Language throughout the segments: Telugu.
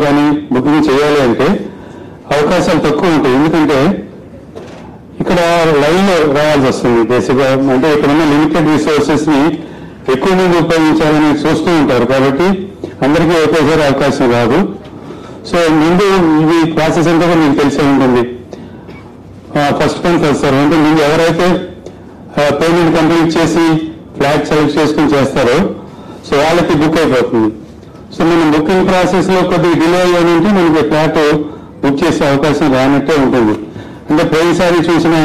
కానీ బుకింగ్ చేయాలి అంటే అవకాశాలు తక్కువ ఉంటాయి. ఎందుకంటే ఇక్కడ లైన్ రావాల్సి వస్తుంది బేసిక్గా. అంటే ఇక్కడ ఉన్న లిమిటెడ్ రిసోర్సెస్ని ఎక్కువ మంది ఉపయోగించాలని చూస్తూ ఉంటారు, కాబట్టి అందరికీ ఒకేసారి అవకాశం రాదు. సో ముందు ఇది ప్రాసెస్ అంతా కూడా మీకు తెలిసే ఉంటుంది. ఫస్ట్ కమ్ ఫస్ట్ సర్వ్ అంటే ముందు ఎవరైతే పేమెంట్ కంప్లీట్ చేసి ఫ్లాట్ సెలెక్ట్ చేసుకుని చేస్తారో సో వాళ్ళకి బుక్ అయిపోతుంది. సో మనం బుకింగ్ ప్రాసెస్ లో కొద్దిగా డిలే అయ్యానంటే మనకి ఫ్లాట్ బుక్ చేసే అవకాశం రానట్టే ఉంటుంది. అంటే పోయినసారి చూసిన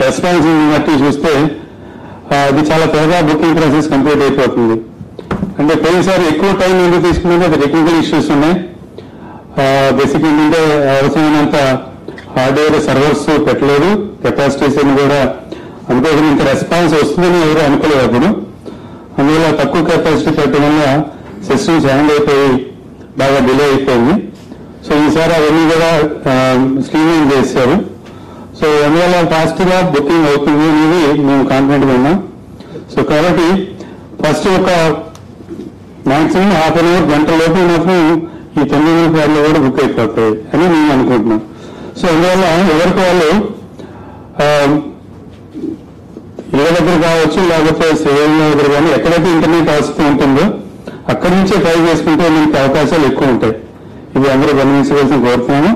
రెస్పాన్స్ బట్టి చూస్తే అది చాలా త్వరగా బుకింగ్ ప్రాసెస్ కంప్లీట్ అయిపోతుంది. అంటే పోయినసారి ఎక్కువ టైం ఎందుకు తీసుకున్నది, అది టెక్నికల్ ఇష్యూస్ ఉన్నాయి. బేసిక్ ఏంటంటే అవసరమైనంత హార్డ్వేర్ సర్వర్స్ పెట్టలేదు, కెపాసిటీస్ అని కూడా అనుకోకుండా ఇంత రెస్పాన్స్ వస్తుందని ఎవరు అనుకోలేదు అప్పుడు. అందువల్ల తక్కువ కెపాసిటీ పెట్టడం వల్ల సిస్టమ్స్ హ్యాండ్ అయిపోయి బాగా డిలే అయిపోయింది. సో ఈసారి అవన్నీ కూడా స్ట్రీమింగ్ చేశారు. సో అందువల్ల ఫాస్ట్ గా బుకింగ్ అవుతుంది అనేది మేము కాన్ఫిడెంట్ గా ఉన్నాం. సో కాబట్టి ఫస్ట్ ఒక మాక్సిమం హాఫ్ అన్ అవర్ గంట లోపు మాత్రం ఈ 9 ఫ్లాట్లు కూడా బుక్ అయిపోతాయి అని మేము అనుకుంటున్నాం. సో అందువల్ల ఎవరికి వాళ్ళు ఇళ్ళ దగ్గర కావచ్చు, లేకపోతే సేవల దగ్గర కానీ ఎక్కడైతే ఇంటర్నెట్ అవసరం ఉంటుందో అక్కడి నుంచే ట్రై చేసుకుంటే మనకి అవకాశాలు ఎక్కువ ఉంటాయి. ఇది అందరూ గమనించవలసిన కోరుతున్నాము.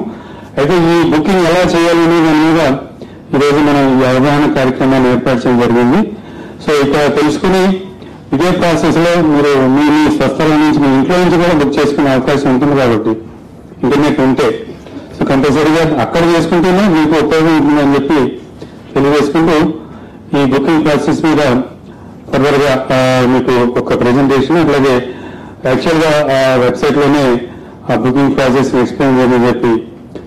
అయితే ఈ బుకింగ్ ఎలా చేయాలనే దాని మీద ఈరోజు మనం ఈ అవగాహన కార్యక్రమాన్ని ఏర్పాటు చేయడం జరిగింది. సో ఇక్కడ తెలుసుకుని ఇదే ప్రాసెస్ లో మీరు మీ స్వస్థలం నుంచి మీ ఇంట్లో నుంచి కూడా బుక్ చేసుకునే అవకాశం ఉంటుంది. కాబట్టి ఇంటర్నెట్ ఉంటే సో కంపల్సరీగా అక్కడ చేసుకుంటేనే మీకు ఉపయోగం ఉంటుందని చెప్పి తెలియజేసుకుంటూ ఈ బుకింగ్ ప్రాసెస్ మీద ఫర్దర్ గా మీకు ఒక ప్రెజెంటేషన్, అట్లాగే యాక్చువల్ గా వెబ్సైట్ లోనే ఆ బుకింగ్ ప్రాసెస్ ఎక్స్ప్లెయిన్ చేయమని చెప్పి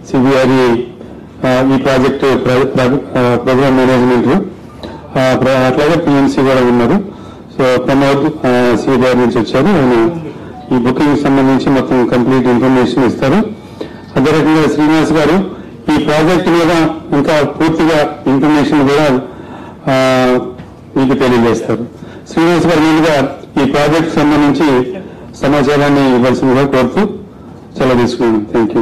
సిబిఆర్ఈ ఈ ప్రాజెక్ట్ ప్రోగ్రామ్ మేనేజ్మెంట్ అట్లాగే పిఎంసీ కూడా ఉన్నారు. సో ప్రమోద్ సిబిఆర్ నుంచి వచ్చారు. ఆయన ఈ బుకింగ్ సంబంధించి మొత్తం కంప్లీట్ ఇన్ఫర్మేషన్ ఇస్తారు. అదే రకంగా శ్రీనివాస్ గారు ఈ ప్రాజెక్ట్ మీద ఇంకా పూర్తిగా ఇన్ఫర్మేషన్ కూడా మీకు తెలియజేస్తారు. శ్రీనివాస్ గారి మీదుగా ఈ ప్రాజెక్ట్ సంబంధించి సమాచారాన్ని ఇవ్వాల్సిందిగా కోరుతూ సెలవు తీసుకున్నాను. Thank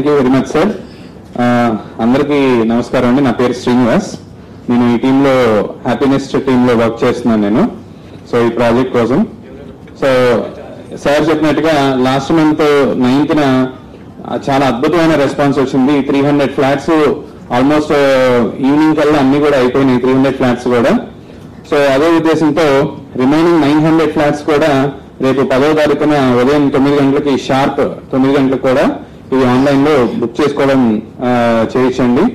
you very much sir. అందరికీ నమస్కారం అండి. నా పేరు శ్రీనివాస్. నేను ఈ టీంలో హ్యాపీనెస్ట్ టీంలో వర్క్ చేస్తున్నాను నేను. సో ఈ ప్రాజెక్ట్ కోసం సో సార్ చెప్పినట్టుగా లాస్ట్ మంత్ 9th చాలా అద్భుతమైన రెస్పాన్స్ వచ్చింది. 300 ఫ్లాట్స్ ఆల్మోస్ట్ ఈవినింగ్ కల్లా అన్ని కూడా అయిపోయినాయి, 300 ఫ్లాట్స్ కూడా. సో అదే ఉద్దేశంతో రిమైనింగ్ 900 ఫ్లాట్స్ కూడా రేపు 10వ తారీఖున ఉదయం 9 గంటలకి షార్ప్ 9 గంటలకు కూడా ఇవి ఆన్లైన్ లో బుక్ చేసుకోవడం చేయించండి.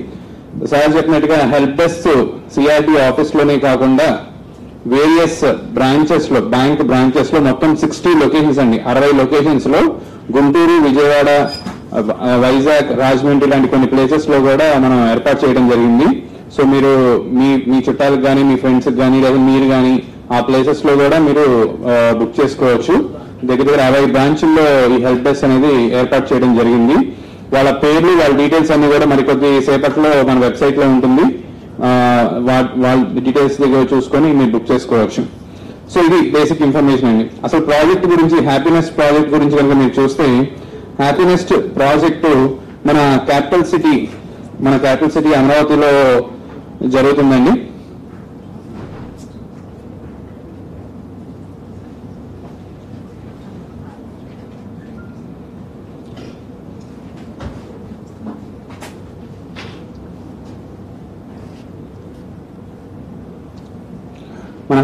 సార్ చెప్పినట్టుగా హెల్ప్ డెస్క్ సిఆర్టీ ఆఫీస్ లోనే కాకుండా వేరియస్ బ్రాంచెస్ లో, బ్యాంక్ బ్రాంచెస్ లో మొత్తం 60 లొకేషన్స్ అండి, 60 లొకేషన్స్ లో గుంటూరు, విజయవాడ, వైజాగ్, రాజమండ్రి లాంటి కొన్ని ప్లేసెస్ లో కూడా మనం ఏర్పాటు చేయడం జరిగింది. సో మీరు మీ చుట్టాలకు కానీ, మీ ఫ్రెండ్స్ కానీ, లేదా మీరు కానీ ఆ ప్లేసెస్ లో కూడా మీరు బుక్ చేసుకోవచ్చు. దగ్గర 60 బ్రాంచ్ల్లో ఈ హెల్ప్ డెస్క్ అనేది ఏర్పాటు చేయడం జరిగింది. వాళ్ళ పేర్లు, వాళ్ళ డీటెయిల్స్ అన్ని కూడా మరికొద్ది సేపట్లో మన వెబ్సైట్ లో ఉంటుంది. వాళ్ళ డీటెయిల్స్ దగ్గర చూసుకొని మీరు బుక్ చేసుకోవచ్చు. సో ఇది బేసిక్ ఇన్ఫర్మేషన్ అండి. అసలు ప్రాజెక్ట్ గురించి, హ్యాపీనెస్ట్ ప్రాజెక్ట్ గురించి కనుక మీరు చూస్తే, హ్యాపీనెస్ట్ ప్రాజెక్టు మన క్యాపిటల్ సిటీ అమరావతిలో జరుగుతుందండి. మన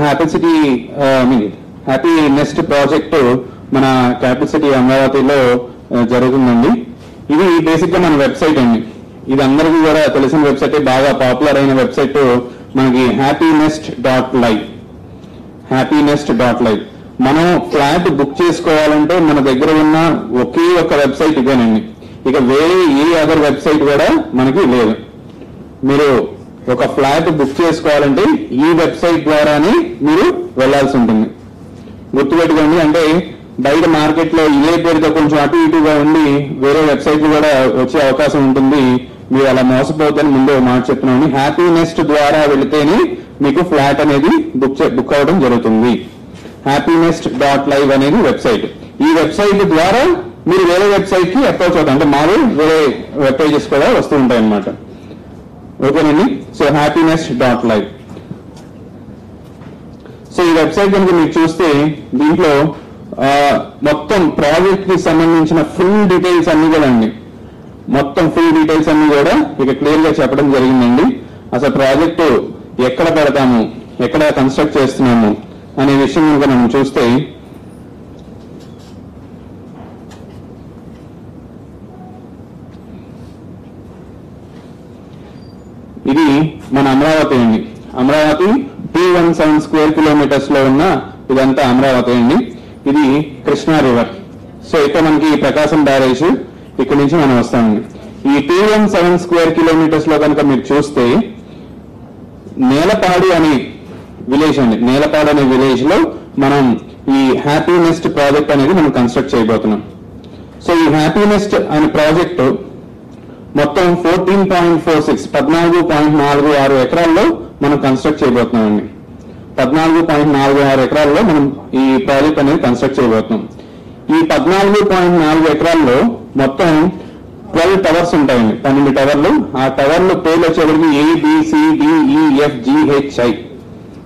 హ్యాపీనెస్ట్ ప్రాజెక్టు మన క్యాపిటల్ సిటీ అమరావతిలో జరుగుతుందండి. ఇది బేసిక్ గా మన వెబ్సైట్ అండి. ఇది అందరికీ కూడా తెలిసిన వెబ్సైట్, బాగా పాపులర్ అయిన వెబ్సైట్ మనకి HappyNest.live. మనం ఫ్లాట్ బుక్ చేసుకోవాలంటే మన దగ్గర ఉన్న ఒకే ఒక వెబ్సైట్ ఇదేనండి. ఇక వేరే ఏ అదర్ వెబ్సైట్ కూడా మనకి లేదు. మీరు ఒక ఫ్లాట్ బుక్ చేసుకోవాలంటే ఈ వెబ్సైట్ ద్వారానే మీరు వెళ్లాల్సి ఉంటుంది. గుర్తుపెట్టుకోండి. అంటే బయట మార్కెట్ లో ఇదే పేరుతో కొంచెం అటు ఇటుగా ఉండి వేరే వెబ్సైట్ కూడా వచ్చే అవకాశం ఉంటుంది. మీరు అలా మోసపోతారని ముందే మాట చెప్తున్నాను. హ్యాపీనెస్ట్ ద్వారా వెళితేనే మీకు ఫ్లాట్ అనేది బుక్ అవడం జరుగుతుంది. HappyNest.live అనేది వెబ్సైట్. ఈ వెబ్సైట్ ద్వారా మీరు వేరే వెబ్సైట్ కి అప్రోచ్ అవుతారు, అంటే మావి వేరే వెబ్ పేజెస్ కూడా వస్తూ ఉంటాయి అన్నమాట. ఓకేనండి. So HappyNest.live. సో ఈ వెబ్సైట్ కనుక మీరు చూస్తే దీంట్లో మొత్తం ప్రాజెక్ట్ కి సంబంధించిన ఫుల్ డీటెయిల్స్ అన్ని కూడా అండి, మొత్తం ఫుల్ డీటెయిల్స్ అన్ని కూడా ఇక క్లియర్ గా చెప్పడం జరిగిందండి. అసలు ప్రాజెక్టు ఎక్కడ పెడతాము, ఎక్కడ కన్స్ట్రక్ట్ చేస్తున్నాము అనే విషయం కనుక మనం చూస్తే ఇది మన అమరావతి అండి. అమరావతి 217 స్క్వేర్ కిలోమీటర్స్ లో ఉన్న ఇదంతా అమరావతి అండి. ఇది కృష్ణా రివర్. సో ఇక్కడ మనకి ప్రకాశం బ్యారేజ్ ఇక్కడ నుంచి మనం వస్తామండి. ఈ 217 స్క్వేర్ కిలోమీటర్స్ లో కనుక మీరు చూస్తే నేలపాడు అనే విలేజ్ అండి, నేలపాడు అనే విలేజ్ లో మనం ఈ హ్యాపీనెస్ట్ ప్రాజెక్ట్ అనేది మనం కన్స్ట్రక్ట్ చేయబోతున్నాం. సో ఈ హ్యాపీనెస్ట్ అనే ప్రాజెక్టు మొత్తం 14.46 14.46 ఎకరాల్లో మనం కన్స్ట్రక్ట్ చేయబోతున్నామండి. 14.46 ఎకరాల్లో మనం ఈ ప్రాజెక్ట్ అనేది కన్స్ట్రక్ట్ చేయబోతున్నాం. ఈ 14.4 ఎకరాల్లో మొత్తం 12 టవర్స్ ఉంటాయండి, 12 టవర్లు. ఆ టవర్లు పేర్లు వచ్చేప్పటికి ABCDEFGHI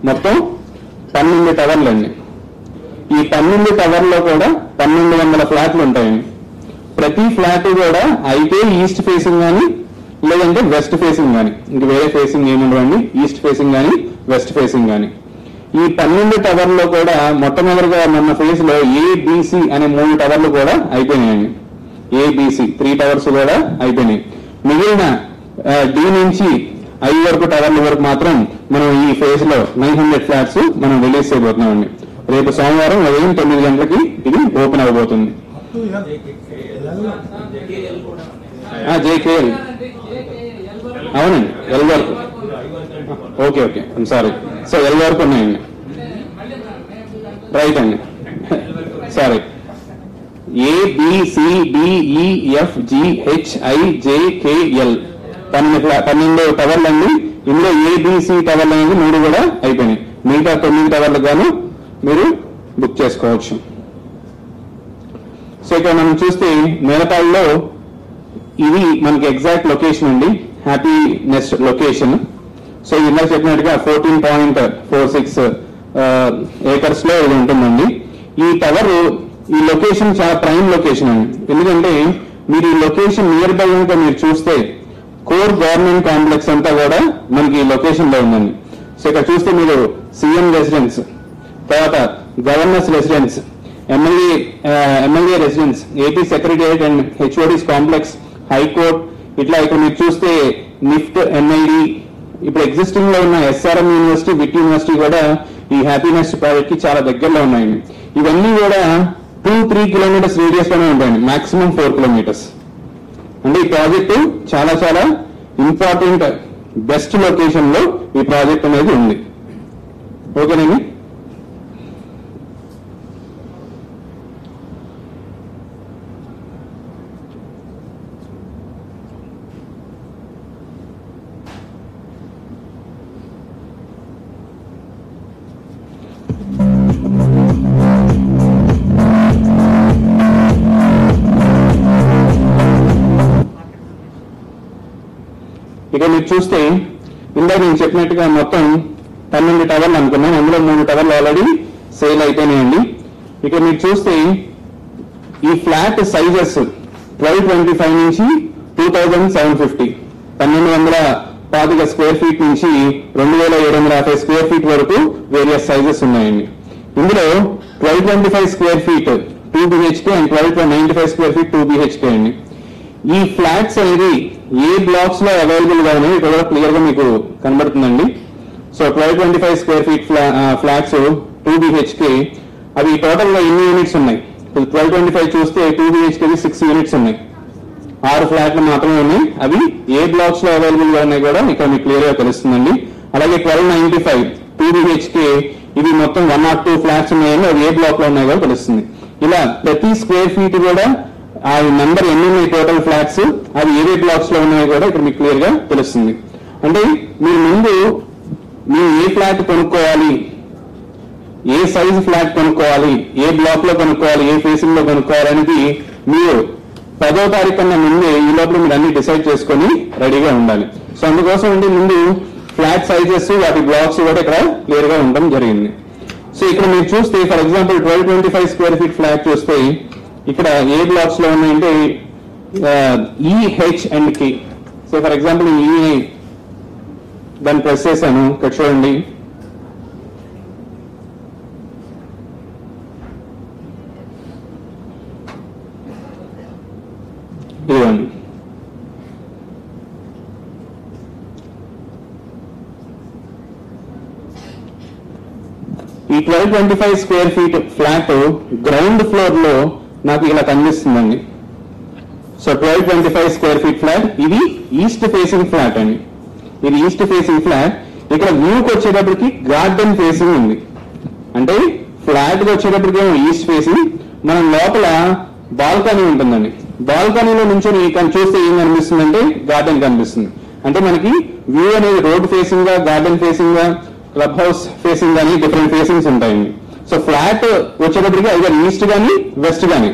మొత్తం 12 టవర్లు అండి. ఈ 12 టవర్లో కూడా 1200 ఫ్లాట్లు ఉంటాయండి. ప్రతి ఫ్లాట్ కూడా అయితే ఈస్ట్ ఫేసింగ్ కానీ లేదంటే వెస్ట్ ఫేసింగ్ కానీ, ఇంక వేరే ఫేసింగ్ ఏముండవండి, ఈస్ట్ ఫేసింగ్ కానీ వెస్ట్ ఫేసింగ్ కానీ. ఈ 12 టవర్లో కూడా మొట్టమొదటిగా మొన్న ఫేజ్ లో ABC అనే 3 టవర్లు కూడా అయిపోయినాయండి. ABC 3 టవర్స్ కూడా అయిపోయినాయి. మిగిలిన D నుంచి I వరకు టవర్ల వరకు మాత్రం మనం ఈ ఫేజ్ లో 900 ఫ్లాట్స్ మనం రిలీజ్ చేయబోతున్నామండి. రేపు సోమవారం ఉదయం 9 గంటలకి ఇది ఓపెన్ అవబోతుంది. JKL అవునండి, L వరకు. Okay I'm sorry. So L వరకు ఉన్నాయండి, రైట్ అండి, సారీ. ABCDEFGHIJKL 12 టవర్లు అండి. ఇందులో ABC టవర్లు అనేది 3 కూడా అయిపోయినాయి. మిగతా 9 టవర్లు గాను మీరు బుక్ చేసుకోవచ్చు. సో ఇక్కడ మనం చూస్తే నేలపాడులో ఇది మనకి ఎగ్జాక్ట్ లొకేషన్ అండి, హ్యాపీనెస్ట్ లొకేషన్. సో ఇందాక చెప్పినట్టుగా 14.46 ఏకర్స్ లో ఇది ఉంటుందండి. ఈ టవర్ ఈ లొకేషన్ చాలా ప్రైమ్ లొకేషన్ అండి. ఎందుకంటే మీరు ఈ లొకేషన్ నియర్ బై కనుక మీరు చూస్తే కోర్ గవర్నమెంట్ కాంప్లెక్స్ అంతా కూడా మనకి ఈ లొకేషన్ లో ఉందండి. సో ఇక్కడ చూస్తే మీరు సీఎం రెసిడెన్స్, తర్వాత governors residence, MLA residence, AP secretariat and HODs complex, high court, ఇట్లా ఇక్కడ మీరు చూస్తే నిఫ్ట్, NID, ఇప్పుడు ఎగ్జిస్టింగ్ లో ఉన్న SRM యూనివర్సిటీ, విట్ యూనివర్సిటీ కూడా ఈ హ్యాపీనెస్ట్ ప్రాజెక్ట్ కి చాలా దగ్గరలో ఉన్నాయండి. ఇవన్నీ కూడా 2-3 కిలోమీటర్స్ రేడియస్ లోనే ఉంటాయండి, మాక్సిమం 4 కిలోమీటర్స్. అంటే ఈ ప్రాజెక్టు చాలా చాలా ఇంపార్టెంట్ బెస్ట్ లొకేషన్ లో ఈ ప్రాజెక్ట్ అనేది ఉంది. ఓకేనండి. ఇక మీరు చూస్తే ఇందాక నేను చెప్పినట్టుగా మొత్తం 12 టవర్లు అనుకున్నాం, అందులో 3 టవర్లు ఆల్రెడీ సేల్ అయిపోయినాయండి. ఇక మీరు చూస్తే ఈ ఫ్లాట్ సైజెస్ 1225 నుంచి 2750, 1225 స్క్వేర్ ఫీట్ నుంచి 2750 స్క్వేర్ ఫీట్ వరకు వేరియస్ సైజెస్ ఉన్నాయండి. ఇందులో 1225 square feet 2 BHK and 1295 square feet 2 BHK అండి. ఈ ఫ్లాట్స్ అనేది ఏ బ్లాక్స్ లో అవైలబుల్ గా ఉన్నాయి ఇక్కడ క్లియర్ గా మీకు కనబడుతుందండి. So 1225 square feet flats 2 BHK అవి టోటల్ గా ఎన్ని యూనిట్స్ ఉన్నాయి? 1225 చూస్తే 2 BHK 6 యూనిట్స్ ఉన్నాయి, 6 ఫ్లాట్లు మాత్రమే ఉన్నాయి. అవి ఏ బ్లాక్స్ లో అవైలబుల్ గా ఉన్నాయి కూడా ఇక్కడ మీకు క్లియర్ గా తెలుస్తుందండి. అలాగే 1295 2 BHK ఇవి మొత్తం 102 ఫ్లాట్స్ ఉన్నాయని అవి ఏ బ్లాక్ లో ఉన్నాయో కూడా తెలుస్తుంది. ఇలా ప్రతి స్క్వేర్ ఫీట్ కూడా ఆ నెంబర్ ఎన్ని ఉన్నాయి టోటల్ ఫ్లాట్స్, అవి ఏ బ్లాక్స్ లో ఉన్నాయో కూడా ఇక్కడ మీకు క్లియర్ గా తెలుస్తుంది. అంటే మీరు ముందు మీరు ఏ ఫ్లాట్ కొనుక్కోవాలి, ఏ సైజ్ ఫ్లాట్ కొనుక్కోవాలి, ఏ బ్లాక్ లో కొనుక్కోవాలి, ఏ ఫేసింగ్ లో కొనుక్కోవాలి అనేది మీరు 10వ తారీఖు కన్నా ముందే ఈ లోపల మీరు అన్ని డిసైడ్ చేసుకొని రెడీగా ఉండాలి. సో అందుకోసం అంటే ముందు ఫ్లాట్ సైజెస్ వాటి బ్లాక్స్ కూడా ఇక్కడ క్లియర్ గా ఉండడం జరిగింది. సో ఇక్కడ మీరు చూస్తే for example 1225 square feet flat చూస్తే ఇక్కడ ఏ బ్లాక్స్ లో ఉన్నాయంటే EH and K. So for example ఈ దాన్ని ప్రెస్ చేశాను, ఇక్కడ చూడండి ఇదిగోండి. ఈ 1225 square feet flat ground floor లో నాకు ఇలా కనిపిస్తుందండి. సో 1225 స్క్వేర్ ఫీట్ ఫ్లాట్, ఇది ఈస్ట్ ఫేసింగ్ ఫ్లాట్ అండి. ఇది ఈస్ట్ ఫేసింగ్ ఫ్లాట్. ఇక్కడ వ్యూకి వచ్చేటప్పటికి గార్డెన్ ఫేసింగ్ ఉంది. అంటే ఫ్లాట్ కి వచ్చేటప్పటికి ఈస్ట్ ఫేసింగ్, మనం లోపల బాల్కనీ ఉంటుందండి. బాల్కనీలో నుంచి చూస్తే ఏం కనిపిస్తుందంటే గార్డెన్ కనిపిస్తుంది. అంటే మనకి వ్యూ అనేది రోడ్ ఫేసింగ్ గా, గార్డెన్ ఫేసింగ్ గా, క్లబ్ హౌస్ ఫేసింగ్ కానీ డిఫరెంట్ ఫేసింగ్స్ ఉంటాయండి. సో ఫ్లాట్ వచ్చేటప్పటికి అయితే ఈస్ట్ కానీ వెస్ట్ కానీ,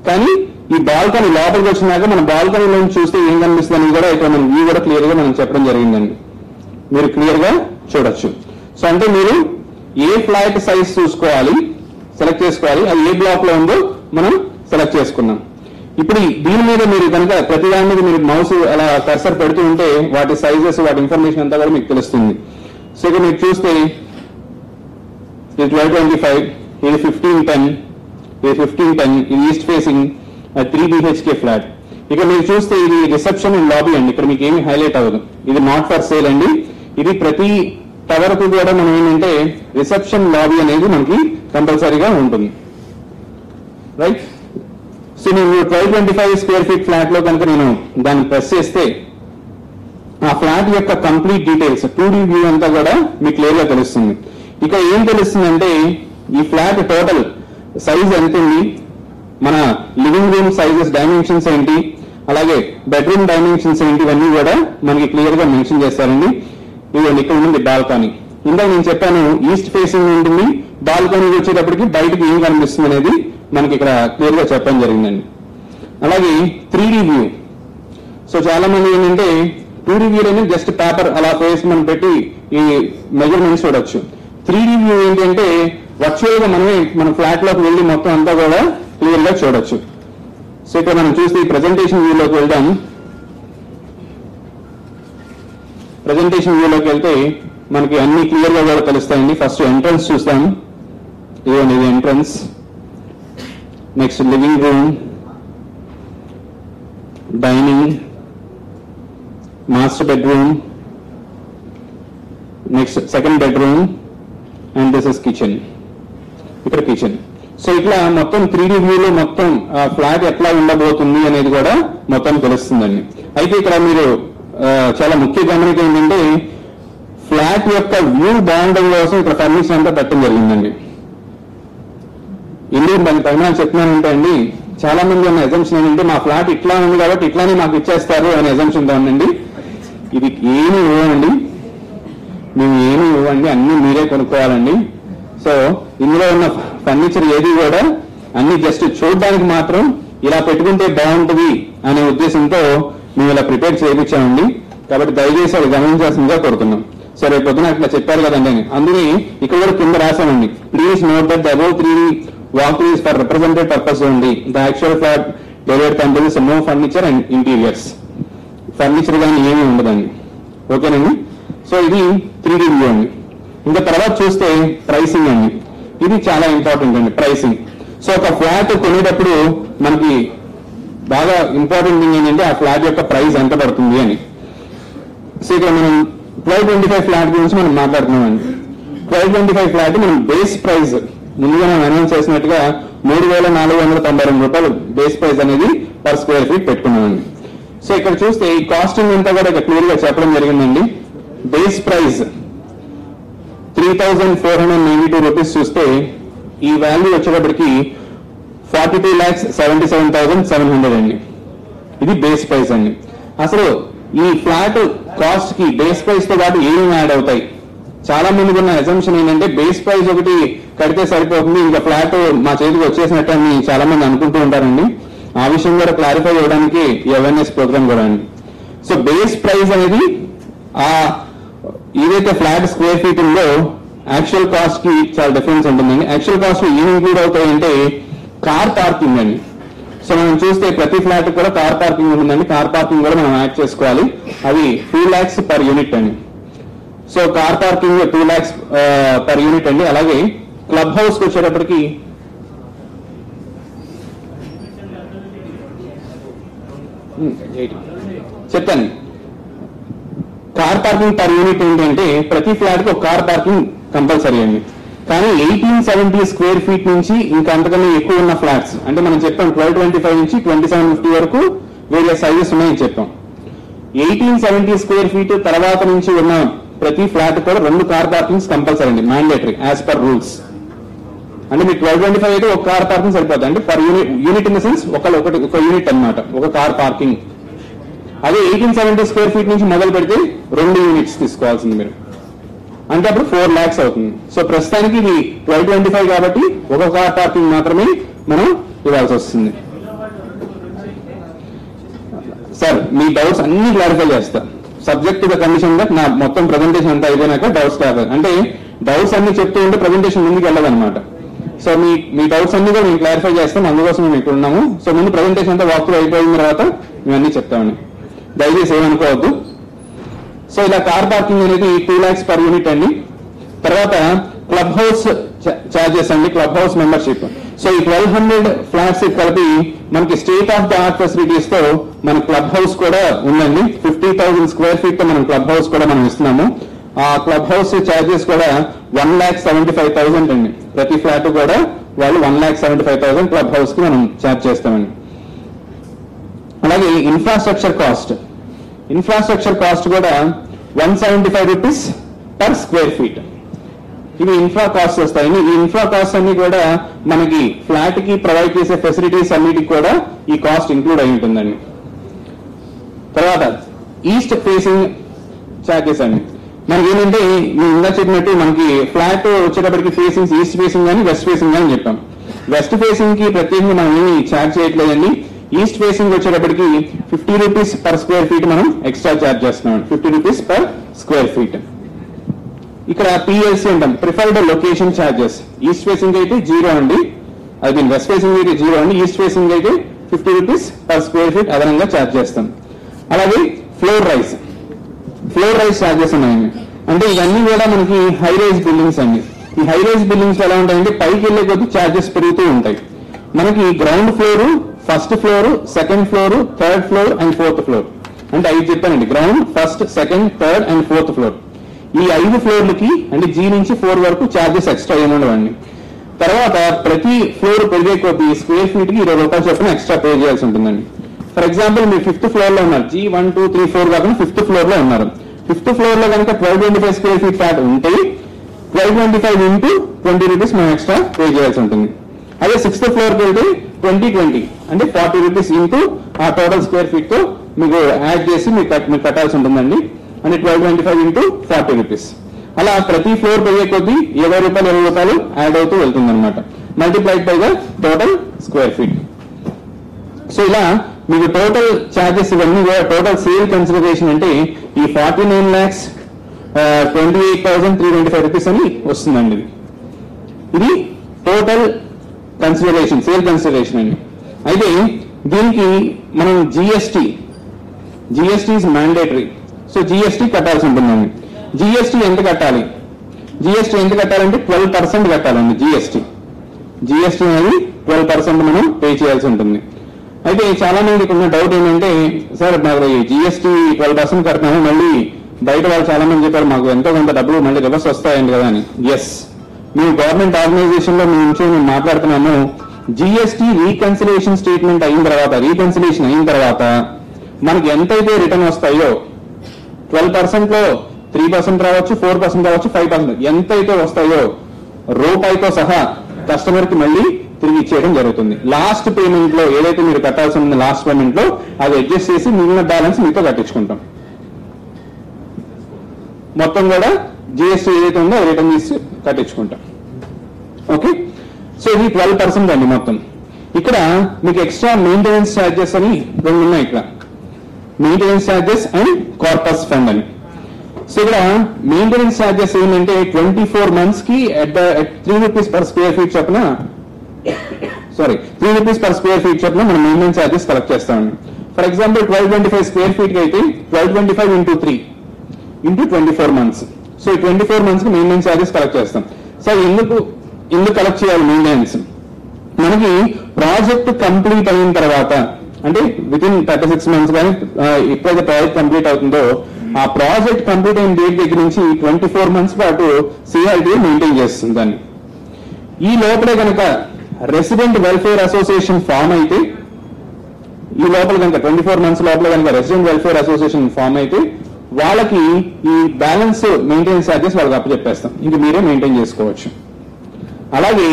కానీ ఈ బాల్కనీ లోపలికి వచ్చినాక మన బాల్కనీలో చూస్తే ఏం కనిపిస్తుంది అనేది కూడా ఇక్కడ మన వ్యూ కూడా క్లియర్ గా మనం చెప్పడం జరిగిందండి. మీరు క్లియర్ గా చూడొచ్చు. సో అంటే మీరు ఏ ఫ్లాట్ సైజ్ చూసుకోవాలి, సెలెక్ట్ చేసుకోవాలి, అది ఏ బ్లాక్ లో ఉందో మనం సెలెక్ట్ చేసుకున్నాం. ఇప్పుడు దీని మీద మీరు కనుక ప్రతి దాని మీద మీరు మౌస్ అలా కర్సర్ పెడుతూ ఉంటే వాటి సైజెస్, వాటి ఇన్ఫర్మేషన్ అంతా కూడా మీకు తెలుస్తుంది. సో ఇక్కడ మీరు చూస్తే ఇది 1225, ఇది 1510, ఇది 1510, ఇది ఈస్ట్ ఫేసింగ్ 3 BHK ఫ్లాట్. ఇక్కడ మీరు చూస్తే ఇది రిసెప్షన్ అండ్ లాబీ అండి. ఇక్కడ మీకు ఏమి హైలైట్ అవ్వదు. ఇది నాట్ ఫర్ సేల్ అండి. ఇది ప్రతి టవర్ కు కూడా మనం ఏంటంటే రిసెప్షన్ లాబీ అనేది మనకి కంపల్సరీగా ఉంటుంది, రైట్? సో నేను 1225 స్క్వేర్ ఫీట్ ఫ్లాట్ లో కనుక నేను దాన్ని ప్రెస్ చేస్తే ఆ ఫ్లాట్ యొక్క కంప్లీట్ డీటెయిల్స్ 2D వ్యూ అంతా కూడా మీకు క్లియర్ గా తెలుస్తుంది. ఇక ఏం తెలుస్తుందంటే ఈ ఫ్లాట్ టోటల్ సైజ్ ఎంత ఉంది, మన లివింగ్ రూమ్ సైజెస్ డైమెన్షన్స్ ఏంటి, అలాగే బెడ్రూమ్ డైమెన్షన్స్ ఏంటి, ఇవన్నీ కూడా మనకి క్లియర్ గా మెన్షన్ చేస్తారండి. ఇదిగోండి ఇక్కడ ఉంది బాల్కనీ. ఇందాక నేను చెప్పాను ఈస్ట్ ఫేసింగ్ ఉంటుంది. బాల్కనీ వచ్చేటప్పటికి బయటకి ఏం కనిపిస్తుంది అనేది మనకి ఇక్కడ క్లియర్ గా చెప్పడం జరిగిందండి. అలాగే 3D వ్యూ. సో చాలా మంది ఏంటంటే 2D వ్యూ అనేది జస్ట్ పేపర్ అలా ఫేస్ మనం పెట్టి ఈ మెజర్మెంట్స్ చూడొచ్చు. 3D వ్యూ ఏంటంటే వర్చువల్ గా మనమే మన ఫ్లాట్ లోకి వెళ్ళి మొత్తం అంతా కూడా క్లియర్ గా చూడొచ్చు. సో ఇక్కడ మనం చూస్తే ఈ ప్రెజెంటేషన్ వ్యూలోకి వెళ్దాం. ప్రెజెంటేషన్ వ్యూలోకి వెళ్తే మనకి అన్ని క్లియర్ గా కూడా తెలుస్తాయండి. ఫస్ట్ ఎంట్రన్స్ చూస్తాం. ఇదిగోండి ఇది entrance. Next living room, dining, master bedroom, next second bedroom, and this is kitchen. ఇక్కడ కిచెన్. సో ఇట్లా మొత్తం 3D వ్యూలో మొత్తం ఫ్లాట్ ఎట్లా ఉండబోతుంది అనేది కూడా మొత్తం తెలుస్తుందండి. అయితే ఇక్కడ మీరు చాలా ముఖ్య గమనిక ఏంటంటే ఫ్లాట్ యొక్క వ్యూ బాగుండడం కోసం ఇక్కడ ఫర్నిచర్ అంతా పెట్టడం జరిగిందండి. ఎందుకు దాని పరిమాణం చెప్తున్నానంటే అండి, చాలా మంది ఉన్న ఎజంప్షన్ ఏంటంటే మా ఫ్లాట్ ఇట్లా ఉంది కాబట్టి ఇట్లానే మాకు ఇచ్చేస్తారు అనే ఎజంప్షన్ ఉందండి. ఇది ఏమి ఇవ్వండి, మేము ఏమి ఇవ్వండి, అన్ని మీరే కొనుక్కోవాలండి. సో ఇందులో ఉన్న ఫర్నిచర్ ఏది కూడా అన్ని జస్ట్ చూడడానికి మాత్రం ఇలా పెట్టుకుంటే బాగుంటుంది అనే ఉద్దేశంతో మేము ఇలా ప్రిపేర్ చేయించామండి. కాబట్టి దయచేసి అది గమనించాల్సిందిగా కోరుతున్నాం. సో రేపు పొద్దున అట్లా చెప్పారు కదండి అని అందుకని ఇక్కడ కూడా కింద రాసామండి. Please note that the above 3D walkthrough is for representative purpose only. The actual flat delivered contains no furniture and interiors. Furniture కానీ ఏమీ ఉండదండి. ఓకేనండి. సో ఇది 3D వ్యూ అండి. ఇంకా తర్వాత చూస్తే ప్రైసింగ్ అండి. ఇది చాలా ఇంపార్టెంట్ అండి, ప్రైసింగ్. సో ఒక ఫ్లాట్ కొనేటప్పుడు మనకి బాగా ఇంపార్టెంట్ థింగ్ ఏంటంటే ఆ ఫ్లాట్ యొక్క ప్రైస్ ఎంత పడుతుంది అని. సో ఇక్కడ మనం 1225 ఫ్లాట్ గురించి మనం మాట్లాడుతున్నామండి. 1225 ఫ్లాట్ మనం బేస్ ప్రైస్ ముందుగా మనం అనౌన్స్ చేసినట్టుగా 3,492 రూపాయలు బేస్ ప్రైస్ అనేది పర్ స్క్వేర్ ఫీట్ పెట్టుకున్నామండి. సో ఇక్కడ చూస్తే ఈ కాస్టింగ్ అంతా కూడా ఇక్కడ క్లియర్ గా చెప్పడం జరిగిందండి. బేస్ ప్రైస్ 3,492 రూపీస్ చూస్తే ఈ వాల్యూ వచ్చేటప్పటికి 42,77,700 అండి. ఇది బేస్ ప్రైస్ అండి. అసలు ఈ ఫ్లాట్ కాస్ట్ కి బేస్ ప్రైస్ తో పాటు ఏమేమి యాడ్ అవుతాయి? చాలా మందికి ఉన్న అజంప్షన్ ఏంటంటే బేస్ ప్రైస్ ఒకటి కడితే సరిపోతుంది, ఇంకా ఫ్లాట్ మా చేతికి వచ్చేసినట్టు అని చాలా మంది అనుకుంటూ ఉంటారండి. ఆ విషయం కూడా క్లారిఫై చేయడానికి ఈ అవేర్నెస్ ప్రోగ్రామ్ కూడా అండి. సో బేస్ ప్రైస్ అనేది ఆ ఏదైతే ఫ్లాట్ స్క్వేర్ ఫీట్ ఉందో యాక్చువల్ కాస్ట్ కి చాలా డిఫరెన్స్ ఉంటుందండి. యాక్చువల్ కాస్ట్ ఏం ఇంక్లూడ్ అవుతాయంటే కార్ పార్కింగ్ అండి. సో మనం చూస్తే ప్రతి ఫ్లాట్ కూడా కార్ పార్కింగ్ ఉంటుందండి. కార్ పార్కింగ్ కూడా మనం యాడ్ చేసుకోవాలి. అది 2 lakhs per unit అండి. So car parking 2 lakhs per unit అండి. అలాగే క్లబ్ హౌస్ కి వచ్చేటప్పటికి చెప్తాను. కార్ పార్కింగ్ పర్ యూనిట్ ఏంటంటే ప్రతి ఫ్లాట్ కి ఒక కార్ పార్కింగ్ కంపల్సరీ అండి. కానీ 1870 స్క్వేర్ ఫీట్ నుంచి ఇంకా అంతకన్నా ఎక్కువ ఉన్న ఫ్లాట్స్ అంటే మనం చెప్పాం 1225 నుంచి 2750 వరకు వేరియస్ సైజెస్ ఉన్నాయని చెప్పాం. 1870 స్క్వేర్ ఫీట్ తర్వాత నుంచి ఉన్న ప్రతి ఫ్లాట్ కూడా 2 కార్ పార్కింగ్స్ కంపల్సరీ అండి, మ్యాండేటరీ యాజ్ పర్ రూల్స్. అంటే మీకు 1225 అయితే ఒక కార్ పార్కింగ్ సరిపోతుంది అంటే per unit in the sense ఒక యూనిట్ అన్నమాట, ఒక కార్ పార్కింగ్. అదే 1870 స్క్వేర్ ఫీట్ నుంచి మొదలు పెడితే 2 యూనిట్స్ తీసుకోవాల్సింది మీరు, అంటే అప్పుడు 4 lakhs అవుతుంది. సో ప్రస్తుతానికి ఇది 1225 కాబట్టి ఒక కార్ పార్కింగ్ మాత్రమే మనం ఇవ్వాల్సి వస్తుంది. సార్ మీ డౌట్స్ అన్ని క్లారిఫై చేస్తా సబ్జెక్ట్ టు ద కండిషన్ గా. నా మొత్తం ప్రెజెంటేషన్ అంతా అయిపోయినాక డౌట్స్ క్లారిఫై, అంటే డౌట్స్ అన్ని చెప్తూ ఉంటే ప్రెజెంటేషన్ ముందుకు వెళ్ళదన్నమాట. సో మీ డౌట్స్ అన్ని కూడా మేము క్లారిఫై చేస్తాం, అందుకోసం మేము ఇక్కడ ఉన్నాము. సో ముందు ప్రెజెంటేషన్ అంతా వాక్ త్రూ అయిపోయిన తర్వాత మేము అన్ని చెప్తామండి, దయచేసి ఏమనుకోవద్దు. సో ఇలా కార్ పార్కింగ్ అనేది 2 lakhs per unit అండి. తర్వాత క్లబ్ హౌస్ చార్జెస్ అండి, క్లబ్ హౌస్ మెంబర్షిప్. సో ఈ 1200 ఫ్లాట్స్ కలిపి మనకి state of the art facilities తో మన క్లబ్ హౌస్ కూడా ఉందండి. 50,000 స్క్వేర్ ఫీట్ తో మనం క్లబ్ హౌస్ కూడా మనం ఇస్తున్నాము. ఆ క్లబ్ హౌస్ చార్జెస్ కూడా 1,75,000 అండి. ప్రతి ఫ్లాట్ కూడా వాళ్ళు 1,75,000 క్లబ్ హౌస్ కి మనం ఛార్జ్ చేస్తామండి. అలాగే ఇన్ఫ్రాస్ట్రక్చర్ కాస్ట్ కూడా 175 rupees per square feet. ఇవి ఇన్ఫ్రా కాస్ట్ వస్తాయి. ఈ ఇన్ఫ్రా కాస్ట్ అన్ని కూడా మనకి ఫ్లాట్ కి ప్రొవైడ్ చేసే ఫెసిలిటీస్ అన్నిటికి కూడా ఈ కాస్ట్ ఇంక్లూడ్ అయి ఉంటుందండి. తర్వాత ఈస్ట్ ఫేసింగ్ ఛార్జెస్ అండి. మనకి ఏంటంటే నేను ఇందా చెప్పినట్టు మనకి ఫ్లాట్ వచ్చేటప్పటికి ఫేసింగ్స్ ఈస్ట్ ఫేసింగ్ కానీ వెస్ట్ ఫేసింగ్ కానీ చెప్పాం. వెస్ట్ ఫేసింగ్ కి ప్రత్యేకంగా మనం ఏమి ఛార్జ్ చేయట్లేదండి. ఈస్ట్ ఫేసింగ్ వచ్చేటప్పటికి 50 rupees per square feet మనం ఎక్స్ట్రా ఛార్జ్ చేస్తున్నాం, 50 rupees per square feet. ఇక్కడ పిఎల్సి అంటాం, preferred location charges. East facing అయితే 0 అండి, అది వెస్ట్ ఫేసింగ్ అయితే 0 అండి. ఈస్ట్ ఫేసింగ్ అయితే 50 rupees per square feet అదనంగా ఛార్జ్ చేస్తాం. అలాగే ఫ్లోర్ రైజ్ ఛార్జెస్ ఉన్నాయండి. అంటే ఇవన్నీ కూడా మనకి హై రైజ్ బిల్డింగ్స్ అండి. ఈ హై రైజ్ బిల్డింగ్స్ ఎలా ఉంటాయంటే పైకి వెళ్లే కొద్ది ఛార్జెస్ పెరుగుతూ ఉంటాయి. మనకి ground floor, first floor, second floor, third floor and fourth floor అంటే 5 చెప్పానండి. Ground, first, second, third and fourth floor. ఈ 5 ఫ్లోర్లకి అంటే G నుంచి 4 వరకు ఛార్జెస్ ఎక్స్ట్రా ఏముండవండి. తర్వాత ప్రతి ఫ్లోర్ పెరిగే కొద్ది స్క్వేర్ ఫీట్ కి 20 రూపాయలు చొప్పున ఎక్స్ట్రా పే చేయాల్సి ఉంటుందండి. ఫర్ ఎగ్జాంపుల్ మీరు 5th ఫ్లోర్ లో ఉన్నారు, G 1, 2, 3, 4 కాకుండా 5th ఫ్లోర్ లో ఉన్నారు. 5th ఫ్లోర్ లో కనుక 1225 స్క్వేర్ ఫీట్ ఫ్లాట్ ఉంటే 1225 into 20 rupees మనం ఎక్స్ట్రా పే చేయాల్సి ఉంటుంది. అదే 6th ఫ్లోర్ కి వెళ్తే 2020 అంటే 40 rupees ఇంటూ ఆ టోటల్ స్క్వేర్ ఫీట్ తో మీకు యాడ్ చేసి మీకు కట్టాల్సి ఉంటుందండి. అంటే 1225 into 40 rupees. అలా ప్రతి ఫ్లోర్ పెరిగే కొద్దీ 20 రూపాయలు యాడ్ అవుతూ వెళ్తుంది అనమాట, multiplied by the total square feet. So ఇలా మీకు టోటల్ ఛార్జెస్ ఇవన్నీ టోటల్ సేల్ కన్సిడరేషన్ అంటే ఈ 49,28,325 rupees అని వస్తుందండి. ఇది టోటల్ కన్సిడరేషన్, సేల్ కన్సిడరేషన్ అండి. అయితే దీనికి మనం GST is mandatory. So GST కట్టాల్సి ఉంటుందండి. జిఎస్టీ ఎంత కట్టాలంటే 12% కట్టాలండి. జిఎస్టీ అనేది 12% మనం పే చేయాల్సి ఉంటుంది. అయితే చాలా మందికి ఉన్న డౌట్ ఏంటంటే సార్ మాకు జిఎస్టీ 12% కడతాము, మళ్ళీ బయట వాళ్ళు చాలా మంది చెప్పారు మాకు ఎంతో కొంత డబ్బులు మళ్ళీ రివర్స్ వస్తాయండి కదా అని. ఎస్, మేము గవర్నమెంట్ ఆర్గనైజేషన్ లో మేము మాట్లాడుతున్నాము. జిఎస్టీ రీకన్సిలేషన్ అయిన తర్వాత మనకి ఎంతైతే రిటర్న్ వస్తాయో 12% లో 3% రావచ్చు, 4% రావచ్చు, 5% ఎంతైతే వస్తాయో రూపాయితో సహా కస్టమర్ కి మళ్ళీ తిరిగి ఇచ్చేయడం జరుగుతుంది. లాస్ట్ పేమెంట్ లో ఏదైతే మీరు కట్టాల్సి ఉంది లాస్ట్ పేమెంట్ లో అది అడ్జస్ట్ చేసి మిగిలిన బ్యాలెన్స్ మీతో కట్టించుకుంటాం. మొత్తం కూడా జిఎస్టీ ఏదైతే ఉందో అది రిటర్న్ తీసి కట్టించుకుంటాం. ఓకే, సో ఇది 12% అండి మొత్తం. ఇక్కడ మీకు ఎక్స్ట్రా మెయింటెనెన్స్ ఛార్జెస్ అని రెండు ఉన్నాయి. ఇక్కడ maintenance charges and corpus fund అని. సో ఇక్కడ మెయింటెనెన్స్ ఛార్జెస్ ఏంటంటే 24 months కి at 3 rupees per square feet చొప్పున 3 rupees per square feet చొప్పున మనం మెయింటెనెన్స్ ఛార్జెస్ కలెక్ట్ చేస్తామండి. ఫర్ ఎగ్జాంపుల్ 1225 square feet కి అయితే 1225 into 3 into 24 months. So 24 months కి మెయింటెనెన్స్ ఛార్జెస్ కలెక్ట్ చేస్తాం. సో ఎందుకు కలెక్ట్ చేయాలి మెయింటెనెన్స్? మనకి ప్రాజెక్ట్ కంప్లీట్ అయిన తర్వాత, అంటే విత్ ఇన్ 36 months కానీ ఎప్పుడైతే ప్రాజెక్ట్ కంప్లీట్ అవుతుందో ఆ ప్రాజెక్ట్ కంప్లీట్ అయిన డేట్ దగ్గర నుంచి 24 months పాటు సిఆర్డీఏ మెయింటైన్ చేస్తుంది దాన్ని. ఈ లోపలే కనుక రెసిడెంట్ వెల్ఫేర్ అసోసియేషన్ ఫామ్ అయితే, ఈ లోపల కనుక 24 months లోపల కనుక రెసిడెంట్ వెల్ఫేర్ అసోసియేషన్ ఫామ్ అయితే వాళ్ళకి ఈ బ్యాలెన్స్ మెయింటెనెన్స్ ఛార్జెస్ వాళ్ళకి అప్పచెప్పేస్తాం, ఇంక మీరే మెయింటైన్ చేసుకోవచ్చు. అలాగే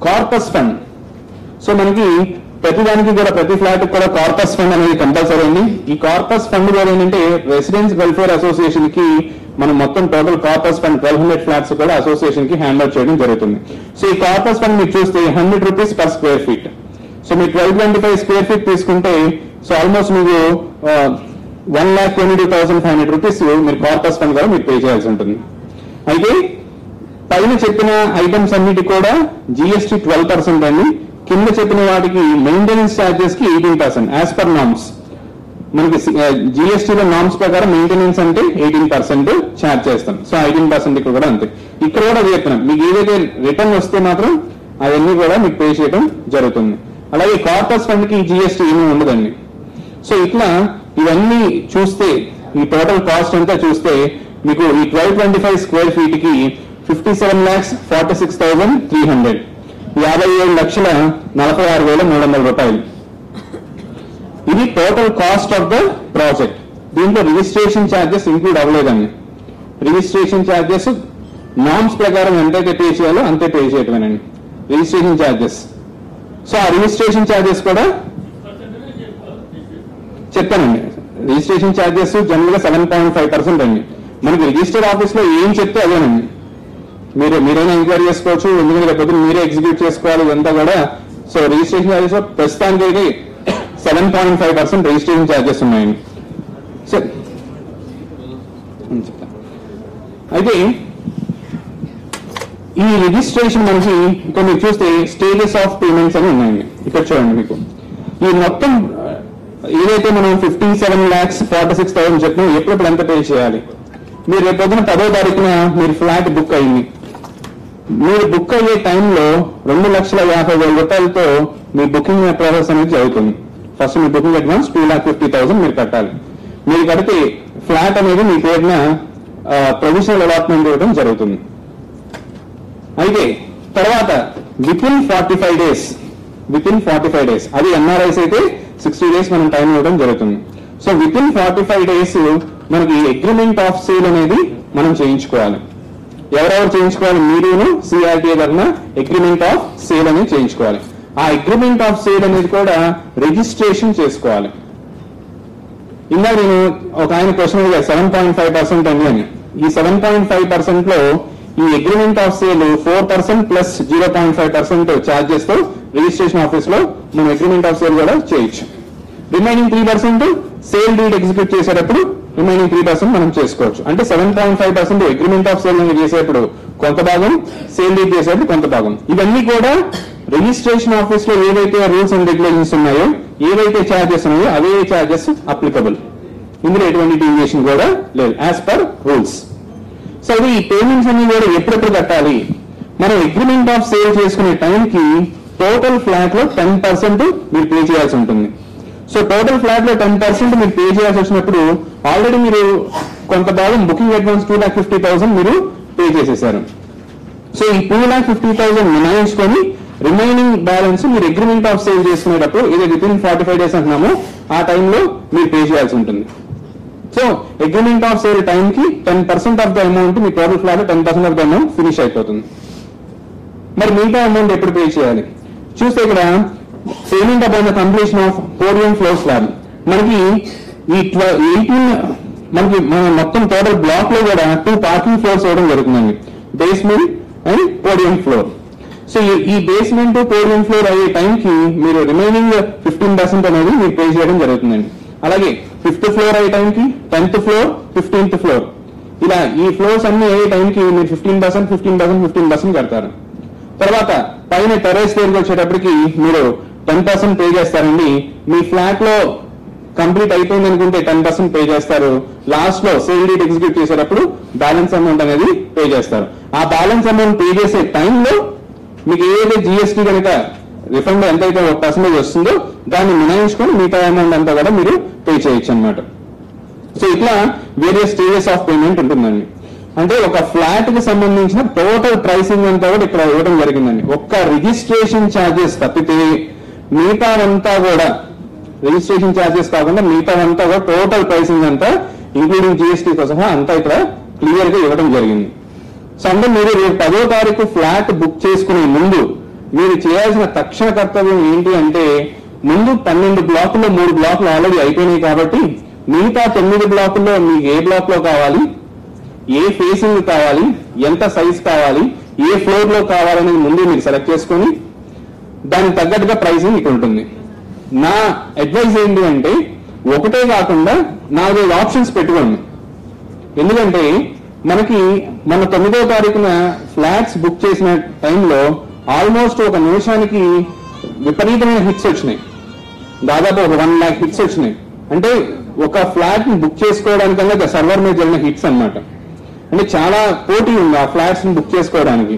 కార్పస్ ఫండ్. సో మనకి ప్రతిదానికి కూడా, ప్రతి ఫ్లాట్ కూడా కార్పస్ ఫండ్ అనేది కంపల్సరీ అండి. ఈ కార్పస్ ఫండ్ కూడా ఏంటంటే రెసిడెన్స్ వెల్ఫేర్ అసోసియేషన్ కి మనం మొత్తం టోటల్ కార్పస్ ఫండ్ 1200 ఫ్లాట్స్ కూడా అసోసియేషన్ కి హ్యాండ్ ఓవర్ చేయడం జరుగుతుంది. సో ఈ కార్పస్ ఫండ్ మీరు చూస్తే 100 rupees per square feet. So మీరు 1225 square feet తీసుకుంటే సో ఆల్మోస్ట్ మీకు 1,22,500 rupees మీరు కార్పస్ ఫండ్ కూడా మీరు పే చేయాల్సి ఉంటుంది. అయితే పైన చెప్పిన ఐటమ్స్ అన్నిటి కూడా జిఎస్టీ 12% అండి. కింద చెప్పిన వాటికి మెయింటెనెన్స్ ఛార్జెస్ కి 18% యాజ్ పర్ నామ్స్. మనకి జిఎస్టీలో నామ్స్ ప్రకారం మెయింటెనెన్స్ అంటే 18% ఛార్జ్ చేస్తాం. సో 18% ఇక్కడ కూడా అంతే. ఇక్కడ కూడా అది చెప్తున్నాం, మీకు ఏదైతే రిటర్న్ వస్తే మాత్రం అవన్నీ కూడా మీకు పే చేయడం జరుగుతుంది. అలాగే కార్పస్ ఫండ్ కి జిఎస్టీ ఏమీ ఉండదండి. సో ఇట్లా ఇవన్నీ చూస్తే ఈ టోటల్ కాస్ట్ అంతా చూస్తే మీకు ఈ 1225 square feet కి 57,46,300, 57,46,300 రూపాయలు. ఇది total cost of the project. దీంట్లో రిజిస్ట్రేషన్ ఛార్జెస్ ఇంక్లూడ్ అవ్వలేదండి. రిజిస్ట్రేషన్ ఛార్జెస్ నామ్స్ ప్రకారం ఎంతైతే పే చేయాలో అంతే పే చేయటమేనండి రిజిస్ట్రేషన్ ఛార్జెస్. సో ఆ రిజిస్ట్రేషన్ ఛార్జెస్ కూడా చెప్తానండి. రిజిస్ట్రేషన్ ఛార్జెస్ జనరల్ గా 7.5% అండి. మనకి రిజిస్టర్ ఆఫీస్ లో ఏం చెప్తే అదేనండి. మీరైనా ఎంక్వైరీ చేసుకోవచ్చు, ఎందుకంటే లేకపోతే మీరే ఎగ్జిక్యూట్ చేసుకోవాలి ఇదంతా కూడా. సో రిజిస్ట్రేషన్ ఛార్జెస్ ప్రస్తుతానికి అయితే 7.5% రిజిస్ట్రేషన్ ఛార్జెస్ ఉన్నాయండి. సో అయితే ఈ రిజిస్ట్రేషన్ మనకి ఇక్కడ మీరు చూస్తే స్టేజెస్ ఆఫ్ పేమెంట్స్ అని ఉన్నాయండి. ఇక్కడ చూడండి, మీకు ఈ మొత్తం ఏదైతే మనం 57,46,000 చెప్పినా ఎప్పుడెప్పుడు ఎంత పే చేయాలి. మీరు రేపు పొద్దున 10వ తారీఖున మీరు ఫ్లాట్ బుక్ అయింది. మీరు బుక్ అయ్యే టైంలో 2,50,000 రూపాయలతో మీ బుకింగ్ ప్రాసెస్ అనేది జరుగుతుంది. ఫస్ట్ మీ బుకింగ్ అడ్వాన్స్ 2,50,000 మీరు కట్టాలి. మీరు కడితే ఫ్లాట్ అనేది మీ పేరున ప్రొవిజనల్ అలాట్మెంట్ ఇవ్వడం జరుగుతుంది. అయితే తర్వాత విత్ ఇన్ 45 days, అది ఎన్ఆర్ఐస్ అయితే 60 days మనం టైం ఇవ్వడం జరుగుతుంది. సో విత్ ఇన్ 45 days మనకి అగ్రిమెంట్ ఆఫ్ సేల్ అనేది మనం చేయించుకోవాలి. ఎవరెవరు చేయించుకోవాలి? మీరును సిఆర్టీఏ తరఫున అగ్రిమెంట్ ఆఫ్ సేల్ అనేది చేయించుకోవాలి. ఆ అగ్రిమెంట్ ఆఫ్ సేల్ అనేది కూడా రిజిస్ట్రేషన్ చేసుకోవాలి. ఇందాక నేను ఒక ఆయన క్వశ్చన్ అడిగారు 7.5% అండి అని. ఈ 7.5% లో ఈ agreement of sale 4% plus 0.5% charges తో రిజిస్ట్రేషన్ ఆఫీస్ లో మనం అగ్రిమెంట్ ఆఫ్ సేల్ కూడా చేయొచ్చు. రిమైనింగ్ 3% సేల్ డీడ్ ఎగ్జిక్యూట్ చేసేటప్పుడు రిమైనింగ్ 3% మనం చేసుకోవచ్చు. అంటే 7.5% అగ్రిమెంట్ ఆఫ్ సేల్ చేసేటప్పుడు కొంత భాగం, సేల్ డీడ్ చేసేటప్పుడు కొంత భాగం. ఇవన్నీ కూడా రిజిస్ట్రేషన్ ఆఫీస్ లో ఏవైతే రూల్స్ అండ్ రెగ్యులేషన్స్ ఉన్నాయో, ఏవైతే ఛార్జెస్ ఉన్నాయో అవే ఛార్జెస్ అప్లికబుల్. ఇందులో ఎటువంటి డీవియేషన్ కూడా లేదు, యాజ్ పర్ రూల్స్. సో అది ఈ పేమెంట్స్ అన్ని కూడా ఎప్పుడెప్పుడు కట్టాలి? మనం అగ్రిమెంట్ ఆఫ్ సేల్ చేసుకునే టైంకి టోటల్ ఫ్లాట్ లో 10% మీరు పే చేయాల్సి ఉంటుంది. సో టోటల్ ఫ్లాట్ లో 10% మీరు పే చేయాల్సి వచ్చినప్పుడు ఆల్రెడీ మీరు కొంత భాగం బుకింగ్ అడ్వాన్స్ 2,50,000 మీరు పే చేసేసారు. సో ఈ 2,50,000 మినాయించుకొని రిమైనింగ్ బ్యాలెన్స్ మీరు అగ్రిమెంట్ ఆఫ్ సేల్ చేసుకునేటప్పుడు ఇది విత్ ఇన్ 45 days అంటున్నాము, ఆ టైంలో మీరు పే చేయాల్సి ఉంటుంది. సో అగ్రిమెంట్ ఆఫ్ సేల్ టైంకి 10% of the amount me total flat 10% of the amount finish అయిపోతుంది. మరి మిగతా అమౌంట్ ఎప్పుడు పే చేయాలి చూస్తే ఇక్కడ payment upon the completion of podium floor slab. మనకి ఈ 18 మనకి మన మొత్తం టోటల్ బ్లాక్ లో కూడా 2 పార్కింగ్ ఫ్లోర్స్ ఇవ్వడం జరుగుతుందండి, basement and podium floor. So ఈ బేస్మెంట్ పోర్షన్ ఫ్లోర్ అయ్యే టైంకి మీరు రిమైనింగ్ 15% అనేది మీరు పే చేయడం జరుగుతుందండి. అలాగే 5th ఫ్లోర్ అయ్యే టైంకి 10th ఫ్లోర్ 15th ఫ్లోర్ ఇలా ఈ ఫ్లోర్స్ అన్ని అయ్యే టైంకి మీరు 15% కడతారు. తర్వాత పైన టెర్రస్ ఫ్లోర్కి వచ్చేటప్పటికి మీరు 10% పే చేస్తారండి. మీ ఫ్లాట్ లో కంప్లీట్ అయిపోయింది అనుకుంటే 10% పే చేస్తారు. లాస్ట్ లో సేల్ డీడ్ ఎగ్జిక్యూట్ చేసేటప్పుడు బ్యాలెన్స్ అమౌంట్ అనేది పే చేస్తారు. ఆ బ్యాలెన్స్ అమౌంట్ పే చేసే టైంలో మీకు ఏదైతే జిఎస్టీ కనుక రిఫండ్ ఎంతైతే 1% వస్తుందో దాన్ని మినహాయించుకొని మిగతా అమౌంట్ అంతా కూడా మీరు పే చేయొచ్చు అనమాట. సో ఇట్లా వేరియస్ స్టేజెస్ ఆఫ్ పేమెంట్ ఉంటుందండి. అంటే ఒక ఫ్లాట్ కి సంబంధించిన టోటల్ ప్రైసింగ్ అంతా కూడా ఇక్కడ ఇవ్వడం జరిగిందండి. ఒక్క రిజిస్ట్రేషన్ ఛార్జెస్ తప్పితే మిగతాదంతా కూడా రిజిస్ట్రేషన్ ఛార్జెస్ కాకుండా మిగతాదంతా కూడా టోటల్ ప్రైసింగ్ అంతా ఇంక్లూడింగ్ జిఎస్టీతో సహా అంతా ఇక్కడ క్లియర్ గా ఇవ్వడం జరిగింది. సో అంటే మీరు 10వ తారీఖు ఫ్లాట్ బుక్ చేసుకునే ముందు మీరు చేయాల్సిన తక్షణ కర్తవ్యం ఏంటి అంటే ముందు 12 బ్లాకుల్లో 3 బ్లాకులు ఆల్రెడీ అయిపోయినాయి కాబట్టి మిగతా 9 బ్లాకుల్లో మీకు ఏ బ్లాక్ లో కావాలి, ఏ ఫేసింగ్ కావాలి, ఎంత సైజ్ కావాలి, ఏ ఫ్లోర్ లో కావాలనేది ముందు మీరు సెలెక్ట్ చేసుకొని దానికి తగ్గట్టుగా ప్రైసింగ్ ఇక్కడ ఉంటుంది. నా అడ్వైజ్ ఏంటి అంటే ఒకటే కాకుండా 4-5 ఆప్షన్స్ పెట్టుకోండి. ఎందుకంటే మనకి మన 9వ తారీఖున ఫ్లాట్స్ బుక్ చేసిన టైంలో ఆల్మోస్ట్ ఒక నిమిషానికి విపరీతమైన హిట్స్ వచ్చినాయి. దాదాపు ఒక 1 lakh హిట్స్ వచ్చినాయి. అంటే ఒక ఫ్లాట్ ని బుక్ చేసుకోవడానికన్నా సర్వర్ మీద జరిగిన హిట్స్ అన్నమాట. అంటే చాలా పోటీ ఉంది ఆ ఫ్లాట్స్ ని బుక్ చేసుకోవడానికి.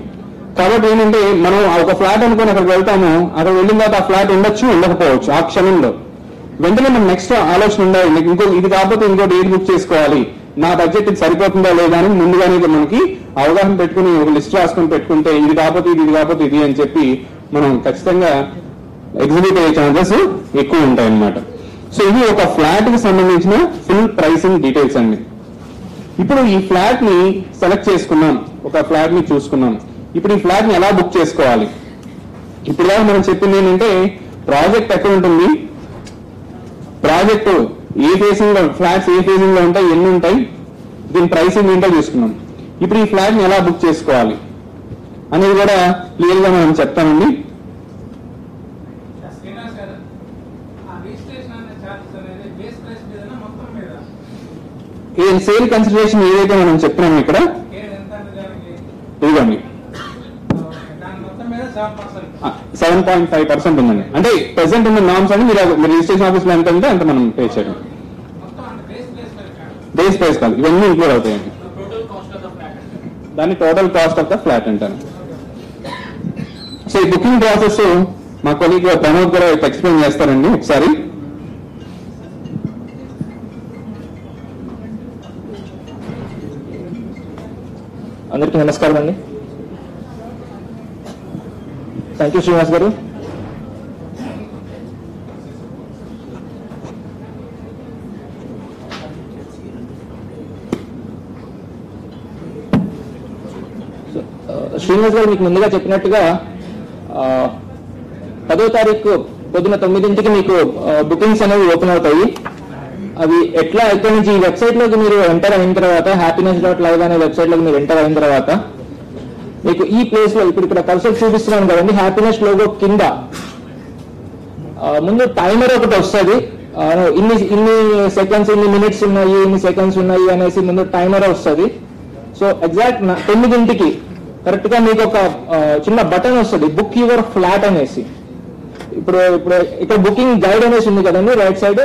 కాబట్టి ఏంటంటే మనం ఒక ఫ్లాట్ అనుకుని అక్కడికి వెళ్తాము, అక్కడ వెళ్ళిన తర్వాత ఆ ఫ్లాట్ ఉండొచ్చు ఉండకపోవచ్చు. ఆ క్షణంలో వెంటనే మనం నెక్స్ట్ ఆలోచన ఉండాలి, ఇంకో ఇది కాకపోతే ఇంకోటి ఏది బుక్ చేసుకోవాలి, నా బడ్జెట్ ఇది సరిపోతుందా లేదా అని ముందుగానే మనకి అవగాహన పెట్టుకుని ఒక లిస్ట్ రాసుకొని పెట్టుకుంటే ఇది కాకపోతే ఇది అని చెప్పి మనం ఖచ్చితంగా ఎగ్జిక్యూట్ అయ్యే ఛాన్సెస్ ఎక్కువ ఉంటాయి అన్నమాట. సో ఇది ఒక ఫ్లాట్ కి సంబంధించిన ఫుల్ ప్రైసింగ్ డీటెయిల్స్ అండి. ఇప్పుడు ఈ ఫ్లాట్ ని సెలెక్ట్ చేసుకున్నాం, ఒక ఫ్లాట్ ని చూసుకున్నాం. ఇప్పుడు ఈ ఫ్లాట్ ని ఎలా బుక్ చేసుకోవాలి? ఇప్పుడు మనం చెప్పింది ఏంటంటే ప్రాజెక్ట్ ఎక్కడ ఉంటుంది, ప్రాజెక్టు ఏ ఫేసింగ్ లో, ఫ్లాట్స్ ఏ ఫేసింగ్ లో ఉంటాయి, ఎన్ని ఉంటాయి, దీని ప్రైసింగ్ ఏంటో చూసుకున్నాం. ఇప్పుడు ఈ ఫ్లాట్ ని ఎలా బుక్ చేసుకోవాలి అనేది కూడా క్లియర్ గా మనం చెప్తామండి. సేల్ కన్సిడరేషన్ ఏదైతే మనం చెప్తున్నాం ఇక్కడ ఇదిగోండి 7.5% ఉందండి. అంటే ప్రెసెంట్ ఉన్న నామ్స్ అని మీరు రిజిస్ట్రేషన్ ఆఫీస్ లో ఎంత ఉంటే అంత మనం పే చేయడం. బేస్ ప్రైస్ కాదు, ఇవన్నీ ఇంక్లూడ్ అవుతాయండి. దాన్ని total cost of the flat అంటాను. సో ఈ బుకింగ్ ప్రాసెస్ మా కొలీగ్ ప్రమోద్ గారు ఎక్స్ప్లెయిన్ చేస్తారండి ఒకసారి. అందరికీ నమస్కారం అండి. థ్యాంక్ యూ శ్రీనివాస్ గారు. శ్రీనివాస్ గారు మీకు ముందుగా చెప్పినట్టుగా 10వ తారీఖు పొద్దున 9ంటికి మీకు బుకింగ్స్ అనేవి ఓపెన్ అవుతాయి. అవి ఎట్లా ఇక్కడ నుంచి ఈ వెబ్సైట్ లోకి మీరు ఎంటర్ అయిన తర్వాత happiness.live అనే వెబ్సైట్ లోకి మీరు ఎంటర్ అయిన తర్వాత మీకు ఈ ప్లేస్ లో ఇప్పుడు ఇక్కడ కర్సర్ చూపిస్తున్నాను కదండి, హ్యాపీనెస్ లోగో కింద ముందు టైమర్ ఒకటి వస్తుంది. ఇన్ని సెకండ్స్, ఇన్ని మినిట్స్ ఉన్నాయి, ఇన్ని సెకండ్స్ ఉన్నాయి అనేసి ముందు టైమర్ వస్తుంది. సో ఎగ్జాక్ట్ 9ంటికి కరెక్ట్ గా మీకు ఒక చిన్న బటన్ వస్తుంది, బుక్ యువర్ ఫ్లాట్ అనేసి. ఇప్పుడు ఇక్కడ బుకింగ్ గైడ్ అనేసి ఉంది కదండి రైట్ సైడ్,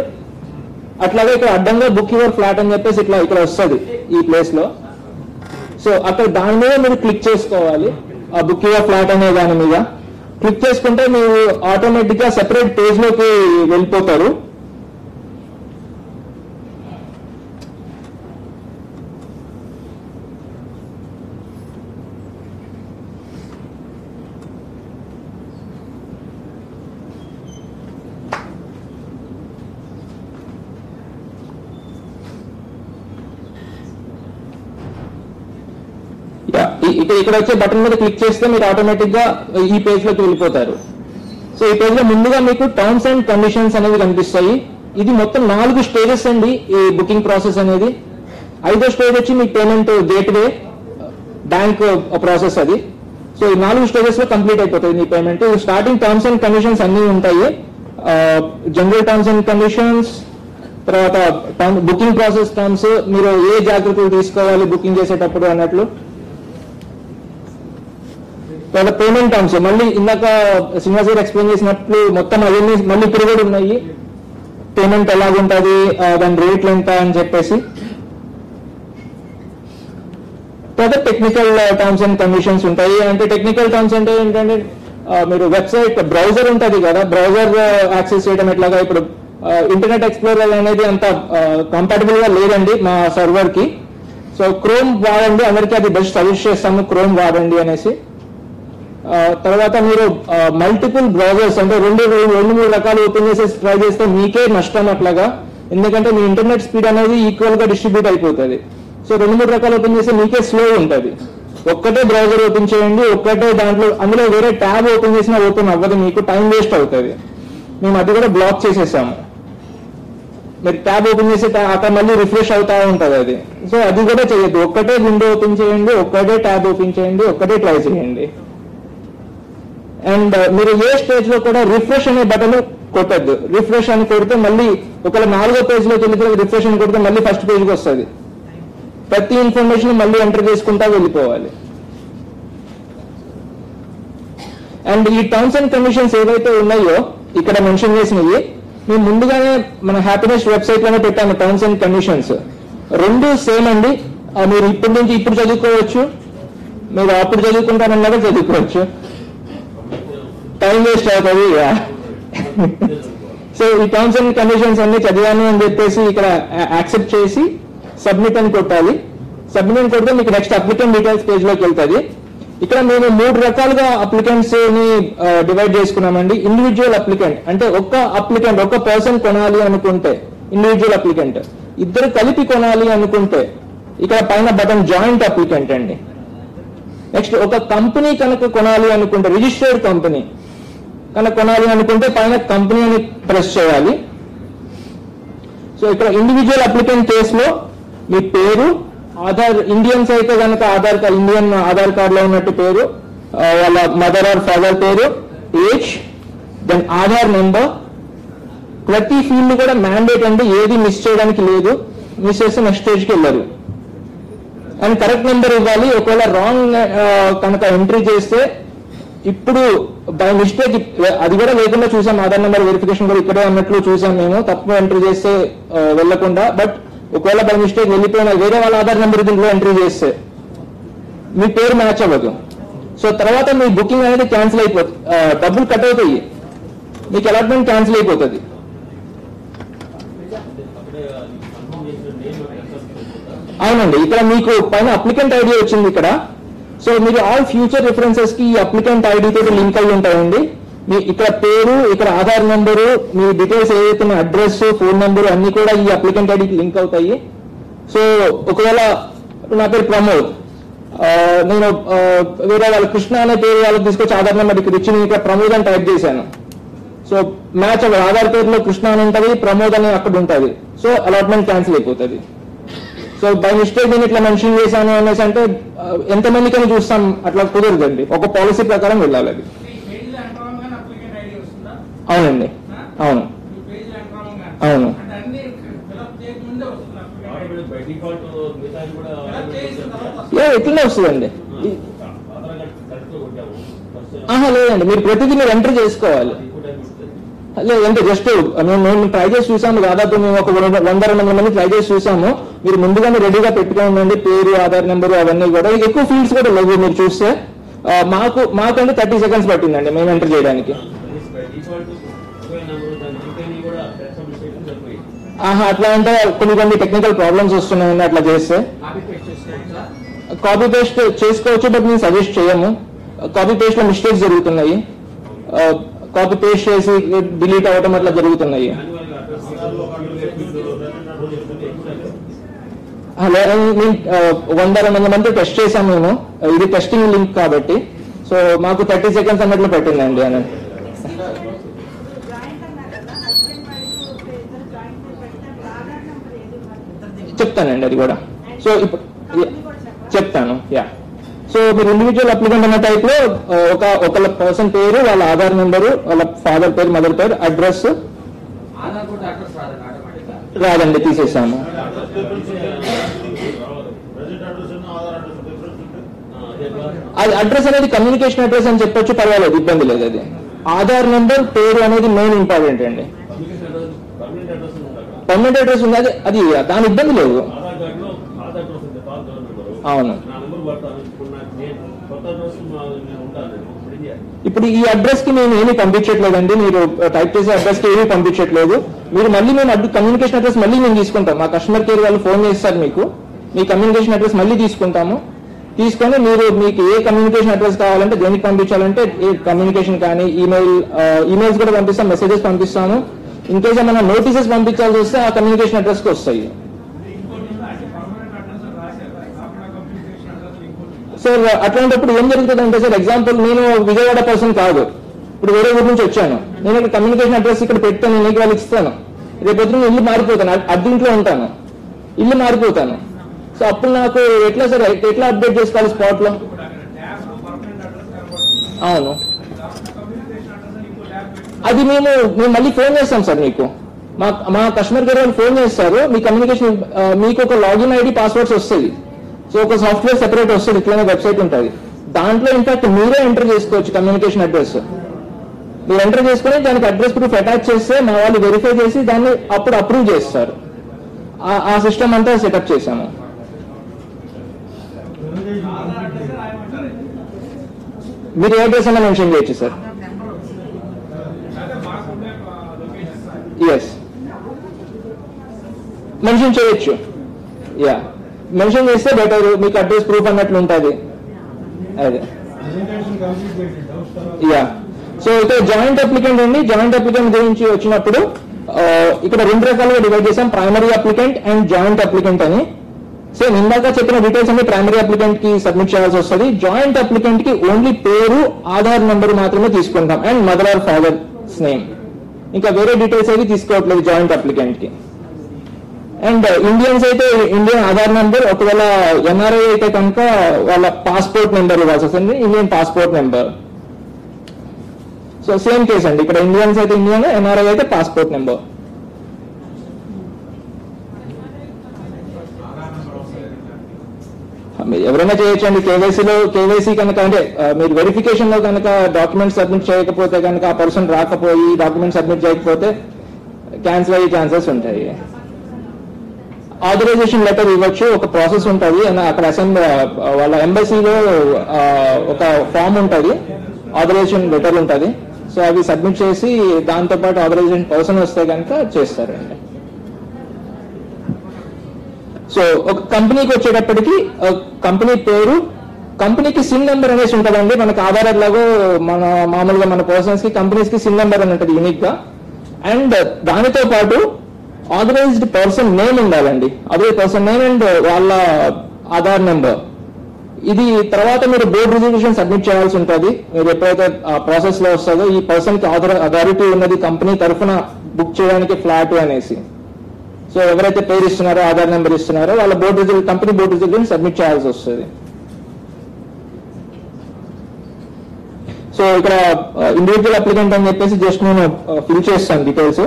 అట్లాగే ఇక్కడ అడ్డంగా బుక్ యువర్ ఫ్లాట్ అని చెప్పేసి ఇట్లా ఇక్కడ వస్తుంది ఈ ప్లేస్ లో. సో అక్కడ దాని మీద మీరు క్లిక్ చేసుకోవాలి. ఆ బుక్ యువర్ ఫ్లాట్ అనే దాని మీద క్లిక్ చేసుకుంటే మీరు ఆటోమేటిక్ గా సెపరేట్ పేజ్ లోకి వెళ్ళిపోతారు. ఇక్కడ వచ్చే బటన్ మీద క్లిక్ చేస్తే మీరు ఆటోమేటిక్ గా ఈ పేజ్ లోకి వెళ్ళిపోతారు. సో ఈ పేజ్ లో ముందుగా మీకు టర్మ్స్ అండ్ కండిషన్స్ అనేవి కనిపిస్తాయి. ఇది మొత్తం 4 స్టేజెస్ అండి ఈ బుకింగ్ ప్రాసెస్ అనేది. 5వ స్టేజ్ వచ్చి మీ పేమెంట్ గేట్వే బ్యాంక్ ప్రాసెస్ అది. సో ఈ 4 స్టేజెస్ లో కంప్లీట్ అయిపోతుంది మీ payment. Starting terms and conditions అన్ని ఉంటాయి, జనరల్ టర్మ్స్ అండ్ కండిషన్స్, తర్వాత బుకింగ్ ప్రాసెస్ టర్మ్స్, మీరు ఏ జాగ్రత్తలు తీసుకోవాలి బుకింగ్ చేసేటప్పుడు అన్నట్లు. తర్వాత పేమెంట్ టర్మ్స్ మళ్ళీ ఇందాక శ్రీనివాస్ గారు ఎక్స్ప్లెయిన్ చేసినట్లు మొత్తం అవన్నీ మళ్ళీ ఇప్పుడు కూడా ఉన్నాయి. పేమెంట్ ఎలాగుంటుంది, దాని రేట్లు ఎంత అని చెప్పేసి. తర్వాత టెక్నికల్ టర్మ్స్ అండ్ కండిషన్స్ ఉంటాయి. అంటే టెక్నికల్ టర్మ్స్ అంటే ఏంటంటే మీరు వెబ్సైట్ బ్రౌజర్ ఉంటుంది కదా, బ్రౌజర్ యాక్సెస్ చేయడం ఎట్లాగా. ఇప్పుడు ఇంటర్నెట్ ఎక్స్ప్లోరర్ అనేది అంత కంపాటబుల్ గా లేదండి మా సర్వర్ కి. సో క్రోమ్ వాడండి, అందరికీ అది బెస్ట్ సజెస్ట్ చేస్తాము, క్రోమ్ వాడండి అనేసి. తర్వాత మీరు మల్టిపుల్ బ్రౌజర్స్ అంటే రెండు మూడు రకాలు ఓపెన్ చేసి ట్రై చేస్తే మీకే నష్టం అట్లాగా, ఎందుకంటే మీ ఇంటర్నెట్ స్పీడ్ అనేది ఈక్వల్ గా డిస్ట్రిబ్యూట్ అయిపోతుంది. సో 2-3 రకాలు ఓపెన్ చేస్తే మీకే స్లో ఉంటుంది. ఒక్కటే బ్రౌజర్ ఓపెన్ చేయండి, ఒక్కటే దాంట్లో అందులో వేరే ట్యాబ్ ఓపెన్ చేసినా ఓపెన్ అవ్వదు, మీకు టైం వేస్ట్ అవుతుంది. మేము అది కూడా బ్లాక్ చేసేసాము. మీరు ట్యాబ్ ఓపెన్ చేసి అక్కడ మళ్ళీ రిఫ్రెష్ అవుతా ఉంటుంది అది. సో అది కూడా చేయొద్దు, ఒక్కటే విండో ఓపెన్ చేయండి, ఒక్కటే ట్యాబ్ ఓపెన్ చేయండి, ఒక్కటే ట్రై చేయండి. అండ్ మీరు ఏ స్టేజ్ లో కూడా రిఫ్రెష్ అనే బటన్ కొట్టద్దు. రిఫ్రెష్ అని కొడితే మళ్ళీ ఒకవేళ 4వ పేజ్ లోకి వెళ్తే రిఫ్రెష్ అని కొడితే మళ్ళీ ఫస్ట్ పేజ్కి వస్తుంది. ప్రతి ఇన్ఫర్మేషన్ మళ్ళీ ఎంటర్ చేసుకుంటా వెళ్ళిపోవాలి. అండ్ ఈ టర్మ్స్ అండ్ కండిషన్స్ ఏవైతే ఉన్నాయో ఇక్కడ మెన్షన్ చేసినవి మేము ముందుగానే మన హ్యాపీనెస్ వెబ్సైట్ లోనే పెట్టాము. టర్మ్స్ అండ్ కండిషన్స్ 2 సేమ్ అండి. మీరు ఇప్పటి నుంచి ఇప్పుడు చదువుకోవచ్చు, మీరు అప్పుడు చదువుకుంటానన్నాక చదువుకోవచ్చు, టైం వేస్ట్ అవుతుంది. సో ఈ టర్మ్స్ అండ్ కండిషన్స్ అన్ని చదివాను అని చెప్పేసి ఇక్కడ యాక్సెప్ట్ చేసి సబ్మిట్ అని కొట్టాలి. సబ్మిట్ అని కొడితే మీకు నెక్స్ట్ అప్లికెంట్ డీటెయిల్స్ పేజ్ లోకి వెళ్తుంది. ఇక్కడ మేము 3 రకాలుగా అప్లికెంట్స్ ని డివైడ్ చేసుకున్నామండి. ఇండివిజువల్ అప్లికెంట్ అంటే ఒక పర్సన్ కొనాలి అనుకుంటే ఇండివిజువల్ అప్లికెంట్, ఇద్దరు కలిపి కొనాలి అనుకుంటే ఇక్కడ పైన బటన్ జాయింట్ అప్లికెంట్ అండి. నెక్స్ట్ ఒక కంపెనీ కనుక కొనాలి అనుకుంటే రిజిస్టర్డ్ కంపెనీ కనుక కొనాలి అనుకుంటే పైన కంపెనీ అని ప్రెస్ చేయాలి. సో ఇక్కడ ఇండివిజువల్ అప్లికెంట్ కేసులో మీ పేరు, ఆధార్ ఇండియన్స్ అయితే కనుక Aadhaar card Indian Aadhaar card లో ఉన్నట్టు పేరు, వాళ్ళ మదర్ ఆర్ ఫాదర్ పేరు, ఏజ్, దెన్ ఆధార్ నెంబర్. ప్రతి ఫీల్డ్ కూడా మ్యాండేట్ అండి, ఏది మిస్ చేయడానికి లేదు. మిస్ చేస్తే నెక్స్ట్ స్టేజ్కి వెళ్ళరు. అండ్ కరెక్ట్ నెంబర్ ఇవ్వాలి. ఒకవేళ రాంగ్ కనుక ఎంట్రీ చేస్తే ఇప్పుడు బై మిస్టేక్ అది కూడా లేకుండా చూసాం, ఆధార్ నెంబర్ వెరిఫికేషన్ కూడా ఇక్కడే అన్నట్లు చూసాం మేము, తప్పు ఎంట్రీ చేస్తే వెళ్లకుండా. బట్ ఒకవేళ బై మిస్టేక్ వెళ్ళిపోయినా వేరే వాళ్ళ ఆధార్ నెంబర్ దీంట్లో ఎంట్రీ చేస్తే మీ పేరు మ్యాచ్ అవ్వదు. సో తర్వాత మీ బుకింగ్ అనేది క్యాన్సిల్ అయిపోతుంది, డబ్బులు కట్ అవుతాయి, మీకు అలాట్మెంట్ క్యాన్సిల్ అయిపోతుంది. అవునండి, ఇక్కడ మీకు పైన అప్లికెంట్ ఐడి వచ్చింది ఇక్కడ. సో మీరు ఆల్ ఫ్యూచర్ రిఫరెన్సెస్ కి ఈ అప్లికెంట్ ఐడి తోటి లింక్ అయి ఉంటాయండి. మీ ఇక్కడ పేరు, ఇక్కడ ఆధార్ నెంబరు, మీ డీటెయిల్స్ ఏదైతే అడ్రస్, ఫోన్ నెంబరు అన్ని కూడా ఈ అప్లికెంట్ ఐడికి లింక్ అవుతాయి. సో ఒకవేళ నా పేరు ప్రమోద్, నేను వేరే వాళ్ళ కృష్ణ అనే పేరు వాళ్ళకి తీసుకొచ్చి ఆధార్ నెంబర్ ఇక్కడ ఇచ్చి నేను ఇక్కడ ప్రమోద్ అని టైప్ చేశాను. సో మ్యాచ్ అవ్వదు, ఆధార్ పేరులో కృష్ణ అని ఉంటుంది, ప్రమోద్ అని అక్కడ ఉంటుంది. సో అలాట్మెంట్ క్యాన్సిల్ అయిపోతుంది. సో బై మిస్టేక్ నేను ఇట్లా మెన్షన్ చేశాను అనేసి అంటే ఎంతమందికని చూస్తాం, అట్లా కుదరదండి. ఒక పాలసీ ప్రకారం వెళ్ళాలి అది. అవునండి, అవును అవును ఎట్లనే వస్తుందండి. లేదండి, మీరు ప్రతిదీ మీరు ఎంటర్ చేసుకోవాలి. లేదంటే జస్ట్ మేము ట్రై చేసి చూసాము, దాదాపు మేము ఒక 100-200 మంది ట్రై చేసి చూసాము. మీరు ముందుగానే రెడీగా పెట్టుకోండి, పేరు, ఆధార్ నెంబరు అవన్నీ కూడా. ఎక్కువ ఫీల్డ్స్ కూడా లేవు మీరు చూస్తే. మాకంటే 30 seconds పట్టిందండి మేము ఎంటర్ చేయడానికి. అట్లా అంటే కొన్ని టెక్నికల్ ప్రాబ్లమ్స్ వస్తున్నాయండి అట్లా చేస్తే. కాపీ పేస్ట్ చేసుకోవచ్చు, బట్ మేము సజెస్ట్ చేయము. కాపీ పేస్ట్ లో మిస్టేక్స్ జరుగుతున్నాయి, కాపీ పేస్ట్ చేసి డిలీట్ అవ్వటం అట్లా జరుగుతున్నాయి. 100-200 మంది టెస్ట్ చేసాం మేము, ఇది టెస్టింగ్ లింక్ కాబట్టి. సో మాకు 30 seconds అన్నట్లు పెట్టిందండి అని చెప్తానండి అది కూడా. సో ఇప్పుడు చెప్తాను. సో మీరు ఇండివిజువల్ అప్లికెంట్ అన్న టైప్ లో ఒక పర్సన్ పేరు, వాళ్ళ ఆధార్ నెంబరు, వాళ్ళ ఫాదర్ పేరు, మదర్ పేరు, అడ్రస్ రాదండి, తీసేసాము. అది అడ్రస్ అనేది కమ్యూనికేషన్ అడ్రస్ అని చెప్పొచ్చు, పర్వాలేదు, ఇబ్బంది లేదు. అది ఆధార్ నెంబర్, పేరు అనేది మెయిన్ ఇంపార్టెంట్ అండి. పర్మనెంట్ అడ్రస్ ఉంది, అది దాని ఇబ్బంది లేదు. అవును. ఇప్పుడు ఈ అడ్రస్ కి మేము ఏమీ పంపించట్లేదండి, మీరు టైప్ చేసే అడ్రస్ కి ఏమీ పంపించట్లేదు. మీరు మళ్ళీ మేము కమ్యూనికేషన్ అడ్రస్ మళ్ళీ మేము తీసుకుంటాం. మా కస్టమర్ కేర్ వాళ్ళు ఫోన్ చేస్తారు మీకు, మీ కమ్యూనికేషన్ అడ్రస్ మళ్ళీ తీసుకుంటాము. తీసుకొని మీకు ఏ కమ్యూనికేషన్ అడ్రస్ కావాలంటే, దేనికి పంపించాలంటే ఏ కమ్యూనికేషన్ కానీ ఈమెయిల్స్ కూడా పంపిస్తాం, మెసేజెస్ పంపిస్తాము. ఇన్ కేస్ ఏమైనా నోటీసెస్ పంపించాల్సి వస్తే ఆ కమ్యూనికేషన్ అడ్రస్ కి వస్తాయి. సార్ అట్లాంటప్పుడు ఏం జరుగుతుంది అంటే సార్, ఎగ్జాంపుల్ నేను విజయవాడ పర్సన్ కాదు, ఇప్పుడు వేరే ఊరి నుంచి వచ్చాను, నేను ఇక్కడ కమ్యూనికేషన్ అడ్రస్ ఇక్కడ పెడతాను, నేను వాళ్ళకి ఇస్తాను. రేపు పొద్దున ఇల్లు మారిపోతాను, అద్దీంట్లో ఉంటాను, ఇల్లు మారిపోతాను. సో అప్పుడు నాకు ఎట్లా సార్, ఎట్లా అప్డేట్ చేసుకోవాలి స్పాట్ లో? అవును, అది మేము మళ్ళీ ఫోన్ చేస్తాం సార్ మీకు. మా కస్టమర్ కేర్ వాళ్ళు ఫోన్ చేస్తారు, మీ కమ్యూనికేషన్ మీకు ఒక లాగిన్ ఐడి, పాస్వర్డ్స్ వస్తుంది. సో ఒక సాఫ్ట్వేర్ సెపరేట్ వస్తుంది, ఇట్లానే వెబ్సైట్ ఉంటుంది, దాంట్లో ఇన్ఫాక్ట్ మీరే ఎంటర్ చేసుకోవచ్చు కమ్యూనికేషన్ అడ్రస్. మీరు ఎంటర్ చేసుకుని దానికి అడ్రస్ ప్రూఫ్ అటాచ్ చేస్తే మా వాళ్ళు వెరిఫై చేసి దాన్ని అప్పుడు అప్రూవ్ చేస్తారు. ఆ సిస్టమ్ అంతా సెటప్ చేశాము. మీరు ఏ అడ్రస్ అన్నా మెన్షన్ చేయొచ్చు సార్. ఎస్, మెన్షన్ చేయొచ్చు. యా, మెన్షన్ చేస్తే బెటర్, మీకు అడ్రస్ ప్రూఫ్ అన్నట్లు ఉంటుంది. అదే యా. సో ఇక్కడ జాయింట్ అప్లికెంట్ అండి. జాయింట్ అప్లికెంట్ గురించి వచ్చినప్పుడు ఇక్కడ 2 రకాలుగా డివైడ్ చేసాం, primary applicant and joint applicant అని. సేమ్ ఇందాక చెప్పిన డీటెయిల్స్ అన్ని ప్రైమరీ అప్లికెంట్ కి సబ్మిట్ చేయాల్సి వస్తుంది. జాయింట్ అప్లికెంట్ కి ఓన్లీ పేరు, ఆధార్ నెంబర్ మాత్రమే తీసుకుంటాం, and mother are father's name. ఇంకా వేరే డీటెయిల్స్ అయితే తీసుకోవట్లేదు జాయింట్ అప్లికెంట్ కి. అండ్ ఇండియన్స్ అయితే ఇండియన్ ఆధార్ నెంబర్, ఒకవేళ ఎన్ఆర్ఐ అయితే కనుక వాళ్ళ పాస్పోర్ట్ నెంబర్ ఇవ్వాల్సి వస్తుంది, Indian passport number. So same case అండి, ఇక్కడ ఇండియన్స్ అయితే ఇండియన్, ఎన్ఆర్ఐ అయితే పాస్పోర్ట్ నెంబర్. ఎవరైనా చేయొచ్చండి. కేవైసీ కనుక అంటే మీరు వెరిఫికేషన్ లో కనుక డాక్యుమెంట్ సబ్మిట్ చేయకపోతే కనుక, ఆ పర్సన్ రాకపోయి డాక్యుమెంట్ సబ్మిట్ చేయకపోతే క్యాన్సిల్ అయ్యే ఛాన్సెస్ ఉంటాయి. ఆథరైజేషన్ లెటర్ ఇవ్వచ్చు, ఒక ప్రాసెస్ ఉంటుంది అక్కడ వాళ్ళ ఎంబసీలో ఒక ఫామ్ ఉంటుంది, ఆథరైజేషన్ లెటర్ ఉంటుంది. సో అవి సబ్మిట్ చేసి దాంతోపాటు ఆథరైజేషన్ పర్సన్ వస్తే కనుక చేస్తారండి. సో ఒక కంపెనీకి వచ్చేటప్పటికి కంపెనీ పేరు, కంపెనీకి సిన్ నెంబర్ అనేసి ఉంటుందండి. మనకు ఆధార్ లాగో మన మామూలుగా మన పర్సన్స్ కి కంపెనీస్ కి సిన్ నెంబర్ అని ఉంటుంది యూనిక్ గా. అండ్ దానితో పాటు ఆథరైజ్డ్ పర్సన్ నేమ్ ఉండాలండి, ఆథరైజ్డ్ పర్సన్ నేమ్ అండ్ వాళ్ళ ఆధార్ నెంబర్. ఇది తర్వాత మీరు బోర్డ్ రిజల్యూషన్ సబ్మిట్ చేయాల్సి ఉంటుంది. మీరు ఎప్పుడైతే ఆ ప్రాసెస్ లో వస్తుందో, ఈ పర్సన్ కి అథారిటీ ఉన్నది కంపెనీ తరఫున బుక్ చేయడానికి ఫ్లాట్ అనేసి. సో ఎవరైతే పేరు ఇస్తున్నారో, ఆధార్ నెంబర్ ఇస్తున్నారో, వాళ్ళ కంపెనీ బోర్డ్ రిజల్యూషన్ సబ్మిట్ చేయాల్సి వస్తుంది. సో ఇక్కడ ఇండివిజువల్ అప్లికెంట్ అని చెప్పేసి జస్ట్ నేను ఫిల్ చేస్తాను డీటెయిల్స్.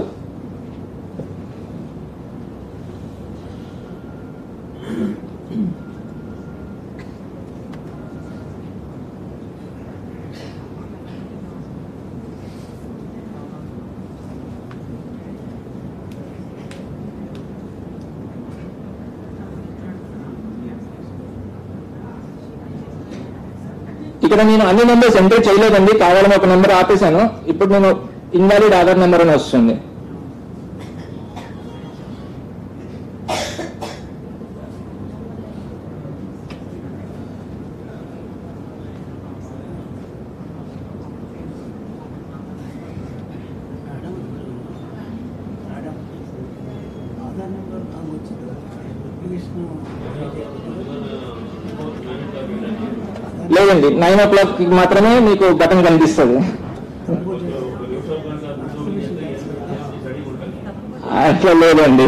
ఇక్కడ నేను అన్ని నెంబర్స్ ఎంటర్ చేయలేదండి, కావాలని ఒక నెంబర్ ఆపేశాను. ఇప్పుడు నేను ఇన్వాలిడ్ ఆధార్ నెంబర్ అని వస్తుంది. లేదండి, 9 o'clock మాత్రమే మీకు బటన్ కనిపిస్తుంది. అట్లా లేదండి.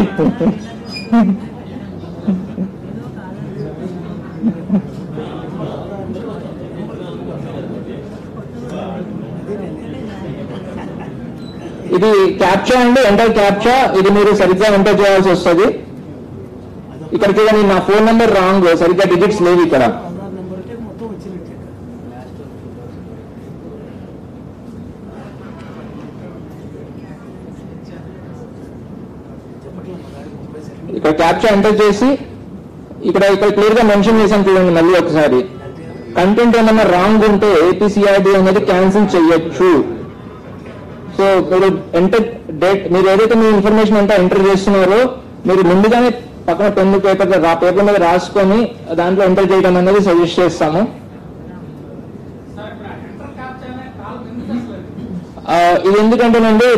ఇది క్యాప్చా అండి, ఎంటర్ క్యాప్చా. ఇది మీరు సరిగ్గా ఎంటర్ చేయాల్సి వస్తుంది. ఇక్కడ చూడండి నా ఫోన్ నెంబర్ రాంగ్, సరిగ్గా డిజిట్స్ లేవు ఇక్కడ. ఇక్కడ క్యాప్చా ఎంటర్ చేసి ఇక్కడ క్లియర్ గా మెన్షన్ చేశాను చూడండి. మళ్ళీ ఒకసారి కంటెంట్ ఏమన్నా రాంగ్ ఉంటే ఏపీసీఐడి అనేది క్యాన్సిల్ చేయొచ్చు. సో మీరు ఎంటర్ డేట్, మీరు ఏదైతే మీ ఇన్ఫర్మేషన్ అంతా ఎంటర్ చేస్తున్నారో మీరు ముందుగానే పక్కన పెన్ను పేపర్ మీద రాసుకొని దాంట్లో ఎంటర్ చేయడం అనేది సజెస్ట్ చేస్తాము. ఇది ఎందుకంటేనండి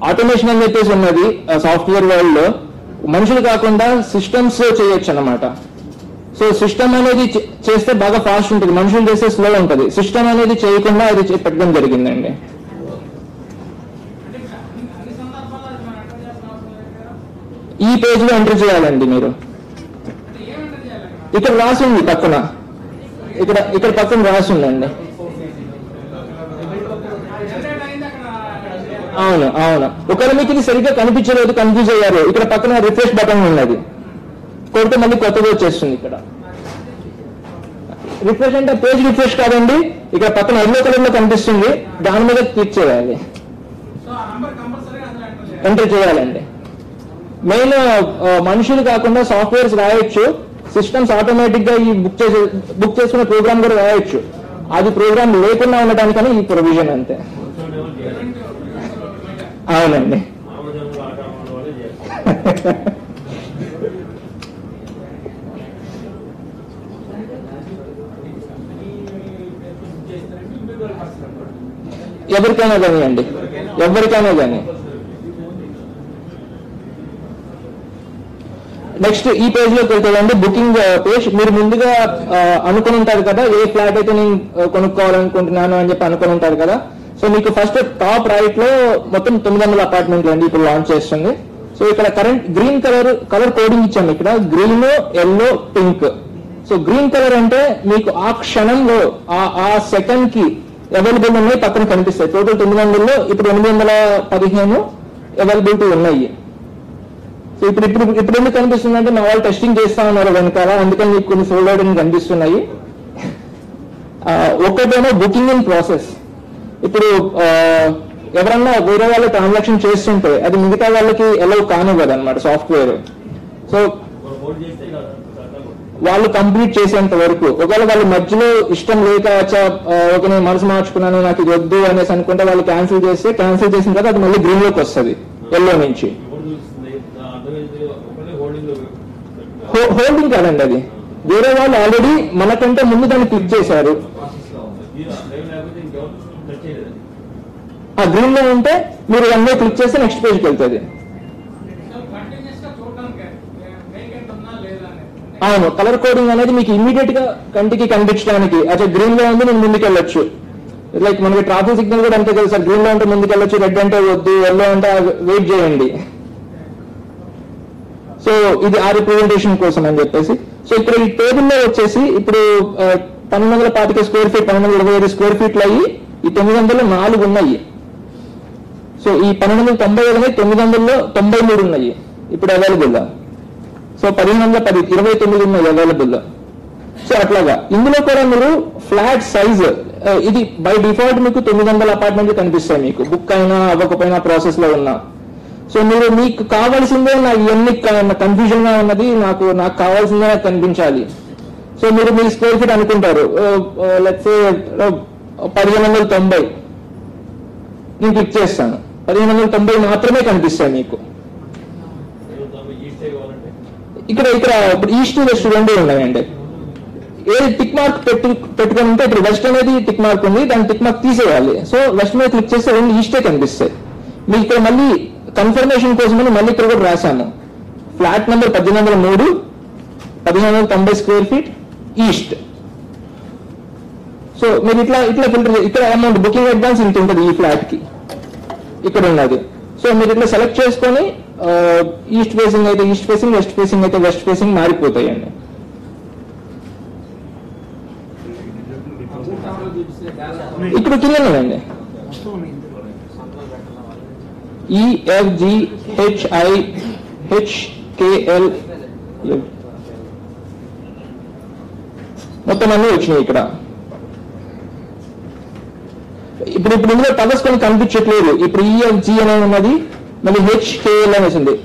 ఆటోమేషన్ అని చెప్పేసి ఉన్నది సాఫ్ట్వేర్ వరల్డ్ లో, మనుషులు కాకుండా సిస్టమ్స్ చేయొచ్చు అన్నమాట. సో సిస్టమ్ అనేది చేస్తే బాగా ఫాస్ట్ ఉంటుంది, మనుషులు చేస్తే స్లో ఉంటుంది. సిస్టమ్ అనేది చేయకుండా అది పెట్టడం జరిగిందండి. ఈ పేజ్ లో ఎంటర్ చేయాలండి మీరు. ఇక్కడ రాసింది పక్కన, ఇక్కడ పక్కన రాసిందండి. అవును అవును. ఒకవేళ మీకు ఇది సరిగ్గా కనిపించలేదు, కన్ఫ్యూజ్ అయ్యారు, ఇక్కడ పక్కన రిఫ్రెష్ బటన్ ఉన్నది, కొడితే మళ్ళీ కొత్తగా వచ్చేస్తుంది. ఇక్కడ రిఫ్రెష్ అంటే పేజ్ రిఫ్రెష్ కాదండి, ఇక్కడ పక్కన ఎల్లో కలర్ లో కనిపిస్తుంది, దాని మీద క్లిక్ చేయాలి, ఎంటర్ చేయాలండి. మెయిన్ మనుషులు కాకుండా సాఫ్ట్వేర్స్ రాయొచ్చు, సిస్టమ్స్ ఆటోమేటిక్ గా ఈ బుక్ చేసుకున్న ప్రోగ్రామ్ కూడా రాయొచ్చు. అది ప్రోగ్రామ్ లేకుండా ఉండటానికని ఈ ప్రొవిజన్ అంతే. అవునండి. ఎవరికైనా కానీ అండి, ఎవరికైనా కానీ. నెక్స్ట్ ఈ పేజ్ లోకి వెళ్తుందండి, బుకింగ్ పేజ్. మీరు ముందుగా అనుకుని ఉంటారు కదా ఏ ఫ్లాట్ అయితే నేను కొనుక్కోవాలనుకుంటున్నాను అని చెప్పి అనుకుని ఉంటారు కదా. సో మీకు ఫస్ట్ టాప్ రైట్ లో మొత్తం 900 అపార్ట్మెంట్లు అండి ఇప్పుడు లాంచ్ చేస్తుంది. సో ఇక్కడ కరెంట్ గ్రీన్ కలర్ కోడింగ్ ఇచ్చాము, ఇక్కడ green, yellow, pink. So green colour అంటే మీకు ఆ క్షణంలో ఆ సెకండ్ కి అవైలబుల్ ఉన్నాయి, పక్కన కనిపిస్తాయి. టోటల్ 900లో ఇప్పుడు 815 అవైలబిలిటీ ఉన్నాయి. సో ఇప్పుడు ఎందుకు కనిపిస్తుంది అంటే మా వాళ్ళు టెస్టింగ్ చేస్తా ఉన్నారు వెనకాల, అందుకని మీకు కొన్ని సోల్డ్ అవుట్ కనిపిస్తున్నాయి. ఒకటేమో బుకింగ్ ఇన్ ప్రాసెస్. ఇప్పుడు ఎవరన్నా వేరే వాళ్ళు ట్రాన్సాక్షన్ చేస్తుంటే అది మిగతా వాళ్ళకి ఎలా కానివ్వదు అనమాట సాఫ్ట్వేర్. సో వాళ్ళు కంప్లీట్ చేసేంత వరకు, ఒకవేళ వాళ్ళు మధ్యలో ఇష్టం లేక ఒక నేను మనసు మార్చుకున్నాను నాకు ఇది వద్దు అనేసి అనుకుంటే వాళ్ళు క్యాన్సిల్ చేసిన తర్వాత అది మళ్ళీ గ్రీన్ లోకి వస్తుంది, ఎల్లో నుంచి. హోల్డింగ్ కాదండి, అది వేరే వాళ్ళు ఆల్రెడీ మనకంటే ముందు దాన్ని క్లిక్ చేశారు. ఆ గ్రీన్ లో ఉంటే మీరు వన్ వే క్లిక్ చేస్తే నెక్స్ట్ పేజ్కి వెళ్తుంది. అవును, కలర్ కోడింగ్ అనేది మీకు ఇమీడియట్ గా కంటికి కనిపించడానికి, అచ్చా గ్రీన్ లో ఉంది నేను ముందుకు వెళ్ళొచ్చు. లైక్ మనకి ట్రాఫిక్ సిగ్నల్ కూడా అంతే కదా సార్, గ్రీన్ లో అంటే ముందుకు వెళ్ళొచ్చు, రెడ్ అంటే వద్దు, ఎల్లో అంటే వెయిట్ చేయండి. సో ఇది ఆ రిప్రజెంటేషన్ కోసం అని చెప్పేసి. సో ఇక్కడ ఈ టేబుల్లో వచ్చేసి ఇప్పుడు 1225 స్క్వేర్ ఫీట్, 1225 స్క్వేర్ ఫీట్లు అయ్యి ఈ 904 ఉన్నాయి. సో ఈ 1290 993 ఉన్నాయి ఇప్పుడు అవైలబుల్. సో 1510 29 ఉన్నాయి అవైలబుల్. సో అట్లాగా ఇందులో కూడా మీరు ఫ్లాట్ సైజ్, ఇది బై డిఫాల్ట్ మీకు 900 అపార్ట్మెంట్లు కనిపిస్తాయి మీకు, బుక్ అయినా అవ్వకపోయినా ప్రాసెస్ లో ఉన్నా. సో మీరు మీకు కావాల్సిందే, నాకు ఇవన్నీ కన్ఫ్యూజన్ గా ఉన్నది, నాకు కావాల్సిందే నాకు కనిపించాలి. సో మీరు మీ స్క్వేర్ ఫీట్ అనుకుంటారు, లెట్స్ సే 1590 నేను క్లిక్ చేస్తాను, 1590 మాత్రమే కనిపిస్తాయి మీకు. ఇక్కడ ఇప్పుడు ఈస్ట్ వెస్ట్ రెండు ఉన్నాయండి. ఏది టిక్ మార్క్ పెట్టుకుని ఉంటే ఇప్పుడు వెస్ట్ అనేది టిక్ మార్క్ ఉంది, దాని టిక్ మార్క్ తీసేయాలి. సో వెస్ట్ మీద క్లిక్ చేస్తే రెండు ఈస్టే కనిపిస్తాయి మీకు. ఇక్కడ మళ్ళీ కన్ఫర్మేషన్ కోసమని మళ్ళీ ఇక్కడ కూడా రాశాము, flat number 1803 1590 square feet east. So మీరు ఇట్లా ఫిల్టర్, ఇక్కడ అమౌంట్ బుకింగ్ అడ్వాన్స్ ఇంత ఉంటుంది ఈ ఫ్లాట్ కి, ఇక్కడ ఉన్నది. సో మీరు ఇట్లా సెలెక్ట్ చేసుకొని ఈస్ట్ ఫేసింగ్ అయితే ఈస్ట్ ఫేసింగ్, వెస్ట్ ఫేసింగ్ అయితే వెస్ట్ ఫేసింగ్ మారిపోతాయండి. ఇప్పుడు కిందనండి EFGHIHKL మొత్తం అన్నీ వచ్చినాయి ఇక్కడ. ఇప్పుడు ఇందులో టవర్స్ కొన్ని కనిపించట్లేదు. ఇప్పుడు EFG అనేది ఉన్నది, మళ్ళీ HKL అనేసి ఉంది.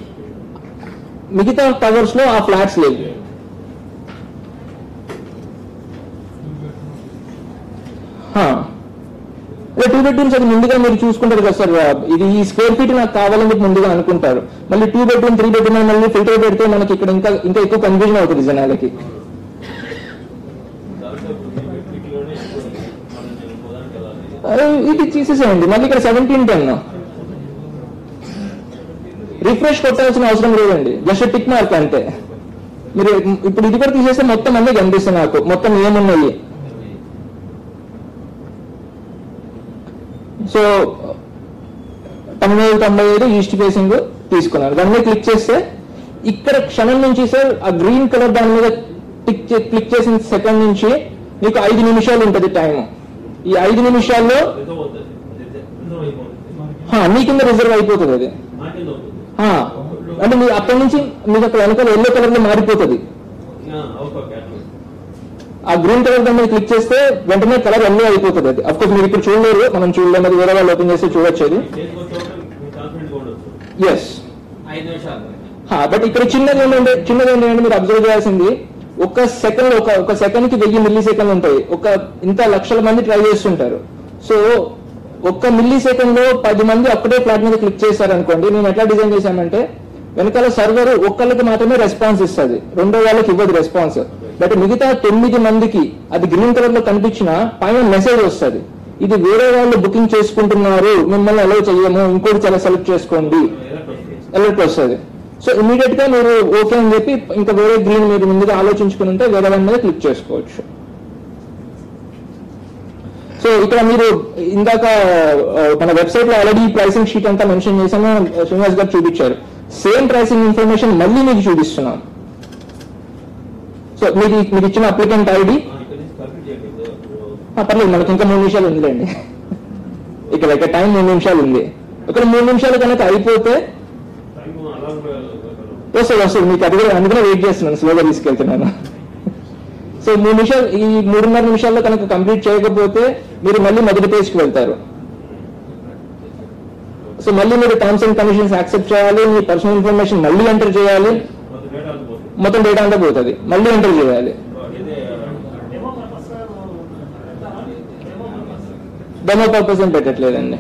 మిగతా టవర్స్ లో ఆ ఫ్లాట్స్ లేవు. అదే 2 bedrooms అది ముందుగా మీరు చూసుకుంటారు కదా సార్, ఇది ఈ స్క్వేర్ ఫీట్ నాకు కావాలని చెప్పి ముందుగా అనుకుంటారు. మళ్ళీ 2 bedroom 3 bedroom మళ్ళీ ఫిల్టర్ పెడితే మనకి ఇక్కడ ఇంకా ఎక్కువ కన్ఫ్యూజన్ అవుతుంది జనాలకి. ఇది తీసేసేయండి. మళ్ళీ ఇక్కడ 1710 రిఫ్రెష్ కొట్టాల్సిన అవసరం లేదండి, జస్ట్ టిక్ మార్క్ అంతే. మీరు ఇప్పుడు ఇది కూడా తీసేస్తే మొత్తం అన్నీ కనిపిస్తాయి నాకు, మొత్తం ఏమున్నాయి. సో 1995 ఈస్ట్ ఫేసింగ్ తీసుకున్నారు. దాని మీద క్లిక్ చేస్తే ఇక్కడ క్షణం నుంచి సార్ ఆ గ్రీన్ కలర్ దాని మీద క్లిక్ చేసిన సెకండ్ నుంచి మీకు 5 నిమిషాలు ఉంటుంది టైం. ఈ 5 నిమిషాల్లో మీ కింద రిజర్వ్ అయిపోతుంది అది. అంటే మీరు అక్కడి నుంచి మీకు అక్కడ వెనకాల ఎల్లో కలర్ లో మారిపోతుంది. ఆ గ్రీన్ కలర్ దాని మీద క్లిక్ చేస్తే వెంటనే కలర్ ఎల్లో అయిపోతుంది అది. అఫ్కోర్స్ మీరు ఇప్పుడు చూడలేరు, మనం చూడలేము, అది వేరే వాళ్ళు ఓపెన్ చేస్తే చూడొచ్చు అది. ఎస్, బట్ ఇక్కడ చిన్నది ఏంటంటే మీరు అబ్జర్వ్ చేయాల్సింది, ఒక సెకండ్ కి 1000 మిల్లీ సెకండ్ ఉంటాయి. ఇంత లక్షల మంది ట్రై చేస్తుంటారు. సో 1 మిల్లీ సెకండ్ లో 10 మంది ఒక్కటే ఫ్లాట్ మీద క్లిక్ చేశారనుకోండి. నేను ఎట్లా డిజైన్ చేశానంటే వెనకాల సర్వర్ ఒక్కళ్ళకి మాత్రమే రెస్పాన్స్ ఇస్తుంది, రెండో వాళ్ళకి ఇవ్వదు రెస్పాన్స్. బట్ మిగతా 9 మందికి అది గ్రీన్ కలర్ లో కనిపించిన పైన మెసేజ్ వస్తుంది, ఇది వేరే వాళ్ళు బుకింగ్ చేసుకుంటున్నారు, మిమ్మల్ని అలౌ చెయ్యము, ఇంకోటి చాలా సెలెక్ట్ చేసుకోండి, అలర్ట్ వస్తుంది. సో ఇమీడియట్ గా మీరు ఓకే అని చెప్పి ఇంకా వేరే గ్రీన్ మీరు ముందుగా ఆలోచించుకుని ఉంటే వేరే దాని మీద క్లిక్ చేసుకోవచ్చు. సో ఇక్కడ మీరు ఇందాక మన వెబ్సైట్ లో ఆల్రెడీ ప్రైసింగ్ షీట్ అంతా మెన్షన్ చేశాను, శ్రీనివాస్ గారు చూపించారు. సేమ్ ప్రైసింగ్ ఇన్ఫర్మేషన్ మళ్ళీ మీకు చూపిస్తున్నాను. సో మీకు ఇచ్చిన అప్లికెంట్ ఐడి పర్లేదు, మనకి ఇంకా 3 నిమిషాలు ఉందిలేండి. ఇక్కడ టైం 3 నిమిషాలు ఉంది. ఇక్కడ 3 నిమిషాలు కనుక అయిపోతే వస్తుంది మీకు, అది కూడా అందుకనే వెయిట్ చేస్తున్నాను, స్లోగా తీసుకెళ్తున్నాను. సో 3 నిమిషాలు, ఈ 3.5 నిమిషాల్లో కనుక కంప్లీట్ చేయకపోతే మీరు మళ్ళీ మొదటి పేజ్కి వెళ్తారు. సో మళ్ళీ మీరు టర్మ్స్ అండ్ కండిషన్స్ యాక్సెప్ట్ చేయాలి, మీ పర్సనల్ ఇన్ఫర్మేషన్ మళ్ళీ ఎంటర్ చేయాలి, మొత్తం డేటా అంతా పోతుంది, మళ్ళీ ఎంటర్ చేయాలి. డెమో పర్పస్ ఏం పెట్టట్లేదండి.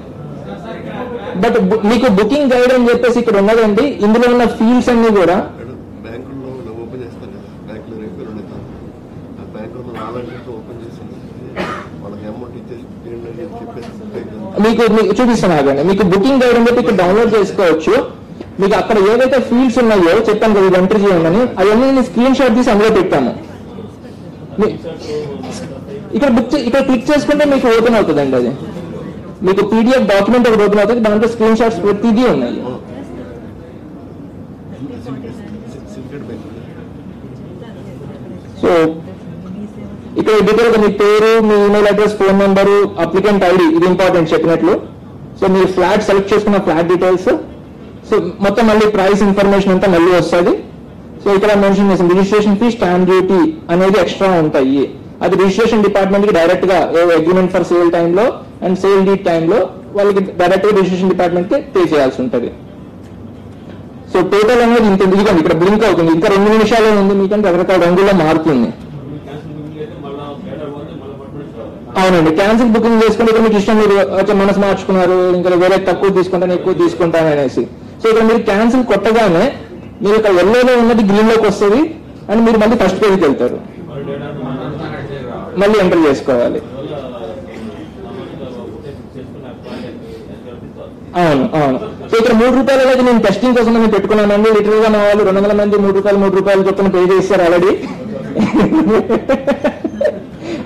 బట్ మీకు బుకింగ్ గైడ్ అని చెప్పేసి ఇక్కడ ఉన్నదండి. ఇందులో ఉన్న ఫీల్డ్స్ అన్ని కూడా మీకు చూపిస్తాను ఆగండి. మీకు బుకింగ్ గైడ్ అని చెప్పి ఇక్కడ డౌన్లోడ్ చేసుకోవచ్చు. మీకు అక్కడ ఏవైతే ఫీల్డ్స్ ఉన్నాయో చెప్పాను కదా, ఇది ఎంటర్ చేయండి, అవన్నీ నేను స్క్రీన్ షాట్ తీసి అందులో పెట్టాము. ఇక్కడ క్లిక్ చేసుకుంటే మీకు ఓపెన్ అవుతుందండి. అది మీకు PDF డాక్యుమెంట్ ఒకటి ఓపెన్ అవుతుంది, దాంట్లో స్క్రీన్ షాట్స్ ప్రతిదీ ఉన్నాయి. సో ఇక్కడ డీటెయిల్ గా మీ పేరు, మీ email address, phone number, applicant ID, ఇది ఇంపార్టెంట్ చెప్పినట్లు. సో మీరు ఫ్లాట్ సెలెక్ట్ చేసుకున్న ఫ్లాట్ డీటెయిల్స్, సో మొత్తం మళ్ళీ ప్రైస్ ఇన్ఫర్మేషన్ అంతా మళ్ళీ వస్తుంది. సో ఇక్కడ మెన్షన్ చేసింది రిజిస్ట్రేషన్ ఫీ, స్టాంప్ డ్యూటీ అనేది ఎక్స్ట్రా ఉంటాయి. అది రిజిస్ట్రేషన్ డిపార్ట్మెంట్ కి డైరెక్ట్ గా అగ్రిమెంట్ ఫర్ సేల్ టైంలో అండ్ సేల్ డీడ్ టైంలో వాళ్ళకి డైరెక్ట్ గా రిజిస్ట్రేషన్ డిపార్ట్మెంట్ కి పే చేయాల్సి ఉంటుంది. సో టోటల్ అనేది ఇంత ఉంది. ఇక్కడ బ్లింక్ అవుతుంది, ఇంకా 2 నిమిషాలే ఉంది, మీకంటే రకరకాల రంగుల్లో మారుతుంది. అవునండి, క్యాన్సిల్ బుకింగ్ చేసుకుంటే ఇక్కడ మీకు ఇష్టం, మీరు మనసు మార్చుకున్నారు, ఇంకా వేరే తక్కువ తీసుకుంటాను ఎక్కువ తీసుకుంటాను అనేసి. సో ఇక్కడ మీరు క్యాన్సిల్ కొట్టగానే మీరు ఇక్కడ ఎల్లోలో ఉన్నది గ్రీన్ లోకి వస్తుంది అండ్ మీరు మళ్ళీ ఫస్ట్ పేజ్కి వెళ్తారు, మళ్ళీ ఎంటర్ చేసుకోవాలి. అవును. సో ఇక్కడ 3 రూపాయలు అనేది నేను టెస్టింగ్ కోసం నేను పెట్టుకున్నానండి. లిటరల్ గా మా వాళ్ళు 200 మంది 3 రూపాయలు చొప్పున పే చేస్తారు ఆల్రెడీ.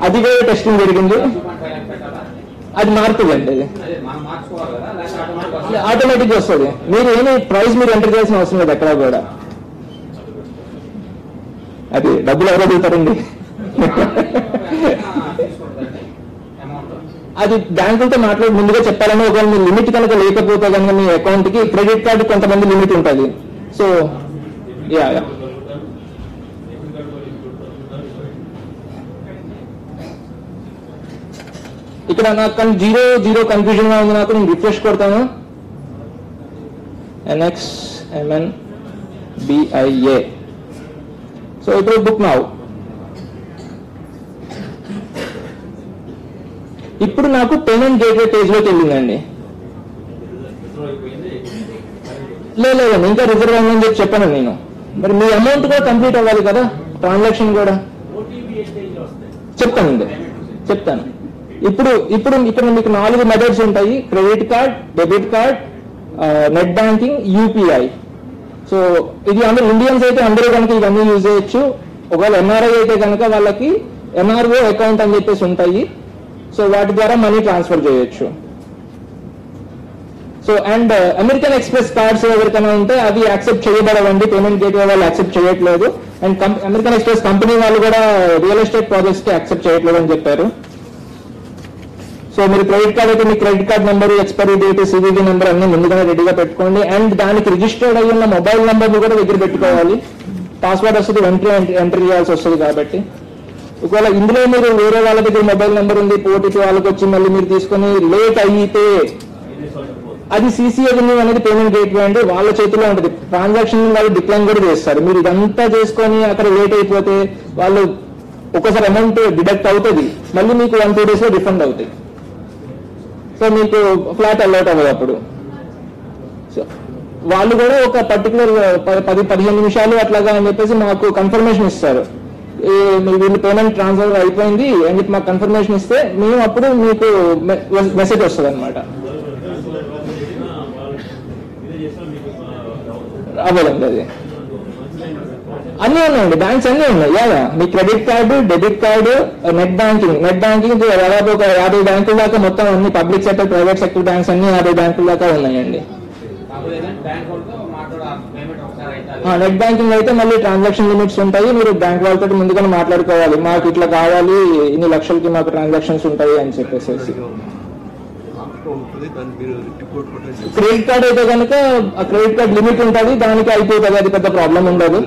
అది కూడా టెస్టింగ్ జరిగింది, అది మారుతుందండి, అది ఆటోమేటిక్ వస్తుంది. మీరు ఏమి ప్రైస్ మీరు ఎంటర్ చేయాల్సిన అవసరం లేదు ఎక్కడా కూడా. అది డబ్బులు ఎవరు అడుగుతారండి? అది బ్యాంకులతో మాట్లాడి ముందుగా చెప్పాలని, ఒకవేళ మీ లిమిట్ కనుక లేకపోతే కనుక మీ అకౌంట్ కి క్రెడిట్ కార్డు కొంతమంది లిమిట్ ఉంటుంది. సో యా ఇక్కడ నాకు జీరో కన్ఫ్యూజన్ గా ఉంది. నాకు నేను రిఫ్రెష్ కొడతాను. NXMNBIA. సో ఇప్పుడు బుక్ నౌ. ఇప్పుడు నాకు పేమెంట్ గేట్వే పేజ్ లోకి వెళ్ళిందండి. లేదు ఇంకా రిజర్వ్ అయిందని చెప్పి చెప్పాను నేను. మరి మీ అమౌంట్ కూడా కంప్లీట్ అవ్వాలి కదా, ట్రాన్సాక్షన్ కూడా చెప్తాను. ఇప్పుడు ఇక్కడ మీకు 4 మెథడ్స్ ఉంటాయి. Credit card, debit card, net banking, UPI. So ఇది అందరూ ఇండియన్స్ అయితే అందరూ కనుక ఇవన్నీ యూజ్ చేయొచ్చు. ఒకవేళ ఎన్ఆర్ఐ అయితే కనుక వాళ్ళకి ఎన్ఆర్ఓ అకౌంట్ అని చెప్పేసి ఉంటాయి. సో వాటి ద్వారా మనీ ట్రాన్స్ఫర్ చేయొచ్చు. So and American Express cards ఎవరికైనా ఉంటే అవి యాక్సెప్ట్ చేయబడవండి, పేమెంట్ గేట్వే వాళ్ళు యాక్సెప్ట్ చేయట్లేదు. అండ్ అమెరికన్ ఎక్స్ప్రెస్ కంపెనీ వాళ్ళు కూడా రియల్ ఎస్టేట్ ప్రాజెక్ట్స్ కి యాక్సెప్ట్ చేయట్లేదు అని చెప్పారు. సో మీరు క్రెడిట్ కార్డ్ అయితే మీ credit card number, expiry date, CVV number అన్ని ముందుగానే రెడీగా పెట్టుకోండి. అండ్ దానికి రిజిస్టర్డ్ అయ్యి ఉన్న మొబైల్ నెంబర్ని కూడా దగ్గర పెట్టుకోవాలి. పాస్వర్డ్ వస్తుంది, ఎంట్రీ చేయాల్సి వస్తుంది కాబట్టి. ఒకవేళ ఇందులో మీరు వేరే వాళ్ళ దగ్గర మొబైల్ నెంబర్ ఉంది, ఓటీపీ వాళ్ళకి వచ్చి మళ్ళీ మీరు తీసుకొని లేట్ అయితే అది సీసీ రెవెన్యూ అనేది పేమెంట్ గేట్వే అండి, వాళ్ళ చేతిలో ఉంటుంది. ట్రాన్సాక్షన్ వాళ్ళు డిక్లైన్ కూడా చేస్తారు. మీరు ఇదంతా చేసుకొని అక్కడ లేట్ అయిపోతే వాళ్ళు ఒక్కసారి అమౌంట్ డిడక్ట్ అవుతుంది, మళ్ళీ మీకు 1-2 days లో రిఫండ్ అవుతాయి. సో మీకు ఫ్లాట్ అలౌట్ అవ్వదు అప్పుడు. సో వాళ్ళు కూడా ఒక పర్టికులర్ 10-15 నిమిషాలు అట్లాగా అని చెప్పేసి మాకు కన్ఫర్మేషన్ ఇస్తారు. వీళ్ళు పేమెంట్ ట్రాన్స్ఫర్ అయిపోయింది అని చెప్పి మాకు కన్ఫర్మేషన్ ఇస్తే మేము అప్పుడు మీకు మెసేజ్ వస్తుంది అనమాట. అవ్వదండి అది. అన్నీ ఉన్నాయండి, బ్యాంక్స్ అన్నీ ఉన్నాయి. మీ credit card, debit card, net banking దాదాపు ఒక 50 బ్యాంకుల దాకా మొత్తం అన్ని public sector, private sector banks అన్ని 50 బ్యాంకుల దాకా ఉన్నాయండి. నెట్ బ్యాంకింగ్ అయితే మళ్ళీ ట్రాన్సాక్షన్ లిమిట్స్ ఉంటాయి. మీరు బ్యాంక్ వాళ్ళతో ముందుగానే మాట్లాడుకోవాలి, మాకు ఇట్లా కావాలి, ఇన్ని లక్షలకి మాకు ట్రాన్సాక్షన్స్ ఉంటాయి అని చెప్పేసి. క్రెడిట్ కార్డ్ అయితే కనుక క్రెడిట్ కార్డ్ లిమిట్ ఉంటుంది, దానికి అయిపోతుంది, అది పెద్ద ప్రాబ్లం ఉండదు.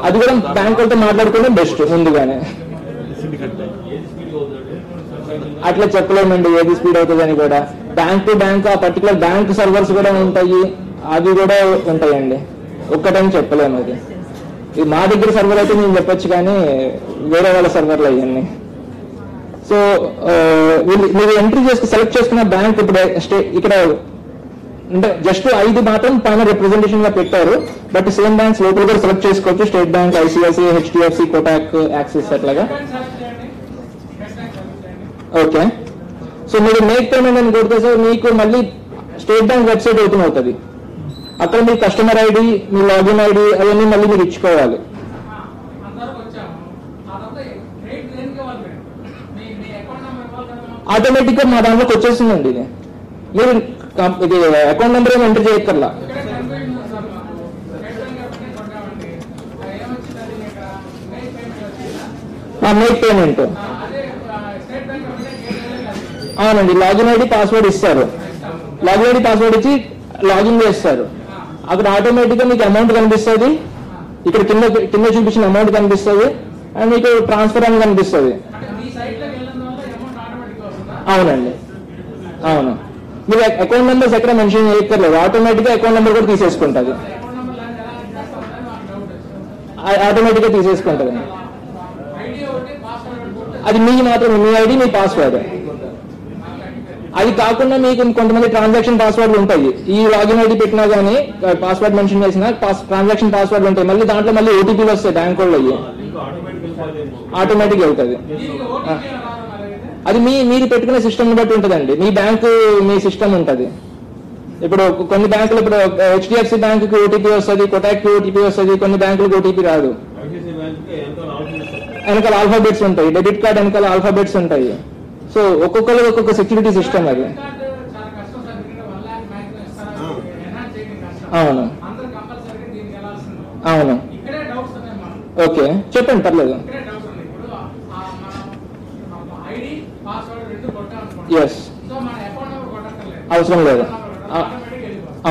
అది కూడా బ్యాంక్ వాళ్ళతో మాట్లాడుకుంటే బెస్ట్ ముందుగానే. అట్లా చెప్పలేమండి ఏది స్పీడ్ అవుతుంది అని కూడా. బ్యాంక్ టు బ్యాంక్ ఆ పర్టికులర్ బ్యాంక్ సర్వర్స్ కూడా ఉంటాయి, అవి కూడా ఉంటాయండి. ఒక్కటని చెప్పలేము. అది మా దగ్గర సర్వర్ అయితే నేను చెప్పొచ్చు, కానీ వేరే వాళ్ళ సర్వర్లు అయ్యండి. సో మీరు ఎంట్రీ సెలెక్ట్ చేసుకున్న బ్యాంక్ ఇప్పుడు ఇక్కడ అంటే జస్ట్ 5 మాత్రం పైన రిప్రజెంటేషన్ గా పెట్టారు. బట్ సేమ్ బ్యాంక్స్ లోపల కూడా సెలెక్ట్ చేసుకోవచ్చు. State bank, ICICI, HDFC, Kotak, axis అట్లాగా. ఓకే. సో మీరు మేక్ పేమెంట్ అని కొడితే సార్ మీకు మళ్ళీ స్టేట్ బ్యాంక్ వెబ్సైట్ ఓపెన్ అవుతుంది. అక్కడ మీ కస్టమర్ ఐడి, మీ లాగిన్ ఐడి అవన్నీ మళ్ళీ మీరు ఇచ్చుకోవాలి. ఆటోమేటిక్ గా మా దాంట్లోకి వచ్చేసిందండి. ఇది మీరు ఇది అకౌంట్ నెంబర్ ఏమి ఎంటర్ చేయక్కర్లా. మేక్ పేమెంట్ అవునండి. లాగిన్ ఐడి, పాస్వర్డ్ ఇస్తారు. లాగిన్ ఐడి, పాస్వర్డ్ ఇచ్చి లాగిన్ చేస్తారు. అక్కడ ఆటోమేటిక్ గా మీకు అమౌంట్ కనిపిస్తుంది. ఇక్కడ కింద చూపించిన అమౌంట్ కనిపిస్తుంది అండ్ మీకు ట్రాన్స్ఫర్ అని కనిపిస్తుంది. అవునండి, అవును. మీరు అకౌంట్ నెంబర్స్ ఎక్కడ మెన్షన్ చేయక్కర్లేదు, ఆటోమేటిక్ గా అకౌంట్ నెంబర్ కూడా తీసేసుకుంటుంది. ఆటోమేటిక్ గా తీసేసుకుంటుంది. అది మీకు మాత్రమే, మీ ఐడి, మీ పాస్వర్డ్. అది కాకుండా మీకు కొంతమంది ట్రాన్సాక్షన్ పాస్వర్డ్లు ఉంటాయి. ఈ లాగిన్ ఐడి పెట్టినా కానీ పాస్వర్డ్ మెన్షన్ చేసినా ట్రాన్సాక్షన్ పాస్వర్డ్ ఉంటాయి. మళ్ళీ దాంట్లో మళ్ళీ ఓటీపీలు వస్తాయి బ్యాంక్ వాళ్ళు, అయ్యి ఆటోమేటిక్ అవుతుంది. అది మీరు పెట్టుకునే సిస్టమ్ బట్టి ఉంటుందండి. మీ బ్యాంకు మీ సిస్టమ్ ఉంటుంది. ఇప్పుడు కొన్ని బ్యాంకులు, ఇప్పుడు హెచ్డిఎఫ్సి బ్యాంకుకి ఓటీపీ వస్తుంది, కోటాక్కి ఓటీపీ వస్తుంది, కొన్ని బ్యాంకులకు ఓటీపీ రాదు. వెనకాల ఆల్ఫాబెట్స్ ఉంటాయి, డెబిట్ కార్డ్ వెనకాల ఆల్ఫాబెట్స్ ఉంటాయి. సో ఒక్కొక్కరికి ఒక్కొక్క సెక్యూరిటీ సిస్టమ్ అది. అవును, అవును. ఓకే, చెప్పండి, పర్లేదు. ఎస్, అవసరం లేదు.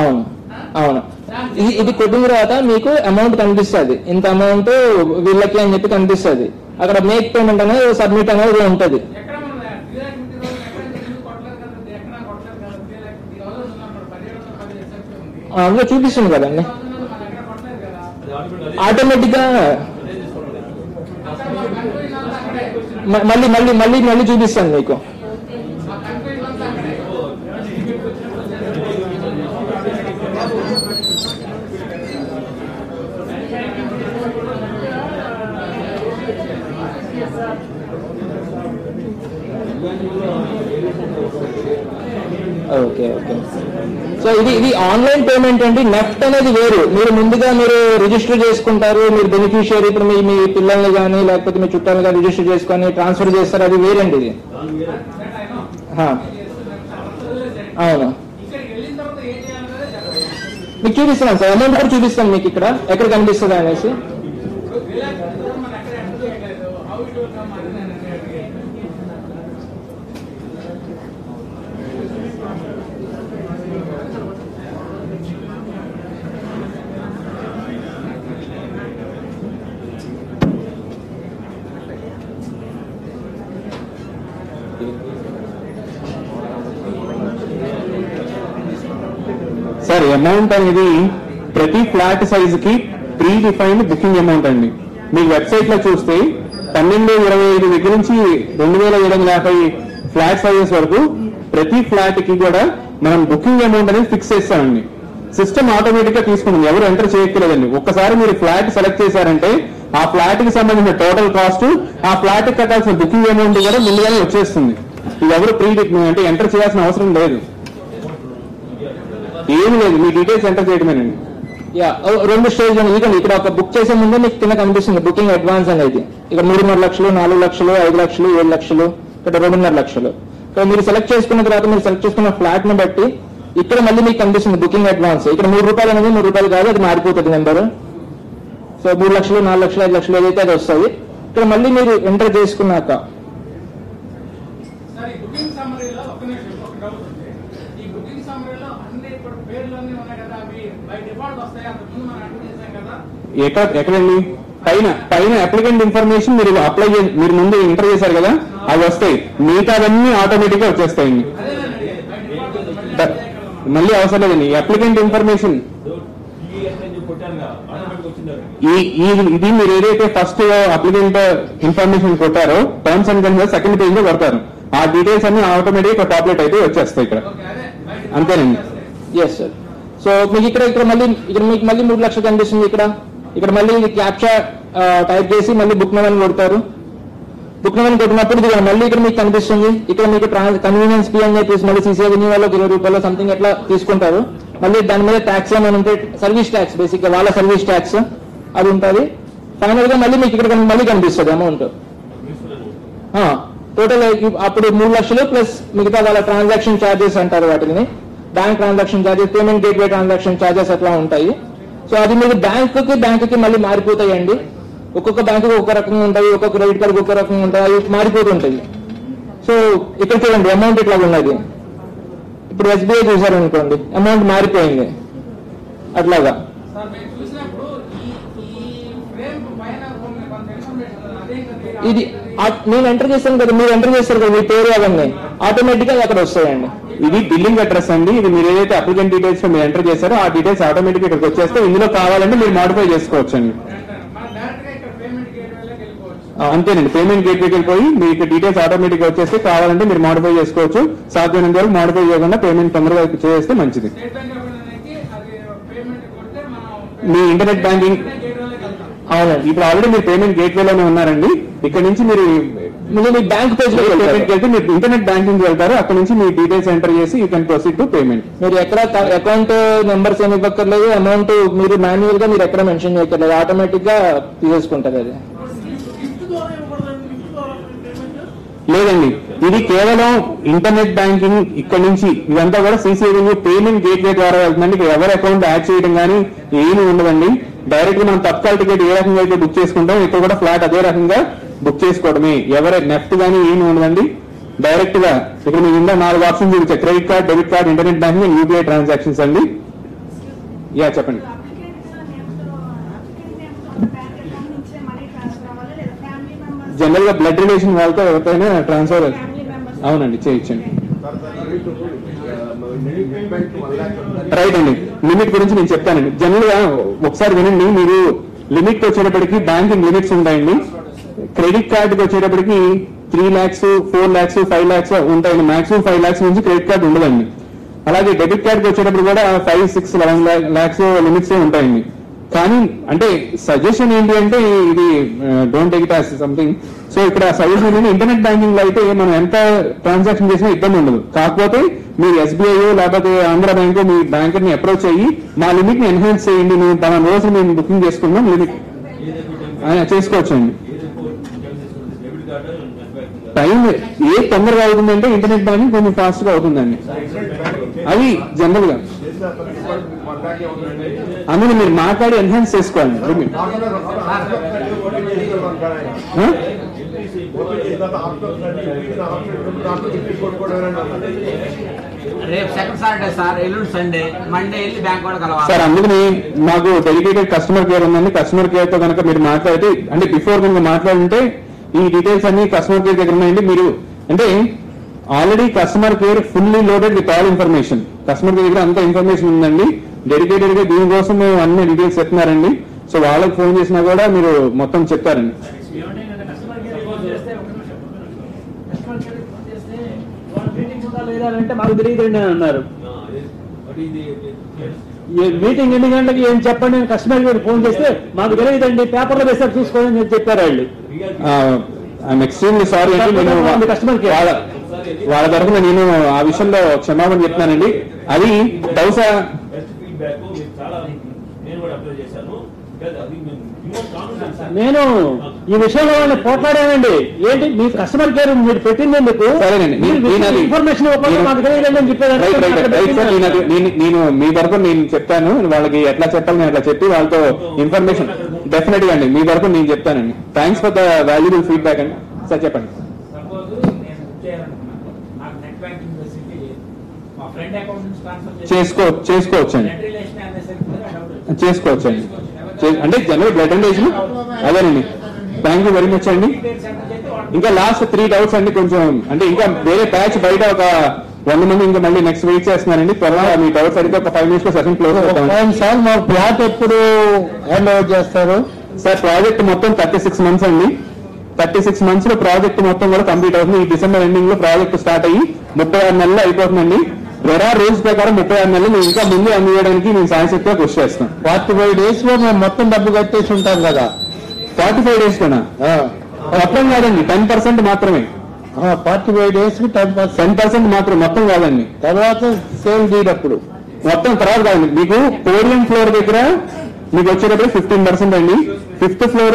అవును అవును, ఇది కొట్టిన తర్వాత మీకు అమౌంట్ కనిపిస్తుంది, ఇంత అమౌంట్ వీళ్ళకి అని చెప్పి కనిపిస్తుంది. అక్కడ మేక్ పేమెంట్ అనేది సబ్మిట్ అనేది ఉంటుంది. అందులో చూపిస్తుంది కదండి ఆటోమేటిక్ గా. మళ్ళీ మళ్ళీ మళ్ళీ మళ్ళీ చూపిస్తాను మీకు. ఓకే ఓకే, సో ఇది ఆన్లైన్ పేమెంట్ అండి. నెఫ్ట్ అనేది వేరు. మీరు ముందుగా మీరు రిజిస్టర్ చేసుకుంటారు, మీరు బెనిఫిషియరీ ఇప్పుడు మీ పిల్లల్ని కానీ లేకపోతే మీ చుట్టాలు కానీ రిజిస్టర్ చేసుకొని ట్రాన్స్ఫర్ చేస్తారు, అది వేరండి ఇది. అవును, మీకు చూపిస్తున్నాను సార్, అమౌంట్ కూడా చూపిస్తాను మీకు ఇక్కడ ఎక్కడ కనిపిస్తుంది అనేసి. సార్ అమౌంట్ అనేది ప్రతి ఫ్లాట్ సైజ్ కి ప్రీ డిఫైన్డ్ బుకింగ్ అమౌంట్ అండి. మీ వెబ్సైట్ లో చూస్తే 1225 దగ్గర నుంచి 2750 ఫ్లాట్ సైజెస్ వరకు ప్రతి ఫ్లాట్ కి కూడా మనం బుకింగ్ అమౌంట్ అనేది ఫిక్స్ చేస్తామండి. సిస్టమ్ ఆటోమేటిక్ గా తీసుకుంటుంది, ఎవరు ఎంటర్ చేయక్కర్లేదండి. ఒక్కసారి మీరు ఫ్లాట్ సెలెక్ట్ చేశారంటే ఆ ఫ్లాట్ కి సంబంధించిన టోటల్ కాస్ట్, ఆ ఫ్లాట్ కి కట్టాల్సిన బుకింగ్ అమౌంట్ కూడా ముందుగానే వచ్చేస్తుంది. ఇది ఎవరు ప్రీ అంటే ఎంటర్ చేయాల్సిన అవసరం లేదు, ఏమి లేదు, మీ డీటెయిల్స్ ఎంటర్ చేయడమేనండి. రెండు స్టేజ్ ఇదిగోండి, ఇక్కడ ఒక బుక్ చేసే ముందే మీకు కింద కనిపిస్తుంది బుకింగ్ అడ్వాన్స్ అనేది. ఇక్కడ 3.5 లక్షలు, 4 లక్షలు, 5 లక్షలు, 7 లక్షలు, ఇక్కడ 2.5 లక్షలు. ఇక్కడ మీరు సెలెక్ట్ చేసుకున్న తర్వాత మీరు సెలెక్ట్ చేసుకున్న ఫ్లాట్ ని బట్టి ఇక్కడ మళ్ళీ మీకు కనిపిస్తుంది బుకింగ్ అడ్వాన్స్. ఇక్కడ ₹3 అనేది ₹3 కాదు, అది మారిపోతుంది నెంబర్. సో 3 లక్షలు, 4 లక్షలు, 5 లక్షలు ఏదైతే అది వస్తుంది. ఇక్కడ మళ్ళీ మీరు ఎంటర్ చేసుకున్నాక ఎక్కడండి పైన అప్లికెంట్ ఇన్ఫర్మేషన్ మీరు అప్లై మీరు ముందు ఎంటర్ చేశారు కదా, అవి వస్తాయి. మిగతావన్నీ ఆటోమేటిక్ గా వచ్చేస్తాయండి, మళ్ళీ అవసరం లేదండి. అప్లికెంట్ ఇన్ఫర్మేషన్ ఇది మీరు ఏదైతే ఫస్ట్ అప్లికెంట్ ఇన్ఫర్మేషన్ కొట్టారో terms and conditions second page లో కొడతారు. ఆ డీటెయిల్స్ అన్ని ఆటోమేటిక్ గా పాపులేట్ అయితే వచ్చేస్తాయి ఇక్కడ, అంతేనండి. Yes sir. సో మీకు ఇక్కడ మళ్ళీ మీకు మళ్ళీ 3 లక్షలు కనిపిస్తుంది. ఇక్కడ మళ్ళీ క్యాప్చా టైప్ చేసి మళ్ళీ బుక్ నెంబర్ కొడతారు. బుక్ నెంబర్ కొట్టినప్పుడు ఇది మళ్ళీ ఇక్కడ మీకు కనిపిస్తుంది. ఇక్కడ మీకు కన్వీనియన్స్ ఫీ అని చెప్పేసి మళ్ళీ సీసీ రెవెన్యూ వాళ్ళు ₹20 సంథింగ్ ఎట్లా తీసుకుంటారు. మళ్ళీ దాని మీద ట్యాక్స్ ఏమైనా ఉంటే సర్వీస్ ట్యాక్స్, బేసిక్ గా వాళ్ళ సర్వీస్ ట్యాక్స్ అది ఉంటుంది. ఫైనల్ గా మళ్ళీ మీకు ఇక్కడ మళ్ళీ కనిపిస్తుంది అమౌంట్ టోటల్. అప్పుడు 3 లక్షలు ప్లస్ మిగతా వాళ్ళ ట్రాన్సాక్షన్ ఛార్జెస్ అంటారు వాటిని, bank transaction charges, payment gateway transaction charges అట్లా ఉంటాయి. సో అది మీరు బ్యాంకుకి మళ్ళీ మారిపోతాయండి. ఒక్కొక్క బ్యాంకుకి ఒక్కొక్క రకంగా ఉంటాయి, ఒక్కొక్క క్రెడిట్ కార్డు ఒక్కొక్క రకంగా ఉంటాయి, అవి మారిపోతుంటాయి. సో ఇక్కడ చూడండి అమౌంట్ ఇట్లా ఉన్నది. ఇప్పుడు ఎస్బీఐ చూసారనుకోండి అమౌంట్ మారిపోయింది అట్లాగా. ఇది నేను ఎంటర్ చేస్తాను కదా, మీరు ఎంటర్ చేస్తారు కదా మీ పేరు అవన్నీ ఆటోమేటిక్ గా అక్కడ వస్తాయండి. ఇది బిల్లింగ్ అడ్రస్ అండి. ఇది మీరు ఏదైతే అప్లికెంట్ డీటెయిల్స్ మీరు ఎంటర్ చేశారో ఆ డీటెయిల్స్ ఆటోమేటిక్ ఇక్కడికి వచ్చేస్తే ఇందులో కావాలంటే మీరు మాడిఫై చేసుకోవచ్చు అండి. అంతేనండి, పేమెంట్ గేట్వేకి వెళ్ళిపోయి మీకు డీటెయిల్స్ ఆటోమేటిక్ గా వచ్చేస్తే కావాలంటే మీరు మాడిఫై చేసుకోవచ్చు. సాధ్యమైనంత వరకు మాడిఫై చేయకుండా పేమెంట్ తొందరగా చేస్తే మంచిది. మీ ఇంటర్నెట్ బ్యాంకింగ్ అవునండి, ఇప్పుడు ఆల్రెడీ మీరు పేమెంట్ గేట్వేలోనే ఉన్నారండి. ఇక్కడ నుంచి మీరు మీ బ్యాంక్ పేజ్ లో పేమెంట్ వెళ్తే మీరు ఇంటర్నెట్ బ్యాంకింగ్ వెళ్తారు. అక్కడ నుంచి మీ డీటెయిల్స్ ఎంటర్ చేసి you can proceed to payment. మీరు ఎక్కడ అకౌంట్ నెంబర్స్ ఏమి ఇవ్వక్కర్లేదు, అమౌంట్ మీరు మాన్యువల్ గా మీరు ఎక్కడ మెన్షన్ చేయక్కర్లేదు, ఆటోమేటిక్ గా తీసేసుకుంటారు. అది లేదండి, ఇది కేవలం ఇంటర్నెట్ బ్యాంకింగ్. ఇక్కడ నుంచి ఇదంతా కూడా సీసీ రెవెన్యూ పేమెంట్ గేట్వే ద్వారా వెళ్తుందండి. ఇక్కడ ఎవరి అకౌంట్ యాడ్ చేయడం కానీ ఏమీ ఉండదండి. డైరెక్ట్ గా మనం తత్కాల్ టికెట్ ఏ రకంగా అయితే బుక్ చేసుకుంటాం ఇక్కడ కూడా ఫ్లాట్ అదే రకంగా బుక్ చేసుకోవడమే. ఎవరి నెఫ్ట్ కానీ ఏమీ ఉండదండి. డైరెక్ట్ గా ఇక్కడ మీకు ఇంకా 4 ఆప్షన్స్ ఇచ్చాయి. Credit card, debit card, internet banking, UPI transactions అండి. యా చెప్పండి. జనరల్ గా బ్లడ్ రిలేషన్ వాళ్ళతో ఎవరికైనా ట్రాన్స్ఫర్ అవునండి చేయించండి. రైట్ అండి. లిమిట్ గురించి నేను చెప్తానండి. జనరల్ గా ఒకసారి వినండి. మీరు లిమిట్ వచ్చేటప్పటికి బ్యాంకింగ్ లిమిట్స్ ఉంటాయండి. క్రెడిట్ కార్డుకి వచ్చేటప్పటికి 3 lakhs, 4 lakhs, 5 lakhs ఉంటాయండి. మాక్సిమం 5 lakhs నుంచి క్రెడిట్ కార్డు ఉండదండి. అలాగే డెబిట్ కార్డుకి వచ్చేటప్పుడు కూడా 5, 6, 11 lakhs లిమిట్స్ ఉంటాయండి. కానీ అంటే సజెషన్ ఏంటి అంటే ఇది don't take it as something. So ఇక్కడ సజెషన్ ఏంటంటే ఇంటర్నెట్ బ్యాంకింగ్ లో అయితే మనం ఎంత ట్రాన్సాక్షన్ చేసినా ఇబ్బంది ఉండదు. కాకపోతే మీరు ఎస్బీఐ లేకపోతే ఆంధ్ర బ్యాంక్ మీ బ్యాంకర్ ని అప్రోచ్ అయ్యి మా లిమిట్ ని ఎన్హాన్స్ చేయండి, మేము 10 రోజులు మేము బుకింగ్ చేసుకున్నాం లిమిట్ చేసుకోవచ్చండి. టైం ఏ తొందరగా అవుతుందంటే ఇంటర్నెట్ బ్యాంకింగ్ కొంచెం ఫాస్ట్ గా అవుతుందండి. అది జనరల్ గా అందులో మీరు మాట్లాడి ఎన్హాన్స్ చేసుకోండి. సార్ అందుకని మాకు డెడికేటెడ్ కస్టమర్ కేర్ ఉందండి. కస్టమర్ కేర్ తో కనుక మీరు మాట్లాడితే అంటే బిఫోర్ కనుక మాట్లాడుంటే ఈ డీటెయిల్స్ అన్ని కస్టమర్ కేర్ దగ్గర ఉన్నాయండి. మీరు అంటే already customer care fully loaded with all information. Customer care దగ్గర అంత ఇన్ఫర్మేషన్ ఉందండి. డెడికేటెడ్ గా దీనికోసం మేము అన్ని డీటెయిల్స్ చెప్తున్నారండి. సో వాళ్ళకి ఫోన్ చేసినా కూడా మీరు మొత్తం చెప్తారండి. అంటే మాకు తెలియదండి అని అన్నారు. మీటింగ్ ఎన్ని గంటలకి ఏం చెప్పండి నేను కస్టమర్ కేర్ ఫోన్ చేస్తే మాకు తెలియదండి పేపర్లో వేసారు చూసుకోండి అని చెప్పారు వాళ్ళు. ఐఎమ్ ఎక్స్ట్రీమ్లీ సారీ అండి. నేను కస్టమర్ కేర్ వాళ్ళ తరఫున నేను ఆ విషయంలో క్షమాపణ చెప్తున్నానండి. అది బహుశా నేను ఈ విషయంలో వాళ్ళని పోట్లాడానండి. ఏంటి మీ కస్టమర్ కేర్ మీరు పెట్టిందేందుకు? సరేనండి ఇన్ఫర్మేషన్ మాకు తెలియదని చెప్పారు. నేను మీ తరఫున నేను చెప్తాను. వాళ్ళకి ఎట్లా చెప్పాలి నేను అట్లా చెప్పి వాళ్ళతో ఇన్ఫర్మేషన్ డెఫినెట్ గా అండి మీ తరఫున నేను చెప్తానండి. Thanks for the valuable feedback అండి. సార్ చెప్పండి. చేసుకోవచ్చండి అంటే జనరల్ బ్లడ్ రిలేషన్ అదేనండి. థ్యాంక్ యూ వెరీ మచ్ అండి. ఇంకా లాస్ట్ 3 డౌట్స్ అండి. కొంచెం అంటే ఇంకా వేరే బ్యాచ్ బయట ఒక 100 మంది ఇంకా మళ్ళీ నెక్స్ట్ వెయిట్ చేస్తున్నారండి. త్వరగా మీ డౌట్స్ అడిగితే ఒక 5 minutes లో సెషన్ క్లోజ్ అవుతాం. సార్ మా ప్లాట్ ఎప్పుడు హ్యాండ్ ఓవర్ చేస్తారు? సార్ ప్రాజెక్ట్ మొత్తం 36 months అండి. 36 months లో ప్రాజెక్ట్ మొత్తం కూడా కంప్లీట్ అవుతుంది. ఈ డిసెంబర్ ఎండింగ్ లో ప్రాజెక్ట్ స్టార్ట్ అయ్యి 36 నెలలు అయిపోతుందండి. రూల్స్ ప్రకారం 36 నెలలు మేము ఇంకా ముందు అందించడానికి మేము సాయశక్తిగా కృషి చేస్తాం. 45 days లో మేము మొత్తం డబ్బు కట్టేసి ఉంటాం కదా. 45 days లోనా? మొత్తం కాదండి, 10% మాత్రమే. 45 days కి 10% మాత్రం, మొత్తం కాదండి. తర్వాత సేల్ డీడ్ అప్పుడు మొత్తం తర్వాత కాదండి. మీకు పోడియం ఫ్లోర్ దగ్గర మీకు వచ్చేటప్పుడు 15% అండి. 5th floor,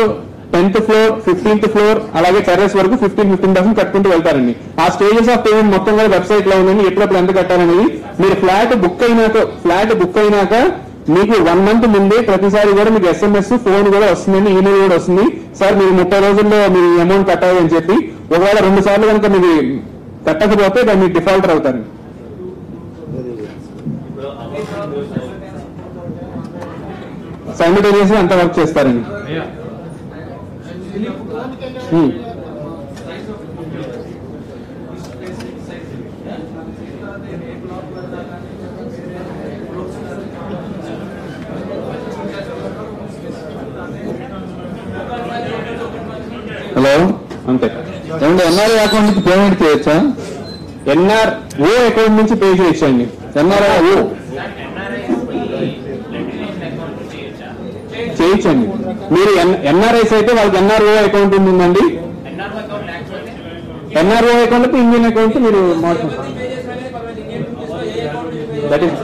10th floor, 15th floor అలాగే టెర్రస్ వరకు 15% కట్టుకుంటూ వెళ్తారండి. ఆ స్టేజెస్ ఆఫ్ పేమెంట్ మొత్తం కూడా వెబ్సైట్ లో ఉందండి. ఎప్పుడప్పుడు ఎంత కట్టాలనేది. మీరు ఫ్లాట్ బుక్ అయినాక మీకు 1 month ముందే ప్రతిసారి కూడా మీకు SMS, ఫోన్ కూడా వస్తుందండి, ఈమెయిల్ కూడా వస్తుంది. సార్ మీరు 30 రోజుల్లో మీరు అమౌంట్ కట్టాలి అని చెప్పి. ఒకవేళ 2 సార్లు కనుక మీరు కట్టకపోతే దాన్ని మీరు డిఫాల్టర్ అవుతారు. సైమిల్టేనియస్ గా అంత వర్క్ చేస్తారండి. హలో, అంతే. ఏమంటే ఎన్ఆర్ఐ అకౌంట్ నుంచి పేమెంట్ చేయొచ్చా? NRO అకౌంట్ నుంచి పే చేయొచ్చండి. NRO చేయొచ్చండి. మీరు NRIs అయితే వాళ్ళకి NRO అకౌంట్ ఉందండి. NRO అకౌంట్ ఇండియన్ అకౌంట్ మీరు మార్చుకుంటారు. That is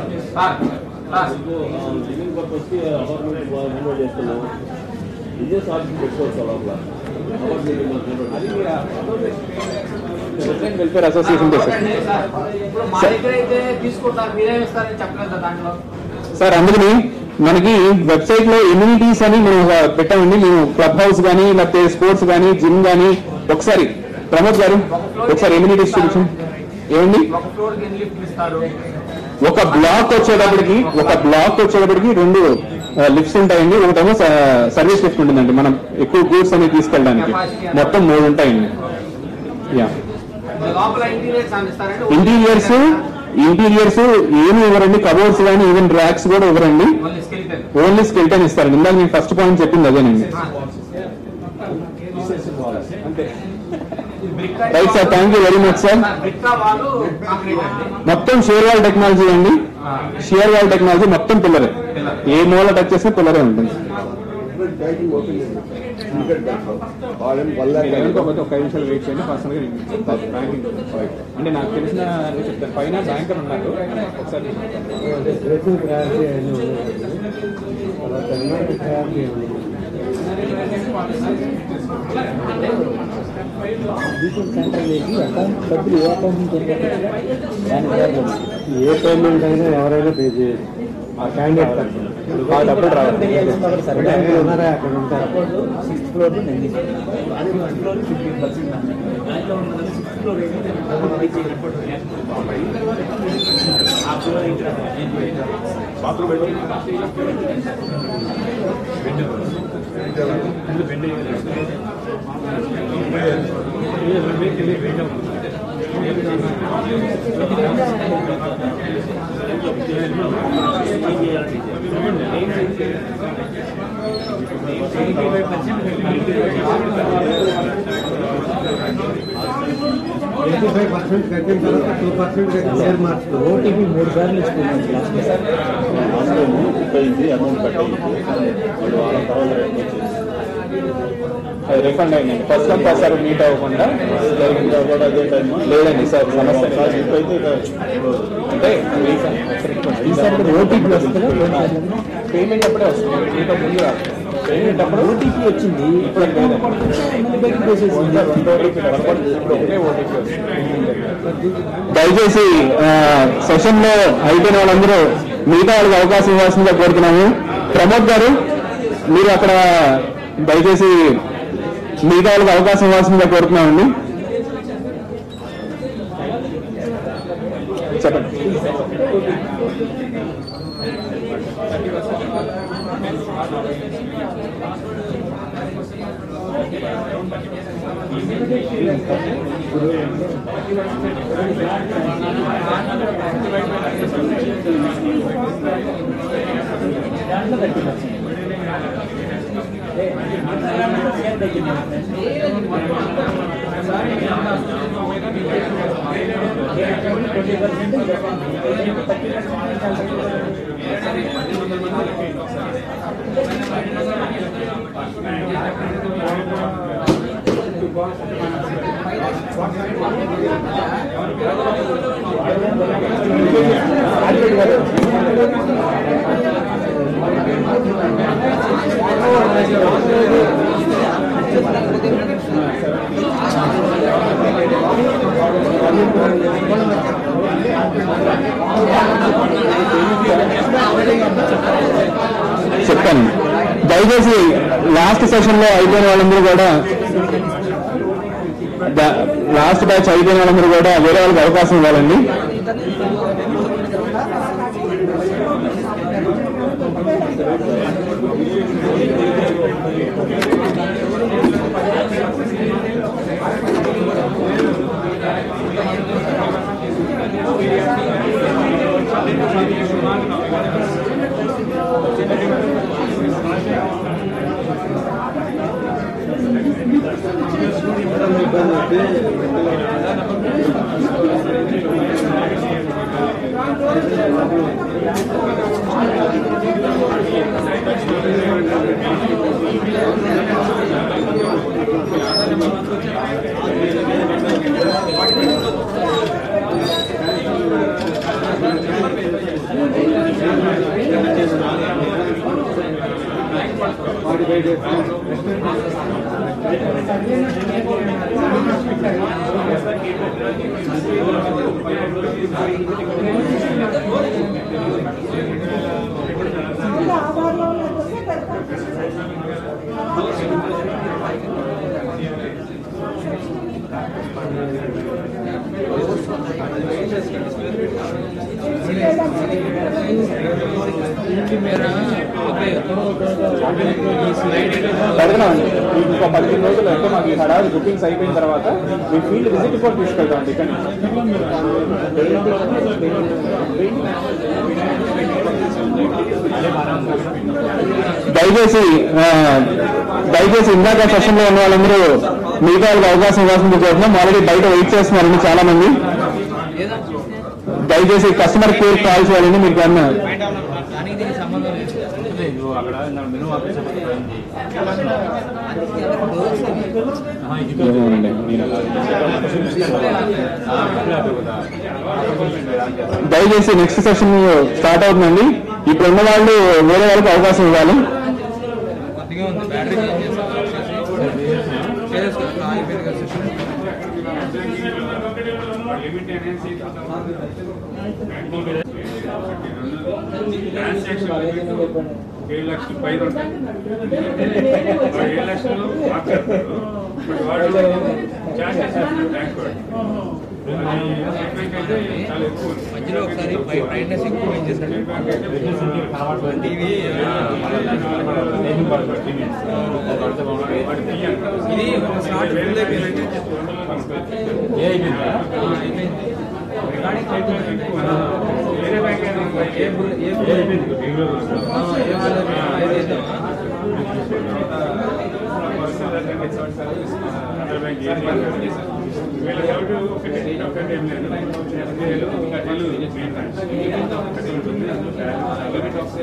welfare association sir. అందుకని మనకి వెబ్సైట్ లో ఇమ్యూనిటీస్ అని మనం పెట్టామండి. మేము క్లబ్ హౌస్ కానీ లేకపోతే స్పోర్ట్స్ కానీ జిమ్ కానీ ఒకసారి ప్రమోద్ గారు ఒకసారి ఎమ్యూనిటీ డిస్ట్రిబ్యూషన్ ఏమండి? ఒక బ్లాక్ వచ్చేటప్పటికి 2 లిఫ్ట్స్ ఉంటాయండి. ఒకటేమో సర్వీస్ లిఫ్ట్ ఉంటుందండి, మనం ఎక్కువ గూడ్స్ అనేది తీసుకెళ్ళడానికి. మొత్తం 3 ఉంటాయండి. ఇంటీరియర్స్ ఏమి ఇవ్వరండి, కబోర్డ్స్ కానీ ఈవెన్ ర్యాక్స్ కూడా ఇవ్వరండి, ఓన్లీ స్కెల్టన్ ఇస్తారండి. ఇందాక నేను ఫస్ట్ పాయింట్ చెప్పింది అదేనండి. Right sir, thank you very much sir. మొత్తం షేర్ వాల్ టెక్నాలజీ అండి, షేర్ వాల్ టెక్నాలజీ మొత్తం పిల్లరే, ఏ మూల టచ్ చేస్తే పిల్లరే ఉంటుంది. ఒక 5 నిమిషాలు వెయిట్ చేయండి, పర్సనల్గా బ్యాంకింగ్ అంటే నాకు తెలిసిన చెప్తాను. పైన బ్యాంకర్ ఉన్నారు, ఒకసారి ఏ పేమెంట్ అయినా ఎవరైనా పే చేయరు, ఆ క్యాండిడేట్ డబ్బులు రావాలి. అక్కడ ఉంటారు 6th ఫ్లోర్ 85% కట్టిన తర్వాత 2% షేర్ మార్చుకో. ఓటీపీ 3 సార్లు ఇస్తున్నాను. రిఫండ్ అయిందండి. ఫస్ట్ టైం ఒకసారి మీట్ అవ్వకుండా లేదండి సార్, సమస్య అంటే ఓటీపీ వస్తుందా? పేమెంట్ అప్పుడే వస్తుంది, మీతో ముందు రాదు. పేమెంట్ అప్పుడు ఓటీపీ వచ్చింది, ఇప్పుడు దయచేసి సెషన్ లో అయిపోయిన వాళ్ళందరూ మిగతా వాళ్ళకి అవకాశం ఇవ్వాల్సిందిగా కోరుతున్నాము. ప్రమోద్ గారు మీరు అక్కడ దయచేసి మిగతా వాళ్ళకి అవకాశం ఇవ్వాల్సిందిగా కోరుతున్నామండి. చెప్పండి. చెప్తాను. దయచేసి లాస్ట్ సెషన్ లో అయిపోయిన వాళ్ళందరూ కూడా, లాస్ట్ బ్యాచ్ అయిపోయిన వాళ్ళందరూ కూడా వేరే వాళ్ళకి అవకాశం ఇవ్వాలండి. పెడతామండి ఇంకో 15 రోజులు అంటే మాకు ఈ హడావి బుకింగ్స్ అయిపోయిన తర్వాత మీ ఫీల్డ్ విజిట్ కూడా తీసుకెళ్తామండి ఇక్కడ దయచేసి ఇందాక సెషన్ లో ఉన్న వాళ్ళందరూ మిగతా వాళ్ళకి అవకాశం ఇవ్వాల్సింది కోరుతున్నాం. ఆల్రెడీ బయట వెయిట్ చేస్తున్నారండి చాలా మంది. దయచేసి కస్టమర్ కేర్ కాల్ చేయాలండి మీకు అన్నా. దయచేసి నెక్స్ట్ సెషన్ స్టార్ట్ అవుతుందండి. ఇప్పుడు ఉన్న వాళ్ళు వేరే వాళ్ళకి అవకాశం ఇవ్వాలి. $7 లక్షలు పైన ఉంటాయి. 7 లక్షలు మాట్లాడతారు. చాలా ఎక్కువ మధ్యలో ఒకసారి బ్రైట్నెస్ ఎక్కువ చేస్తారు. ఇది స్టార్ట్ వేరే బ్యాంక్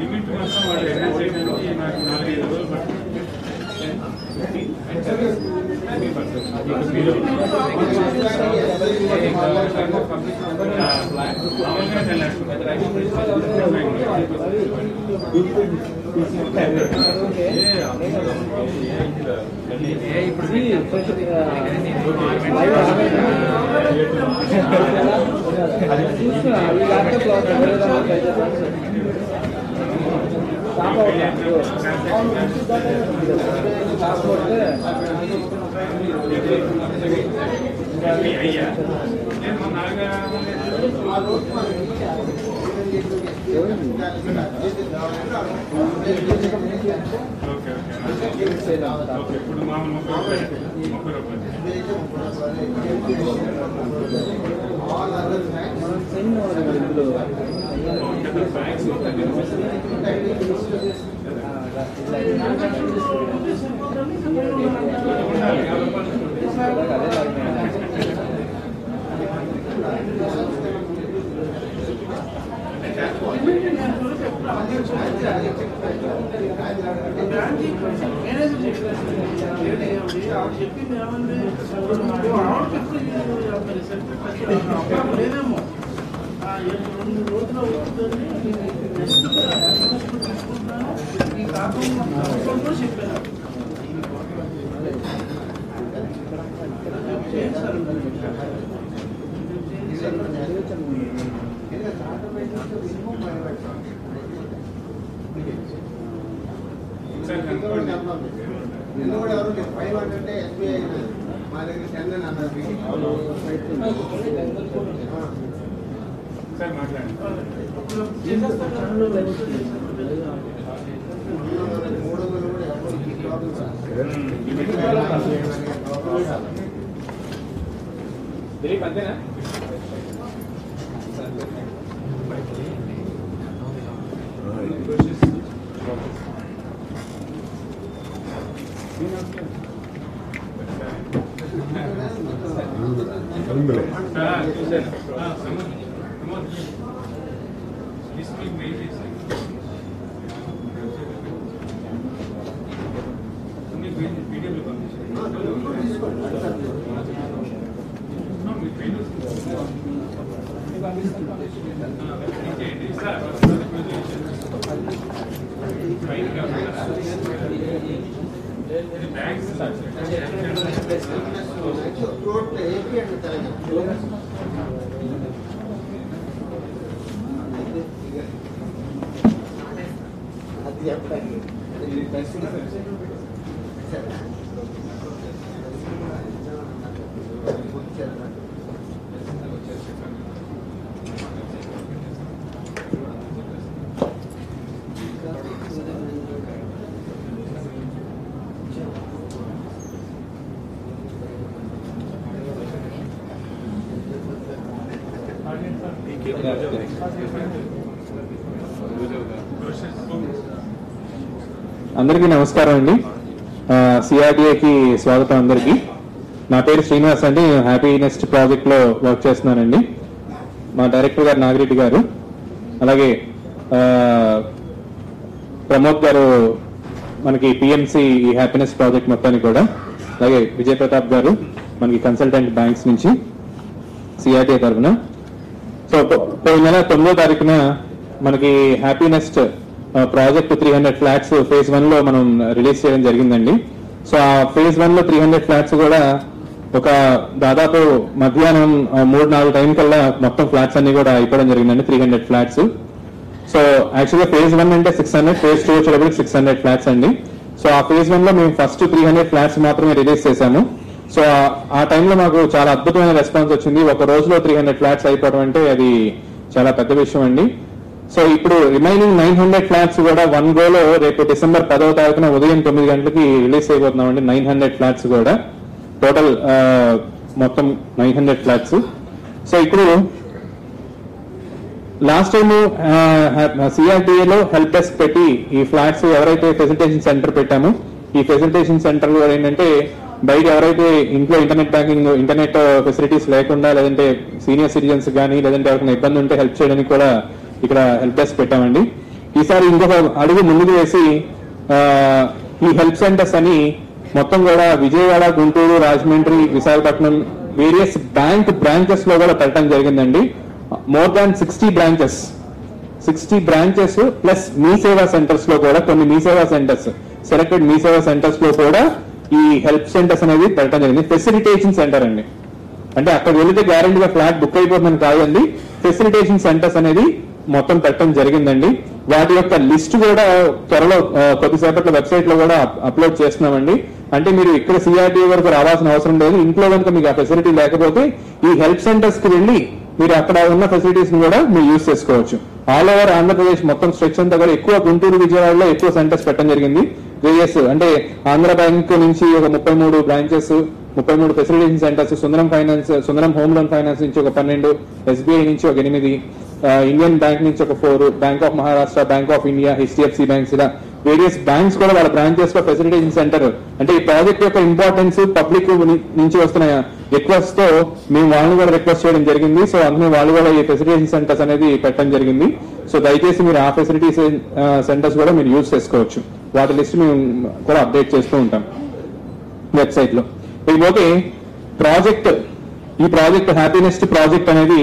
లిమిట్ మొత్తం వాడు ఎన్ఎస్ చేయడానికి నాకు 4-5 రోజులు పడుతుంది. ఇప్పుడు మామూలు 30 రూపాయలు సార్ మాట్లాడండి. దిలీప్ అంతేనా? అందరికీ నమస్కారం అండి. సిఆర్డిఏకి స్వాగతం అందరికీ. నా పేరు శ్రీనివాస్ అండి. నేను హ్యాపీనెస్ట్ ప్రాజెక్ట్ లో వర్క్ చేస్తున్నానండి. మా డైరెక్టర్ గారు నాగిరెడ్డి గారు, అలాగే ప్రమోద్ గారు మనకి పిఎంసి ఈ హ్యాపీనెస్ ప్రాజెక్ట్ మొత్తానికి కూడా, అలాగే విజయ్ ప్రతాప్ గారు మనకి కన్సల్టెంట్ బ్యాంక్స్ నుంచి సిఆర్డిఏ తరఫున. సో పోయిన నెల 9వ తారీఖున మనకి హ్యాపీనెస్ట్ ప్రాజెక్ట్ 300 ఫ్లాట్స్ ఫేజ్ 1 లో మనం రిలీజ్ చేయడం జరిగిందండి. సో ఆ ఫేజ్ 1 లో 300 ఫ్లాట్స్ కూడా ఒక దాదాపు మధ్యాహ్నం 3-4 టైం కల్లా మొత్తం ఫ్లాట్స్ అన్ని కూడా అయిపోవడం జరిగిందండి. 300 ఫ్లాట్స్. సో యాక్చువల్గా ఫేజ్ 1 అంటే 600, ఫేజ్ 2 వచ్చేటప్పటికి 600 ఫ్లాట్స్ అండి. సో ఆ ఫేజ్ 1 లో మేము ఫస్ట్ 300 ఫ్లాట్స్ మాత్రమే రిలీజ్ చేశాము. సో ఆ టైంలో మాకు చాలా అద్భుతమైన రెస్పాన్స్ వచ్చింది. ఒక రోజులో 300 ఫ్లాట్స్ అయిపోవడం అంటే అది చాలా పెద్ద విషయం అండి. సో ఇప్పుడు రిమైనింగ్ 900 ఫ్లాట్స్ కూడా 1 గోలో రేపు డిసెంబర్ 10వ తారీఖున ఉదయం 9 గంటలకి రిలీజ్ అయిపోతున్నామండి. 900 ఫ్లాట్స్ కూడా టోటల్ మొత్తం 900 ఫ్లాట్స్. సో ఇప్పుడు లాస్ట్ టైం సిఆర్డిఏలో హెల్ప్ డెస్క్ పెట్టి ఈ ఫ్లాట్స్ ఎవరైతే ఫెసిలిటేషన్ సెంటర్ పెట్టామో, ఈ ఫెసిలిటేషన్ సెంటర్ లో ఏంటంటే బయట ఎవరైతే ఇంట్లో ఇంటర్నెట్ బ్యాంకింగ్, ఇంటర్నెట్ ఫెసిలిటీస్ లేకుండా, లేదంటే సీనియర్ సిటిజన్స్ కానీ, లేదంటే ఎవరికైనా ఇబ్బంది ఉంటే హెల్ప్ చేయడానికి కూడా ఇక్కడ హెల్ప్ డెస్క్ పెట్టామండి. ఈసారి ఇంకొక అడుగు ముందుకు వేసి ఈ హెల్ప్ సెంటర్స్ అని మొత్తం కూడా విజయవాడ, గుంటూరు, రాజమండ్రి, విశాఖపట్నం వేరియస్ బ్రాంచెస్ లో కూడా పెట్టడం జరిగిందండి. మోర్ దాన్ 60 బ్రాంచెస్ ప్లస్ మీ సేవా సెంటర్స్ లో కూడా కొన్ని మీ సేవా సెంటర్స్, సెలెక్టెడ్ మీ సేవా సెంటర్స్ లో కూడా ఈ హెల్ప్ సెంటర్స్ అనేది పెట్టడం జరిగింది. ఫెసిలిటేషన్ సెంటర్ అండి, అంటే అక్కడ వెళితే గ్యారెంటీగా ఫ్లాట్ బుక్ అయిపోతుందని కాదండి. ఫెసిలిటేషన్ సెంటర్స్ అనేది మొత్తం పెట్టడం జరిగిందండి. వాటి యొక్క లిస్ట్ కూడా త్వరలో కొద్దిసేపట్లో వెబ్సైట్ లో కూడా అప్లోడ్ చేస్తున్నామండి. అంటే మీరు ఇక్కడ సిఆర్టీఏ వరకు రావాల్సిన అవసరం లేదు. ఇంట్లో కనుక మీకు ఆ ఫెసిలిటీ లేకపోతే ఈ హెల్ప్ సెంటర్స్ కి వెళ్ళి మీరు అక్కడ ఉన్న ఫెసిలిటీస్ ని కూడా మీరు యూజ్ చేసుకోవచ్చు. ఆల్ ఓవర్ ఆంధ్రప్రదేశ్ మొత్తం స్ట్రెచ్ అంతా కూడా ఎక్కువ గుంటూరు, విజయవాడలో ఎక్కువ సెంటర్స్ పెట్టడం జరిగింది. వేరియస్ అంటే ఆంధ్ర బ్యాంక్ నుంచి ఒక 33 బ్రాంచెస్, 33 ఫెసిలిటేషన్ సెంటర్స్, సుందరం హోమ్ లోన్ ఫైనాన్స్ నుంచి ఒక 12, ఎస్బీఐ నుంచి ఒక 8, ఇండియన్ బ్యాంక్ నుంచి ఒక 4, bank of Maharashtra, bank of India, HDFC banks, ఇలా వేరియస్ బ్యాంక్స్ కూడా వాళ్ళ బ్రాంచెస్ లో ఫెసిలిటేషన్ సెంటర్. అంటే ఈ ప్రాజెక్ట్ యొక్క ఇంపార్టెన్స్ పబ్లిక్ నుంచి వస్తున్న రిక్వెస్ట్ తో మేము వాళ్ళని కూడా రిక్వెస్ట్ చేయడం జరిగింది. సో అందులో వాళ్ళు కూడా ఈ ఫెసిలిటేషన్ సెంటర్స్ అనేది పెట్టడం జరిగింది. సో దయచేసి మీరు ఆ ఫెసిలిటీస్ సెంటర్స్ కూడా మీరు యూజ్ చేసుకోవచ్చు. వాటి లిస్ట్ మేము కూడా అప్డేట్ చేస్తూ ఉంటాం వెబ్సైట్ లో. ఇకపోతే ఈ ప్రాజెక్ట్ హ్యాపీనెస్ట్ ప్రాజెక్ట్ అనేది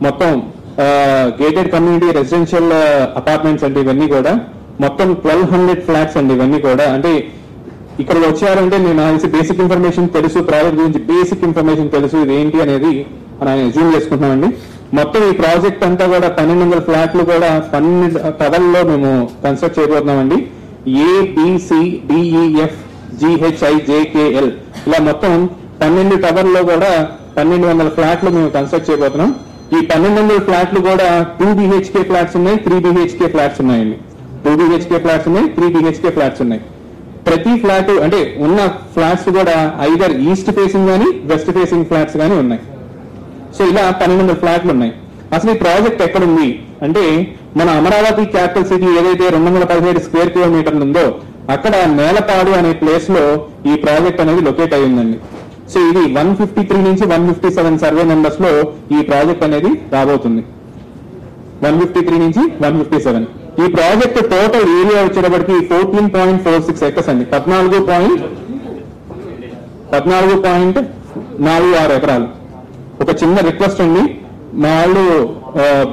మొత్తం గేటెడ్ కమ్యూనిటీ రెసిడెన్షియల్ అపార్ట్మెంట్స్ అంటే ఇవన్నీ కూడా మొత్తం 1200 ఫ్లాట్స్ అండి. ఇవన్నీ కూడా అంటే ఇక్కడికి వచ్చారంటే నేను బేసిక్ ఇన్ఫర్మేషన్ తెలుసు, ప్రాజెక్ట్ గురించి బేసిక్ ఇన్ఫర్మేషన్ తెలుసు, ఇది ఏంటి అనేది మనం అజ్యూమ్ చేసుకుంటున్నామండి. మొత్తం ఈ ప్రాజెక్ట్ అంతా కూడా 1200 ఫ్లాట్లు కూడా 12 టవర్లో మేము కన్స్ట్రక్ట్ చేయబోతున్నామండి. ABCDEFGHIJKL ఇలా మొత్తం 12 టవర్లో కూడా 1200 ఫ్లాట్లు మేము కన్స్ట్రక్ట్ చేయబోతున్నాం. ఈ 1200 ఫ్లాట్లు కూడా 2 BHK ఫ్లాట్స్ ఉన్నాయి, 3 BHK ఫ్లాట్స్ ఉన్నాయండి. 2 BHK ఫ్లాట్స్ ఉన్నాయి, 3 BHK ఫ్లాట్స్ ఉన్నాయి. ప్రతి ఫ్లాట్ అంటే ఉన్న ఫ్లాట్స్ కూడా ఐదర్ ఈస్ట్ ఫేసింగ్ కానీ వెస్ట్ ఫేసింగ్ ఫ్లాట్స్ కానీ ఉన్నాయి. సో ఇలా 1200 ఫ్లాట్లు ఉన్నాయి. అసలు ఈ ప్రాజెక్ట్ ఎక్కడుంది అంటే మన అమరావతి క్యాపిటల్ సిటీ ఏదైతే 217 స్క్వేర్ కిలోమీటర్లు ఉందో అక్కడ నేలపాడు అనే ప్లేస్ లో ఈ ప్రాజెక్ట్ అనేది లొకేట్ అయ్యిందండి. సో ఇది 153 నుంచి 157 సర్వే నెంబర్స్ లో ఈ ప్రాజెక్ట్ అనేది రాబోతుంది. 153 నుంచి 157. ఈ ప్రాజెక్ట్ టోటల్ ఏరియా వచ్చేటప్పటికి 14.46 ఎకర్స్ అండి. 14.46 ఎకరాలు. ఒక చిన్న రిక్వెస్ట్ అండి, మా వాళ్ళు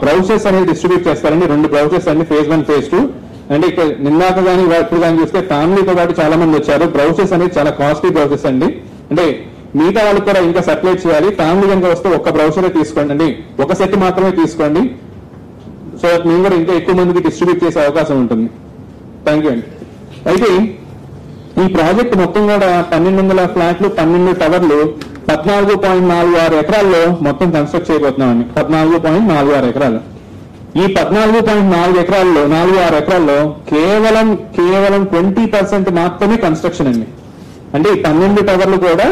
బ్రౌచెస్ అనేది డిస్ట్రిబ్యూట్ చేస్తారండి. 2 బ్రౌచెస్ అండి, ఫేజ్ 1, ఫేజ్ 2. అంటే ఇక్కడ నిన్నాక కానీ ఇప్పుడు కానీ చూస్తే ఫ్యామిలీతో పాటు చాలా మంది వచ్చారు. బ్రౌచెస్ అనేది చాలా కాస్ట్లీ బ్రౌచెస్ అండి. అంటే మిగతా వాళ్ళకి కూడా ఇంకా సప్లై చేయాలి. ఫ్యామిలీ కనుక వస్తే ఒక్క బ్రౌచరే తీసుకోండి అండి, ఒక సెట్ మాత్రమే తీసుకోండి. సో మేము కూడా ఇంకా ఎక్కువ మందికి డిస్ట్రిబ్యూట్ చేసే అవకాశం ఉంటుంది. థ్యాంక్ యూ అండి. అయితే ఈ ప్రాజెక్ట్ మొత్తం కూడా 1200 ఫ్లాట్లు, 12 టవర్లు, 14.46 ఎకరాల్లో మొత్తం కన్స్ట్రక్ట్ చేయబోతున్నామండి. 14.46 ఎకరాలు. ఈ 14.46 ఎకరాల్లో కేవలం 20% మాత్రమే కన్స్ట్రక్షన్ అండి. అంటే ఈ 12 టవర్లు కూడా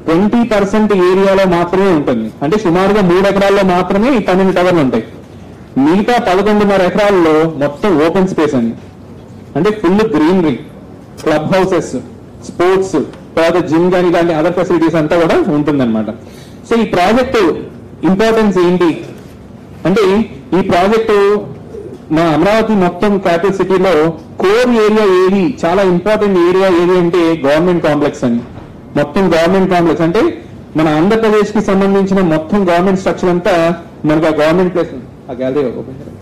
20% ఏరియాలో మాత్రమే ఉంటుంది. అంటే సుమారుగా 3 ఎకరాల్లో మాత్రమే ఈ 12 టవర్లు ఉంటాయి. మిగతా 11.5 ఎకరాల్లో మొత్తం ఓపెన్ స్పేస్ అండి. అంటే full greenery, club houses, sports, తర్వాత జిమ్ కానీ ఇలాంటి అదర్ ఫెసిలిటీస్ అంతా కూడా ఉంటుందన్నమాట. సో ఈ ప్రాజెక్టు ఇంపార్టెన్స్ ఏంటి అంటే, ఈ ప్రాజెక్టు మా అమరావతి మొత్తం క్యాపిటల్ సిటీలో కోర్ ఏరియా ఏది, చాలా ఇంపార్టెంట్ ఏరియా ఏది అంటే గవర్నమెంట్ కాంప్లెక్స్ అండి. మొత్తం గవర్నమెంట్ కాంప్లెక్స్ అంటే మన ఆంధ్రప్రదేశ్ కి సంబంధించిన మొత్తం గవర్నమెంట్ స్ట్రక్చర్ అంతా మనకు ఆ గవర్నమెంట్ ప్లేస్, ఆ గ్యాలరీ ఓపెన్ చేయాలి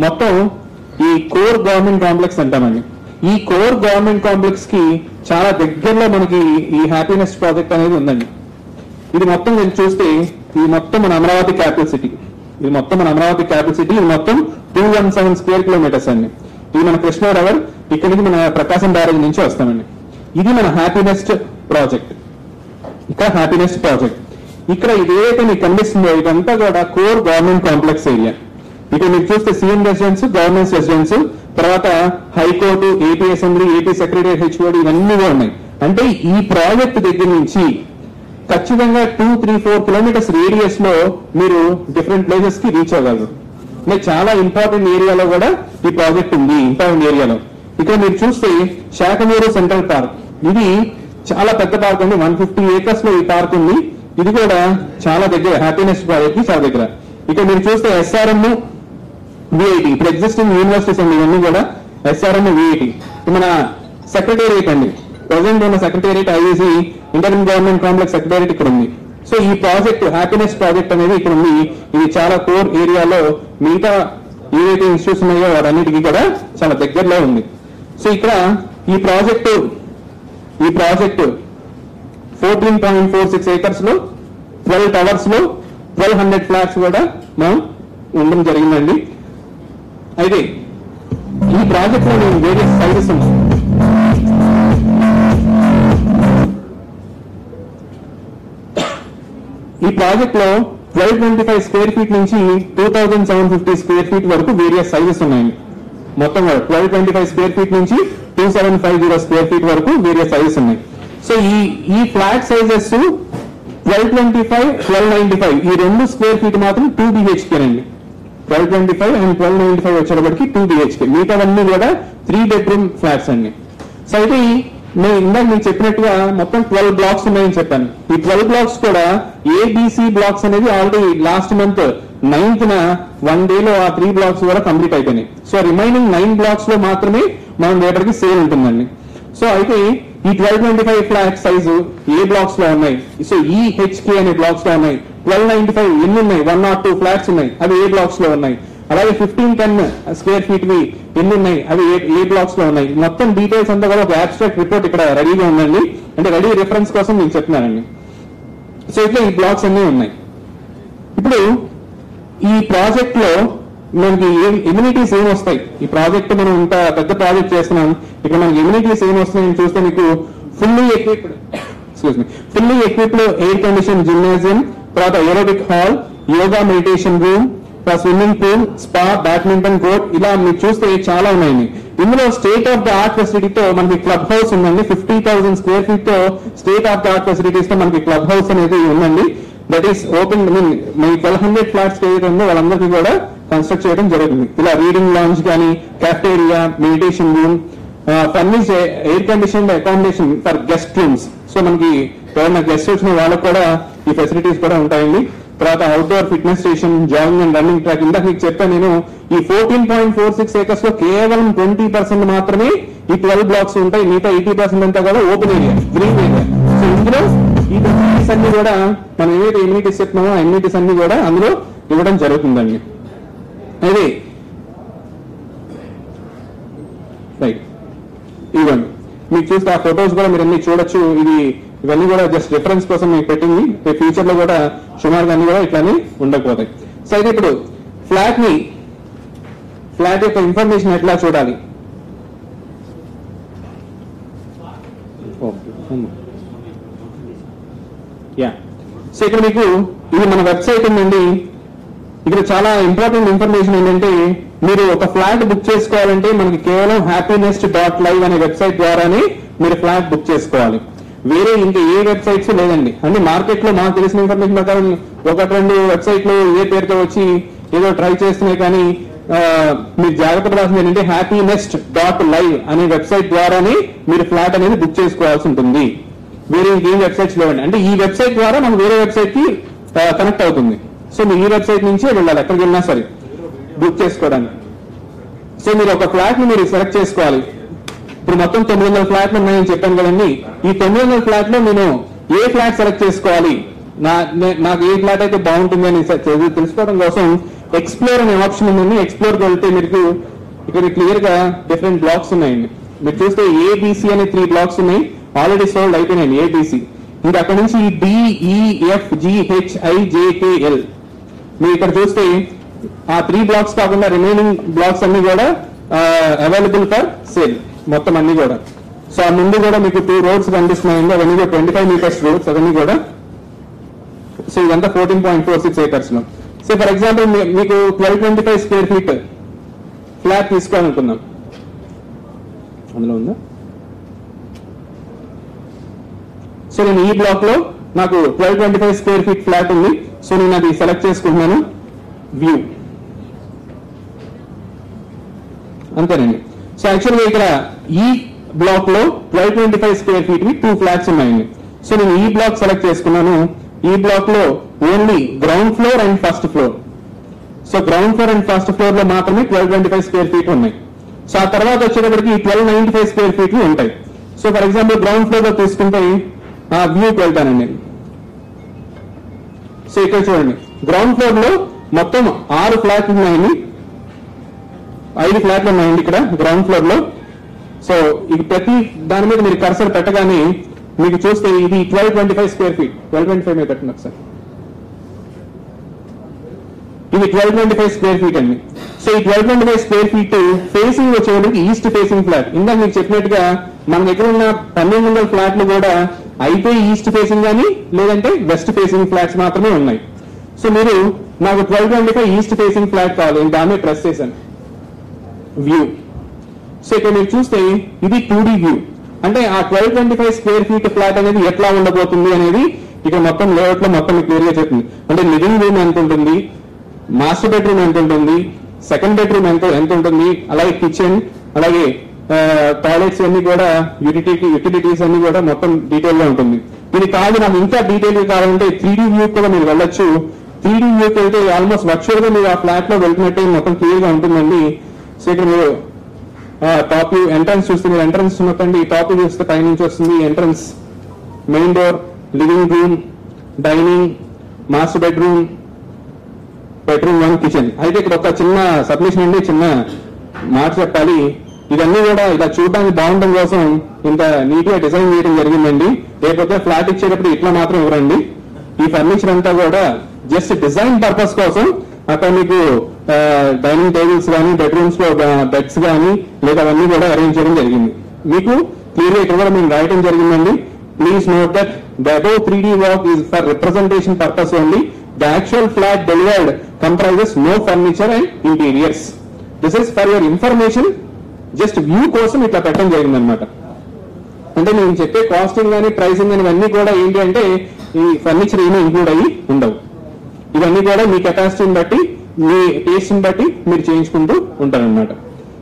మొత్తం ఈ కోర్ గవర్నమెంట్ కాంప్లెక్స్ అంటామండి. ఈ కోర్ గవర్నమెంట్ కాంప్లెక్స్ కి చాలా దగ్గరలో మనకి ఈ హ్యాపీనెస్ ప్రాజెక్ట్ అనేది ఉందండి. ఇది మొత్తం నేను చూస్తే ఇది మొత్తం మన అమరావతి క్యాపిటల్ సిటీ, ఇది మొత్తం మన అమరావతి క్యాపిటల్ సిటీ, ఇది మొత్తం 217 స్క్వేర్ కిలోమీటర్స్ అండి. ఇది మన కృష్ణా రివర్, ఇక్కడి నుంచి మన ప్రకాశం బ్యారేజ్ నుంచి వస్తామండి. ఇది మన హ్యాపీనెస్ట్ ప్రాజెక్ట్. ఇక్కడ హ్యాపీనెస్ట్ ప్రాజెక్ట్, ఇక్కడ ఇది ఏదైతే మీకు కనిపిస్తుందో ఇదంతా కూడా కోర్ గవర్నమెంట్ కాంప్లెక్స్ ఏరియా. ఇక్కడ మీరు చూస్తే సీఎం రెసిడెన్స్, గవర్నమెంట్ రెసిడెన్స్, తర్వాత high court, AP assembly, AP secretary, HOD ఇవన్నీ కూడా ఉన్నాయి. అంటే ఈ ప్రాజెక్ట్ దగ్గర నుంచి ఖచ్చితంగా 2-3-4 కిలోమీటర్స్ రేడియస్ లో మీరు డిఫరెంట్ ప్లేసెస్ కి రీచ్ అవ్వగలరు. అంటే చాలా ఇంపార్టెంట్ ఏరియాలో కూడా ఈ ప్రాజెక్ట్ ఉంది. ఇంపార్టెంట్ ఏరియాలో ఇక్కడ మీరు చూస్తే శాఖమూరు సెంట్రల్ పార్క్, ఇది చాలా పెద్ద పార్క్ అండి. 150 ఏకర్స్ లో ఈ పార్క్ ఉంది. ఇది కూడా చాలా దగ్గర, హ్యాపీనెస్ ప్రాజెక్ట్ కి చాలా దగ్గర. ఇక్కడ మీరు చూస్తే ఎస్ఆర్ఎం, విఐటి, ఇప్పుడు ఎగ్జిస్టింగ్ యూనివర్సిటీస్ అండి ఇవన్నీ కూడా ఎస్ఆర్ఎం, విఐటి. మన సెక్రటేరియట్ అండి, ప్రజెంట్ ఉన్న secretariat IEC interim government complex secretariat ఇక్కడ ఉంది. సో ఈ ప్రాజెక్ట్ హ్యాపీనెస్ ప్రాజెక్ట్ అనేది ఇక్కడ ఉంది. ఇది చాలా కోర్ ఏరియాలో మిగతా ఏదైతే ఇన్స్టిట్యూట్స్ ఉన్నాయో వాటన్నిటికీ కూడా చాలా దగ్గరలో ఉంది. సో ఇక్కడ ఈ ప్రాజెక్టు 14.46 ఏకర్స్ లో 12 టవర్స్ లో 1200 ఫ్లాట్స్ కూడా మనం ఉండడం జరిగిందండి. అయితే ఈ ప్రాజెక్ట్ లో నేను వేరియస్ సైజెస్ ఉన్నాయి. ఈ ప్రాజెక్ట్ లో 1225 స్క్వేర్ ఫీట్ నుంచి 2750 స్క్వేర్ ఫీట్ వరకు వేరియస్ సైజెస్ ఉన్నాయండి. మొత్తం 1225 స్క్వేర్ ఫీట్ నుంచి 2750 స్క్వేర్ ఫీట్ వరకు వేరియస్ సైజెస్ ఉన్నాయి. సో ఈ ఫ్లాట్ సైజెస్ 1225, 1295 ఈ 2 స్క్వేర్ ఫీట్ మాత్రం 2 BHK అండి. 1225 అండ్ 1295 వచ్చేటప్పటికి 2 BHK, మిగతావన్నీ కూడా 3 బెడ్రూమ్ ఫ్లాట్స్ అండి. సో అయితే నేను ఇందాక మీకు చెప్పినట్టుగా మొత్తం 12 బ్లాక్స్ ఉన్నాయని చెప్పాను. ఈ 12 బ్లాక్స్ కూడా ఏబిసి బ్లాక్స్ అనేది ఆల్రెడీ లాస్ట్ మంత్ 9th 1 డేలో ఆ 3 బ్లాక్స్ కూడా కంప్లీట్ అయిపోయినాయి. సో రిమైనింగ్ 9 బ్లాక్స్ లో మాత్రమే మనం రేపటికి సేల్ ఉంటుందండి. సో అయితే ఈ 1225 ఫ్లాట్ సైజు ఏ బ్లాక్స్ లో ఉన్నాయి, సో ఈ హెచ్కే అనే బ్లాక్స్ లో ఉన్నాయి. 1295 ఎన్ని ఉన్నాయి, 1 or 2 ఫ్లాట్స్ ఉన్నాయి, అవి ఏ బ్లాక్స్ లో ఉన్నాయి. అలాగే 1510 స్క్వేర్ ఫీట్ వి ఎన్ని ఉన్నాయి, అవి ఏ బ్లాక్స్ లో ఉన్నాయి. మొత్తం డీటెయిల్స్ అంతా కూడా ఒక అబ్స్ట్రాక్ట్ రిపోర్ట్ ఇక్కడ రెడీగా ఉందండి. అంటే రెడీ రిఫరెన్స్ కోసం నేను చెప్తున్నానండి. సో ఇట్లా ఈ బ్లాక్స్ అన్ని ఉన్నాయి. ఇప్పుడు ఈ ప్రాజెక్ట్ లో మనకి ఎమ్యూనిటీస్ ఏం వస్తాయి, ఈ ప్రాజెక్ట్ మనం ఇంత పెద్ద ప్రాజెక్ట్ చేస్తున్నాం, ఇక్కడ మనకి ఎమ్యూనిటీస్ ఏం వస్తాయని చూస్తే మీకు fully equipped air condition gymnasium, తర్వాత aerobic hall, yoga meditation room, swimming pool, spa, badminton court, ఇలా మీరు చూస్తే చాలా ఉన్నాయండి. ఇందులో స్టేట్ ఆఫ్ ద ఆర్ట్ ఫెసిలిటీతో మనకి క్లబ్ హౌస్ ఉందండి. 50,000 స్క్వేర్ ఫీట్ తో state of the art facilities తో మనకి క్లబ్ హౌస్ అనేది ఉందండి. దట్ ఈస్ ఓపెన్, మీ 1200 ఫ్లాట్స్ ఏదైతే ఉందో వాళ్ళందరికీ కూడా కన్స్ట్రక్ట్ చేయడం జరుగుతుంది. ఇలా రీడింగ్ లాంజ్ కానీ, cafeteria, meditation room, furnished air conditioned accommodation for guest rooms. So మనకి ఎవరైనా గెస్ట్ వచ్చిన వాళ్ళకు కూడా ఈ ఫెసిలిటీస్ కూడా ఉంటాయండి. తర్వాత outdoor fitness station, jogging and running track. ఇందాక మీకు చెప్పాను నేను, ఈ 14.46 ఏకర్స్ లో కేవలం 20% మాత్రమే ఈ 12 బ్లాక్స్ ఉంటాయి. మిగతా 80% అంతా కూడా open area, green area. So ఇందులో ఈ ఫెసిలిటీస్ అన్ని కూడా మనం ఏవైతే ఎమ్యూనిటీస్ చెప్తున్నామో ఆ ఎమ్యూనిటీస్ అన్ని కూడా అందులో ఇవ్వడం జరుగుతుందండి. అది రైట్, ఇవ్వండి మీకు చూస్తే ఆ ఫొటోస్ కూడా మీరు అన్ని చూడొచ్చు. ఇవన్నీ కూడా జస్ట్ రిఫరెన్స్ కోసం మీకు పెట్టింది. ఫ్యూచర్ లో కూడా సుమారుగా అన్ని కూడా ఇట్లానే ఉండకపోతాయి. సో అయితే ఇప్పుడు ఫ్లాట్ యొక్క ఇన్ఫర్మేషన్ ఎట్లా చూడాలి, సో ఇక్కడ మీకు ఇది మన వెబ్సైట్ ఉందండి. ఇక్కడ చాలా ఇంపార్టెంట్ ఇన్ఫర్మేషన్ ఏంటంటే, మీరు ఒక ఫ్లాట్ బుక్ చేసుకోవాలంటే మనకి కేవలం happynest.live అనే వెబ్సైట్ ద్వారానే మీరు ఫ్లాట్ బుక్ చేసుకోవాలి. వేరే ఇంకా ఏ వెబ్సైట్స్ లేదండి. అంటే మార్కెట్ లో మాకు తెలిసిన ఇన్ఫర్మేషన్ ప్రకారం 1-2 వెబ్సైట్లు ఏ పేరుతో వచ్చి ఏదో ట్రై చేస్తున్నాయి. కానీ మీరు జాగ్రత్త పడాల్సింది ఏంటంటే HappyNest.live అనే వెబ్సైట్ ద్వారానే మీరు ఫ్లాట్ అనేది బుక్ చేసుకోవాల్సి ఉంటుంది. వేరే ఇంకేం వెబ్సైట్స్ లేవండి. అంటే ఈ వెబ్సైట్ ద్వారా మనం వేరే వెబ్సైట్ కి కనెక్ట్ అవుతుంది. సో మీరు ఈ వెబ్సైట్ నుంచే వెళ్ళాలి ఎక్కడికి వెళ్ళినా సరే బుక్ చేసుకోవడానికి. సో మీరు ఒక ఫ్లాట్ ని మీరు సెలెక్ట్ చేసుకోవాలి. ఇప్పుడు మొత్తం 900 ఫ్లాట్లు ఉన్నాయని చెప్పాను కదండి. ఈ 900 ఫ్లాట్ లో నేను ఏ ఫ్లాట్ సెలెక్ట్ చేసుకోవాలి, నాకు ఏ ఫ్లాట్ అయితే బాగుంటుంది అని తెలుసుకోవడం కోసం ఎక్స్ప్లోర్ అనే ఆప్షన్ ఉంది. ఎక్స్ప్లోర్కి వెళ్తే మీకు ఇక్కడ క్లియర్ గా డిఫరెంట్ బ్లాక్స్ ఉన్నాయండి. మీరు చూస్తే ఏబిసి అనే 3 బ్లాక్స్ ఉన్నాయి, ఆల్రెడీ సోల్డ్ అయిపోయినాయి ఏబిసి. ఇంకా అక్కడ నుంచి DEFGHIJKL మీరు ఇక్కడ చూస్తే ఆ 3 బ్లాక్స్ కాకుండా రిమైనింగ్ బ్లాక్స్ అన్ని కూడా అవైలబుల్ ఫర్ సేల్ మొత్తం అన్ని కూడా. సో ఆ ముందు కూడా మీకు 2 రోడ్స్ కనిపిస్తున్నాయండి, అవన్నీ కూడా 25 మీటర్స్ రోడ్స్ అవన్నీ కూడా. సో ఇదంతా 14.46 acres లో. సో ఫర్ ఎగ్జాంపుల్ మీకు 1225 స్క్వేర్ ఫీట్ ఫ్లాట్ తీసుకోవాలనుకుందాం. అందులో ఉందా? సో నేను ఈ బ్లాక్ లో నాకు 1225 స్క్వేర్ ఫీట్ ఫ్లాట్ ఉంది. సో నేను అది సెలెక్ట్ చేసుకుంటున్నాను. వ్యూ అంతేనండి. సో యాక్చువల్గా ఇక్కడ ఈ బ్లాక్ లో 1225 స్క్వేర్ ఫీట్ వి 2 ఫ్లాట్స్ ఉన్నాయండి. సో నేను ఈ బ్లాక్ సెలెక్ట్ చేసుకున్నాను. ఈ బ్లాక్ లో only ground floor and first floor. So ground floor and first floor లో మాత్రమే 1225 స్క్వేర్ ఫీట్ ఉన్నాయి. సో ఆ తర్వాత వచ్చేటప్పటికి 1295 స్క్వేర్ ఫీట్లు ఉంటాయి. So for example ground floor లో తీసుకుంటే ఆ వ్యూకి వెళ్తానండి. సో ఇక్కడ చూడండి, గ్రౌండ్ ఫ్లోర్ లో మొత్తం 6 ఫ్లాట్లు ఉన్నాయండి, 5 ఫ్లాట్లు ఉన్నాయండి ఇక్కడ గ్రౌండ్ ఫ్లోర్ లో. సో ఇది ప్రతి దాని మీద మీరు కర్సర్ పెట్టగానే మీకు చూస్తే ఇది 1225 స్క్వేర్ ఫీట్. 1225 మీద పెట్టండి ఒకసారి. ఇది 1225 స్క్వేర్ ఫీట్ అండి. సో ఈ 1225 స్క్వేర్ ఫీట్ ఫేసింగ్ వచ్చేవాడికి ఈస్ట్ ఫేసింగ్ ఫ్లాట్. ఇందాక మీకు చెప్పినట్టుగా మన దగ్గర ఉన్న 1200 ఫ్లాట్లు కూడా అయితే ఈస్ట్ ఫేసింగ్ కానీ లేదంటే వెస్ట్ ఫేసింగ్ ఫ్లాట్స్ మాత్రమే ఉన్నాయి. సో మీరు నాకు 1225 ఈస్ట్ ఫేసింగ్ ఫ్లాట్ కావాలి, దాన్ని ప్రెస్ చేశాను. వ్యూ. సో ఇక్కడ మీరు చూస్తే ఇది 2D వ్యూ. అంటే ఆ 1225 స్క్వేర్ ఫీట్ ఫ్లాట్ అనేది ఎట్లా ఉండబోతుంది అనేది ఇక్కడ మొత్తం లేఅవుట్ లో మొత్తం క్లియర్ గా చెప్తుంది. అంటే లివింగ్ రూమ్ ఎంత ఉంటుంది, మాస్టర్ బెడ్రూమ్ ఎంత ఉంటుంది, సెకండ్ బెడ్రూమ్ ఎంత ఉంటుంది, అలాగే కిచెన్, అలాగే టాయిలెట్స్ అన్ని కూడా యూటిలిటీస్ అన్ని కూడా మొత్తం డీటెయిల్ గా ఉంటుంది. ఇది కాదు నాకు ఇంకా డీటెయిల్ గా కావాలంటే 3D వ్యూ కూడా మీరు వెళ్ళొచ్చు. 3D వ్యూకి వెళ్తే ఆల్మోస్ట్ వర్చువల్ గా మీరు ఆ ఫ్లాట్ లో వెళ్తున్నట్టే మొత్తం క్లియర్ గా ఉంటుందండి. సో ఇక్కడ మీరు టాప్ వ్యూ ఎంట్రన్స్ చూస్తే మీరు ఎంట్రన్స్ ఉన్నట్టండి. ఈ టాప్ వ్యూ చూస్తే పై నుంచి వస్తుంది entrance, main door, living room, dining, master bedroom, bedroom 1, kitchen. అయితే ఇక్కడ ఒక చిన్న సబ్మిషన్ అండి, చిన్న మాట చెప్పాలి. ఇవన్నీ కూడా ఇలా చూడడానికి బాగుండడం కోసం ఇంత నీట్ గా డిజైన్ చేయడం జరిగిందండి. లేకపోతే ఫ్లాట్ ఇచ్చేటప్పుడు ఇట్లా మాత్రం ఇవ్వరండి. ఈ ఫర్నిచర్ అంతా కూడా జస్ట్ డిజైన్ పర్పస్ కోసం అక్కడ మీకు డైనింగ్ టేబుల్స్ కానీ, బెడ్రూమ్స్ లో బెడ్స్ కానీ లేదా అవన్నీ కూడా అరేంజ్ చేయడం జరిగింది. మీకు క్లియర్ గా ఇక్కడ కూడా మేము రాయటం జరిగిందండి. Please note that the above 3D work is for representation purpose only. The actual flat delivered comprises no furniture and interiors. This is for your information. Just view కోసం ఇట్లా పెట్టడం జరిగింది అనమాట. అంటే నేను చెప్పే కాస్టింగ్ కానీ ప్రైసింగ్ కానీ ఇవన్నీ కూడా ఏంటి అంటే ఈ ఫర్నిచర్ ఏమీ ఇంక్లూడ్ అయ్యి ఉండవు. ఇవన్నీ కూడా మీ కెపాసిటీని బట్టి, మీ టేస్ట్ని బట్టి మీరు చేయించుకుంటూ ఉంటారనమాట.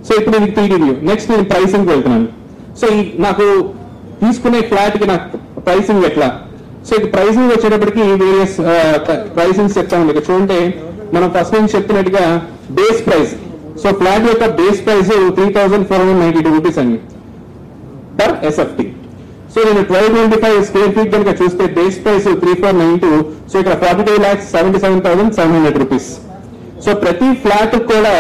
సో ఇప్పుడు ఇది 3D వ్యూ. నెక్స్ట్ నేను ప్రైసింగ్కి వెళ్తున్నాను. సో నాకు తీసుకునే ఫ్లాట్ కి నాకు ప్రైసింగ్ ఎట్లా? సో ఇది ప్రైసింగ్ వచ్చేటప్పటికి వేరియస్ ప్రైసింగ్స్ చెప్తాను. ఇక్కడ చూడంటే మనం ఫస్ట్ నుంచి చెప్తున్నట్టుగా బేస్ ప్రైస్. సో ఫ్లాట్ యొక్క బేస్ ప్రైస్ 3,492 రూపీస్ అండి పర్ ఎస్ఎఫ్టీ. సో నేను 1225 స్క్వేర్ ఫీట్ కనుక చూస్తే బేస్ ప్రైస్ 3492. సో ఇక్కడ 42,77,700 రూపీస్. సో ప్రతి ఫ్లాట్ కూడా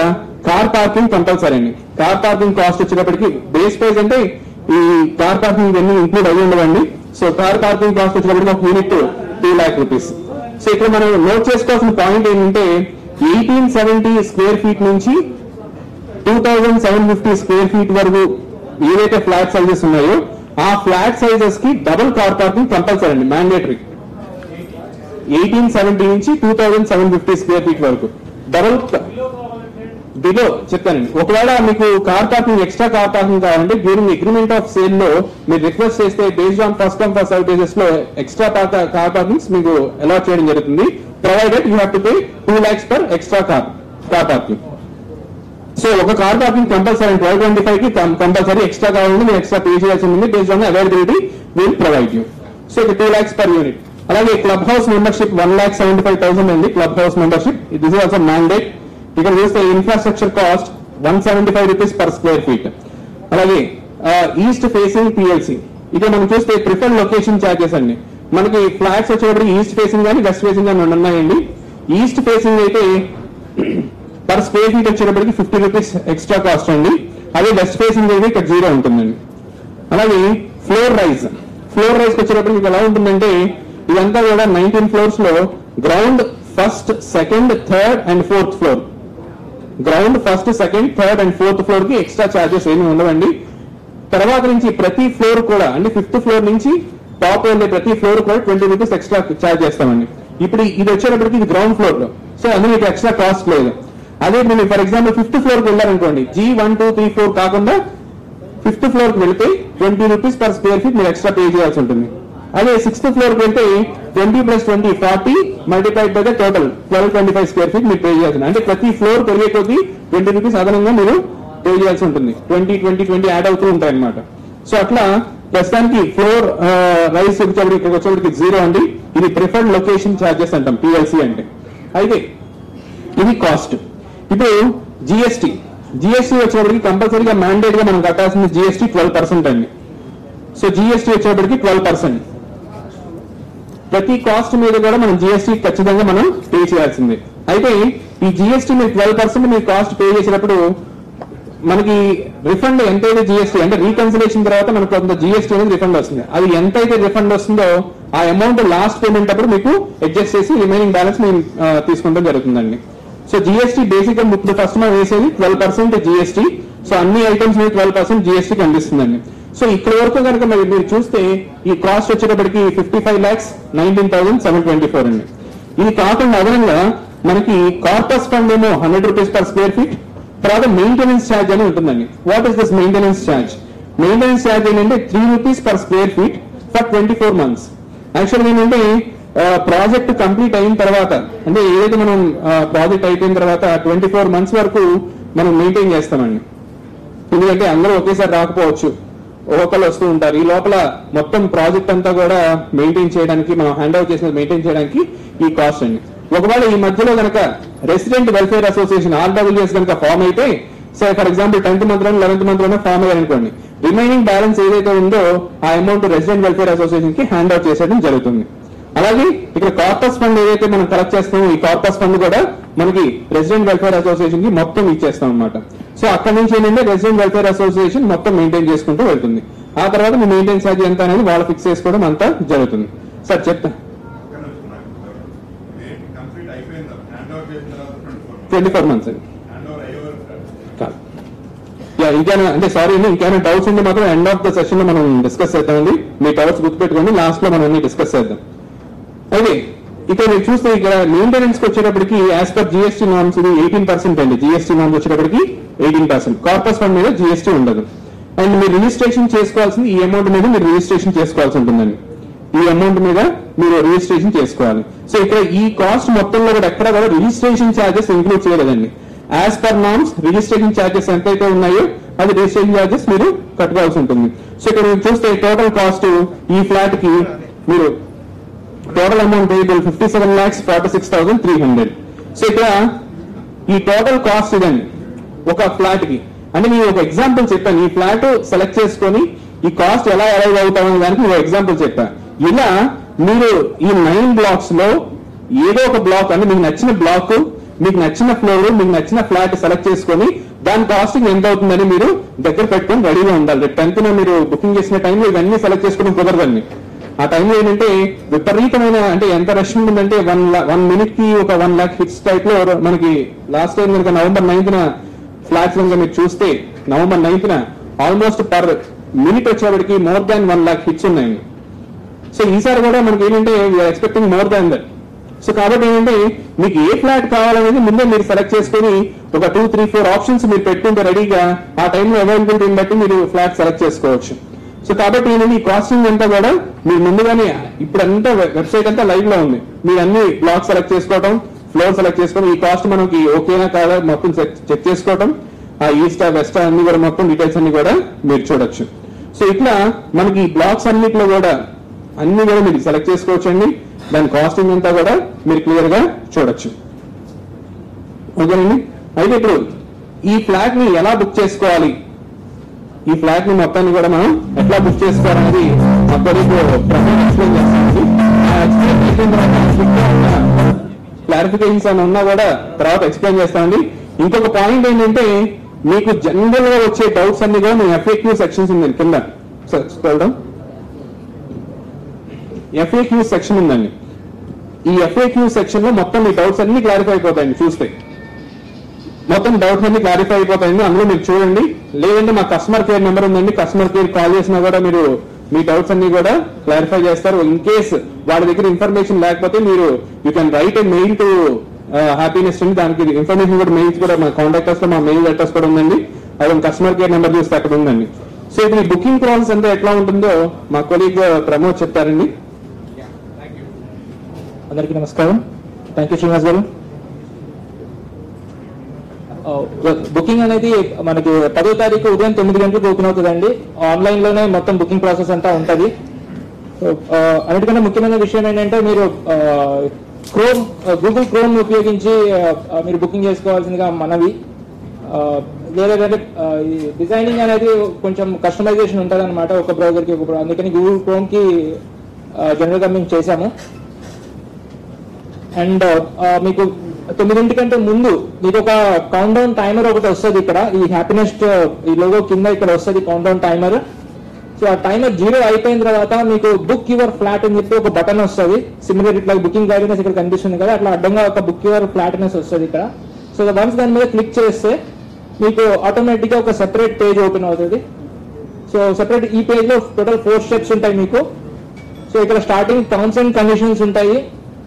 కార్ పార్కింగ్ కంపల్సరీ అండి. కార్ పార్కింగ్ కాస్ట్ వచ్చేటప్పటికి బేస్ ప్రైస్ అంటే ఈ కార్ పార్కింగ్ ఇవన్నీ ఇంక్లూడ్ అయ్యి ఉండవండి. సో కార్ పార్కింగ్ కాస్ట్ వచ్చేటప్పటికి ఒక యూనిట్ 2 lakh రూపీస్. సో ఇక్కడ మనం నోట్ చేసుకోవాల్సిన పాయింట్ ఏంటంటే 1870 స్క్వేర్ ఫీట్ నుంచి 2750 స్క్వేర్ ఫీట్ వరకు ఏవైతే ఫ్లాట్ సైజెస్ ఉన్నాయో ఆ ఫ్లాట్ సైజెస్ కి డబుల్ కార్ పార్కింగ్ కంపల్సరీ అండి, మ్యాండేటరీ. 1870 నుంచి 2750 స్క్వేర్ ఫీట్ వరకు బిలో చెప్తానండి. ఒకవేళ మీకు car parking extra car parking కావాలంటే డ్యూరింగ్ అగ్రిమెంట్ ఆఫ్ సేల్ లో మీరు రిక్వెస్ట్ చేస్తే based on first come first serve basis లో ఎక్స్ట్రా కార్ పార్కింగ్స్ మీకు అలాట్ చేయడం జరుగుతుంది. Provided you have to pay 2 lakhs per extra car parking. So ఒక కార్ పార్కింగ్ కంపల్సరీ 1225 కి కంపల్సరీ ఎక్స్ట్రా కావాలంటే మీరు ఎక్స్ట్రా పే చేయాల్సి ఉంటుంది. Based on availability will provide you. So ఇది 2 lakhs per unit. అలాగే క్లబ్ హౌస్ మెంబర్షిప్ 1,75,000 అండి. Club house membership this is also mandate. ఇక్కడ చూస్తే infrastructure cost 175 rupees per square feet. అలాగే ఈస్ట్ ఫేసింగ్ పిఎల్సి ఇక మనం చూస్తే ప్రిఫర్డ్ లొకేషన్ ఛార్జెస్ అండి. మనకి ఫ్లాట్స్ వచ్చేటప్పుడు ఈస్ట్ ఫేసింగ్ కానీ వెస్ట్ ఫేసింగ్ కానీ ఉన్నాయండి. ఈస్ట్ ఫేసింగ్ అయితే పర్ స్క్వేర్ ఫీట్ వచ్చేటప్పటికి 50 rupees ఎక్స్ట్రా కాస్ట్ అండి. అదే వెస్ట్ ఫేసింగ్ అయితే ఇక్కడ 0 ఉంటుందండి. అలాగే ఫ్లోర్ రైజ్ వచ్చేటప్పటికి ఎలా ఉంటుందంటే ఇదంతా కూడా 19 floors లో ground first second third and fourth floor, ground first second third and fourth floor కి ఎక్స్ట్రా ఛార్జెస్ ఏమి ఉండవండి. తర్వాత నుంచి ప్రతి ఫ్లోర్ కూడా అంటే 5th floor నుంచి టాప్ వెళ్ళే ప్రతి ఫ్లోర్ కూడా 20 rupees ఎక్స్ట్రా ఛార్జ్ చేస్తామండి. ఇప్పుడు ఇది వచ్చేటప్పటికి ఇది గ్రౌండ్ ఫ్లోర్ లో, సో అందులో మీకు ఎక్స్ట్రా కాస్ట్ లేదు. అదే మీరు ఫర్ ఎగ్జాంపుల్ 5th floor కి వెళ్ళారనుకోండి, G1, 2, 3, 4 కాకుండా 5th floor కి వెళ్తే 20 rupees per square feet మీరు ఎక్స్ట్రా పే చేయాల్సి ఉంటుంది. అదే 6th floor కి వెళ్తే 20 + 20 40 multiplied by the total 1225 square feet మీరు పే చేయాల్సి. అంటే ప్రతి ఫ్లోర్ పెరిగే కొద్దీ 20 rupees అదనంగా మీరు పే చేయాల్సి ఉంటుంది. 20 యాడ్ అవుతూ ఉంటాయి అన్నమాట. సో అట్లా ప్రస్తుతానికి ఫ్లోర్ రైస్ ఇక్కడికి వచ్చేప్పటికి 0 అండి. ఇది ప్రిఫర్డ్ లొకేషన్ ఛార్జెస్ అంటాం పిఎల్సి అంటే. అయితే ఇది కాస్ట్. ఇప్పుడు జిఎస్టీ వచ్చేప్పటికి కంపల్సరీగా మ్యాండేట్ గా మనం కట్టాల్సిన జిఎస్టీ 12% అండి. సో జిఎస్టీ వచ్చేప్పటికి 12%. ప్రతి కాస్ట్ మీద కూడా మనం జిఎస్టీ ఖచ్చితంగా మనం పే చేయాల్సిందే. అయితే ఈ జిఎస్టీ మీరు 12% మీరు కాస్ట్ పే చేసినప్పుడు మనకి రిఫండ్ ఎంతైతే జిఎస్టీ అంటే రీకన్సిలేషన్ తర్వాత మనకు కొంత జిఎస్టీ అనేది రిఫండ్ వస్తుంది. అది ఎంతైతే రిఫండ్ వస్తుందో ఆ అమౌంట్ లాస్ట్ పేమెంట్ అప్పుడు మీకు అడ్జస్ట్ చేసి రిమైనింగ్ బ్యాలెన్స్ మేము తీసుకుంటాం జరుగుతుందండి. సో జిఎస్టీ బేసిక్ గా ఇప్పుడు ఫస్ట్ మనం వేసేది 12% జిఎస్టీ. సో అన్ని ఐటమ్స్ మీద 12% జిఎస్టీ కనిపిస్తుందండి. సో ఇక్కడ వరకు కనుక మీరు చూస్తే ఈ కాస్ట్ వచ్చేటప్పటికి 55,19,724 అండి. ఇది కాకుండా అదనంగా మనకి కార్పస్ ఫండ్ ఏమో 100 rupees per square feet. తర్వాత మెయింటెనెన్స్ ఛార్జ్ అని ఉంటుందండి. What is this maintenance charge? Maintenance charge ఏంటంటే 3 rupees per square feet for 24 months. యాక్చువల్గా ఏంటంటే ప్రాజెక్ట్ కంప్లీట్ అయిన తర్వాత అంటే ఏదైతే మనం ప్రాజెక్ట్ అయిపోయిన తర్వాత 24 months వరకు మనం మెయింటైన్ చేస్తామండి. ఎందుకంటే అందరూ ఒకేసారి రాకపోవచ్చు, ఒక్కొక్కరు వస్తూ ఉంటారు. ఈ లోపల మొత్తం ప్రాజెక్ట్ అంతా కూడా మెయింటైన్ చేయడానికి మనం హ్యాండ్ ఓవర్ చేసినది మెయింటైన్ చేయడానికి ఈ కాస్ట్ అండి. ఒకవేళ ఈ మధ్యలో కనుక రెసిడెంట్ వెల్ఫేర్ అసోసియేషన్ RWS కనుక ఫామ్ అయితే, so for example 10th month లోనే 11th month లోనే ఫామ్ అయ్యారనుకోండి, రిమైనింగ్ బ్యాలెన్స్ ఏదైతే ఉందో ఆ అమౌంట్ రెసిడెంట్ వెల్ఫేర్ అసోసియేషన్ కి హ్యాండ్ ఓవర్ చేసేయడం జరుగుతుంది. అలాగే ఇక్కడ కార్పస్ ఫండ్ ఏదైతే మనం కలెక్ట్ చేస్తామో ఈ కార్పస్ ఫండ్ కూడా మనకి రెసిడెంట్ వెల్ఫేర్ అసోసియేషన్ కి మొత్తం ఇచ్చేస్తాం అనమాట. సో అక్కడ నుంచి ఏంటంటే రెసిడెంట్ వెల్ఫేర్ అసోసియేషన్ మొత్తం మెయింటైన్ చేసుకుంటూ వెళ్తుంది. ఆ తర్వాత మీ మెయింటైన్ ఛార్జ్ ఎంత అనేది వాళ్ళు ఫిక్స్ చేసుకోవడం అంతా జరుగుతుంది. సార్ చెప్తా 24 months అండి. ఇంకేనా అంటే సారీ అండి, ఇంకేమైనా డౌట్స్ ఉంటే మాత్రం ఎండ్ ఆఫ్ ద సెషన్ లో మనం డిస్కస్ చేద్దామండి. మీ డౌట్స్ గుర్తుపెట్టుకోండి, లాస్ట్ లో మనం అన్ని డిస్కస్ చేద్దాం. అయితే ఇక్కడ మీరు చూస్తే ఇక్కడ మెయింటెనెన్స్ కి వచ్చేటప్పటికి యాజ్ పర్ జిఎస్టీ నామ్స్ ఇది 18% అండి. జిఎస్టీ నామ్స్ వచ్చేటప్పటికి 18%. కార్పస్ ఫండ్ మీద జిఎస్టీ ఉండదు. అండ్ మీరు రిజిస్ట్రేషన్ చేసుకోవాల్సింది ఈ అమౌంట్ మీద మీరు రిజిస్ట్రేషన్ చేసుకోవాల్సి ఉంటుందండి. ఈ అమౌంట్ మీద మీరు రిజిస్ట్రేషన్ చేసుకోవాలి. సో ఇక్కడ ఈ కాస్ట్ మొత్తంలో కూడా ఎక్కడ కూడా రిజిస్ట్రేషన్ ఛార్జెస్ ఇంక్లూడ్ చేయలేదండి. As per norms registration charges ఎంతైతే ఉన్నాయో అది రిజిస్ట్రేషన్ ఛార్జెస్ మీరు కట్టుకోవాల్సి ఉంటుంది. సో ఇక్కడ మీరు చూస్తే టోటల్ కాస్ట్ ఈ ఫ్లాట్ కి మీరు టోటల్ అమౌంట్ 57,46,300. సో ఇక్కడ ఈ టోటల్ కాస్ట్ ఇదండి ఒక ఫ్లాట్ కి. అంటే నేను ఒక ఎగ్జాంపుల్ చెప్పాను, ఈ ఫ్లాట్ సెలెక్ట్ చేసుకొని ఈ కాస్ట్ ఎలా అరైవ్ అవుతామనే దానికి ఒక ఎగ్జాంపుల్ చెప్పాను. ఇలా మీరు ఈ 9 blocks లో ఏదో ఒక బ్లాక్ అంటే మీకు నచ్చిన బ్లాక్, మీకు నచ్చిన ఫ్లోర్, మీకు నచ్చిన ఫ్లాట్ సెలెక్ట్ చేసుకొని దాని కాస్టింగ్ ఎంత అవుతుందని మీరు దగ్గర పెట్టుకొని రెడీగా ఉండాలి. 10th మీరు బుకింగ్ చేసిన టైంలో ఇవన్నీ సెలెక్ట్ చేసుకోవడం కుదరదండి. ఆ టైంలో ఏంటంటే విపరీతమైన అంటే ఎంత రష్ ఉంటుందంటే 1 minute కి ఒక 1 lakh హిట్స్ టైప్ లో మనకి లాస్ట్ టైం కనుక November 9th ఫ్లాట్స్ కనుక మీరు చూస్తే November 9th almost per minute వచ్చేవాడికి మోర్ దాన్ 1 lakh హిట్స్ ఉన్నాయండి. సో ఈసారి కూడా మనకి ఏంటంటే we're expecting more than that. So కాబట్టి ఏంటంటే మీకు ఏ ఫ్లాట్ కావాలనేది ముందే మీరు సెలెక్ట్ చేసుకుని ఒక 2, 3, 4 ఆప్షన్స్ మీరు పెట్టుకుంటే రెడీగా ఆ టైంలో అవైలబిలిటీని బట్టి మీరు ఫ్లాట్ సెలెక్ట్ చేసుకోవచ్చు. సో కాబట్టి ఏంటంటే ఈ కాస్టింగ్ అంతా కూడా మీరు ముందుగానే ఇప్పుడంతా వెబ్సైట్ అంతా లైవ్ లో ఉంది. మీరు అన్ని బ్లాక్ సెలెక్ట్ చేసుకోవడం, ఫ్లోర్ సెలెక్ట్ చేసుకోవడం, ఈ కాస్ట్ మనకి ఓకేనా కాదా మొత్తం చెక్ చేసుకోవడం, ఆ ఈస్టా వెస్టా అన్ని కూడా మొత్తం డీటెయిల్స్ అన్ని కూడా మీరు చూడొచ్చు. సో ఇట్లా మనకి ఈ బ్లాక్స్ అన్నిట్లో కూడా అన్ని కూడా మీరు సెలెక్ట్ చేసుకోవచ్చు అండి. దాని కాస్టింగ్ అంతా కూడా మీరు క్లియర్ గా చూడొచ్చు. ఓకేనండి. అయితే ఇప్పుడు ఈ ఫ్లాట్ ని ఎలా బుక్ చేసుకోవాలి, ఈ ఫ్లాట్ ని మొత్తాన్ని కూడా మనం ఎట్లా బుక్ చేసుకోవాలనేది ఎక్స్ప్లెయిన్ చేస్తామండి. క్లారిఫికేషన్స్ అని ఉన్నా కూడా తర్వాత ఎక్స్ప్లెయిన్ చేస్తామండి. ఇంకొక పాయింట్ ఏంటంటే మీకు జనరల్ గా వచ్చే డౌట్స్ అన్ని కూడా మీ FAQ సెక్షన్స్ ఉంది కింద FAQ సెక్షన్ ఉందండి. ఈ FAQ సెక్షన్ లో మొత్తం మీ డౌట్స్ అన్ని క్లారిఫై అయిపోతాయండి. చూస్తే మొత్తం డౌట్స్ అన్ని క్లారిఫై అయిపోతాయండి. అందులో మీరు చూడండి. లేదంటే మా కస్టమర్ కేర్ నెంబర్ ఉందండి, కస్టమర్ కేర్ కాల్ చేసినా కూడా మీరు మీ డౌట్స్ అన్ని కూడా క్లారిఫై చేస్తారు. ఇన్ కేస్ వాళ్ళ దగ్గర ఇన్ఫర్మేషన్ లేకపోతే మీరు you can write A mail to happiness అండి. దానికి ఇన్ఫర్మేషన్ కూడా మెయిల్స్ కూడా మా కాంటాక్టర్స్ లో మా మెయిల్ అడ్రస్ కూడా ఉందండి. అది కస్టమర్ కేర్ నెంబర్ చూస్తే అక్కడ ఉందండి. సో ఇప్పుడు ఈ బుకింగ్ ప్రాసెస్ అంతా ఎట్లా ఉంటుందో మా కొలీగ్ ప్రమోద్ చెప్తారండి. అందరికీ నమస్కారం. థ్యాంక్ యూ శ్రీనివాస్ గారు. బుకింగ్ అనేది మనకి 10వ తారీఖు ఉదయం 9 గంటలకు ఓపెన్ అవుతుందండి. ఆన్లైన్ లోనే మొత్తం బుకింగ్ ప్రాసెస్ అంతా ఉంటుంది. అన్నిటికన్నా ముఖ్యమైన విషయం ఏంటంటే మీరు గూగుల్ క్రోమ్ ఉపయోగించి మీరు బుకింగ్ చేసుకోవాల్సిందిగా మనవి. లేదంటే ఈ డిజైనింగ్ అనేది కొంచెం కస్టమైజేషన్ ఉంటుంది అనమాట, ఒక బ్రౌజర్కి ఒక అందుకని గూగుల్ క్రోమ్ కి జనరల్ గా మేము చేశాము. అండ్ మీకు 9 గంటల ముందు మీకు ఒక కౌంట్ డౌన్ టైమర్ ఒకటి వస్తుంది. ఇక్కడ ఈ హ్యాపీనెస్ట్ ఈ లోగో కింద ఇక్కడ వస్తుంది కౌంట్ డౌన్ టైమర్. సో ఆ టైమర్ 0 అయిపోయిన తర్వాత మీకు బుక్ యువర్ ఫ్లాట్ అని చెప్పి ఒక బటన్ వస్తుంది. సిమిలర్ ఇట్లా బుకింగ్ గైడెన్స్ ఇక్కడ కనిపిస్తుంది కదా, అట్లా అడ్డంగా ఒక బుక్ యువర్ ఫ్లాట్ అనేసి వస్తుంది ఇక్కడ. సో వన్స్ దాని మీద క్లిక్ చేస్తే మీకు ఆటోమేటిక్ గా ఒక సెపరేట్ పేజ్ ఓపెన్ అవుతుంది. సో సెపరేట్ ఈ పేజ్ లో టోటల్ 4 స్టెప్స్ ఉంటాయి మీకు. సో ఇక్కడ స్టార్టింగ్ టర్మ్స్ అండ్ కండిషన్స్ ఉంటాయి.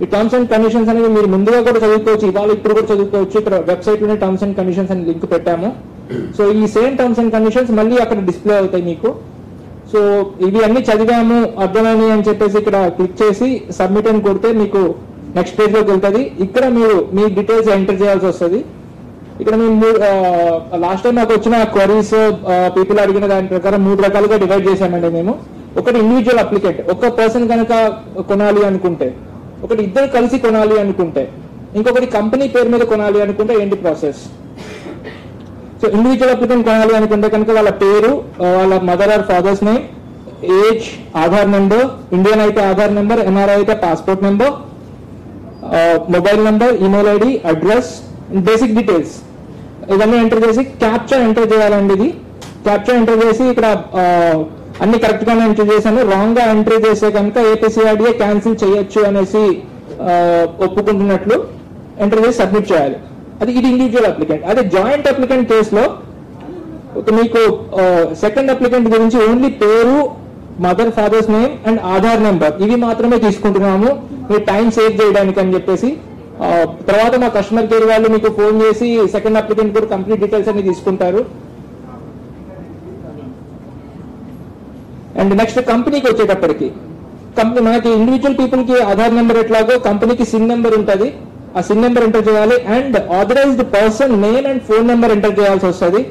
ఈ టర్మ్స్ అండ్ కండిషన్స్ అనేవి మీరు ముందుగా కూడా చదువుకోవచ్చు, ఇవాళ ఇప్పుడు కూడా చదువుకోవచ్చు. ఇక్కడ వెబ్సైట్ లోనే టర్మ్స్ అండ్ కండిషన్స్ అని లింక్ పెట్టాము. సో ఈ సేమ్ టర్మ్స్ అండ్ కండిషన్స్ మళ్ళీ అక్కడ డిస్ప్లే అవుతాయి మీకు. సో ఇవి అన్ని చదివాము అర్థమైంది అని చెప్పేసి ఇక్కడ క్లిక్ చేసి సబ్మిట్ అని కొడితే మీకు నెక్స్ట్ పేజ్ లోకి వెళ్తుంది. ఇక్కడ మీరు మీ డీటెయిల్స్ ఎంటర్ చేయాల్సి వస్తుంది. ఇక్కడ మేము లాస్ట్ టైం నాకు వచ్చిన క్వరీస్ పీపుల్ అడిగిన దాని ప్రకారం 3 రకాలుగా డివైడ్ చేశామండి మేము. ఒకటి ఇండివిజువల్ అప్లికెంట్, ఒక పర్సన్ కనుక కొనాలి అనుకుంటే, ఒకటి ఇద్దరు కలిసి కొనాలి అనుకుంటే, ఇంకొకటి కంపెనీ పేరు మీద కొనాలి అనుకుంటే ఏంటి ప్రాసెస్. సో ఇండివిజువల్ అప్లికెంట్ కొనాలి అనుకుంటే కనుక వాళ్ళ పేరు, వాళ్ళ mother are father's name, age, Aadhaar number, Indian అయితే ఆధార్ నెంబర్, NRI అయితే passport number, mobile number, email ID, address, basic details ఇవన్నీ ఎంటర్ చేసి క్యాప్చా ఎంటర్ చేయాలండి. ఇది క్యాప్చా ఎంటర్ చేసి ఇక్కడ అన్ని కరెక్ట్ గానే ఎంటర్ చేశాను. రాంగ్ గా ఎంటర్ చేసే కనుక APCRDA క్యాన్సిల్ చేయొచ్చు అనేసి ఒప్పుకుంటున్నట్లు ఎంటర్ చేసి సబ్మిట్ చేయాలి. అది ఇది ఇండివిజువల్ అప్లికెంట్. అదే జాయింట్ అప్లికెంట్ కేసులో మీకు సెకండ్ అప్లికెంట్ గురించి ఓన్లీ పేరు, mother father's name and Aadhaar number ఇవి మాత్రమే తీసుకుంటున్నాము మీరు టైం సేవ్ చేయడానికి అని చెప్పేసి. తర్వాత మా కస్టమర్ కేర్ వాళ్ళు మీకు ఫోన్ చేసి సెకండ్ అప్లికెంట్ కూడా కంప్లీట్ డీటెయిల్స్ అన్ని తీసుకుంటారు. అండ్ నెక్స్ట్ కంపెనీకి వచ్చేటప్పటికి, కంపెనీ మనకి ఇండివిజువల్ పీపుల్ కి ఆధార్ నెంబర్ ఎట్లాగో కంపెనీకి సిన్ నెంబర్ ఉంటుంది. ఆ సిన్ నెంబర్ ఎంటర్ చేయాలి. And authorised person name and phone number enter చేయాల్సి వస్తుంది.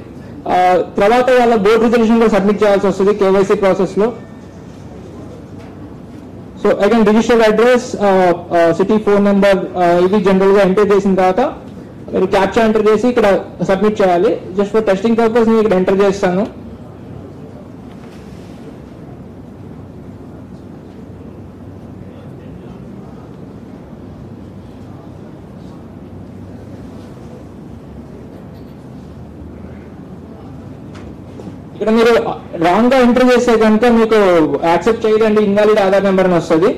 తర్వాత వాళ్ళ బోర్డ్ రిజల్యూషన్ కూడా సబ్మిట్ చేయాల్సి వస్తుంది KYC ప్రాసెస్ లో. So again registered address, city, phone number ఇవి జనరల్ గా ఎంటర్ చేసిన తర్వాత మీరు క్యాప్చా ఎంటర్ చేసి ఇక్కడ సబ్మిట్ చేయాలి. జస్ట్ ఫర్ టెస్టింగ్ పర్పస్ నేను ఇక్కడ ఎంటర్ చేస్తాను. ఇక్కడ మీరు రాంగ్ గా ఎంటర్ చేస్తే కనుక మీకు యాక్సెప్ట్ చేయదండి, ఇన్వాలిడ్ ఆధార్ నెంబర్ అని వస్తుంది.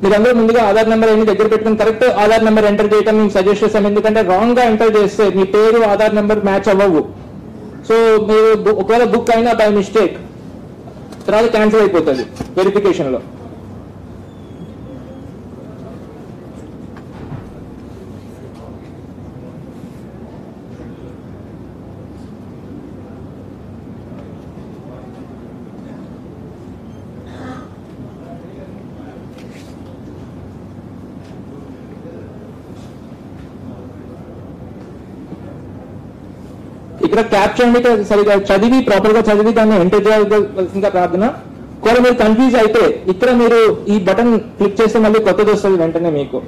మీరందరూ ముందుగా ఆధార్ నెంబర్ అన్ని దగ్గర పెట్టుకుని కరెక్ట్ ఆధార్ నెంబర్ ఎంటర్ చేయడం మేము సజెస్ట్ చేస్తాం. ఎందుకంటే రాంగ్ గా ఎంటర్ చేస్తే మీ పేరు, ఆధార్ నెంబర్ మ్యాచ్ అవ్వవు. సో మీరు ఒకవేళ బుక్ అయినా బై మిస్టేక్ తర్వాత క్యాన్సిల్ అయిపోతుంది వెరిఫికేషన్ లో. ఇక్కడ క్యాప్చర్ అంటే సరిగా చదివి ప్రాపర్ గా చదివి దాన్ని ఎంటర్ చేయాల్సిందిగా ప్రార్థన. ఒకవేళ మీరు కన్ఫ్యూజ్ అయితే ఇక్కడ మీరు ఈ బటన్ క్లిక్ చేస్తే మళ్ళీ కొత్తది వస్తుంది వెంటనే మీకు.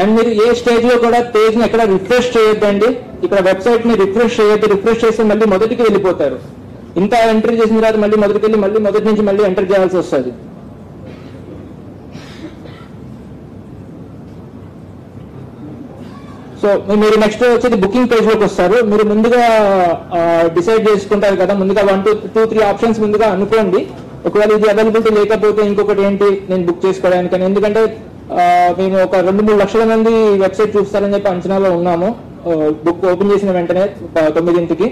అండ్ మీరు ఏ స్టేజ్ లో కూడా పేజ్ ని ఎక్కడ రిఫ్రెష్ చేయొద్దండి. ఇక్కడ వెబ్సైట్ ని రిఫ్రెష్ చేయొద్దు. రిఫ్రెష్ చేస్తే మళ్ళీ మొదటికి వెళ్ళిపోతారు. ఇంత ఎంట్రీ చేసిన తర్వాత మళ్ళీ మొదటికి వెళ్ళి మళ్ళీ మొదటి నుంచి మళ్ళీ ఎంటర్ చేయాల్సి వస్తుంది. సో మీరు నెక్స్ట్ వచ్చేది బుకింగ్ పేజ్ లోకి వస్తారు. మీరు ముందుగా డిసైడ్ చేసుకుంటారు కదా, ముందుగా 1 2 3 ఆప్షన్స్ ముందుగా అనుకోండి. ఒకవేళ ఇది అవైలబిలిటీ లేకపోతే ఇంకొకటి ఏంటి నేను బుక్ చేసుకోవడానికి. ఎందుకంటే మేము ఒక 2-3 లక్షల మంది వెబ్సైట్ చూస్తారని చెప్పి అంచనాలో ఉన్నాము బుక్ ఓపెన్ చేసిన వెంటనే 9ంటికి.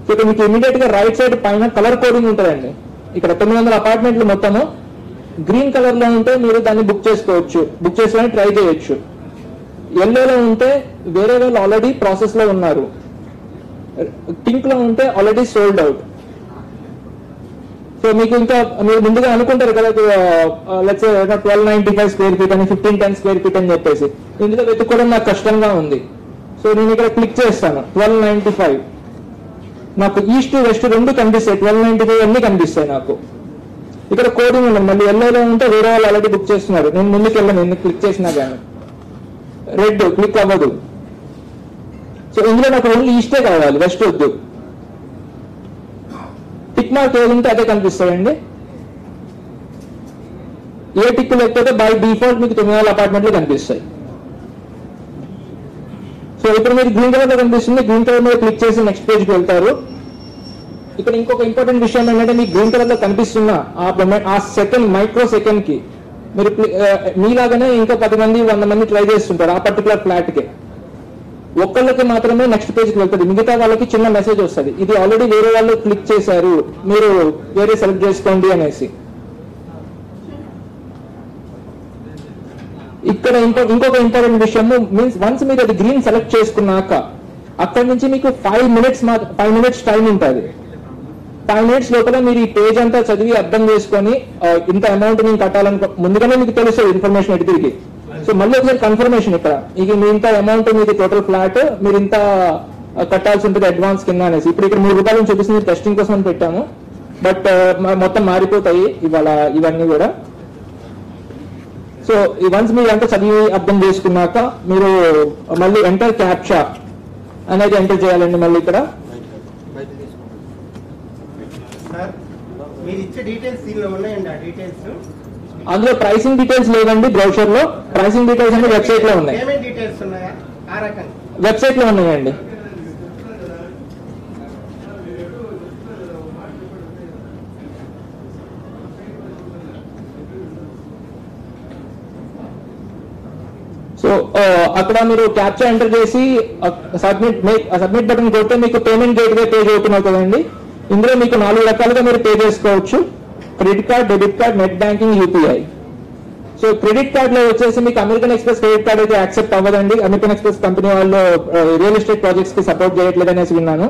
సో ఇక్కడ మీకు ఇమీడియట్ గా రైట్ సైడ్ పైన కలర్ కోడింగ్ ఉంటుందండి. ఇక్కడ 900 అపార్ట్మెంట్లు మొత్తము గ్రీన్ కలర్ లో ఉంటే మీరు దాన్ని బుక్ చేసుకోవచ్చు, బుక్ చేసుకోవడానికి ట్రై చేయొచ్చు. ఎల్లోలో ఉంటే వేరే వాళ్ళు ఆల్రెడీ ప్రాసెస్ లో ఉన్నారు. పింక్ లో ఉంటే ఆల్రెడీ సోల్డ్ అవుట్. సో మీకు ఇంకా మీరు ముందుగా అనుకుంటారు కదా, లెట్స్ 1295 స్క్వేర్ ఫీట్ అని 1510 స్క్వేర్ ఫీట్ అని చెప్పేసి ఇందులో వెతుక్కోవడం నాకు కష్టంగా ఉంది. సో నేను ఇక్కడ క్లిక్ చేస్తాను. 1295 నాకు ఈస్ట్ వెస్ట్ రెండు కనిపిస్తాయి. 1295 అన్ని కనిపిస్తాయి నాకు. ఇక్కడ కోడింగ్ ఉంది. మళ్ళీ ఎల్లోలో ఉంటే వేరే వాళ్ళు ఆల్రెడీ బుక్ చేస్తున్నారు. నేను ముందుకు వెళ్ళను క్లిక్ చేసినా కానీ. రెడ్ క్లిక్ అవ్వదు. సో ఇందులో నాకు ఓన్లీ ఈస్టే కావాలి, వెస్ట్ వద్దు. టిక్ మార్క్ ఏది ఉంటే అదే కనిపిస్తాయండి. ఏ టిక్ లేకపోతే బై డిఫాల్ట్ మీకు 900 అపార్ట్మెంట్లు కనిపిస్తాయి. సో ఇప్పుడు మీరు గ్రీన్ కలర్ లో కనిపిస్తుంది. గ్రీన్ కలర్ మీద క్లిక్ చేసి నెక్స్ట్ పేజ్కి వెళ్తారు. ఇక్కడ ఇంకొక ఇంపార్టెంట్ విషయం ఏంటంటే మీకు గ్రీన్ కలర్ లో కనిపిస్తున్న ఆ సెకండ్ మైక్రో సెకండ్ కి మీరు మీలాగానే ఇంకా 10 మంది 100 మంది ట్రై చేస్తుంటారు ఆ పర్టికులర్ ఫ్లాట్ కి. ఒక్కళ్ళకి మాత్రమే నెక్స్ట్ పేజ్కి వెళ్తుంది. మిగతా వాళ్ళకి చిన్న మెసేజ్ వస్తుంది, ఇది ఆల్రెడీ వేరే వాళ్ళు క్లిక్ చేశారు, మీరు వేరే సెలెక్ట్ చేసుకోండి అనేసి. ఇక్కడ ఇంకొక ఇంపార్టెంట్ విషయం మీన్స్ వన్స్ మీరు అది గ్రీన్ సెలెక్ట్ చేసుకున్నాక అక్కడి నుంచి మీకు 5 మినిట్స్ టైం ఉంటుంది. 5 మినిట్స్ లోపల మీరు ఈ పేజ్ అంతా చదివి అర్థం చేసుకొని ఇంత అమౌంట్ నేను కట్టాలనుకో ముందుగానే మీకు తెలుస్తుంది ఇన్ఫర్మేషన్ ఎటు తిరిగి. సో మళ్ళీ ఒకసారి కన్ఫర్మేషన్ ఇక్కడ ఇక మీ ఇంత అమౌంట్ మీది టోటల్ ఫ్లాట్ మీరు ఇంత కట్టాల్సి ఉంటుంది అడ్వాన్స్ కింద అనేసి. ఇప్పుడు ఇక్కడ 3 రూపాయలు చూపిస్తుంది, టెస్టింగ్ కోసం అని పెట్టాము. బట్ మొత్తం మారిపోతాయి ఇవాళ ఇవన్నీ కూడా. సో వన్స్ మీరు అంతా చదివి అర్థం చేసుకున్నాక మీరు మళ్ళీ ఎంటర్ క్యాప్చా అనేది ఎంటర్ చేయాలండి. మళ్ళీ ఇక్కడ అందులో ప్రైసింగ్ డీటెయిల్స్ లేవండి. బ్రౌచర్ లో ప్రైసింగ్ డీటెయిల్స్ అంటే వెబ్సైట్ లో ఉన్నాయి. వెబ్సైట్ లో ఉన్నాయండి. సో అక్కడ మీరు క్యాప్చా ఎంటర్ చేసి సబ్మిట్ బటన్ కొడితే మీకు పేమెంట్ గేట్వే పేజ్ ఓపెన్ అవుతుందండి. ఇందులో మీకు 4 రకాలుగా మీరు పే చేసుకోవచ్చు. Credit card, debit card, net banking, UPI. So credit card లో వచ్చేసి మీకు అమెరికన్ ఎక్స్ప్రెస్ క్రెడిట్ కార్డ్ అయితే యాక్సెప్ట్ అవ్వదండి. అమెరికన్ ఎక్స్ప్రెస్ కంపెనీ వాళ్ళు రియల్ ఎస్టేట్ ప్రాజెక్ట్స్ కి సపోర్ట్ చేయట్లేదు అనేసి విన్నాను.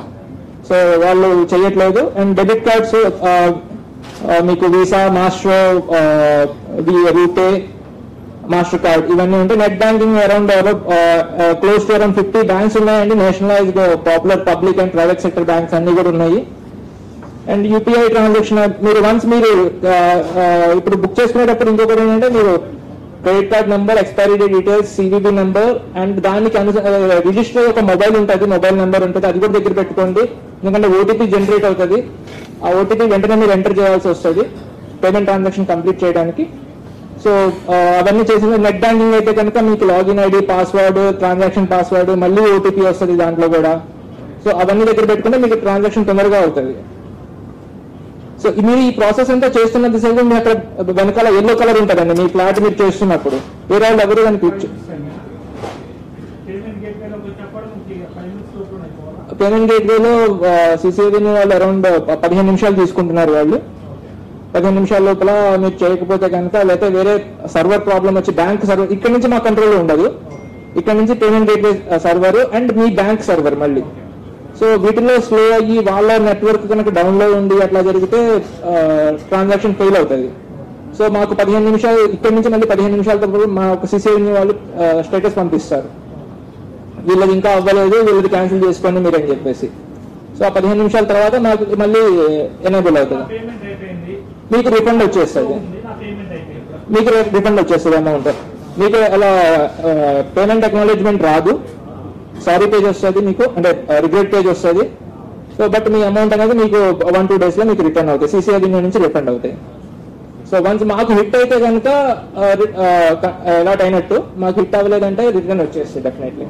సో వాళ్ళు చేయట్లేదు. అండ్ డెబిట్ కార్డ్స్ మీకు Visa, Master, RuPay, Mastercard ఇవన్నీ ఉంటాయి. Net banking around close to around 50 banks ఉన్నాయండి. Nationalised, popular, public and private sector banks అన్ని కూడా ఉన్నాయి. అండ్ యూపీఐ ట్రాన్సాక్షన్ మీరు వన్స్ మీరు ఇప్పుడు బుక్ చేసుకునేటప్పుడు ఇంకొకటి ఏంటంటే మీరు credit card number, expiry date details, CVB number and దానికి రిజిస్టర్ ఒక మొబైల్ ఉంటుంది, మొబైల్ నెంబర్ ఉంటుంది, అది కూడా దగ్గర పెట్టుకోండి. ఎందుకంటే ఓటీపీ జనరేట్ అవుతుంది. ఆ ఓటీపీ వెంటనే మీరు ఎంటర్ చేయాల్సి వస్తుంది పేమెంట్ ట్రాన్సాక్షన్ కంప్లీట్ చేయడానికి. సో అవన్నీ చేసిన నెట్ బ్యాంకింగ్ అయితే కనుక మీకు login ID, password, transaction password, మళ్ళీ ఓటీపీ వస్తుంది దాంట్లో కూడా. సో అవన్నీ దగ్గర పెట్టుకుంటే మీకు ట్రాన్సాక్షన్ తొందరగా అవుతుంది. సో మీరు ఈ ప్రాసెస్ అంతా చేస్తున్నది సేపు మీ అక్కడ వెనకాల ఎల్లో కలర్ ఉంటుందండి మీ ఫ్లాట్ మీరు చేస్తున్నప్పుడు. వేరే వాళ్ళు ఎవరు దాన్ని క్లిక్ పేమెంట్ గేట్వేలో సిసిఐని వాళ్ళు అరౌండ్ 15 నిమిషాలు తీసుకుంటున్నారు వాళ్ళు. 15 నిమిషాల లోపల మీరు చేయకపోతే కనుక, లేకపోతే వేరే సర్వర్ ప్రాబ్లం వచ్చి బ్యాంక్ సర్వర్ ఇక్కడ నుంచి మా కంట్రోల్లో ఉండదు, ఇక్కడ నుంచి payment gateway server and me bank server మళ్ళీ. సో వీటిలో స్లో అయ్యి వాళ్ళ నెట్వర్క్ కనుక డౌన్లో ఉండి అట్లా జరిగితే ట్రాన్సాక్షన్ ఫెయిల్ అవుతుంది. సో మాకు 15 నిమిషాలు ఇక్కడ నుంచి మళ్ళీ 15 నిమిషాల తర్వాత మా ఒక సిసిఐని వాళ్ళు స్టేటస్ పంపిస్తారు, వీళ్ళది ఇంకా అవ్వలేదు, వీళ్ళది క్యాన్సిల్ చేసుకోండి మీరు అని చెప్పేసి. సో ఆ 15 నిమిషాల తర్వాత నాకు మళ్ళీ ఎనేబుల్ అవుతుంది, మీకు రిఫండ్ వచ్చేస్తుంది, అమౌంట్. మీకు అలా పేమెంట్ అక్నాలెడ్జ్మెంట్ రాదు, సారీ పేజ్ వస్తుంది మీకు, అంటే రిగ్రెట్ పేజ్ వస్తుంది. సో బట్ మీ అమౌంట్ అనేది మీకు 1-2 days లో మీకు రిటర్న్ అవుతాయి, సిసిఐ నుంచి రిఫండ్ అవుతాయి. సో వన్స్ మాకు హిట్ అయితే కనుక అలాట్ అయినట్టు, మాకు హిట్ అవ్వలేదంటే రిటర్న్ వచ్చేస్తుంది డెఫినెట్లీ.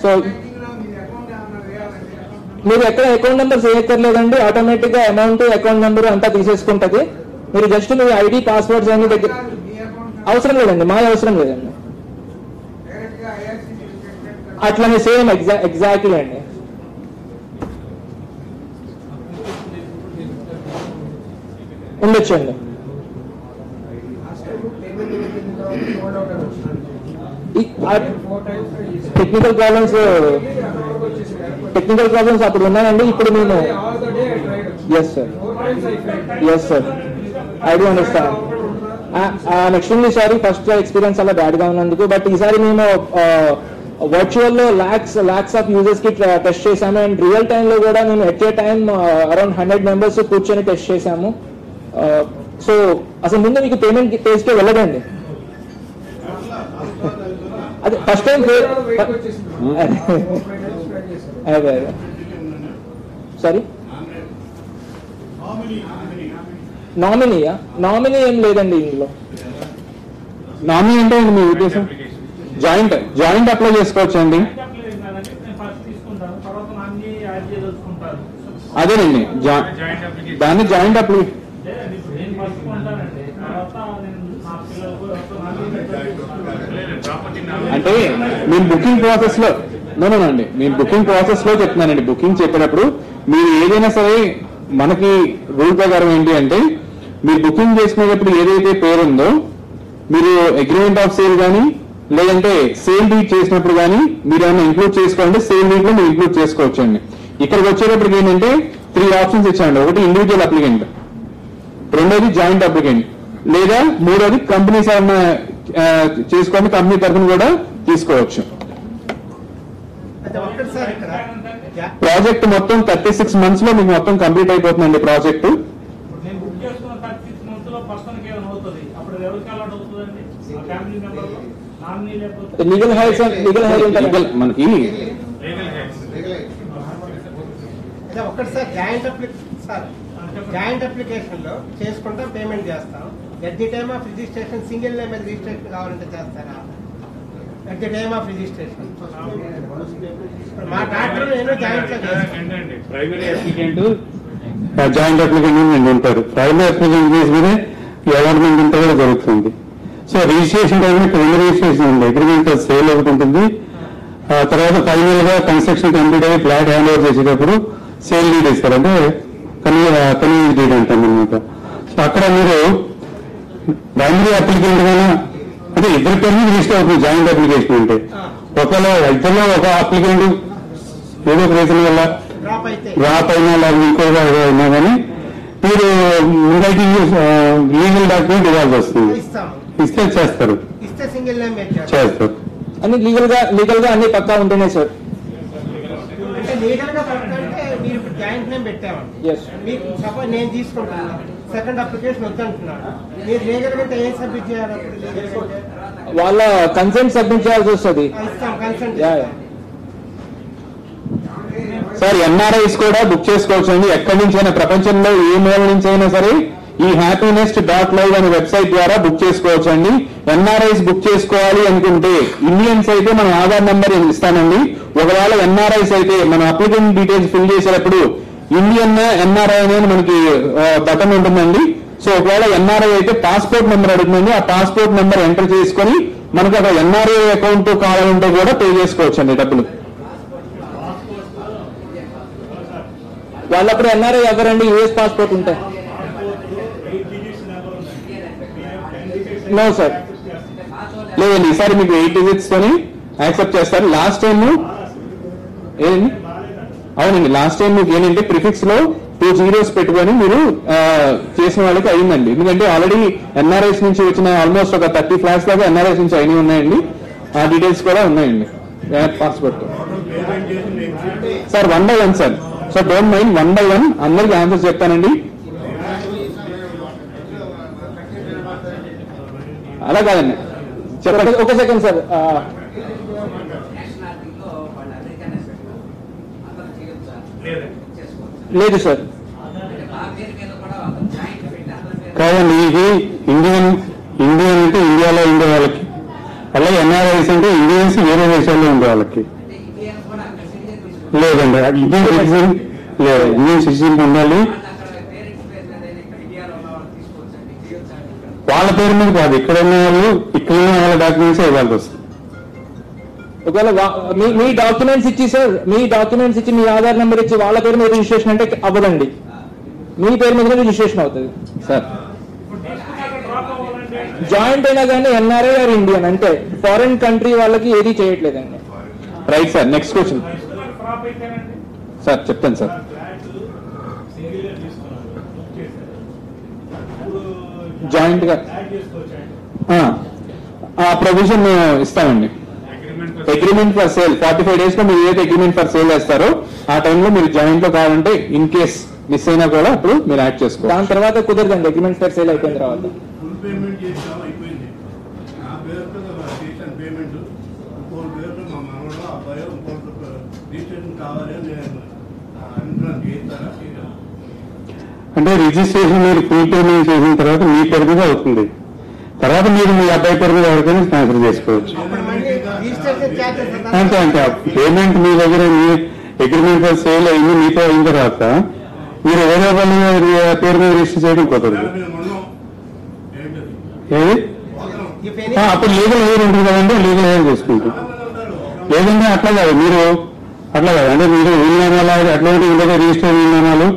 సో మీరు ఎక్కడ అకౌంట్ నెంబర్ చేయక్కర్లేదండి, ఆటోమేటిక్ గా అమౌంట్ అకౌంట్ నెంబర్ అంతా తీసేసుకుంటది. మీరు జస్ట్ మీ ఐడి పాస్వర్డ్స్ అన్ని దగ్గర అవసరం లేదండి, మా అవసరం లేదండి, అట్లనే సేమ్ ఎగ్జాక్ట్లీ అండి. ఉండొచ్చండి. టెక్నికల్ ప్రాబ్లమ్స్ అప్పుడు ఉన్నాయండి, ఇప్పుడు మేము yes sir I do understand. Extremely sorry, first experience అలా బ్యాడ్ గా ఉన్నందుకు. బట్ ఈసారి మేము వర్చువల్ లో లాక్స్ ఆఫ్ యూజర్స్ కి టెస్ట్ చేశాము, అండ్ రియల్ టైమ్ లో కూడా మేము at a time around 100 members కూర్చొని టెస్ట్ చేశాము. సో అసలు ముందు మీకు పేమెంట్ పేజ్కే వెళ్ళదండి, అదే ఫస్ట్ టైం. అదే సారీ, నామినీ ఏం లేదండి ఇందులో. నామినీ అంటే మీ ఉద్దేశం జాయింట్ అప్లై చేసుకోవచ్చు అండి. అదేనండి, దాన్ని జాయింట్ అప్లై అంటే మేము బుకింగ్ ప్రాసెస్ లో అండి, మేము బుకింగ్ ప్రాసెస్ లో చెప్తున్నానండి. బుకింగ్ చెప్పేటప్పుడు మీరు ఏదైనా సరే మనకి రూల్ ప్రకారం ఏంటి అంటే, మీరు బుకింగ్ చేసుకునేటప్పుడు ఏదైతే పేరు ఉందో, మీరు అగ్రిమెంట్ ఆఫ్ సేల్ కానీ లేదంటే సేల్ డీడ్ చేసినప్పుడు కానీ మీరు ఏమైనా ఇంక్లూడ్ చేసుకోవాలంటే సేల్ డీడ్ లో మీరు ఇంక్లూడ్ చేసుకోవచ్చు అండి. ఇక్కడికి వచ్చేటప్పటికి ఏంటంటే 3 ఆప్షన్స్ ఇచ్చాండి. ఒకటి ఇండివిజువల్ అప్లికెంట్, రెండోది జాయింట్ అప్లికెంట్, లేదా మూడోది కంపెనీస్ ఏమైనా చేసుకోండి, కంపెనీ తరఫున కూడా తీసుకోవచ్చు. ప్రాజెక్ట్ మొత్తం 36 months లో మీకు మొత్తం కంప్లీట్ అయిపోతుందండి ప్రాజెక్ట్. లీగల్ హైర్ మనకి ఒకటి సార్ జాయింట్ అప్లికేషన్ లో చేసుకుంటాం, పేమెంట్ చేస్తాం. At the time of registration single name మీద రిజిస్ట్రేషన్ కావాలంటే చేస్తారా? At the time of registration మా డాక్టర్ నేను జాయింట్ అప్లికెంట్ ఉంటారు. ప్రైమరీ అప్లికెంట్ కేసు మీద అలాట్మెంట్ అంతా కూడా జరుగుతుంది. సో రిజిస్ట్రేషన్ టైం ఇక్కడ 2 రిజిస్ట్రేషన్ ఉంది, అగ్రిమెంట్ సేల్ ఒకటి ఉంటుంది, తర్వాత ఫైనల్ గా కన్స్ట్రక్షన్ కంప్లీట్ అయ్యి ఫ్లాట్ హ్యాండ్ ఓవర్ చేసేటప్పుడు సేల్ డీడ్ ఇస్తారు, అంటే కన్వీనియన్స్ డీడ్ అంటాం అనమాట. సో అక్కడ మీరు ప్రైమరీ అప్లికెంట్ గా అంటే ఇద్దరి పేరు రిజిస్టర్ అవుతుంది జాయింట్ అప్లికేషన్ అంటే. ఇద్దరిలో ఒక అప్లికెంట్ ఏదో ఒక రీజన్ వల్ల డ్రాప్ అయినా లేదా ఇంకోగా అయినా కానీ మీరు లీగల్ డాక్యుమెంట్ ఇవ్వాల్సి వస్తుంది, ఇస్తే చేస్తారు అన్ని లీగల్ గా అన్ని పక్కా ఉంటేనే సార్. జాయింట్ నేమ్ పెట్టామండి, మీకు సపోజ్ నేను తీసుకుంటాను, సెకండ్ అప్లికేషన్ వద్దంటున్నాడు, మీరు లీగల్ గా ఏం సబ్మిట్ చేయాలి? వాళ్ళ కన్సెంట్ సబ్మిట్ చేయాల్సి వస్తుంది. సార్ ఎన్ఆర్ఐస్ కూడా బుక్ చేసుకోవచ్చు అండి, ఎక్కడి నుంచైనా ప్రపంచంలో ఏ మూల నుంచి అయినా సరే ఈ HappyNest.live అనే వెబ్సైట్ ద్వారా బుక్ చేసుకోవచ్చు అండి. ఎన్ఆర్ఐస్ బుక్ చేసుకోవాలి అనుకుంటే ఇండియన్స్ అయితే మనం ఆధార్ నెంబర్ ఇస్తానండి. ఒకవేళ ఎన్ఆర్ఐస్ అయితే మన అప్లికెంట్ డీటెయిల్స్ ఫిల్ చేసేటప్పుడు ఇండియన్ ఎన్ఆర్ఐ అనేది మనకి బటన్ ఉంటుందండి. సో ఒకవేళ ఎన్ఆర్ఐ అయితే పాస్పోర్ట్ నెంబర్ అడుగుతుంది, ఆ పాస్పోర్ట్ నెంబర్ ఎంటర్ చేసుకుని మనకు ఒక ఎన్ఆర్ఐ అకౌంట్ కావాలంటే కూడా పే చేసుకోవచ్చు అండి డబ్బులు. వాళ్ళప్పుడు ఎన్ఆర్ఐ ఎవరండి యూఎస్ పాస్పోర్ట్ ఉంటే? నో సార్, లేదండి ఈసారి మీకు 8 digits తోని యాక్సెప్ట్ చేస్తారు. లాస్ట్ టైం ఏంటండి? అవునండి, లాస్ట్ టైం మీకు ఏంటంటే ప్రిఫిక్స్ లో 2 zeros పెట్టుకొని మీరు చేసిన వాళ్ళకి అయిందండి. ఎందుకంటే ఆల్రెడీ ఎన్ఆర్ఐస్ నుంచి వచ్చిన ఆల్మోస్ట్ ఒక 30 ఫ్లాట్స్ దాకా ఎన్ఆర్ఐస్ నుంచి అయినవి ఉన్నాయండి. ఆ డీటెయిల్స్ కూడా ఉన్నాయండి passport. Sir 1 by 1 sir. So don't mind 1 by 1 అందరికి ఆన్సర్ చెప్తానండి. అలా కాదండి, చెప్పండి. ఒక సెకండ్ సార్. లేదు సార్. కాదండి, ఇది ఇండియన్ అంటే ఇండియాలో ఉండే వాళ్ళకి, అలాగే ఎన్ఆర్ఐస్ అంటే ఇండియన్స్ వేరే దేశాల్లో ఉండే వాళ్ళకి. లేదండి, ఇండియన్ సిటిజన్ లేదు, ఇండియన్ సిటిజన్ ఉండాలి. వాళ్ళ పేరు మీద కాదు, ఇక్కడ ఉన్న వాళ్ళు ఇక్కడ ఉన్న వాళ్ళ డాక్యుమెంట్స్ ఇవ్వాల్సి వస్తుంది. ఒకవేళ మీ డాక్యుమెంట్స్ ఇచ్చి సార్, మీ డాక్యుమెంట్స్ ఇచ్చి మీ ఆధార్ నెంబర్ ఇచ్చి వాళ్ళ పేరు మీద రిజిస్ట్రేషన్ అంటే అవ్వదండి, మీ పేరు మీద రిజిస్ట్రేషన్ అవుతుంది సార్. జాయింట్ అయినా కానీ ఎన్ఆర్ఐ ఆర్ ఇండియన్ అంటే ఫారిన్ కంట్రీ వాళ్ళకి ఏది చేయట్లేదండి. Right sir. Next question sir, చెప్తాను సార్. జాయింట్ గా ప్రొవిజన్ ఇస్తామండి. అగ్రిమెంట్ ఫర్ సేల్ 45 days లో మీరు ఏదైతే అగ్రిమెంట్ ఫర్ సేల్ వేస్తారో ఆ టైంలో మీరు జాయింట్ లో కావాలంటే ఇన్ కేస్ మిస్ అయినా కూడా అప్పుడు మీరు యాడ్ చేసుకోవాలి. దాని తర్వాత కుదరదండి, అగ్రిమెంట్ ఫర్ సేల్ అయిపోయిన తర్వాత. అంటే రిజిస్ట్రేషన్ మీరు ఫుల్ పేమెంట్ చేసిన తర్వాత మీ పేరు మీద అవుతుంది, తర్వాత మీరు మీ అబ్బాయి పేరు మీద ఎవరికైనా ట్రాన్స్ఫర్ చేసుకోవచ్చు. అంటే అంటే పేమెంట్ మీ దగ్గర మీ అగ్రిమెంట్ సేల్ అయింది మీతో అయిన తర్వాత మీరు వేరే వాళ్ళ పేరు మీద రిజిస్టర్ చేయడం కుదరదు. ఏది అప్పుడు లీగల్ ఎయిర్ ఉంటుంది కదండి, లీగల్ ఎయిర్ చేసుకుంటాం. లేదంటే అట్లా కాదు, మీరు అట్లా కాదు అంటే మీరు వీళ్ళనాలు అట్లాంటి ఉండగా రిజిస్టర్ వీళ్ళనాలు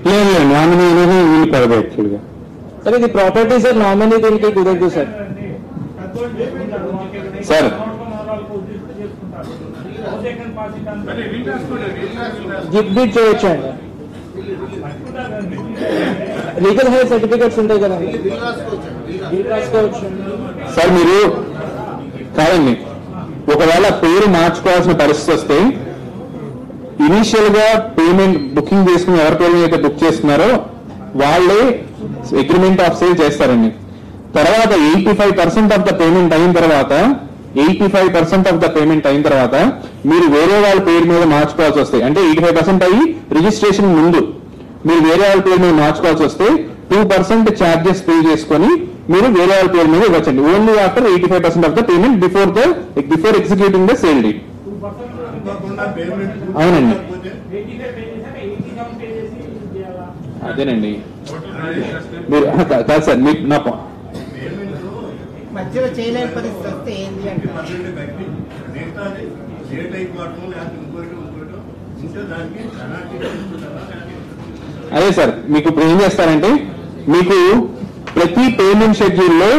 లేదు, నామినీ అనేది వీళ్ళు కాదు యాక్చువల్గా. సార్ ఇది ప్రాపర్టీ సార్, నామినీ దీనికి కుదరదు సార్. సార్ జిప్బీట్ చేయొచ్చు అండి, లీగల్ హెయిర్ సర్టిఫికేట్స్ ఉంటాయి కదండి, రాసుకోవచ్చు. సార్ మీరు కాదండి, ఒకవేళ పేరు మార్చుకోవాల్సిన పరిస్థితి వస్తే ఇనీషియల్ గా పేమెంట్ బుకింగ్ చేసుకుని ఎవరి పేరు అయితే బుక్ చేస్తున్నారో వాళ్ళే అగ్రిమెంట్ ఆఫ్ సేల్ చేస్తారండి. తర్వాత 85% ఆఫ్ ద పేమెంట్ అయిన తర్వాత 85% ఆఫ్ ద పేమెంట్ అయిన తర్వాత మీరు వేరే వాళ్ళ పేరు మీద మార్చుకోవాల్సి వస్తాయి. అంటే 85% అయ్యి రిజిస్ట్రేషన్ ముందు మీరు వేరే వాళ్ళ పేరు మీద మార్చుకోవాల్సి వస్తే 2% ఛార్జెస్ పే చేసుకొని మీరు వేరే వాళ్ళ పేరు మీద ఇవ్వచ్చండి. Only after 85% of the payment before executing the sale date. అవునండి, అదేనండి. మీరు కాదు సార్, మీకు నా మధ్యలో చేయలేని పరిస్థితి వస్తే ఏంటి అంటే అదే సార్, మీకు ఇప్పుడు ఏం చేస్తారంటే మీకు ప్రతి పేమెంట్ షెడ్యూల్లో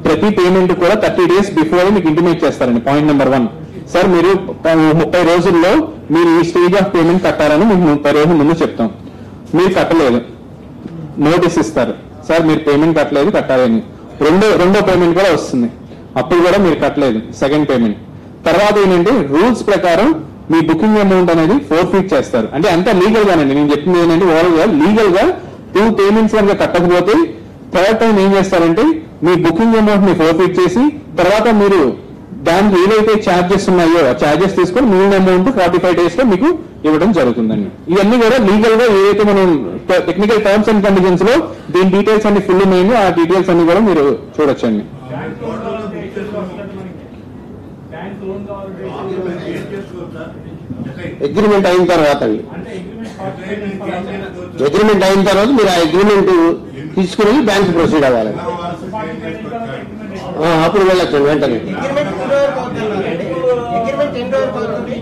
ప్రతి పేమెంట్ కూడా 30 days బిఫోర్ మీకు ఇంటిమేట్ చేస్తారండి. పాయింట్ నెంబర్ 1 సార్, మీరు 30 రోజుల్లో మీరు ఈ స్టేజ్ ఆఫ్ పేమెంట్ కట్టారని మీకు 30 రోజుల ముందు చెప్తాం. మీరు కట్టలేదు, నోటీస్ ఇస్తారు, సార్ మీరు పేమెంట్ కట్టలేదు, కట్టాలని. రెండో పేమెంట్ కూడా వస్తుంది, అప్పుడు కూడా మీరు కట్టలేదు, సెకండ్ పేమెంట్. తర్వాత ఏంటంటే రూల్స్ ప్రకారం మీ బుకింగ్ అమౌంట్ అనేది ఫోర్ఫీట్ చేస్తారు. అంటే అంతా లీగల్ గానండి, నేను చెప్పింది ఏంటంటే ఓవరాల్ గా లీగల్ గా 2 payments కనుక కట్టకపోతే థర్డ్ టైం ఏం చేస్తారంటే మీ బుకింగ్ అమౌంట్ ని ఫోర్ఫీట్ చేసి తర్వాత మీరు దానికి ఏవైతే ఛార్జెస్ ఉన్నాయో ఆ ఛార్జెస్ తీసుకొని మిగిలిన అమౌంట్ 45 days లో మీకు ఇవ్వడం జరుగుతుందండి. ఇవన్నీ కూడా లీగల్ గా ఏదైతే మనం టెక్నికల్ టర్మ్స్ అండ్ కండిషన్స్ లో దీని డీటెయిల్స్ అన్ని ఫుల్ ఉన్నాయో ఆ డీటెయిల్స్ అన్ని కూడా మీరు చూడొచ్చండి. అగ్రిమెంట్ అయిన తర్వాత మీరు ఆ అగ్రిమెంట్ తీసుకుని బ్యాంక్ ప్రొసీడ్ అవ్వాలి, అప్పుడు వెళ్ళచ్చు వెంటనే. అగ్రిమెంట్ ఎన్ని రోజులు అవుతుంది?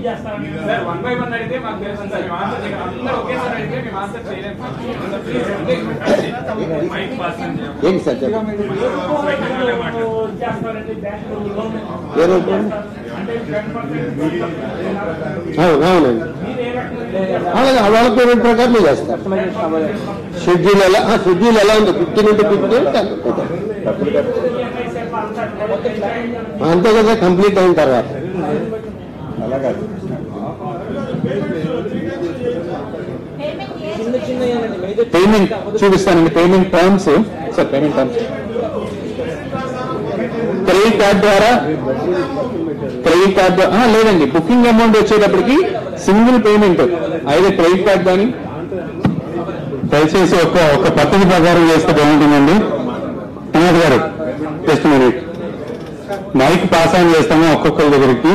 సార్ 1 by 1 అడిగితే మాకు తెలుసు సార్. మేము ఆన్సర్ చేయగలం. అందరూ ఒకేసారి అడిగితే మేము ఆన్సర్ చేయలేము. మైక్ పాస్ చేయండి. ఏంటి సార్ చెప్పండి. అవునండి, అలాగే వాళ్ళ పేమెంట్ ప్రకారం చేస్తారు. షెడ్యూల్ ఎలా ఉంది? 15 into 15 అంతే కదా, కంప్లీట్ అయిన తర్వాత. అలాగే పేమెంట్ చూపిస్తానండి. Payment terms sir, payment terms credit card ద్వారా లేదండి. బుకింగ్ అమౌంట్ వచ్చేటప్పటికి సింగిల్ పేమెంట్ అయితే క్రెడిట్ కార్డ్ కానీ దయచేసి ఒక పద్ధతి ప్రకారం చేస్తే బాగుంటుందండి. వినోద్ గారు just minute, mike pass on చేస్తాము ఒక్కొక్కరి దగ్గరికి.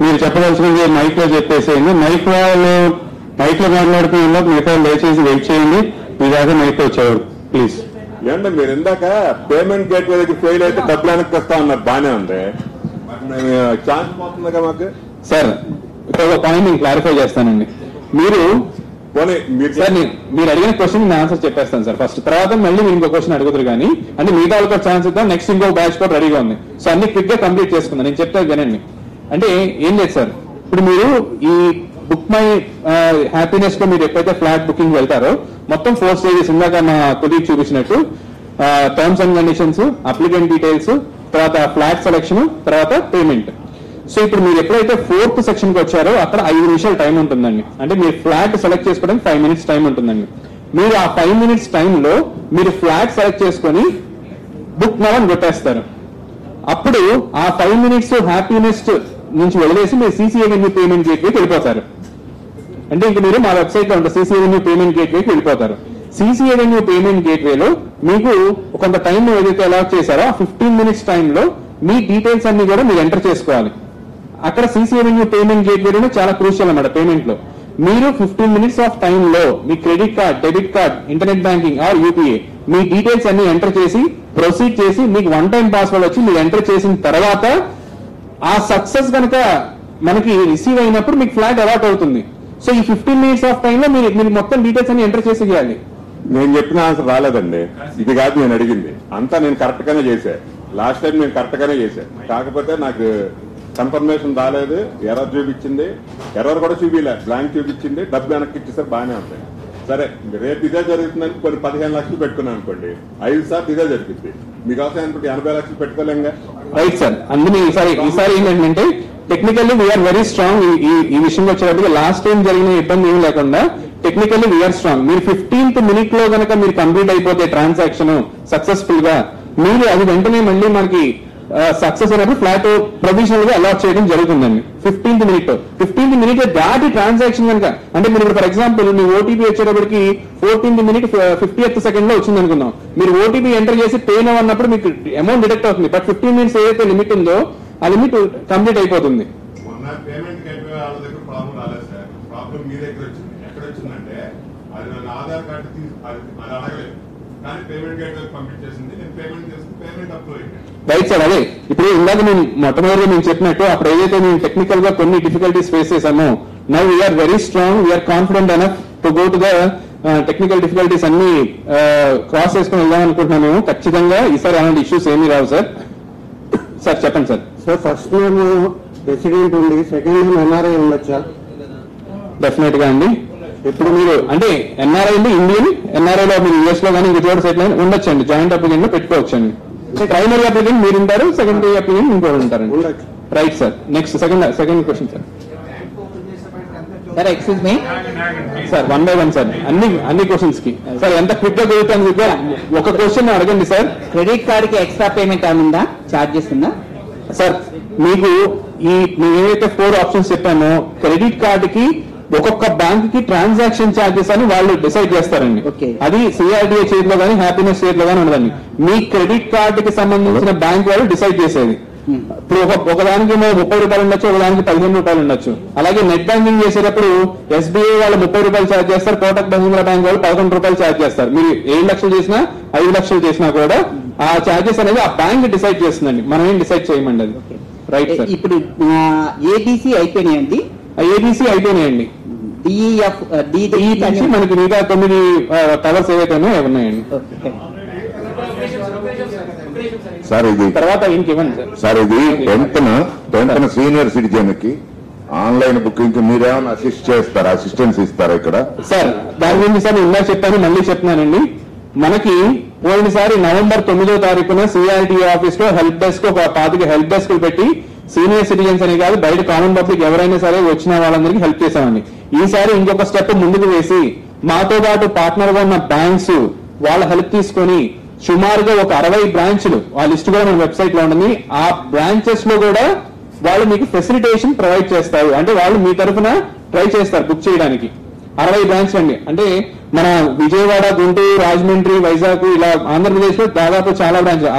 మీరు చెప్పదలుచుకుంది మైక్ లో చెప్పేసేయండి. మైక్ లో మాట్లాడుతున్న మిగతా దయచేసి వెయిట్ చేయండి. మీ దాకా మైక్ వచ్చేవాడు ప్లీజ్. ఏమంటే మీరు ఇందాక పేమెంట్ గేట్వే దగ్గర ఫెయిల్ అయితే డబ్బులు వెనక్కి వస్తా ఉన్నారు, బానే ఉంది. ఛాన్స్ పోతుందిగా మాకు. సార్ ఇక్కడ ఒక పాయింట్ నేను క్లారిఫై చేస్తానండి. మీరు అడిగిన క్వశ్చన్ నేను ఆన్సర్ చెప్పేస్తాను సార్ ఫస్ట్, తర్వాత మళ్ళీ మీరు ఇంకో క్వశ్చన్ అడుగుతారు. కానీ అంటే మిగతా వాళ్ళకి ఛాన్స్ ఇద్దాం. నెక్స్ట్ ఇంకో బ్యాచ్ కూడా రెడీగా ఉంది. సో అన్ని క్విక్ గా కంప్లీట్ చేసుకుందాం. నేను చెప్తాను వినండి. అంటే ఏం లేదు సార్, ఇప్పుడు మీరు ఈ బుక్ మై హ్యాపీనెస్ లో మీరు ఎప్పుడైతే ఫ్లాట్ బుకింగ్ వెళ్తారో మొత్తం 4 స్టేజెస్ ఇందాక మా కొలీగ్ చూపించినట్టు terms and conditions, applicant details, తర్వాత ఫ్లాట్ సెలక్షన్, తర్వాత పేమెంట్. సో ఇప్పుడు మీరు ఎప్పుడైతే 4th సెక్షన్ కి వచ్చారో అక్కడ 5 నిమిషాలు టైం ఉంటుందండి. అంటే మీరు ఫ్లాట్ సెలెక్ట్ చేసుకోవడానికి 5 minutes టైం ఉంటుందండి. మీరు ఆ 5 minutes టైంలో మీరు ఫ్లాట్ సెలెక్ట్ చేసుకొని బుక్ నౌ అని కొట్టేస్తారు. అప్పుడు ఆ 5 minutes హ్యాపీనెస్ట్ నుంచి వదిలేసి మీరు సీసీ అవెన్యూ పేమెంట్ గేట్వేకి వెళ్ళిపోతారు. అంటే ఇంక మీరు మా వెబ్సైట్ లో ఉంటుంది సీసీ అవెన్యూ పేమెంట్ గేట్వేకి వెళ్ళిపోతారు. సీసీ అవెన్యూ పేమెంట్ గేట్వేలో మీకు కొంత టైం ఏదైతే అలాట్ చేశారో ఆ 15 minutes టైంలో మీ డీటెయిల్స్ అన్ని కూడా మీరు ఎంటర్ చేసుకోవాలి. అక్కడ సీసీ అవెన్యూ పేమెంట్ గేట్వేలో చాలా క్రూషియల్ అన్నమాట. పేమెంట్ లో మీరు 15 minutes ఆఫ్ టైంలో మీ credit card, debit card, internet banking or UPI మీ డీటెయిల్స్ అన్ని ఎంటర్ చేసి ప్రొసీడ్ చేసి మీకు 1 time పాస్వర్డ్ వచ్చి మీరు ఎంటర్ చేసిన తర్వాత ఆ సక్సెస్ కనుక మనకి రిసీవ్ అయినప్పుడు మీకు ఫ్లాట్ అలాట్ అవుతుంది. సో ఈ 15 minutes ఆఫ్ టైంలో మీరు మొత్తం డీటెయిల్స్ అన్ని ఎంటర్ చేసేయాలి. నేను చెప్పిన ఆన్సర్ రాలేదండి. ఇది కాదు నేను అడిగింది. అంతా నేను కరెక్ట్ గానే చేశా. లాస్ట్ టైం నేను కరెక్ట్ గానే చేశా. కాకపోతే నాకు కన్ఫర్మేషన్ రాలేదు, ఎర్రర్ చూపించింది. ఎర్రర్ కూడా చూపిలే, బ్లాంక్ చూపించింది. డబ్బు వెనక్కి ఇచ్చేసారు, బాగానే ఉంటాయి. సరే రేపు ఇదే జరుగుతుందని కొన్ని 15 లక్షలు పెట్టుకున్నాను అనుకోండి, 5 సార్లు ఇదే జరిగింది. మీకు అవసరం అనుకుంటే 80 లక్షలు పెట్టుకోలేంగా. Right sir. అందుకే ఈసారి ఏంటంటే టెక్నికల్లీ వీఆర్ వెరీ స్ట్రాంగ్. ఈ విషయంలో వచ్చేటప్పుడు లాస్ట్ టైం జరిగిన ఇబ్బంది ఏం లేకుండా టెక్నికల్లీ వీఆర్ స్ట్రాంగ్. మీరు 15th minute లో కనుక మీరు కంప్లీట్ అయిపోతే ట్రాన్సాక్షన్ సక్సెస్ఫుల్ గా మీరు అది వెంటనే మళ్ళీ మనకి సక్సెస్ అయినప్పుడు ఫ్లాట్ ప్రొవిజనల్ గా అలాట్ చేయడం జరుగుతుందండి. 15th minute దాటి ట్రాన్సాక్షన్ కనుక అంటే మీరు ఫర్ ఎగ్జాంపుల్ మీ ఓటీపీ వచ్చేటప్పటికి 14th minute 50th second లో వచ్చింది అనుకుందాం. మీరు ఓటీపీ ఎంటర్ చేసి పే నౌ అన్నప్పుడు మీకు అమౌంట్ డిడక్ట్ అవుతుంది. బట్ 15 minutes ఏదైతే లిమిట్ ఉందో ఆ లిమిట్ కంప్లీట్ అయిపోతుంది. పేమెంట్ గేట్వే వాళ్ళ దగ్గర ప్రాబ్లం రాలేదు సార్. ప్రాబ్లం మీ దగ్గర వచ్చింది. ఎక్కడ వచ్చిందంటే అది నన్ను ఆధార్ కార్డు అది అడగలేదు, కానీ పేమెంట్ గేట్వే కంప్లీట్ చేసింది. నేను పేమెంట్ చేసింది, పేమెంట్ అప్రూవ్ అయింది. Right sir. అదే ఇప్పుడు ఇందాక నేను మొట్టమొదటిగా నేను చెప్పినట్టు అప్పుడు ఏదైతే మేము టెక్నికల్ గా కొన్ని డిఫికల్టీస్ ఫేస్ చేసామో now we're very strong, we're confident enough to go to the technical difficulties అన్ని క్రాస్ చేసుకుని వెళ్దాం అనుకుంటున్నాను. మేము ఖచ్చితంగా ఈసారి అలాంటి ఇష్యూస్ ఏమీ రావు సార్. సార్ చెప్పండి sir. Sir first name resident ఉంది, సెకండ్ నేమ్ ఎన్ఆర్ఐ ఉండొచ్చా? డెఫినెట్ గా అండి. ఇప్పుడు మీరు అంటే ఎన్ఆర్ఐ ఇండియన్, ఎన్ఆర్ఐ లో మీరు యూఎస్ లో కానీ ఇంకో చోట సెటిల్ అయిన ఉండొచ్చండి. జాయింట్ అప్లికెంట్ లో పెట్టుకోవచ్చండి. ప్రైమరీ అప్లికెంట్ మీరు ఉంటారు, సెకండరీ అప్లికెంట్ ఇంకోటి ఉంటారండి. Right sir. Next second question sir. Sir excuse me sir 1 by 1 sir. అన్ని క్వశ్చన్స్ కి సార్ ఎంత క్విక్ గా కుదురుతాను ఒక క్వశ్చన్ అడగండి సార్. క్రెడిట్ కార్డ్ కి ఎక్స్ట్రా పేమెంట్ ఏముందా, చార్జెస్ ఉందా? సార్ మీకు మేము ఏవైతే 4 ఆప్షన్స్ చెప్పామో క్రెడిట్ కార్డ్ కి ఒక్కొక్క బ్యాంక్ కి ట్రాన్సాక్షన్ ఛార్జెస్ అని వాళ్ళు డిసైడ్ చేస్తారండి. అది సిఆర్డిఏ చేతిలో కానీ హ్యాపీనెస్ చేతిలో కానీ ఉండదండి. మీ క్రెడిట్ కార్డు కి సంబంధించిన బ్యాంక్ వాళ్ళు డిసైడ్ చేసేది. ఇప్పుడు ఒకదానికి 30 రూపాయలు ఉండొచ్చు, ఒకదానికి 15 రూపాయలు ఉండొచ్చు. అలాగే నెట్ బ్యాంకింగ్ చేసేటప్పుడు ఎస్బీఐ వాళ్ళు 30 రూపాయలు ఛార్జ్ చేస్తారు, కోటక్ మహీంద్రా బ్యాంక్ వాళ్ళు 11 రూపాయలు ఛార్జ్ చేస్తారు. మీరు 7 లక్షలు చేసినా 5 లక్షలు చేసినా కూడా ఆ ఛార్జెస్ అనేది ఆ బ్యాంక్ డిసైడ్ చేస్తుందండి, మనం ఏం డిసైడ్ చేయమండి అది. Right sir. ఇప్పుడు ఏబిసి అయిపోయినాయండి. ఏబిసి అయిపోయినాయండి. డిఈఎఫ్ ఈ నుంచి మనకి మిగతా 9 టవర్స్ ఏవైతే ఉన్నాయండి. సార్ ఇది తర్వాత ఇంకేమన్నా సార్? సార్ ఇది 10th సీనియర్ సిటిజన్ కి ఆన్లైన్ బుకింగ్ కి మీరేమైనా అసిస్ట్ చేస్తారా, అసిస్టెన్స్ ఇస్తారా ఇక్కడ? సార్ దాని గురించి సార్ నేను ఇందాక చెప్పాను, మళ్ళీ చెప్తున్నానండి. మనకి పోయినసారి November 9వ తారీఖున సిఆర్టీ ఆఫీస్ లో హెల్ప్ డెస్క్ ఒక 25 హెల్ప్ డెస్క్ పెట్టి సీనియర్ సిటిజన్స్ అని కాదు బయట కామన్ పబ్లిక్ ఎవరైనా సరే వచ్చిన వాళ్ళందరికీ హెల్ప్ చేశామండి. ఈసారి ఇంకొక స్టెప్ ముందుకు వేసి మాతో పాటు పార్ట్నర్ గా ఉన్న బ్యాంక్స్ వాళ్ళ హెల్ప్ తీసుకొని సుమారుగా ఒక 60 బ్రాంచ్లు ఆ లిస్ట్ కూడా మన వెబ్సైట్ లో ఉంటుంది. ఆ బ్రాంచెస్ లో కూడా వాళ్ళు మీకు ఫెసిలిటేషన్ ప్రొవైడ్ చేస్తారు. అంటే వాళ్ళు మీ తరఫున ట్రై చేస్తారు బుక్ చేయడానికి. 60 బ్రాంచ్లు అండి. అంటే మన విజయవాడ, గుంటూరు, రాజమండ్రి, వైజాగ్ ఇలా ఆంధ్రప్రదేశ్ లో దాదాపు చాలా బ్రాంచ్లు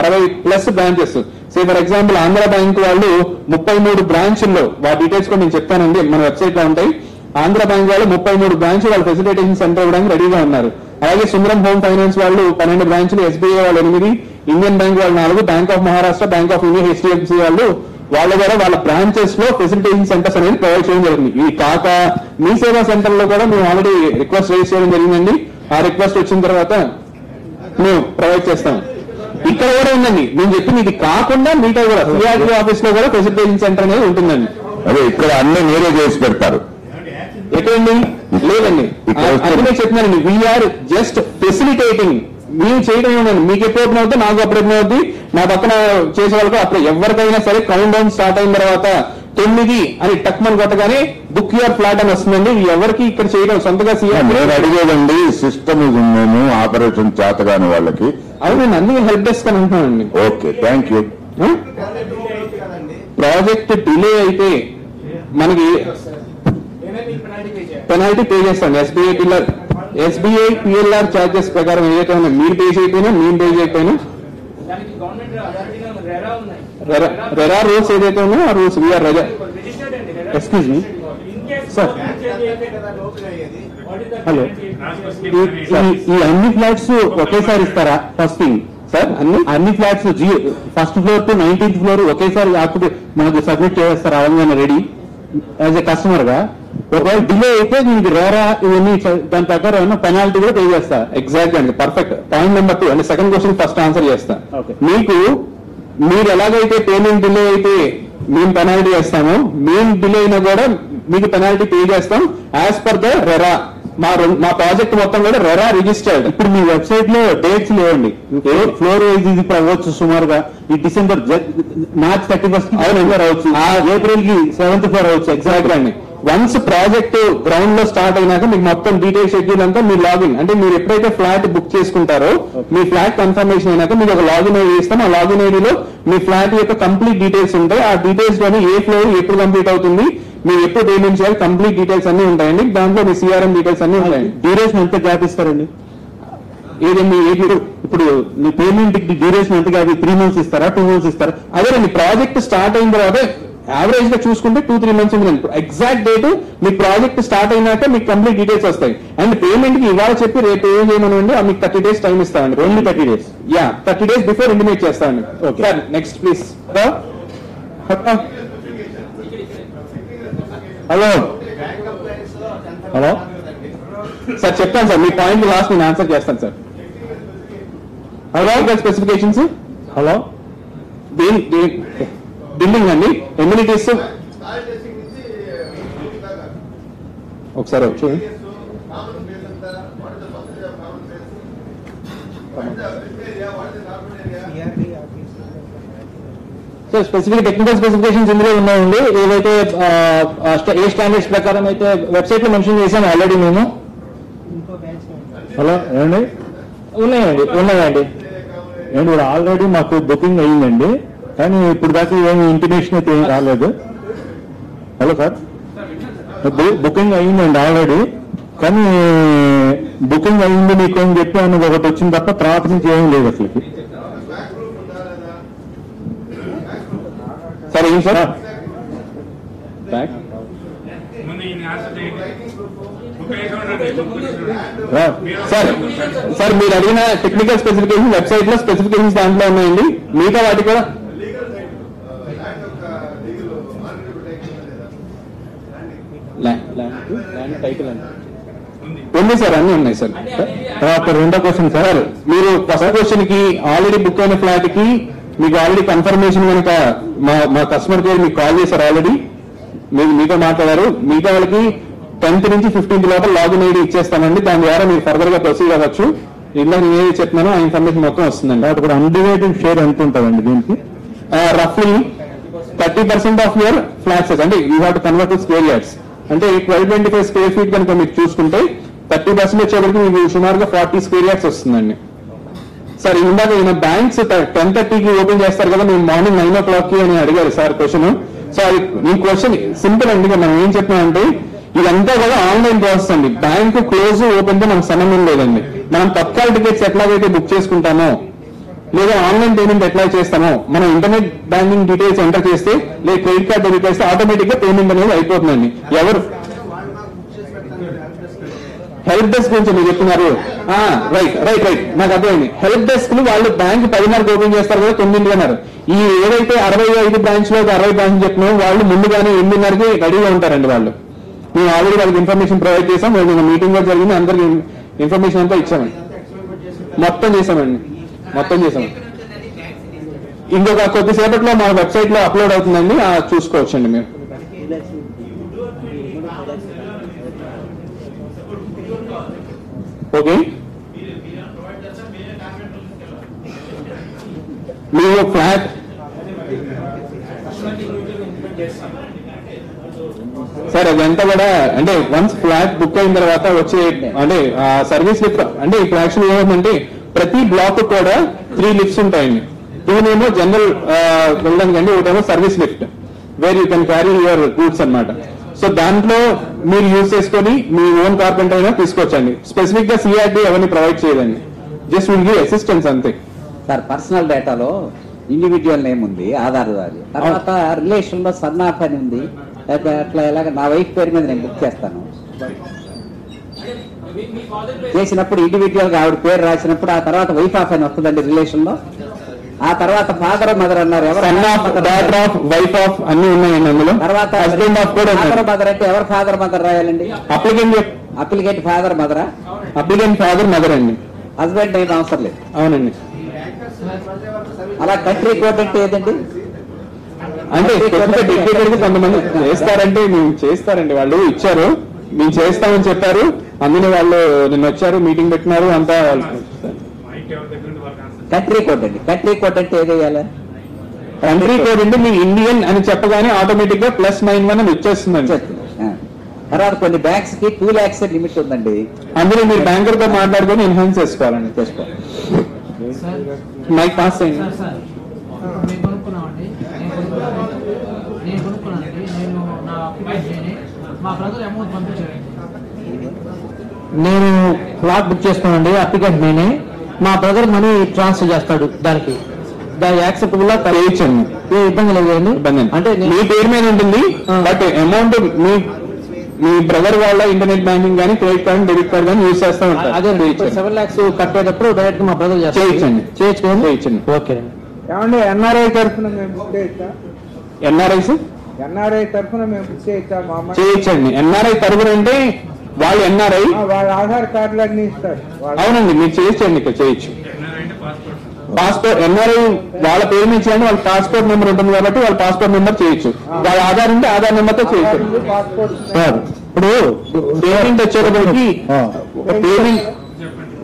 60+ branches. Say for example Andhra bank వాళ్ళు 33 బ్రాంచ్ల్లో వాటి డీటెయిల్స్ కూడా నేను చెప్తానండి, మన వెబ్సైట్ లో ఉంటాయి. ఆంధ్ర బ్యాంక్ వాళ్ళు 33 బ్రాంచ్ వాళ్ళు ఫెసిలిటేషన్ సెంటర్ ఇవ్వడానికి రెడీగా ఉన్నారు. అలాగే సుందరం హోమ్ ఫైనాన్స్ వాళ్ళు 12 బ్రాంచ్లు, ఎస్బీఐ వాళ్ళు 8, ఇండియన్ బ్యాంక్ వాళ్ళు 4, bank of Maharashtra, bank of India, HDFC వాళ్ళు వాళ్ళ ద్వారా వాళ్ళ బ్రాంచెస్ లో ఫెసిలిటేషన్ సెంటర్స్ అనేది ప్రొవైడ్ చేయడం జరుగుతుంది. ఈ కాక మీ సేవా సెంటర్ లో కూడా మేము ఆల్రెడీ రిక్వెస్ట్ రైజ్ చేయడం జరిగిందండి. ఆ రిక్వెస్ట్ వచ్చిన తర్వాత మేము ప్రొవైడ్ చేస్తాం. ఇక్కడ కూడా ఉందండి, నేను చెప్పింది ఇది కాకుండా మీతో కూడా సిఆర్టీ ఆఫీస్ లో కూడా ఫెసిలిటేషన్ సెంటర్ అనేది ఉంటుందండి. అదే ఇక్కడ అన్ని మీరే చేసి పెడతారు ఎక్కడండి? లేదండి, అందుకే చెప్తున్నానండి, వీఆర్ జస్ట్ ఫెసిలిటేటింగ్. మేము చేయడం ఏమండి, మీకు ఎప్పుడు ఓపెన్ అవుతుంది, నాకు అప్పుడు ఓపెన్ అవుతుంది, నా పక్కన చేసే వాళ్ళకు అప్పుడు ఎవరికైనా సరే కౌంట్ డౌన్ స్టార్ట్ అయిన తర్వాత 9 అని టక్మన్ కొట్టగానే బుక్ యువర్ ఫ్లాట్ అని వస్తుందండి. ఎవరికి ఇక్కడ చేయడం సొంతగా నేను అడిగేదండి సిస్టమ్ మేము ఆపరేషన్ చేతగాని వాళ్ళకి. అవునండి, అందుకే హెల్ప్ డెస్క్ అని అంటున్నానండి. Okay, thank you. Project delay అయితే మనకి పెనాల్టీ పే చేస్తాం. ఎస్బీఐ పిఎల్ఆర్ ఛార్జెస్ ప్రకారం ఏదైతే ఉన్నా మీరు పే చేయకపోయినా మేము పే చేయకపోయినా రెరా రూల్స్ ఏదైతే ఉన్నాయో ఆ rules we're RERA. Excuse me sir, hello, ఈ అన్ని ఫ్లాట్స్ ఒకేసారి ఇస్తారా? ఫస్ట్ థింగ్ సార్, అన్ని flats first floor to 19th floor ఒకేసారి మనకు సబ్మిట్ చేస్తారా అవగానే రెడీ యాజ్ ఎ కస్టమర్ గా? ఒకవేళ డిలే అయితే దీనికి రేరా ఇవన్నీ దాని ప్రకారం ఏమన్నా పెనాల్టీ కూడా పే చేస్తా. ఎగ్జాక్ట్ అండి, పర్ఫెక్ట్. పాయింట్ నెంబర్ 2 అంటే సెకండ్ క్వశ్చన్ ఫస్ట్ ఆన్సర్ చేస్తా. మీకు మీరు ఎలాగైతే పేమెంట్ డిలే అయితే మేము పెనాల్టీ వేస్తామో, మేము డిలే అయినా కూడా మీకు పెనాల్టీ పే చేస్తాం యాజ్ పర్ ద రెరా. మా ప్రాజెక్ట్ మొత్తం కూడా రెరా రిజిస్టర్డ్. ఇప్పుడు మీ వెబ్సైట్ లో డేట్స్ లేవండి, ఫ్లోర్ వైజ్ ఇది అవ్వచ్చు సుమారుగా ఈ డిసెంబర్ మార్చ్ 31st అవ్వచ్చు, ఏప్రిల్ కి 7th ఫ్లోర్ అవ్వచ్చు. ఎగ్జాక్ట్ అండి. వన్స్ ప్రాజెక్ట్ గ్రౌండ్ లో స్టార్ట్ అయినాక మీకు మొత్తం డీటెయిల్ షెడ్యూల్ అంతా మీ లాగిన్ అంటే మీరు ఎప్పుడైతే ఫ్లాట్ బుక్ చేసుకుంటారో మీ ఫ్లాట్ కన్ఫర్మేషన్ అయినాక మీకు ఒక లాగిన్ ఐడి ఇస్తాం. ఆ లాగిన్ ఐడిలో మీ ఫ్లాట్ యొక్క కంప్లీట్ డీటెయిల్స్ ఉంటాయి. ఆ డీటెయిల్స్ లోని ఏ ఫ్లోర్ ఎప్పుడు కంప్లీట్ అవుతుంది, మీరు ఎప్పుడు పేమెంట్ చేయాలి, కంప్లీట్ డీటెయిల్స్ అన్ని ఉంటాయండి. దాంట్లో మీ సిఆర్ఎం డీటెయిల్స్ అన్ని ఉంటాయండి. డ్యూరేషన్ ఎంత గ్యాప్ ఇస్తారండి? ఏదండి ఇప్పుడు మీ పేమెంట్ డ్యూరేషన్ ఎంత గ్యాప్? 3 months ఇస్తారా, 2 months ఇస్తారా? అదేనండి, ప్రాజెక్ట్ స్టార్ట్ అయిన తర్వాత యావరేజ్ గా చూసుకుంటే 2-3 months ఉంటుంది. ఎగ్జాక్ట్ డేట్ మీ ప్రాజెక్ట్ స్టార్ట్ అయినాక మీకు కంప్లీట్ డీటెయిల్స్ వస్తాయి. అండ్ పేమెంట్ కి ఇవాళ చెప్పి రేపు ఏం చేయమనండి, మీకు 30 days టైం ఇస్తామండి. Only 30 days. 30 days before intimate చేస్తామండి. Sir next please. Hello hello sir, చెప్తాను సార్, మీ పాయింట్ లాస్ట్ నేను ఆన్సర్ చేస్తాను sir. Hello, specifications. Hello, building అండి, ఎమ్యూనిటీస్ ఒకసారి వచ్చి సో స్పెసిఫిక్ టెక్నికల్ స్పెసిఫికేషన్స్ ఇందులో ఉన్నాయండి. ఏవైతే ఏ స్టాండర్డ్స్ ప్రకారం అయితే వెబ్సైట్ లో మెన్షన్ చేసాము ఆల్రెడీ మేము. హలో ఏమండి, ఉన్నాయండి. ఏంటి ఆల్రెడీ మాకు బుకింగ్ అయ్యిందండి, కానీ ఇప్పుడు దాకా ఏమి ఇంటిమేషన్ అయితే ఏం రాలేదు. హలో సార్, బుకింగ్ అయ్యిందండి ఆల్రెడీ, కానీ బుకింగ్ అయ్యింది మీకు అని చెప్పి అన్నది ఒకటి వచ్చింది తప్ప తర్వాత నుంచి ఏం లేదు అసలు. సార్ ఏం సార్ సార్ మీరు అడిగిన టెక్నికల్ స్పెసిఫికేషన్ వెబ్సైట్ లో స్పెసిఫికేషన్స్ దాంట్లో ఉన్నాయండి. మిగతా వాటి కూడా టైటిల్ అంటే ఉంది సార్, అన్ని ఉన్నాయి సార్. తర్వాత రెండో క్వశ్చన్ సార్, మీరు ఫస్ట్ క్వశ్చన్ కి ఆల్రెడీ బుక్ అయిన ఫ్లాట్ కి మీకు ఆల్రెడీ కన్ఫర్మేషన్ కనుక మా కస్టమర్ కేర్ మీకు కాల్ చేశారు, ఆల్రెడీ మీతో మాట్లాడారు. మిగతా వాళ్ళకి 10th నుంచి 15th లోపల లాగిన్ ఐడి ఇచ్చేస్తానండి, దాని ద్వారా మీరు ఫర్దర్ గా ప్రొసీడ్ అవ్వచ్చు. ఇలా నేను ఏది చెప్తున్నానో ఆ ఇన్ఫర్మేషన్ మొత్తం వస్తుందండి. అక్కడ అన్డివైడెడ్ షేర్ ఎంత ఉంటుందండి దీనికి? రఫ్లీ 30% ఆఫ్ యువర్ ఫ్లాట్ సైజ్, అంటే you have to convert to square yards. అంటే 1225 స్క్వేర్ ఫీట్ కనుక మీరు చూసుకుంటే 30% వచ్చేప్పటికి మీకు సుమారుగా 40 స్క్వేర్ యార్డ్స్ వస్తుందండి. సార్ ఇందాక ఈయన బ్యాంక్స్ 10:30కి ఓపెన్ చేస్తారు కదా, మేము మార్నింగ్ 9 o'clock అని అడిగారు సార్ క్వశ్చన్. సో అది మీ క్వశ్చన్ సింపుల్ అండి. మనం ఏం చెప్తున్నామంటే ఇదంతా కూడా ఆన్లైన్ ప్రాసెస్ అండి. బ్యాంకు క్లోజ్ ఓపెన్ తో మనకు సంబంధం లేదండి. మనం తత్కాల్ టికెట్స్ ఎట్లాగైతే బుక్ చేసుకుంటామో లేదా ఆన్లైన్ పేమెంట్ ఎట్లా చేస్తామో, మనం ఇంటర్నెట్ బ్యాంకింగ్ డీటెయిల్స్ ఎంటర్ చేస్తే లేదా క్రెడిట్ కార్డ్ డెబిట్ చేస్తే ఆటోమేటిక్ గా పేమెంట్ అనేది అయిపోతుందండి. ఎవరు హెల్ప్ డెస్క్ గురించి మీరు చెప్తున్నారు, రైట్ రైట్ రైట్ నాకు అర్థమైంది. హెల్ప్ డెస్క్ వాళ్ళు బ్యాంక్ 10:30కి ఓపెన్ చేస్తారు కదా, 9 అన్నారు. ఈ ఏదైతే 65 బ్రాంచ్ లో 60 బ్రాంచ్ చెప్పినామో వాళ్ళు ముందుగానే 8:30కి రెడీగా ఉంటారండి. వాళ్ళు మేము ఆల్రెడీ వాళ్ళకి ఇన్ఫర్మేషన్ ప్రొవైడ్ చేసాం. మీటింగ్ కూడా జరిగింది, అందరికి ఇన్ఫర్మేషన్ అంతా ఇచ్చామండి. మొత్తం చేసామండి. ఇంకొక కొద్దిసేపట్లో మా వెబ్సైట్ లో అప్లోడ్ అవుతుందండి, చూసుకోవచ్చండి మీరు. ఓకే, మీరు ఫ్లాట్ సార్ అదంతా కూడా అంటే వన్స్ ఫ్లాట్ బుక్ అయిన తర్వాత వచ్చే అంటే సర్వీస్ లిఫ్ట్ అంటే ఇప్పుడు యాక్చువల్ ఏమంటే ప్రతి బ్లాక్ కూడా 3 లిఫ్ట్స్ ఉంటాయండి. 2 ఏమో జనరల్ వెళ్ళడానికి అండి, ఒకటేమో service lift where you can carry your goods అన్నమాట. సో దాంట్లో మీరు యూజ్ చేసుకొని మీ ఓన్ కార్పెంటర్ అయినా తీసుకోవచ్చండి. స్పెసిఫిక్ గా సిఆర్డి అవన్నీ ప్రొవైడ్ చేయదండి, జస్ట్ విల్ గివ్ అసిస్టెన్స్ అంతే. సార్ పర్సనల్ డేటాలో ఇండివిజువల్ నేమ్ ఉంది, ఆధార్ తర్వాత రిలేషన్ లో సన్నాఫ్ అని ఉంది. అట్లా ఎలాగ నా వైఫ్ పేరు మీద నేను బుక్ చేస్తాను. చేసినప్పుడు ఇండివిజువల్ గా ఆవిడ పేరు రాసినప్పుడు ఆ తర్వాత వైఫ్ ఆఫ్ అని వస్తుందండి రిలేషన్ లో. ఆ తర్వాత ఫాదర్ మదర్ అన్నారు, ఎవరు డాటర్ ఆఫ్ వైఫ్ ఆఫ్ అన్ని ఉన్నాయండి అందులో. తర్వాత హస్బెండ్ ఆఫ్ కూడా ఫాదర్ మదర్ అంటే ఎవరు ఫాదర్ మదర్ రాయాలండి? అప్లికెంట్ ఫాదర్ మదరా? అప్లికెంట్ ఫాదర్ మదర్ అండి, హస్బెండ్ ఏం అవసరం లేదు. అవునండి. అలా కంట్రీ కోడ్ అంటే ఏదండి? అంటే డెడికేటెడ్ కొంతమంది చేస్తారంటే మేము చేస్తారండి, వాళ్ళు ఇచ్చారు మేము చేస్తామని చెప్పారు, అందులో వాళ్ళు నిన్న వచ్చారు మీటింగ్ పెట్టినారు అంతా. కంట్రీ కోడ్ అండి, కంట్రీ కోడ్ అంటే ఏది వేయాలి? కంట్రీ కోడ్ అంటే మీ ఇండియన్ అని చెప్పగానే ఆటోమేటిక్ గా +91 అని వచ్చేస్తుందండి. తర్వాత కొన్ని బ్యాంక్స్ కి 2 lakhs లిమిట్ ఉందండి, అందులో మీరు బ్యాంకర్ తో మాట్లాడుకొని ఎన్హాన్స్ చేసుకోవాలండి. చేసుకోవాలి. మైక్ పాస్ అయ్యింది. నేను ఫ్లాట్ బుక్ చేసుకున్నానండి, అప్లికెంట్ నేనే. మా బ్రదర్ మనీ ట్రాన్స్ఫర్ చేస్తాడు, దానికి యాక్సెప్టబుల్ గా చేయొచ్చండి, ఏ ఇబ్బంది లేదండి. అంటే మీ పేరు మీద ఉంటుంది, బట్ అమౌంట్ మీ బ్రదర్ వాళ్ళ ఇంటర్నెట్ బ్యాంకింగ్ కానీ క్రెడిట్ కార్డ్ డెబిట్ కార్డ్ కానీ యూజ్ చేస్తా ఉంటారు. అదే 7 lakhs కట్టేటప్పుడు డైరెక్ట్ మా బ్రదర్ చేయొచ్చండి. ఓకే ఏమండి, ఎన్ఆర్ఐ తరఫున మేము బుక్ చేయొచ్చా? ఎన్ఆర్ఐ తరఫున మేము బుక్ చేయొచ్చా? మా అమ్మాయి చేయొచ్చండి. ఎన్ఆర్ఐ తరఫున అంటే వాళ్ళు ఎన్ఆర్ఐ వాళ్ళ ఆధార్ కార్డులు అన్ని ఇస్తారు. అవునండి, మీరు చేయొచ్చండి, ఇక్కడ చేయొచ్చు. పాస్పోర్ట్ ఎన్ఆర్ఐ వాళ్ళ పేరు మీద చేయండి, వాళ్ళ పాస్పోర్ట్ నెంబర్ ఉంటుంది కాబట్టి వాళ్ళ పాస్పోర్ట్ నెంబర్ చేయొచ్చు. వాళ్ళ ఆధార్ ఉంటే ఆధార్ నెంబర్ తో చేయొచ్చు. ఇప్పుడు పేమెంట్ వచ్చేటప్పటికి పేమెంట్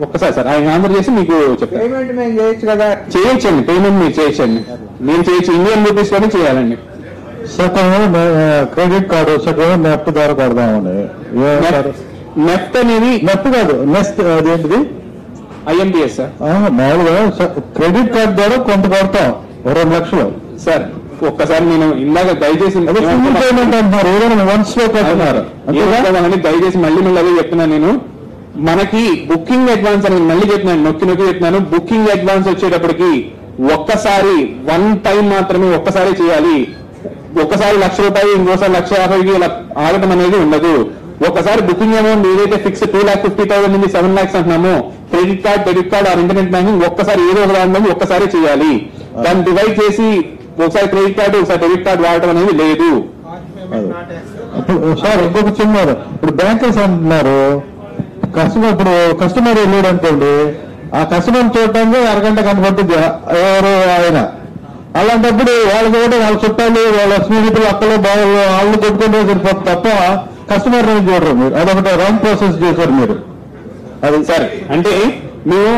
ఒక్కసారి సార్ ఆయన ఆన్సర్ చేసి మీకు చెప్తాను. పేమెంట్ మేము చేయొచ్చు కదా? చేయొచ్చండి, పేమెంట్ మీరు చేయొచ్చండి, మేము చేయొచ్చు. ఇండియన్ రూపీస్ లోనే చేయాలండి. క్రెడిట్ కార్డు నెఫ్ట్ ద్వారా కడదామని. నెఫ్ట్ అనేది నెఫ్ట్ కాదు, నెక్స్ట్ అదేంటిది IMPS సార్. మామూలుగా క్రెడిట్ కార్డు ద్వారా కొంత కడతాం, 2 లక్షలు సార్. ఒక్కసారి నేను ఇందాక దయచేసి పేమెంట్ అంటున్నారు, ఏదైనా వన్స్ లో కట్టున్నారు. దయచేసి మళ్ళీ అదే చెప్తున్నాను నేను. మనకి బుకింగ్ అడ్వాన్స్ అని మళ్ళీ చెప్తున్నాను, నొక్కి చెప్తున్నాను. బుకింగ్ అడ్వాన్స్ వచ్చేటప్పటికి ఒక్కసారి 1 టైం మాత్రమే ఒక్కసారి చేయాలి. ఒక్కసారి ₹1,00,000 ఇంకోసారి ₹1,50,000 ఇలా ఆగటం అనేది ఉండదు. ఒకసారి బుకింగ్ అమౌంట్ ఏదైతే ఫిక్స్ 2,50,000 నుండి 7 lakhs అంటున్నామో, credit card debit card or internet banking ఒక్కసారి ఏదో ఒక దాని ఒక్కసారి చేయాలి. దాన్ని డివైడ్ చేసి ఒకసారి క్రెడిట్ కార్డు ఒకసారి డెబిట్ కార్డు వాడటం అనేది లేదు. సార్ ఇంకొక చిన్నారు, ఇప్పుడు బ్యాంకర్స్ అంటున్నారు కస్టమర్ వెళ్ళాడు అనుకోండి, ఆ కస్టమర్ చూడటానికి అరగంట కనబడుతుంది ఎవరు ఆయన. అలాంటప్పుడు వాళ్ళకి కూడా వాళ్ళ చుట్టాలు వాళ్ళ స్నేహితులు అక్కలు బాగా వాళ్ళు కొట్టుకుంటే సరిపోతుంది తప్ప కస్టమర్ చూడరు మీరు. అదొకటి రాంగ్ ప్రాసెస్ చేశారు మీరు. అది సార్ అంటే మేము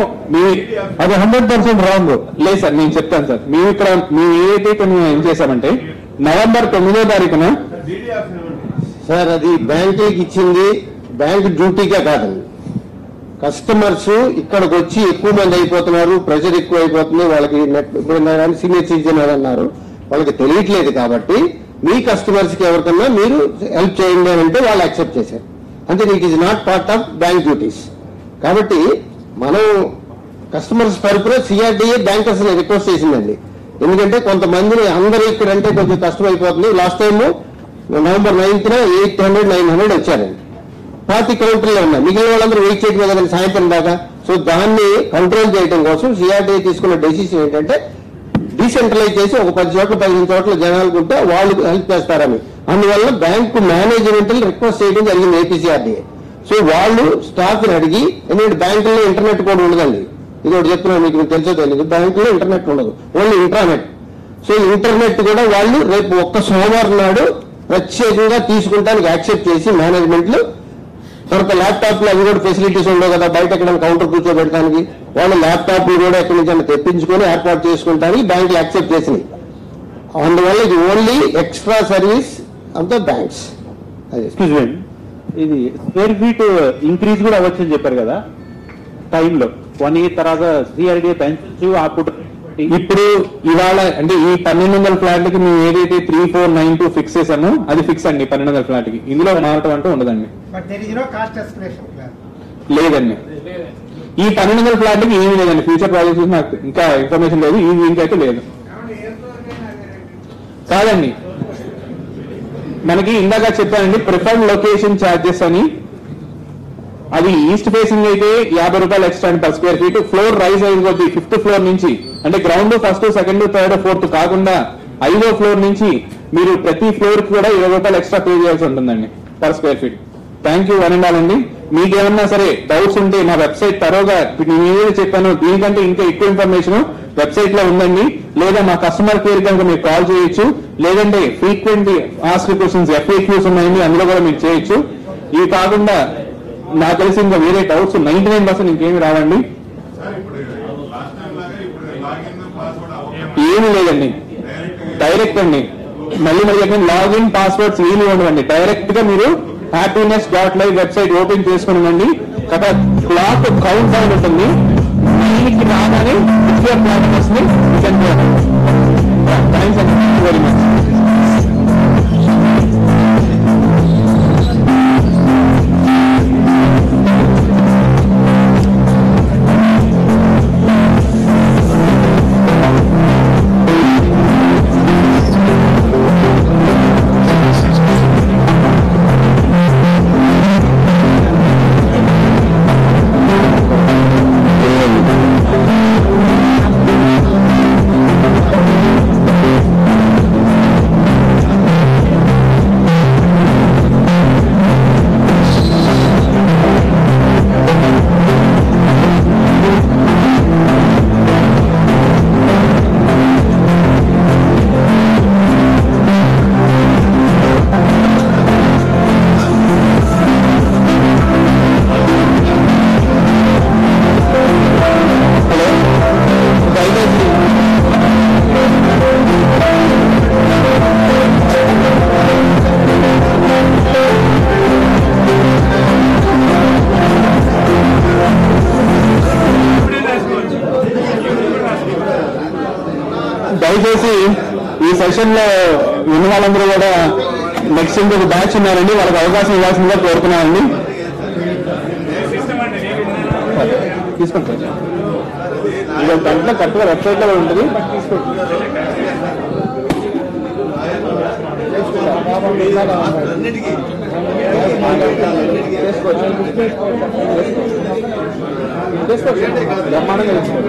అది 100% రాంగ్. లేదు సార్, నేను చెప్తాను సార్. మేము ఇక్కడ ఏదైతే మేము ఏం చేశామంటే నవంబర్ 9వ తారీఖున సార్ అది బ్యాంకుకి ఇచ్చింది బ్యాంక్ డ్యూటీగా కాదండి. కస్టమర్స్ ఇక్కడికి వచ్చి ఎక్కువ మంది అయిపోతున్నారు, ప్రెషర్ ఎక్కువ అయిపోతుంది వాళ్ళకి. ఇప్పుడు సీనియర్ సిటిజన్ అని అన్నారు, వాళ్ళకి తెలియట్లేదు కాబట్టి మీ కస్టమర్స్ కి ఎవరికన్నా మీరు హెల్ప్ చేయండి అని అంటే వాళ్ళు యాక్సెప్ట్ చేశారు. అంటే it is not part of bank duties. కాబట్టి మనం కస్టమర్స్ తరపున సిఆర్డీఏ బ్యాంకర్స్ రిక్వెస్ట్ చేసిందండి. ఎందుకంటే కొంతమందిని అందరూ ఇక్కడంటే కొంచెం కష్టం అయిపోతుంది. లాస్ట్ టైం నవంబర్ 9th 800, 900 వచ్చారండి. 40 కౌంటర్లో ఉన్నాయి, మిగిలిన వాళ్ళందరూ వెయిట్ చేయడం కదండి సాయంత్రం దాకా. సో దాన్ని కంట్రోల్ చేయడం కోసం సిఆర్డీఏ తీసుకున్న డెసిషన్ ఏంటంటే డీసెంట్రలైజ్ చేసి ఒక 10 చోట్ల 15 చోట్ల జనాలు ఉంటే వాళ్ళు హెల్ప్ చేస్తారని. అందువల్ల బ్యాంకు మేనేజ్మెంట్ రిక్వెస్ట్ చేయడం జరిగింది ఏపీసీఆర్డీఏ. సో వాళ్ళు స్టాఫ్ ని అడిగి, ఎందుకంటే బ్యాంకుల్లో ఇంటర్నెట్ కూడా ఉండదండి, ఇది ఒకటి చెప్తున్నాను మీకు తెలుసో తెలియదు, బ్యాంకులో ఇంటర్నెట్ ఉండదు, ఓన్లీ ఇంటర్నెట్. సో ఇంటర్నెట్ కూడా వాళ్ళు రేపు ఒక్క సోమవారం నాడు ప్రత్యేకంగా తీసుకుంటానికి యాక్సెప్ట్ చేసి మేనేజ్మెంట్లు. తర్వాత ల్యాప్టాప్లు అవి కూడా ఫెసిలిటీస్ ఉండవు కదా, బయట ఎక్కడ కౌంటర్ కూర్చోబెట్టడానికి. వాళ్ళు ల్యాప్టాప్లు కూడా ఎక్కడి నుంచి తెప్పించుకొని ఏర్పాటు చేసుకుంటానికి బ్యాంకులు యాక్సెప్ట్ చేసినాయి. అందువల్ల ఇది only extra service of the banks. ఇది స్క్వేర్ ఫీట్ ఇంక్రీజ్ కూడా అవ్వచ్చు అని చెప్పారు కదా టైంలో. 1 year తర్వాత సిఆర్డీఏ పెంచు అప్పుడు. ఇప్పుడు ఇవాళ అంటే ఈ 1200 ఫ్లాట్లకి మేము ఏదైతే 3492 ఫిక్స్ చేసామో అది ఫిక్స్ అండి 1200 ఫ్లాట్కి. ఇందులో మారటం అంటూ ఉండదండి. లేదండి, ఈ 1200 ఫ్లాట్లకి ఏమీ లేదండి. ఫ్యూచర్ ప్రాజెక్ట్స్ నాకు ఇంకా ఇన్ఫర్మేషన్ లేదు, ఈ ఇంకైతే లేదు. కాదండి, మనకి ఇందాక చెప్పానండి ప్రిఫర్డ్ లొకేషన్ ఛార్జెస్ అని. అది ఈస్ట్ ఫేసింగ్ అయితే 50 రూపాయలు extra per square feet. Floor rise అయిన కొద్ది 5th ఫ్లోర్ నుంచి, అంటే ground 1st, 2nd, 3rd, 4th కాకుండా 5వ ఫ్లోర్ నుంచి మీరు ప్రతి ఫ్లోర్ కి కూడా 20 రూపాయలు ఎక్స్ట్రా పే చేయాల్సి ఉంటుందండి per square feet. Thank you వనండి. మీకేమన్నా సరే డౌట్స్ ఉంటే మా వెబ్సైట్ తరోగా నేను ఏదైతే చెప్పాను దీనికంటే ఇంకా ఎక్కువ ఇన్ఫర్మేషన్ వెబ్సైట్ లో ఉందండి. లేదా మా కస్టమర్ కేర్ కనుక మీరు కాల్ చేయొచ్చు, లేదంటే ఫ్రీక్వెంట్ ఆస్క్ క్వశ్చన్స్ FAQs ఉన్నాయండి, అందులో కూడా మీరు చేయొచ్చు. ఇవి కాకుండా నాకు తెలిసి ఇంకా వేరే డౌట్స్ 99% ఇంకేమి రావండి. ఏమి లేదండి, డైరెక్ట్ అండి. మళ్ళీ చెప్పండి, లాగిన్ పాస్వర్డ్స్ ఏమి ఉండవండి. డైరెక్ట్ గా మీరు HappyNest.live వెబ్సైట్ ఓపెన్ చేసుకున్నామండి. కదా క్లాక్ కౌంట్ డౌన్ ఉంటుంది, దీనికి రాగానే థ్యాంక్స్ అండి, వెరీ మచ్. దయచేసి ఈ సెషన్ లో ఉన్న వాళ్ళందరూ కూడా నెక్స్ట్ ఇంకొక బ్యాచ్ ఉన్నారండి, వాళ్ళకి అవకాశం ఇవ్వాల్సిందిగా కోరుతున్నానండి. తీసుకోండి సార్, ఇది దాంట్లో కరెక్ట్గా వెబ్సైట్ లో ఉంటుంది. బ్రహ్మాండంగా తీసుకోండి.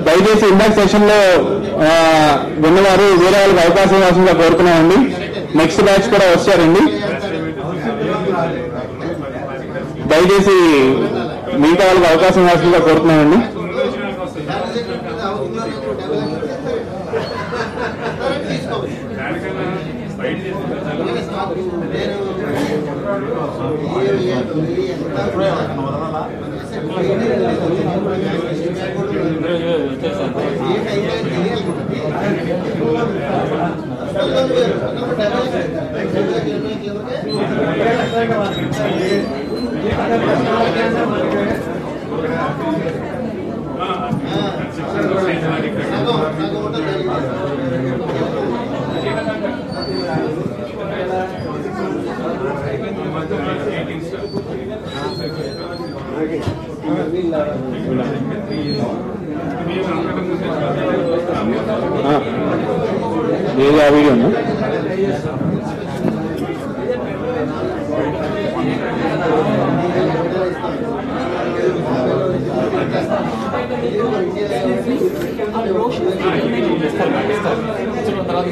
దయచేసి ఇందాక సెషన్ లో విన్నవారు వేరే వాళ్ళకి అవకాశం ఇవ్వాల్సిందిగా కోరుతున్నామండి. నెక్స్ట్ బ్యాచ్ కూడా వచ్చారండి. దయచేసి మిగతా వాళ్ళకి అవకాశం ఇవ్వాల్సిందిగా కోరుతున్నామండి. ఏది ఆ వీడియోనా? తర్వాత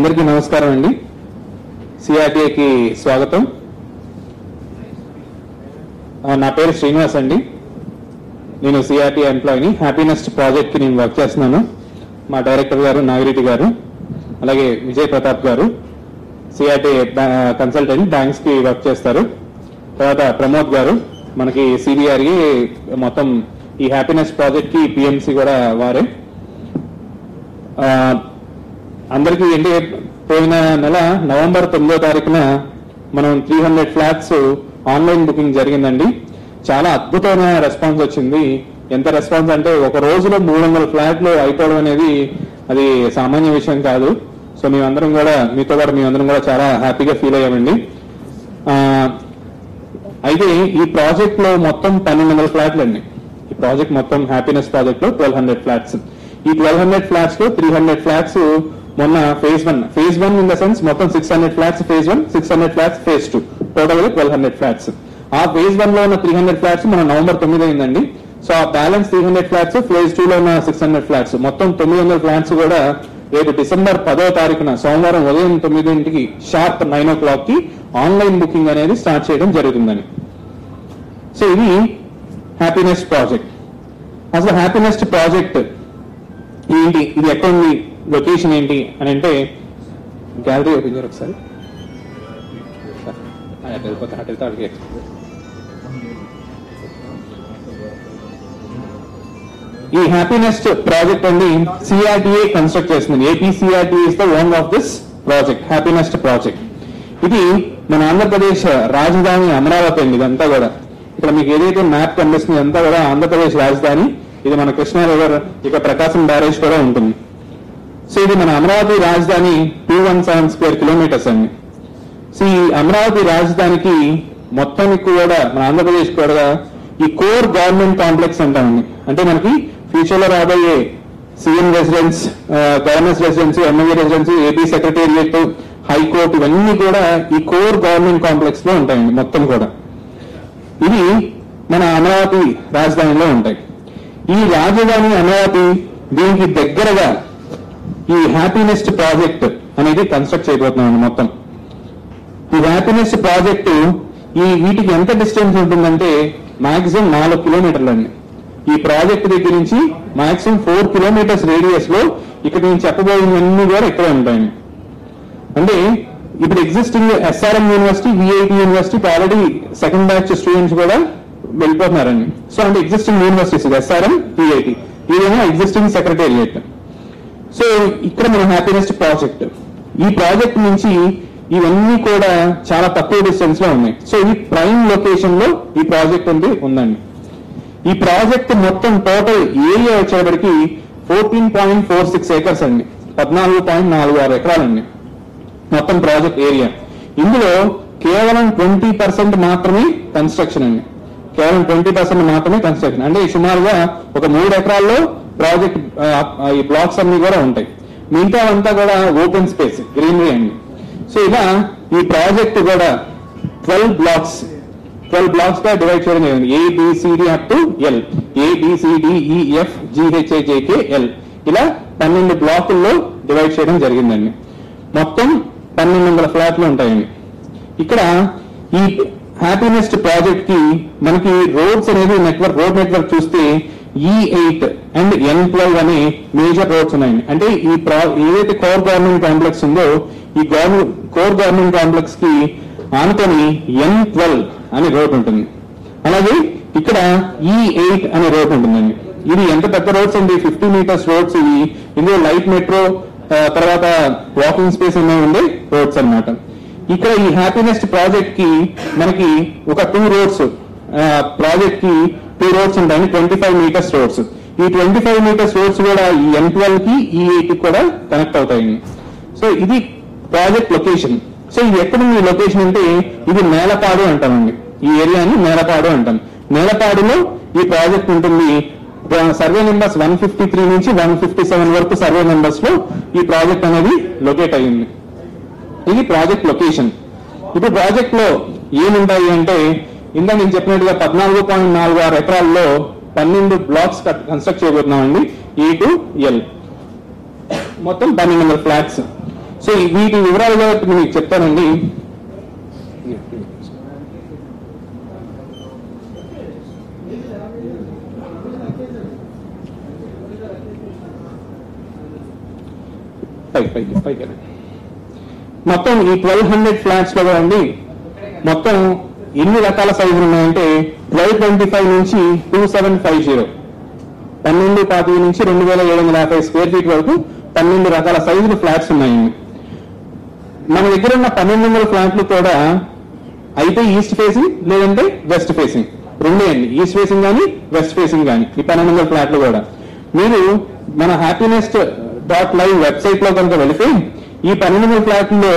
అందరికీ నమస్కారం అండి. సిఆర్టీఏకి స్వాగతం. నా పేరు శ్రీనివాస్ అండి. నేను సిఆర్టీఏ ఎంప్లాయీని. హ్యాపీనెస్ట్ ప్రాజెక్ట్కి నేను వర్క్ చేస్తున్నాను. మా డైరెక్టర్ గారు నాగిరెడ్డి గారు, అలాగే విజయ్ ప్రతాప్ గారు సిఆర్టీఏ కన్సల్టెంట్, బ్యాంక్స్కి వర్క్ చేస్తారు. తర్వాత ప్రమోద్ గారు మనకి సిబిఆర్ఈ మొత్తం ఈ హ్యాపీనెస్ ప్రాజెక్ట్కి పిఎంసి కూడా వారే. అందరికీ ఏంటి, పోయిన నెల నవంబర్ 9వ తారీఖున మనం 300 ఫ్లాట్స్ ఆన్లైన్ బుకింగ్ జరిగిందండి. చాలా అద్భుతమైన రెస్పాన్స్ వచ్చింది. ఎంత రెస్పాన్స్ అంటే ఒక రోజులో 300 ఫ్లాట్లు అయిపోవడం అనేది అది సామాన్య విషయం కాదు. సో మేమందరం కూడా మేమందరం కూడా చాలా హ్యాపీగా ఫీల్ అయ్యామండి. అయితే ఈ ప్రాజెక్ట్ లో మొత్తం 1200 ఫ్లాట్లు అండి. ఈ ప్రాజెక్ట్ మొత్తం హ్యాపీనెస్ ప్రాజెక్ట్ లో 1200 ఫ్లాట్స్. ఈ 1200 ఫ్లాట్స్ లో 300 ఫ్లాట్స్ మొన్న phase one in the sense మొత్తం 600 flats phase 1, 600 flats phase 2, total గా 1200 ఫ్లాట్స్. ఆ ఫేజ్ 1 లో ఉన్న 300 ఫ్లాట్స్ మన నవంబర్ 9 అయిందండి. సో ఆ బ్యాలెన్స్ 300 ఫ్లాట్స్, ఫేజ్ 2 లో ఉన్న 600 ఫ్లాట్స్, మొత్తం 900 ఫ్లాట్స్ కూడా రేపు డిసెంబర్ 10వ తారీఖున సోమవారం ఉదయం 9 షార్ప్ 9 o'clock కి ఆన్లైన్ బుకింగ్ అనేది స్టార్ట్ చేయడం జరుగుతుందని. సో ఇది హ్యాపీనెస్ ప్రాజెక్ట్. అసలు హ్యాపీనెస్ ప్రాజెక్ట్ ఏంటి, ఇది ఎక్కడ ఉంది, లొకేషన్ ఏంటి అని అంటే, గ్యాలరీ ఓపెన్ చేయరు ఒకసారి. ఈ హ్యాపీనెస్ట్ ప్రాజెక్ట్ అండి సిఆర్టీఏ కన్స్ట్రక్ట్ చేస్తుంది. AP CRTA is the owner of this project, Happinest project. ఇది మన ఆంధ్రప్రదేశ్ రాజధాని అమరావతి అండి. ఇదంతా కూడా ఇక్కడ మీకు ఏదైతే మ్యాప్ కనిపిస్తుంది అంతా కూడా ఆంధ్రప్రదేశ్ రాజధాని. ఇది మన కృష్ణా రివర్, ఇక ప్రకాశం బ్యారేజ్ కూడా ఉంటుంది. సో ఇది మన అమరావతి రాజధాని 217 స్క్వేర్ కిలోమీటర్స్ అండి. సో ఈ అమరావతి రాజధానికి మొత్తానికి కూడా మన ఆంధ్రప్రదేశ్ కూడా ఈ కోర్ గవర్నమెంట్ కాంప్లెక్స్ అంటామండి. అంటే మనకి ఫ్యూచర్ లో రాబోయే CM residence, governors residence, MLA residence, AP secretariat, high court, ఇవన్నీ కూడా ఈ కోర్ గవర్నమెంట్ కాంప్లెక్స్ లో ఉంటాయండి మొత్తం కూడా. ఇవి మన అమరావతి రాజధానిలో ఉంటాయి. ఈ రాజధాని అమరావతి దీనికి దగ్గరగా ఈ హ్యాపీనెస్ట్ ప్రాజెక్ట్ అనేది కన్స్ట్రక్ట్ చేయబోతున్నాం మొత్తం. ఈ హ్యాపీనెస్ట్ ప్రాజెక్టు ఈ వీటికి ఎంత డిస్టెన్స్ ఉంటుందంటే మాక్సిమం 4 కిలోమీటర్లు అండి. ఈ ప్రాజెక్ట్ దగ్గర నుంచి మాక్సిమం 4 కిలోమీటర్స్ రేడియస్ లో ఇక్కడ నేను చెప్పబోయేవన్నీ కూడా ఇక్కడే ఉంటాయండి. అంటే ఇప్పుడు existing SRM university, VIT university already second batch students కూడా వెళ్ళిపోతున్నారండి. సో అంటే ఎగ్జిస్టింగ్ యూనివర్సిటీస్ ఎస్ఆర్ఎం, విఐటి, ఇదేమో ఎగ్జిస్టింగ్ సెక్రటేరియట్. సో ఇక్కడ మన హ్యాపీనెస్ట్ ప్రాజెక్ట్, ఈ ప్రాజెక్ట్ నుంచి ఇవన్నీ కూడా చాలా తక్కువ డిస్టెన్స్ లో ఉన్నాయి. సో ఇది ప్రైమ్ లొకేషన్ లో ఈ ప్రాజెక్ట్ ఉందండి. ఈ ప్రాజెక్ట్ మొత్తం టోటల్ ఏరియా వచ్చేటప్పటికి 14.46 ఏకర్స్ అండి, 14.46 ఎకరాలండి మొత్తం ప్రాజెక్ట్ ఏరియా. ఇందులో కేవలం 20% మాత్రమే కన్స్ట్రక్షన్ అండి. కేవలం 20% మాత్రమే కన్స్ట్రక్షన్. అంటే సుమారుగా ఒక 3 ఎకరాల్లో ప్రాజెక్ట్ ఈ బ్లాక్స్ అన్ని కూడా ఉంటాయి. మిగతా అంతా కూడా ఓపెన్ స్పేస్, గ్రీనరీ అండి. సో ఇలా ఈ ప్రాజెక్ట్ కూడా 12 బ్లాక్స్ గా డివైడ్ చేయడం జరిగింది. A B C D up to L, A B C D E F G H I J K L, ఇలా 12 బ్లాకుల్లో డివైడ్ చేయడం జరిగిందండి. మొత్తం 1200 ఫ్లాట్లు ఉంటాయండి. ఇక్కడ ఈ హ్యాపీనెస్ట్ ప్రాజెక్ట్ కి మనకి రోడ్స్ అనేది రోడ్ నెట్వర్క్ చూస్తే E8 అండ్ N12 అనే మేజర్ రోడ్స్ ఉన్నాయండి. అంటే ఈ ఏదైతే కోర్ గవర్నమెంట్ కాంప్లెక్స్ ఉందో ఈ కోర్ గవర్నమెంట్ కాంప్లెక్స్ కి ఆనుకొని N12 అనే రోడ్ ఉంటుంది. అలాగే ఇక్కడ E8 అనే రోడ్ ఉంటుందండి. ఇది ఎంత పెద్ద రోడ్స్ అండి, 50 మీటర్స్ రోడ్స్ ఇవి. ఇందులో లైట్ మెట్రో, తర్వాత వాకింగ్ స్పేస్ అనేవి ఉండే రోడ్స్ అన్నమాట. ఇక్కడ ఈ హ్యాపీనెస్ట్ ప్రాజెక్ట్ కి మనకి ఒక 2 రోడ్స్, ప్రాజెక్ట్ కి 2 రోడ్స్ ఉంటాయి, 25 మీటర్స్ రోడ్స్. ఈ 25 మీటర్స్ రోడ్స్ కూడా ఈ N12 కి E8 కి కూడా కనెక్ట్ అవుతాయి. సో ఇది ప్రాజెక్ట్ లొకేషన్. సో ఇది ఎక్కడుంది ఈ లొకేషన్ అంటే ఇది నేలపాడు అంటామండి. ఈ ఏరియాని నేలపాడు అంటాం. నేలపాడులో ఈ ప్రాజెక్ట్ ఉంటుంది. సర్వే నెంబర్స్ 153 నుంచి 157 వరకు సర్వే నెంబర్స్ లో ఈ ప్రాజెక్ట్ అనేది లొకేట్ అయ్యింది. ఇది ప్రాజెక్ట్ లొకేషన్. ఇప్పుడు ప్రాజెక్ట్ లో ఏముంటాయి అంటే ఇంకా నేను చెప్పినట్టుగా 14.46 ఎకరాల్లో 12 బ్లాక్స్ కన్స్ట్రక్ట్ చేయబోతున్నామండి. E to L మొత్తం 1200 ఫ్లాట్స్. సో వీటి వివరాలుగా మీకు చెప్తానండి. మొత్తం ఈ 1200 ఫ్లాట్స్ లో అండి మొత్తం ఎన్ని రకాల సైజులు ఉన్నాయంటే 1225 నుంచి 2750, 12,000 నుంచి 2,750 స్క్వేర్ ఫీట్ వరకు 12 రకాల సైజులు ఫ్లాట్స్ ఉన్నాయండి. మన దగ్గర ఉన్న 1200 ఫ్లాట్లు కూడా అయితే ఈస్ట్ ఫేసింగ్ లేదంటే వెస్ట్ ఫేసింగ్ రెండే అండి. ఈస్ట్ ఫేసింగ్ కానీ వెస్ట్ ఫేసింగ్ కానీ ఈ 1200 ఫ్లాట్లు కూడా. మీరు మన HappyNest.live వెబ్సైట్ లో కనుక వెళితే ఈ 1200 ఫ్లాట్లలో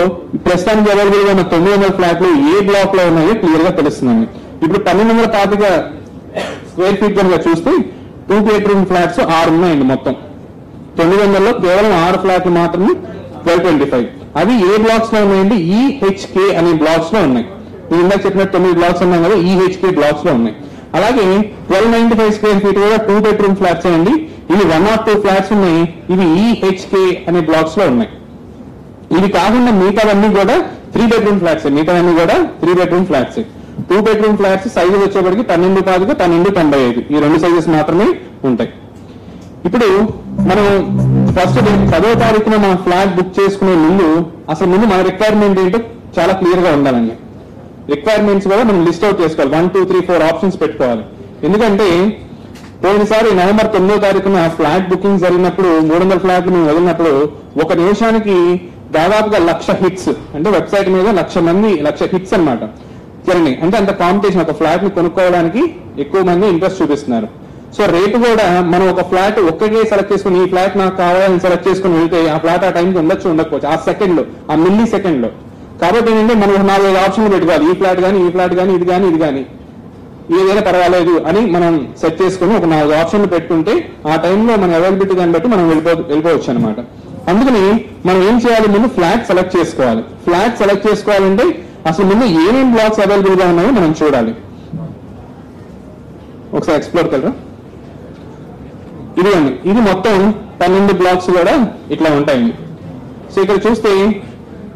ప్రస్తుతానికి అవైలబుల్ గా ఉన్న 900 ఫ్లాట్లు ఏ బ్లాక్ లో ఉన్నాయో క్లియర్ గా తెలుస్తుందండి. ఇప్పుడు 1225 స్క్వేర్ ఫీట్ కనుక చూస్తే 2 బెడ్రూమ్ ఫ్లాట్స్ 6 ఉన్నాయండి. మొత్తం 900లో కేవలం 6 ఫ్లాట్లు మాత్రమే 1225. అవి ఏ బ్లాక్స్ లో ఉన్నాయండి? EHK అనే బ్లాక్స్ లో ఉన్నాయి. నేను ఇందాక చెప్పినట్టు 9 బ్లాక్స్ ఉన్నాయి కదా, EHK బ్లాక్స్ లో ఉన్నాయి. అలాగే 1295 స్క్వేర్ ఫీట్ కూడా 2 బెడ్రూమ్ ఫ్లాట్స్ అండి. ఇవి 1 or 2 ఫ్లాట్స్ ఉన్నాయి. ఇవి EHK అనే బ్లాక్స్ లో ఉన్నాయి. ఇవి కాకుండా మిగతావన్నీ కూడా 3 బెడ్రూమ్ ఫ్లాట్స్. మిగతావన్నీ కూడా 3 బెడ్రూమ్ ఫ్లాట్స్. 2 బెడ్రూమ్ ఫ్లాట్స్ సైజులు వచ్చేప్పటికి 12,500, 12,95 ఈ 2 సైజెస్ మాత్రమే ఉంటాయి. ఇప్పుడు మనం ఫస్ట్ 10వ తారీఖున మన ఫ్లాట్ బుక్ చేసుకునే ముందు అసలు మన రిక్వైర్మెంట్ ఏంటో చాలా క్లియర్ గా ఉండాలండి. రిక్వైర్మెంట్స్ కూడా మనం లిస్ట్ అవుట్ చేసుకోవాలి. 1, 2, 3, 4 ఆప్షన్స్ పెట్టుకోవాలి. ఎందుకంటే పోయినసారి నవంబర్ 9వ తారీఖున ఫ్లాట్ బుకింగ్ జరిగినప్పుడు 300 ఫ్లాట్లు మేము వదిలినప్పుడు 1 నిమిషానికి దాదాపుగా 1,00,000 హిట్స్, అంటే వెబ్సైట్ మీద 1,00,000 హిట్స్ అనమాట జరిగినాయి. అంటే అంత కాంపిటీషన్, ఒక ఫ్లాట్ ని కొనుక్కోవడానికి ఎక్కువ మంది ఇంట్రెస్ట్ చూపిస్తున్నారు. సో రేపు కూడా మనం ఒక ఫ్లాట్ ఒక్కటే సెలెక్ట్ చేసుకుని ఈ ఫ్లాట్ నాకు కావాలని సెలెక్ట్ చేసుకుని వెళ్తే ఆ ఫ్లాట్ ఆ టైంకి ఉండకపోవచ్చు, ఆ సెకండ్ లో, ఆ మిల్లీ సెకండ్ లో. కాబట్టి ఏంటంటే మనం 4-5 ఆప్షన్లు పెట్టుకోవాలి. ఈ ఫ్లాట్ కానీ, ఈ ఫ్లాట్ కానీ, ఇది కానీ, ఇది కానీ, ఏదైనా పర్వాలేదు అని మనం సెట్ చేసుకుని ఒక 4 ఆప్షన్లు పెట్టుకుంటే ఆ టైంలో మన అవైలబిలిటీ దాన్ని బట్టి మనం వెళ్ళిపోవచ్చు అనమాట. అందుకని మనం ఏం చేయాలి? ముందు ఫ్లాట్ సెలెక్ట్ చేసుకోవాలి. ఫ్లాట్ సెలెక్ట్ చేసుకోవాలంటే అసలు ముందు ఏమేమి బ్లాక్స్ అవైలబుల్ గా ఉన్నాయో మనం చూడాలి. ఒకసారి ఎక్స్ప్లోర్ కలరా. ఇది మొత్తం 12 బ్లాక్స్ కూడా ఇట్లా ఉంటాయండి. సో ఇక్కడ చూస్తే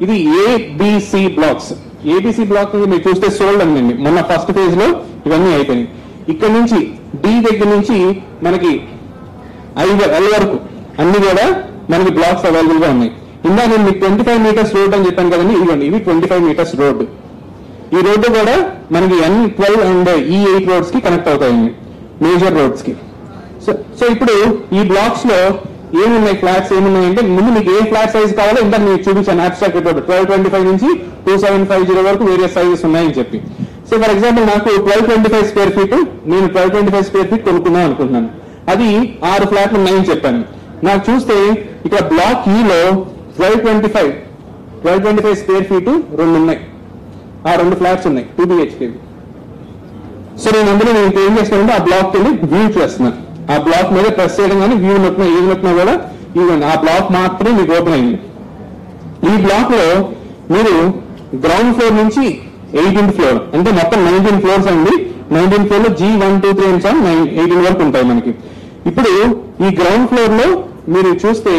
ఇది ABC బ్లాక్స్. ABC బ్లాక్ మీరు చూస్తే సోల్డ్ అండి. మొన్న ఫస్ట్ ఫేజ్ లో ఇవన్నీ అయిపోయినాయి. ఇక్కడ నుంచి D దగ్గర నుంచి మనకి L వరకు అన్ని కూడా మనకి బ్లాక్స్ అవైలబుల్ గా ఉన్నాయి. ఇందా నేను మీకు 25 మీటర్స్ రోడ్ అని చెప్పాను కదండి. ఇవ్వండి, ఇవి 25 మీటర్స్ రోడ్డు. ఈ రోడ్డు కూడా మనకి N12 అండ్ E8 రోడ్స్ కి కనెక్ట్ అవుతాయండి, మేజర్ రోడ్స్ కి. సో ఇప్పుడు ఈ బ్లాక్స్ లో ఏమున్నాయి, ఫ్లాట్స్ ఏమున్నాయంటే ముందు మీకు ఏ ఫ్లాట్ సైజ్ కావాలో ఇందాక మీకు చూపించాను అబ్స్ట్రాక్ట్ రిపోర్ట్. 1225 నుంచి 2750 వరకు వేరియస్ సైజెస్ ఉన్నాయని చెప్పి. సో ఫర్ ఎగ్జాంపుల్ నాకు 1225 స్క్వేర్ ఫీట్, నేను 1225 స్క్వేర్ ఫీట్ కొనుక్కుందాం అనుకుంటున్నాను. అది 6 ఫ్లాట్లు ఉన్నాయని చెప్పాను. నాకు చూస్తే ఇక్కడ బ్లాక్ ఈలో 1225 స్క్వేర్ ఫీట్ 2 ఉన్నాయి. ఆ 2 ఫ్లాట్స్ ఉన్నాయి 2 BHK. సో నేను ఏం చేస్తానంటే ఆ బ్లాక్ వెళ్ళి వ్యూ చేస్తున్నాను. ఆ బ్లాక్ మీద ప్రెస్ చేయడం కానీ వ్యూ నొక్కినా ఏది నొక్కినా కూడా ఇవ్వండి, ఆ బ్లాక్ మాత్రమే మీకు ఓపెన్ అయింది. ఈ బ్లాక్ లో మీరు గ్రౌండ్ ఫ్లోర్ నుంచి 18th ఫ్లోర్, అంటే మొత్తం 19 ఫ్లోర్స్ అండి. 19 ఫ్లోర్ లో G1, 2, 3 and 18 వరకు ఉంటాయి మనకి. ఇప్పుడు ఈ గ్రౌండ్ ఫ్లోర్ లో మీరు చూస్తే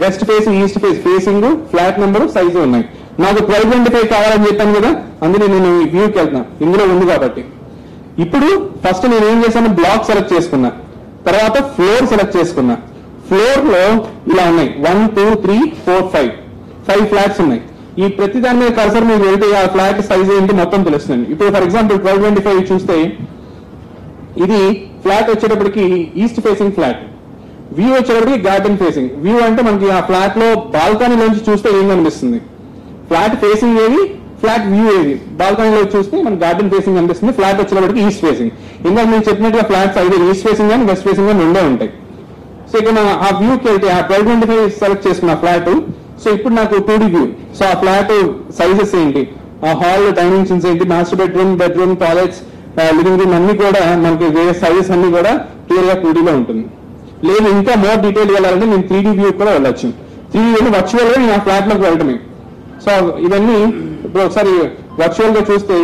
west facing, east facing, flat number, size ఉన్నాయి. నాకు 1225 కావాలని చెప్పాను కదా, అందుకే నేను ఈ వ్యూకి వెళ్తున్నా, ఇందులో ఉంది కాబట్టి. ఇప్పుడు ఫస్ట్ నేను ఏం చేశాను, బ్లాక్ సెలెక్ట్ చేసుకున్నా, తర్వాత ఫ్లోర్ సెలెక్ట్ చేసుకున్నా. ఫ్లోర్ లో ఇలా ఉన్నాయి 1, 2, 3, 4, 5 ఫ్లాట్స్ ఉన్నాయి. ఈ ప్రతి దాని మీద కర్సర్ మీరు వెళ్తే ఆ ఫ్లాట్ సైజ్ ఏంటి మొత్తం తెలుస్తుంది. ఇప్పుడు ఫర్ ఎగ్జాంపుల్ 1225 చూస్తే ఇది ఫ్లాట్ వచ్చేటప్పటికి ఈస్ట్ ఫేసింగ్ ఫ్లాట్, వ్యూ వచ్చేటప్పటికి గార్డెన్ ఫేసింగ్. వ్యూ అంటే మనకి ఆ ఫ్లాట్ లో బాల్కనీలోంచి చూస్తే ఏం కనిపిస్తుంది, ఫ్లాట్ ఫేసింగ్ ఏది, ఫ్లాట్ వ్యూ ఏది. బాల్కనీలో చూస్తే మనకి గార్డెన్ ఫేసింగ్ కనిపిస్తుంది. ఫ్లాట్ వచ్చేటప్పటికి ఈస్ట్ ఫేసింగ్. ఇంకా నేను చెప్పినట్టుగా ఫ్లాట్స్ అయితే ఈస్ట్ ఫేసింగ్ కానీ వెస్ట్ ఫేసింగ్ కానీ రెండే ఉంటాయి. సో ఇక్కడ ఆ వ్యూకి వెళ్తే ఆ 1225 సెలెక్ట్ చేసుకున్న ఫ్లాట్. సో ఇప్పుడు నాకు 2D వ్యూ. సో ఆ ఫ్లాట్ సైజెస్ ఏంటి, ఆ హాల్ డైమెన్షన్స్ ఏంటి, master bedroom, toilets, living room అన్ని కూడా మనకి వేరే సైజెస్ అన్ని కూడా క్లియర్ గా 2Dలో ఉంటుంది. లేదు ఇంకా మోర్ డీటెయిల్ వెళ్ళాలంటే నేను 3D వ్యూ కూడా వెళ్ళొచ్చు. 3D వెళ్ళి వర్చువల్ గా నేను ఆ ఫ్లాట్ లోకి వెళ్ళటమే. సో ఇవన్నీ ఇప్పుడు ఒకసారి వర్చువల్ గా చూస్తే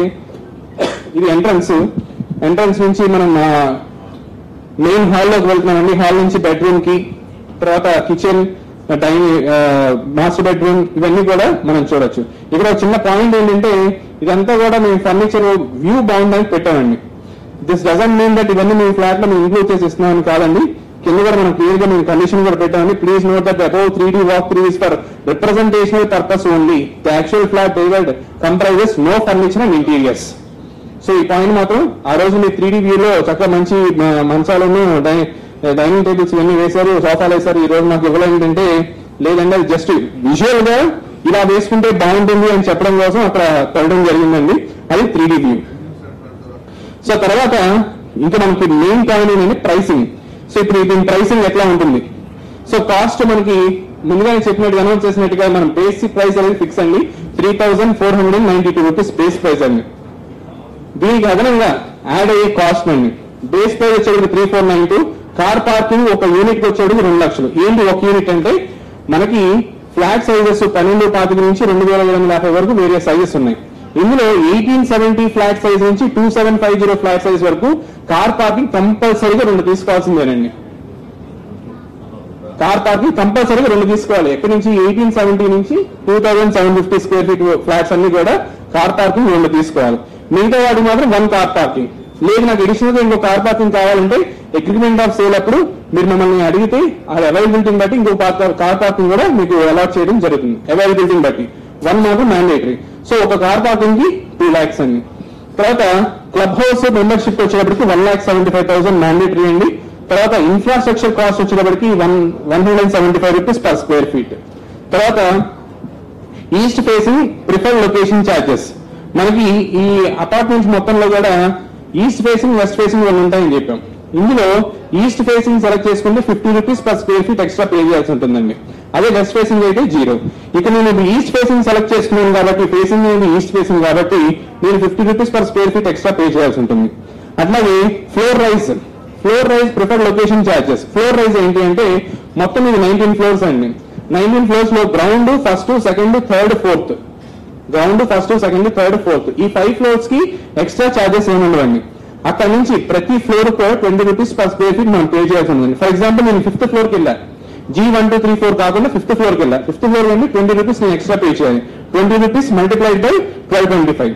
ఇది ఎంట్రన్స్ నుంచి మనం మెయిన్ హాల్ లోకి వెళ్తున్నామండి. హాల్ నుంచి బెడ్రూమ్ కి, తర్వాత కిచెన్, మాస్టర్ బెడ్రూమ్ ఇవన్నీ కూడా మనం చూడొచ్చు. ఇక్కడ ఒక చిన్న పాయింట్ ఏంటంటే ఇదంతా కూడా మేము ఫర్నిచర్ వ్యూ బాగుందని పెట్టామండి. దిస్ డజంట్ మీన్ దట్ ఇవన్నీ మేము ఫ్లాట్ లో మేము ఇంక్లూడ్ చేసి ఇస్తున్నామని కాదండి. కింద కూడా మనం క్లియర్ గా మేము కండిషన్ కూడా పెట్టామండి. Please note that above 3D walkthrough is for representational purpose only. The actual flat delivered comprises no furniture and interiors. So ఈ పాయింట్ మాత్రం ఆ రోజు మీ 3D వ్యూలో చక్కగా మంచి మంచాలను డైనింగ్ టేబుల్స్ ఇవన్నీ వేశారు, సోఫాలు వేశారు. ఈ రోజు మాకు ఇవ్వలేదంటే లేదంటే అది జస్ట్ విజువల్ గా ఇలా వేసుకుంటే బాగుంటుంది అని చెప్పడం కోసం అక్కడ పెట్టడం జరిగిందండి. అది 3D వ్యూ. సో తర్వాత ఇంకా మనకి మెయిన్ పాయింట్ ఏంటంటే ప్రైసింగ్. సో ఇప్పుడు దీని ప్రైసింగ్ ఎట్లా ఉంటుంది? సో కాస్ట్ మనకి ముందుగానే చెప్పినట్టుగా అనౌన్స్ చేసినట్టుగా మనం బేసిక్ ప్రైస్ అనేది ఫిక్స్ అండి 3,492 రూపీస్ బేస్ ప్రైస్ అండి. దీనికి అదనంగా యాడ్ అయ్యే కాస్ట్ అండి బేస్ ప్రైస్ వచ్చేది 3,492. కార్ పార్కింగ్ ఒక యూనిట్ వచ్చేది 2 లక్షలు. ఏంటి ఒక యూనిట్ అంటే మనకి ఫ్లాట్ సైజెస్ 12,25 నుంచి 2,750 వరకు వేరియస్ సైజెస్ ఉన్నాయి. ఇందులో 1870 ఫ్లాట్ సైజ్ నుంచి 2750 ఫ్లాట్ సైజ్ వరకు కార్ పార్కింగ్ కంపల్సరీగా 2 తీసుకోవాల్సిందేనండి. కార్ పార్కింగ్ కంపల్సరీగా 2 తీసుకోవాలి. ఎక్కడి నుంచి 1870 నుంచి 2750 స్క్వేర్ ఫీట్ ఫ్లాట్స్ అన్ని కూడా కార్ పార్కింగ్ 2 తీసుకోవాలి. మిగతా వాటికి మాత్రం 1 కార్ పార్కింగ్. లేదు నాకు అడిషనల్ గా ఇంకో కార్ పార్కింగ్ కావాలంటే అగ్రిమెంట్ ఆఫ్ సేల్ అప్పుడు మీరు మమ్మల్ని అడిగితే అది అవైలబిలిటీని బట్టి ఇంకో కార్ పార్కింగ్ కూడా మీకు అలాట్ చేయడం జరుగుతుంది. అవైలబిలిటీని బట్టి 1 మాత్రం మ్యాండేటరీ. సో ఒక కార్ పార్కింగ్ కి 2 lakhs అండి. తర్వాత క్లబ్ హౌస్ మెంబర్షిప్ వచ్చేటప్పటికి 1,75,000 మ్యాండేటరీ అండి. తర్వాత ఇన్ఫ్రాస్ట్రక్చర్ కాస్ట్ వచ్చేటప్పటికి 175 రూపీస్ పర్ స్క్వేర్ ఫీట్. తర్వాత east facing preferred location charges మనకి ఈ అపార్ట్మెంట్స్ మొత్తంలో కూడా ఈస్ట్ ఫేసింగ్ వెస్ట్ ఫేసింగ్ వాళ్ళు ఉంటాయని చెప్పాం. ఇందులో ఈస్ట్ ఫేసింగ్ సెలెక్ట్ చేసుకుంటే 50 rupees per square feet extra pay చేయాల్సి ఉంటుందండి. అదే వెస్ట్ ఫేసింగ్ అయితే 0. ఇక నేను ఈస్ట్ ఫేసింగ్ సెలెక్ట్ చేసుకున్నాను కాబట్టి ఫేసింగ్ అనేది ఈస్ట్ ఫేసింగ్ కాబట్టి నేను 50 rupees per square feet extra pay చేయాల్సి ఉంటుంది. అట్లాగే floor rise preferred location charges. Floor rise ఏంటి అంటే మొత్తం ఇది 19 ఫ్లోర్స్ అండి. 19 ఫ్లోర్స్ లో ground first second third fourth ఈ 5 ఫ్లోర్స్ కి ఎక్స్ట్రా ఛార్జెస్ ఏమి ఉండవండి. అక్కడ నుంచి ప్రతి ఫ్లోర్ కూడా 20 రూపీస్ పర్ స్క్వేర్ ఫీట్ మనం పే చేయాల్సి ఉంటుంది. ఫర్ ఎగ్జాంపుల్ నేను 5th ఫ్లోర్కి వెళ్ళా, G1 2 3 4 కాకుండా 5th ఫ్లోర్కి వెళ్ళా. 5th ఫ్లోర్ నుండి 20 రూపీస్ నేను ఎక్స్ట్రా పే చేయాలి. 20 రూపీస్ మల్టిప్లైడ్ బై 1225.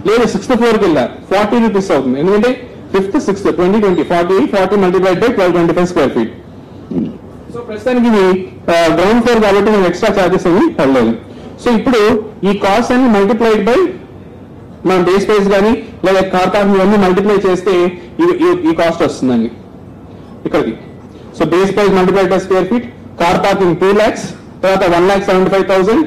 లేదు 6th ఫ్లోర్కి వెళ్ళా 40 రూపీస్ అవుతుంది. ఎందుకంటే 5th 6th 20 40 multiplied by 1225 square feet. So ప్రస్తుతానికి ఇది గ్రౌండ్ ఫ్లోర్ కాబట్టి నేను ఎక్స్ట్రా ఛార్జెస్ ఏమి పడలేదు. సో ఇప్పుడు ఈ కాస్ట్ అన్ని మల్టిప్లైడ్ బై మనం బేస్ ప్రైస్ కానీ లేదా కార్ పార్కింగ్ అన్ని మల్టిప్లై చేస్తే ఈ కాస్ట్ వస్తుందండి ఇక్కడికి. So base price multiplied by square feet, car parking 2 lakhs, తర్వాత 1,75,000,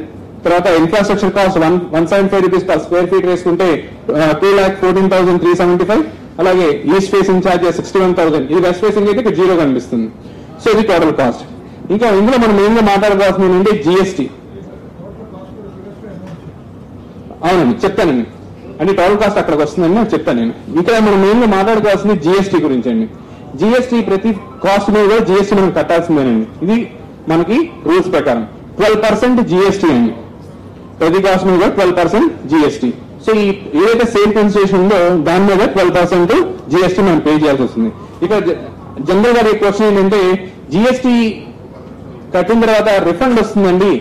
తర్వాత infrastructure cost 175 rupees per square feet వేసుకుంటే 2,14,375. అలాగే ఈస్ట్ ఫేసింగ్ ఛార్జెస్ 61,000. ఇది వెస్ట్ ఫేసింగ్ అయితే ఇక్కడ 0 కనిపిస్తుంది. సో ఇది టోటల్ కాస్ట్. ఇంకా ఇందులో మనం మెయిన్ గా మాట్లాడుకోవాల్సింది ఏంటంటే జిఎస్టీ. అవునండి చెప్తానండి, అంటే టోటల్ కాస్ట్ అక్కడికి వస్తుందని నాకు చెప్తాను నేను. ఇక్కడ మనం మెయిన్ గా మాట్లాడుకోవాల్సింది జిఎస్టీ గురించి అండి. జిఎస్టీ ప్రతి కాస్ట్ మీద కూడా జిఎస్టీ మనం కట్టాల్సిందేనండి. ఇది మనకి రూల్స్ ప్రకారం 12% జిఎస్టీ అండి. ప్రతి కాస్ట్ మీద 12% జిఎస్టీ. సో ఈ ఏదైతే సేల్ కన్సెషన్ ఉందో దాని మీద 12% జిఎస్టీ మనం పే చేయాల్సి వస్తుంది. ఇక్కడ జనరల్ గా క్వశ్చన్ ఏంటంటే జిఎస్టీ కట్టిన తర్వాత రిఫండ్ వస్తుందండి,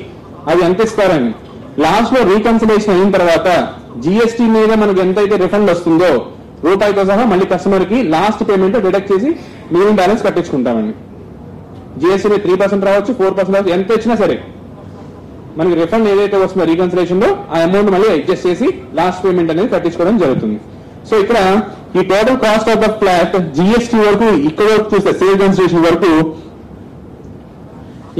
అది ఎంత ఇస్తారని. లాస్ట్ లో రీకన్సిలేషన్ అయిన తర్వాత జిఎస్టీ మీద మనకి ఎంతైతే రిఫండ్ వస్తుందో రూపాయితో సహా మళ్ళీ కస్టమర్ కి లాస్ట్ పేమెంట్ డిడక్ట్ చేసి మిగిలిన బ్యాలెన్స్ కట్టించుకుంటామండి. జిఎస్టీ మీద 3% రావచ్చు, 4% రావచ్చు, ఎంత ఇచ్చినా సరే మనకి రిఫండ్ ఏదైతే వస్తుందో రీకన్సిలేషన్ లో ఆ అమౌంట్ మళ్ళీ అడ్జస్ట్ చేసి లాస్ట్ పేమెంట్ అనేది కట్టించుకోవడం జరుగుతుంది. సో ఇక్కడ ఈ total cost of the flat GST వరకు ఇక్కడ వరకు చూస్తే సేల్ కన్సిలేషన్ వరకు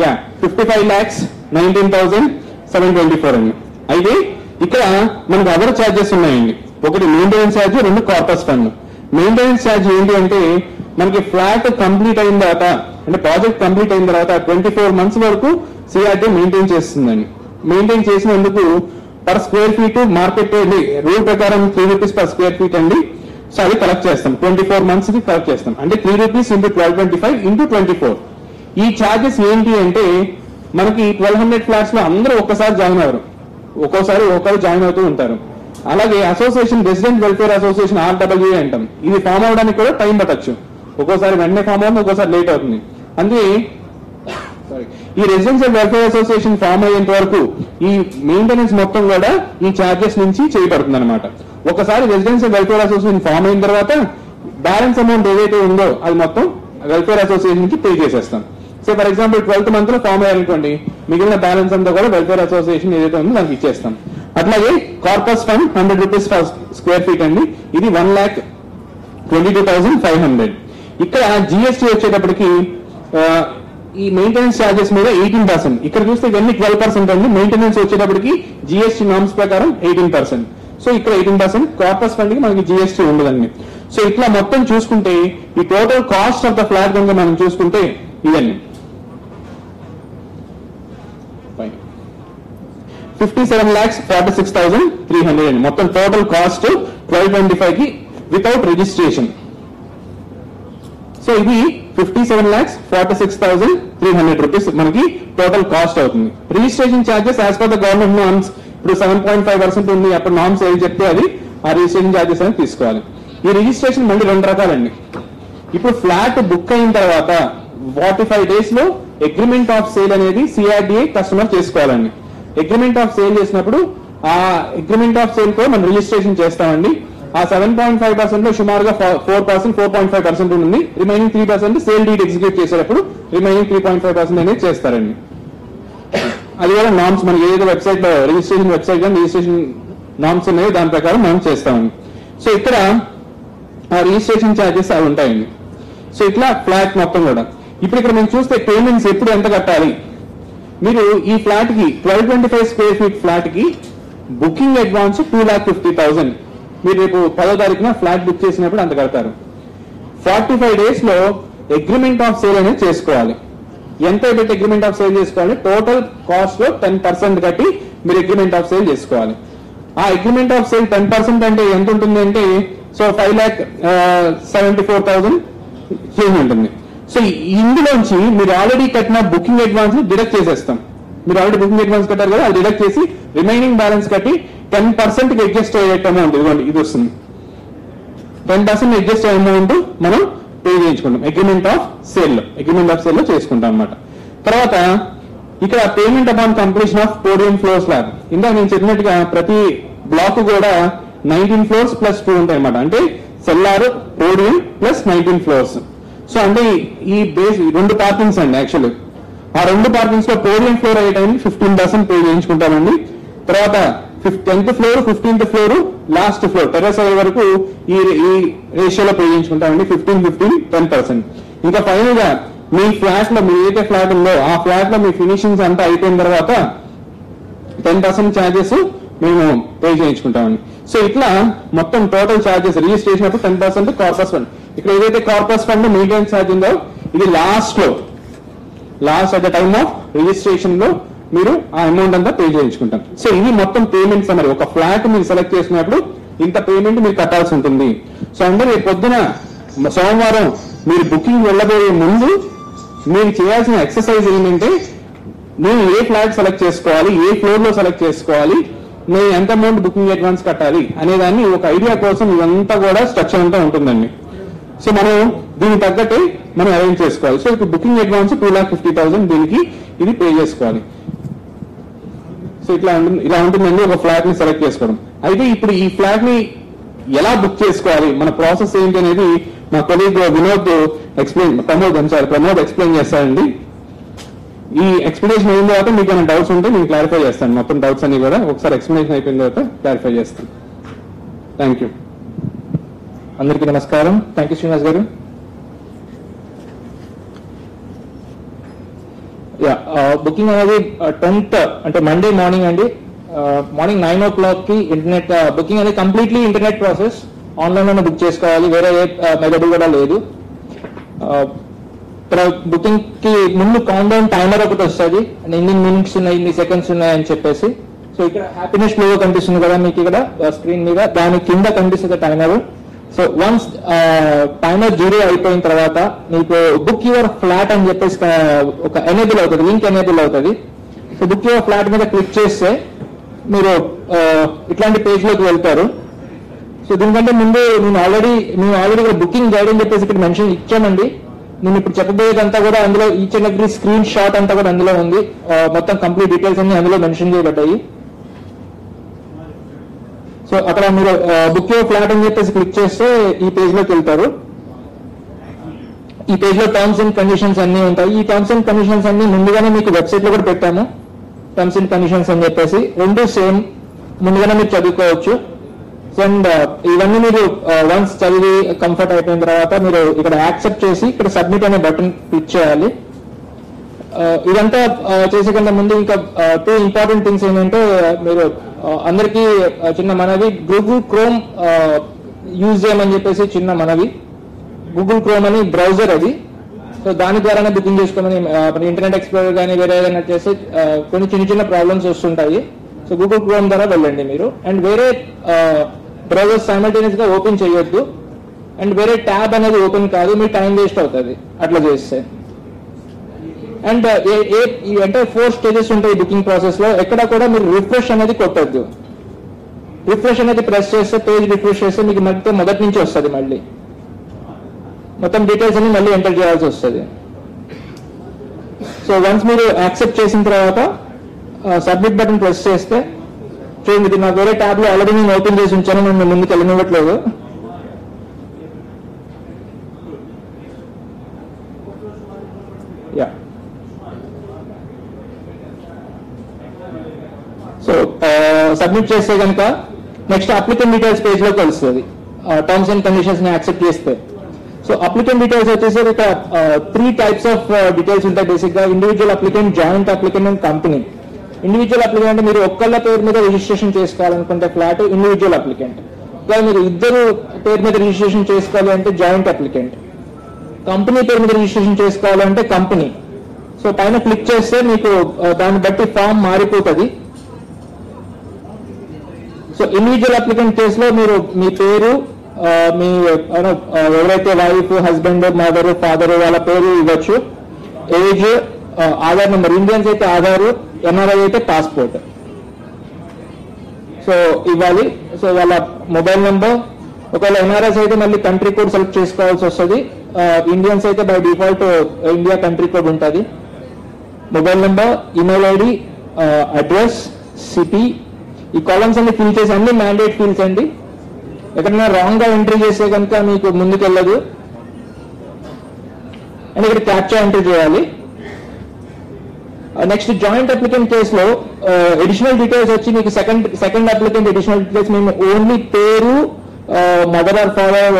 55,19,724 అండి. అయితే ఇక్కడ మనకు అదర్ ఛార్జెస్ ఉన్నాయండి. ఒకటి maintenance charge, 2 corpus fund. Maintenance charge ఏంటి అంటే మనకి ఫ్లాట్ కంప్లీట్ అయిన తర్వాత అంటే ప్రాజెక్ట్ కంప్లీట్ అయిన తర్వాత 24 months వరకు సిఆర్టీ మెయింటైన్ చేస్తుందండి. మెయింటైన్ చేసినందుకు per square feet market rule ప్రకారం 3 రూపీస్ పర్ స్క్వేర్ ఫీట్ అండి. సో అది కలెక్ట్ చేస్తాం 24 months కి కలెక్ట్ చేస్తాం. అంటే 3 రూపీస్ ఇంటూ 1225 ఇంటూ 24. ఈ ఛార్జెస్ ఏంటి అంటే మనకి 1200 ఫ్లాట్స్ లో అందరూ ఒక్కసారి జాయిన్ అవ్వరు, ఒక్కోసారి ఒకరు జాయిన్ అవుతూ ఉంటారు. అలాగే association resident welfare association RWA అంటాం. ఇది ఫామ్ అవడానికి కూడా టైం పట్టచ్చు. ఒక్కోసారి వెంటనే ఫామ్ అవుతుంది, ఒక్కోసారి లేట్ అవుతుంది. అందుకే ఈ రెసిడెన్షియల్ వెల్ఫేర్ అసోసియేషన్ ఫామ్ అయ్యేంత వరకు ఈ మెయింటెనెన్స్ మొత్తం కూడా ఈ చార్జెస్ నుంచి చేయబడుతుంది అనమాట. ఒకసారి రెసిడెన్షియల్ వెల్ఫేర్ అసోసియేషన్ ఫామ్ అయిన తర్వాత బ్యాలెన్స్ అమౌంట్ ఏదైతే ఉందో అది మొత్తం వెల్ఫేర్ అసోసియేషన్ కి పే చేసేస్తాం. So for example 12th month లో ఫామ్ అయ్యారనుకోండి, మిగిలిన బ్యాలెన్స్ అంతా కూడా వెల్ఫేర్ అసోసియేషన్ ఏదైతే ఉందో దానికి ఇచ్చేస్తాం. అట్లాగే corpus fund 100 rupees per square feet అండి, ఇది 1,22,500. ఇక్కడ జిఎస్టీ వచ్చేటప్పటికి ఈ మెయింటెనెన్స్ ఛార్జెస్ మీద 18%. ఇక్కడ చూస్తే ఇవన్నీ 12% అండి. మెయింటెనెన్స్ వచ్చేటప్పటికి జిఎస్టీ నామ్స్ ప్రకారం 18%. సో ఇక్కడ 18%. కార్పస్ ఫండ్ కి మనకి జిఎస్టీ ఉండదండి. సో ఇట్లా మొత్తం చూసుకుంటే ఈ total cost of the flat కనుక మనం చూసుకుంటే ఇవన్నీ 57,46,300 అండి. మొత్తం టోటల్ కాస్ట్ 1225 కి వితౌట్ రిజిస్ట్రేషన్. సో ఇది 57,46,300 రూపీస్ మనకి టోటల్ కాస్ట్ అవుతుంది. Registration charges as per the government norms ఇప్పుడు 7.5% ఉంది. అప్పుడు నామ్స్ ఏది చెప్తే అది ఆ రిజిస్ట్రేషన్ ఛార్జెస్ అనేది తీసుకోవాలి. ఈ రిజిస్ట్రేషన్ మళ్ళీ 2 రకాలండి. ఇప్పుడు ఫ్లాట్ బుక్ అయిన తర్వాత 45 days లో అగ్రిమెంట్ ఆఫ్ సేల్ అనేది సిఆర్డిఏ కస్టమర్ చేసుకోవాలండి. అగ్రిమెంట్ ఆఫ్ సేల్ చేసినప్పుడు ఆ అగ్రిమెంట్ ఆఫ్ సేల్ తో మనం రిజిస్ట్రేషన్ చేస్తామండి. ఆ 7.5% లో సుమారుగా 4.5% ఉంటుంది. రిమైనింగ్ 3% సేల్ డీడ్ ఎగ్జిక్యూట్ చేసేటప్పుడు రిమైనింగ్ 3.5% అనేది చేస్తారండి. అది కూడా నామ్స్ మనకి ఏదైతే వెబ్సైట్ లో రిజిస్ట్రేషన్ వెబ్సైట్ కానీ రిజిస్ట్రేషన్ నామ్స్ ఉన్నాయి దాని ప్రకారం మనం చేస్తామండి. సో ఇక్కడ ఆ రిజిస్ట్రేషన్ ఛార్జెస్ అవి ఉంటాయండి. సో ఇట్లా ఫ్లాట్ మొత్తం కూడా ఇప్పుడు ఇక్కడ మేము చూస్తే పేమెంట్స్ ఎప్పుడు ఎంత కట్టాలి. మీరు ఈ ఫ్లాట్ కి 1225 square feet ఫ్లాట్ కి బుకింగ్ అడ్వాన్స్ 2,50,000 మీరు రేపు 10వ తారీఖున ఫ్లాట్ బుక్ చేసినప్పుడు అంత కడతారు. 45 days లో అగ్రిమెంట్ ఆఫ్ సేల్ అనేది చేసుకోవాలి. ఎంత పెట్టి అగ్రిమెంట్ ఆఫ్ సేల్ చేసుకోవాలి, టోటల్ కాస్ట్ లో 10% కట్టి మీరు అగ్రిమెంట్ ఆఫ్ సేల్ చేసుకోవాలి. ఆ అగ్రిమెంట్ ఆఫ్ సేల్ 10% అంటే ఎంత ఉంటుంది అంటే సో 5,74,000 చేంజ్ ఉంటుంది. సో ఇందులోంచి మీరు ఆల్రెడీ కట్టిన బుకింగ్ అడ్వాన్స్ డిడక్ట్ చేసేస్తాం. మీరు ఆల్రెడీ బుకింగ్ అడ్వాన్స్ కట్టారు కదా, అది డిడక్ట్ చేసి రిమైనింగ్ బ్యాలెన్స్ కట్టి 10% కి అడ్జస్ట్ అయ్యే అమౌంట్ ఇదిగోండి ఇది వస్తుంది. 10% అడ్జస్ట్ అయ్యే అమౌంట్ మనం పే చేయించుకుంటాం అగ్రిమెంట్ ఆఫ్ సేల్ లో చేసుకుంటాం అన్నమాట. తర్వాత ఇక్కడ payment upon completion of podium floor slab. ఇందాక నేను చెప్పినట్టుగా ప్రతి బ్లాక్ కూడా 19 floors + 2 ఉంటాయి అన్నమాట. అంటే cellar, podium plus 19 floors. So అంటే ఈ బేస్ 2 పార్కింగ్స్ అండి. యాక్చువల్లీ ఆ 2 పార్కింగ్స్ లో పోడియం ఫ్లోర్ అయ్యే టైం 15% పే చేయించుకుంటామండి. తర్వాత 10th floor, 15th floor, last floor terrace అయ్యే వరకు ఈ రేషియోలో పే చేయించుకుంటామండి. 15, 10%. ఇంకా ఫైనల్ గా మీ ఫ్లాట్ లో మీ ఏదైతే ఫ్లాట్ ఉందో ఆ ఫ్లాట్ లో మీ ఫినిషింగ్స్ అంతా అయిపోయిన తర్వాత 10% ఛార్జెస్ మేము పే చేయించుకుంటామండి. సో ఇట్లా మొత్తం టోటల్ ఛార్జెస్ రిజిస్ట్రేషన్ అప్పుడు 10% కార్పస్ ఫండ్. ఇక్కడ ఏదైతే కార్పస్ ఫండ్ మెయింటెనెన్స్ ఛార్జ్ ఉందో ఇది last at the time of registration లో మీరు ఆ అమౌంట్ అంతా పే చేయించుకుంటారు. సో ఇది మొత్తం పేమెంట్స్ అన్నది. ఒక ఫ్లాట్ మీరు సెలెక్ట్ చేసినప్పుడు ఇంత పేమెంట్ మీరు కట్టాల్సి ఉంటుంది. సో అంటే రేపు పొద్దున సోమవారం మీరు బుకింగ్ వెళ్ళబోయే ముందు మీరు చేయాల్సిన ఎక్సర్సైజ్ ఏంటంటే నేను ఏ ఫ్లాట్ సెలెక్ట్ చేసుకోవాలి, ఏ ఫ్లోర్ లో సెలెక్ట్ చేసుకోవాలి, నేను ఎంత అమౌంట్ బుకింగ్ అడ్వాన్స్ కట్టాలి అనేదాన్ని ఒక ఐడియా కోసం ఇదంతా కూడా స్ట్రక్చర్ అంతా ఉంటుందండి. సో మనం దీనికి తగ్గట్టే మనం అరేంజ్ చేసుకోవాలి. సో ఇప్పుడు బుకింగ్ అడ్వాన్స్ 2,50,000 దీనికి ఇది పే చేసుకోవాలి. సో ఇలా ఉంటుందండి ఒక ఫ్లాట్ ని సెలెక్ట్ చేసుకోవడం. అయితే ఇప్పుడు ఈ ఫ్లాట్ ని ఎలా బుక్ చేసుకోవాలి, మన ప్రాసెస్ ఏంటి అనేది మా కొలీగ్ ప్రమోద్ ఎక్స్ప్లెయిన్ చేస్తారండి. ఈ ఎక్స్ప్లెనేషన్ అయిన తర్వాత మీకు ఏమైనా డౌట్స్ ఉంటే నేను క్లారిఫై చేస్తాను. మొత్తం డౌట్స్ అన్ని కూడా ఒకసారి ఎక్స్ప్లెనేషన్ అయిపోయిన తర్వాత క్లారిఫై చేస్తాను. Thank you. అందరికీ నమస్కారం. థ్యాంక్ యూ శ్రీనివాస్ గారు. బుకింగ్ అనేది 10th అంటే మండే మార్నింగ్ అండి. మార్నింగ్ 9 o'clock కి ఇంటర్నెట్ బుకింగ్ అనేది కంప్లీట్లీ ఇంటర్నెట్ ప్రాసెస్. ఆన్లైన్ లోనే బుక్ చేసుకోవాలి, వేరే ఏ మెథడ్ కూడా లేదు. బుకింగ్ కి ముందు కౌంట్ డౌన్ టైమర్ ఒకటి వస్తుంది, ఇన్ని మినిట్స్ ఉన్నాయి, ఇన్ని సెకండ్స్ ఉన్నాయి అని చెప్పేసి. సో ఇక్కడ హ్యాపీనెస్ లోగో కనిపిస్తుంది కదా మీకు ఇక్కడ స్క్రీన్ మీద, దాని కింద కనిపిస్తుంది టైమర్. సో వన్స్ టైమర్ 0 అయిపోయిన తర్వాత మీకు బుక్ యువర్ ఫ్లాట్ అని చెప్పేసి ఒక ఎనేబుల్ అవుతుంది, లింక్ ఎనేబుల్ అవుతుంది. సో బుక్ యువర్ ఫ్లాట్ మీద క్లిక్ చేస్తే మీరు ఇట్లాంటి పేజ్ లోకి వెళ్తారు. సో దీనికంటే ముందు మేము ఆల్రెడీ బుకింగ్ గైడ్ అని చెప్పేసి ఇక్కడ మెన్షన్ ఇచ్చామండి. నేను ఇప్పుడు చెప్పబోయేదంతా కూడా అందులో each and every screen shot అంతా కూడా అందులో ఉంది. మొత్తం కంప్లీట్ డీటెయిల్స్ అన్ని అందులో మెన్షన్ చేయబడ్డాయి. సో అక్కడ మీరు బుక్ యువర్ ఫ్లాట్ అని చెప్పేసి క్లిక్ చేస్తే ఈ పేజ్ లోకి వెళ్తారు. ఈ పేజ్ లో టర్మ్స్ అండ్ కండిషన్స్ అన్ని ఉంటాయి. ఈ టర్మ్స్ అండ్ కండిషన్స్ అన్ని ముందుగానే మీకు వెబ్సైట్ లో కూడా పెట్టాము. టర్మ్స్ అండ్ కండిషన్స్ అని చెప్పేసి రెండు సేమ్, ముందుగానే మీరు చదువుకోవచ్చు. అండ్ ఇవన్నీ మీరు వన్స్ చదివి కంఫర్ట్ అయిపోయిన తర్వాత మీరు ఇక్కడ యాక్సెప్ట్ చేసి ఇక్కడ సబ్మిట్ అనే బటన్ క్లిక్ చేయాలి. ఇదంతా చేసే కన్నా ముందు ఇంకా 2 ఇంపార్టెంట్ థింగ్స్ ఏంటంటే మీరు అందరికీ చిన్న మనవి, గూగుల్ క్రోమ్ యూజ్ చేయమని చెప్పేసి చిన్న మనవి. గూగుల్ క్రోమ్ అని బ్రౌజర్ అది. సో దాని ద్వారానే బుకింగ్ చేసుకోమని, ఇంటర్నెట్ ఎక్స్ప్లోరర్ కానీ వేరే ఏదైనా చేస్తే కొన్ని చిన్న చిన్న ప్రాబ్లమ్స్ వస్తుంటాయి. సో గూగుల్ క్రోమ్ ద్వారా వెళ్ళండి మీరు. అండ్ వేరే బ్రౌజర్ సైమల్టేనియస్ గా ఓపెన్ చేయొద్దు. అండ్ వేరే ట్యాబ్ అనేది ఓపెన్ కాదు, మీ టైం వేస్ట్ అవుతుంది అట్లా చేస్తే. అండ్ అంటే 4 స్టేజెస్ ఉంటాయి బుకింగ్ ప్రాసెస్ లో. ఎక్కడ కూడా మీరు రిఫ్రెష్ అనేది కొట్టద్దు. రిఫ్రెష్ అనేది ప్రెస్ చేస్తే, పేజ్ రిఫ్రెష్ చేస్తే మీకు మొదటి నుంచి వస్తుంది. మళ్ళీ మొత్తం డీటెయిల్స్ అన్ని మళ్ళీ ఎంటర్ చేయాల్సి వస్తుంది. సో వన్స్ మీరు యాక్సెప్ట్ చేసిన తర్వాత సబ్మిట్ బటన్ ప్రెస్ చేస్తే చూడండి, ఇది నాకు వేరే ట్యాబ్ లో ఆల్రెడీ నేను ఓపెన్ చేసి ఉంచాను, నేను ముందుకు వెళ్ళనివ్వట్లేదు. యా సో సబ్మిట్ చేస్తే కనుక నెక్స్ట్ అప్లికెంట్ డీటెయిల్స్ పేజ్ లోకి వస్తుంది. టర్మ్స్ అండ్ కండిషన్స్ ని యాక్సెప్ట్ చేస్తే. సో అప్లికెంట్ డీటెయిల్స్ వచ్చేసి ఇక 3 టైప్స్ ఆఫ్ డీటెయిల్స్ ఉంటాయి బేసిక్ గా. Individual applicant, joint applicant and company. Individual applicant అంటే మీరు ఒక్కళ్ళ పేరు మీద రిజిస్ట్రేషన్ చేసుకోవాలనుకుంటే ఫ్లాట్ ఇండివిజువల్ అప్లికెంట్. ఇలా మీరు ఇద్దరు పేరు మీద రిజిస్ట్రేషన్ చేసుకోవాలి అంటే జాయింట్ అప్లికెంట్. కంపెనీ పేరు మీద రిజిస్ట్రేషన్ చేసుకోవాలంటే కంపెనీ. సో పైన క్లిక్ చేస్తే మీకు దాన్ని బట్టి ఫామ్ మారిపోతుంది. సో ఇండివిజువల్ అప్లికెంట్ కేసులో మీరు మీ పేరు, మీ ఎవరైతే వైఫ్, హస్బెండ్, మదర్, ఫాదర్ వాళ్ళ పేరు ఇవ్వచ్చు. ఏజ్, ఆధార్ నెంబర్, ఇండియన్స్ అయితే ఆధార్, ఎన్ఆర్ఐ అయితే పాస్పోర్ట్ సో ఇవ్వాలి. సో వాళ్ళ మొబైల్ నెంబర్, ఒకవేళ ఎన్ఆర్ఎస్ అయితే మళ్ళీ కంట్రీ కోడ్ సెలెక్ట్ చేసుకోవాల్సి వస్తుంది. ఇండియన్స్ అయితే by default India country code ఉంటుంది. Mobile number, email ID, address, city, ఈ కాలమ్స్ అన్ని ఫిల్ చేసి అన్ని మ్యాండేట్ ఫీల్డ్స్ అండి. ఎక్కడైనా రాంగ్ గా ఎంట్రీ చేస్తే కనుక మీకు ముందుకెళ్ళదు. అండ్ ఇక్కడ క్యాప్చా ఎంట్రీ చేయాలి. నెక్స్ట్ జాయింట్ అప్లికెంట్ కేసులో అడిషనల్ డీటెయిల్స్ వచ్చి మీకు సెకండ్ అప్లికెంట్ అడిషనల్ డీటెయిల్స్ మేము ఓన్లీ పేరు, మదర్ ఆర్ ఫాదర్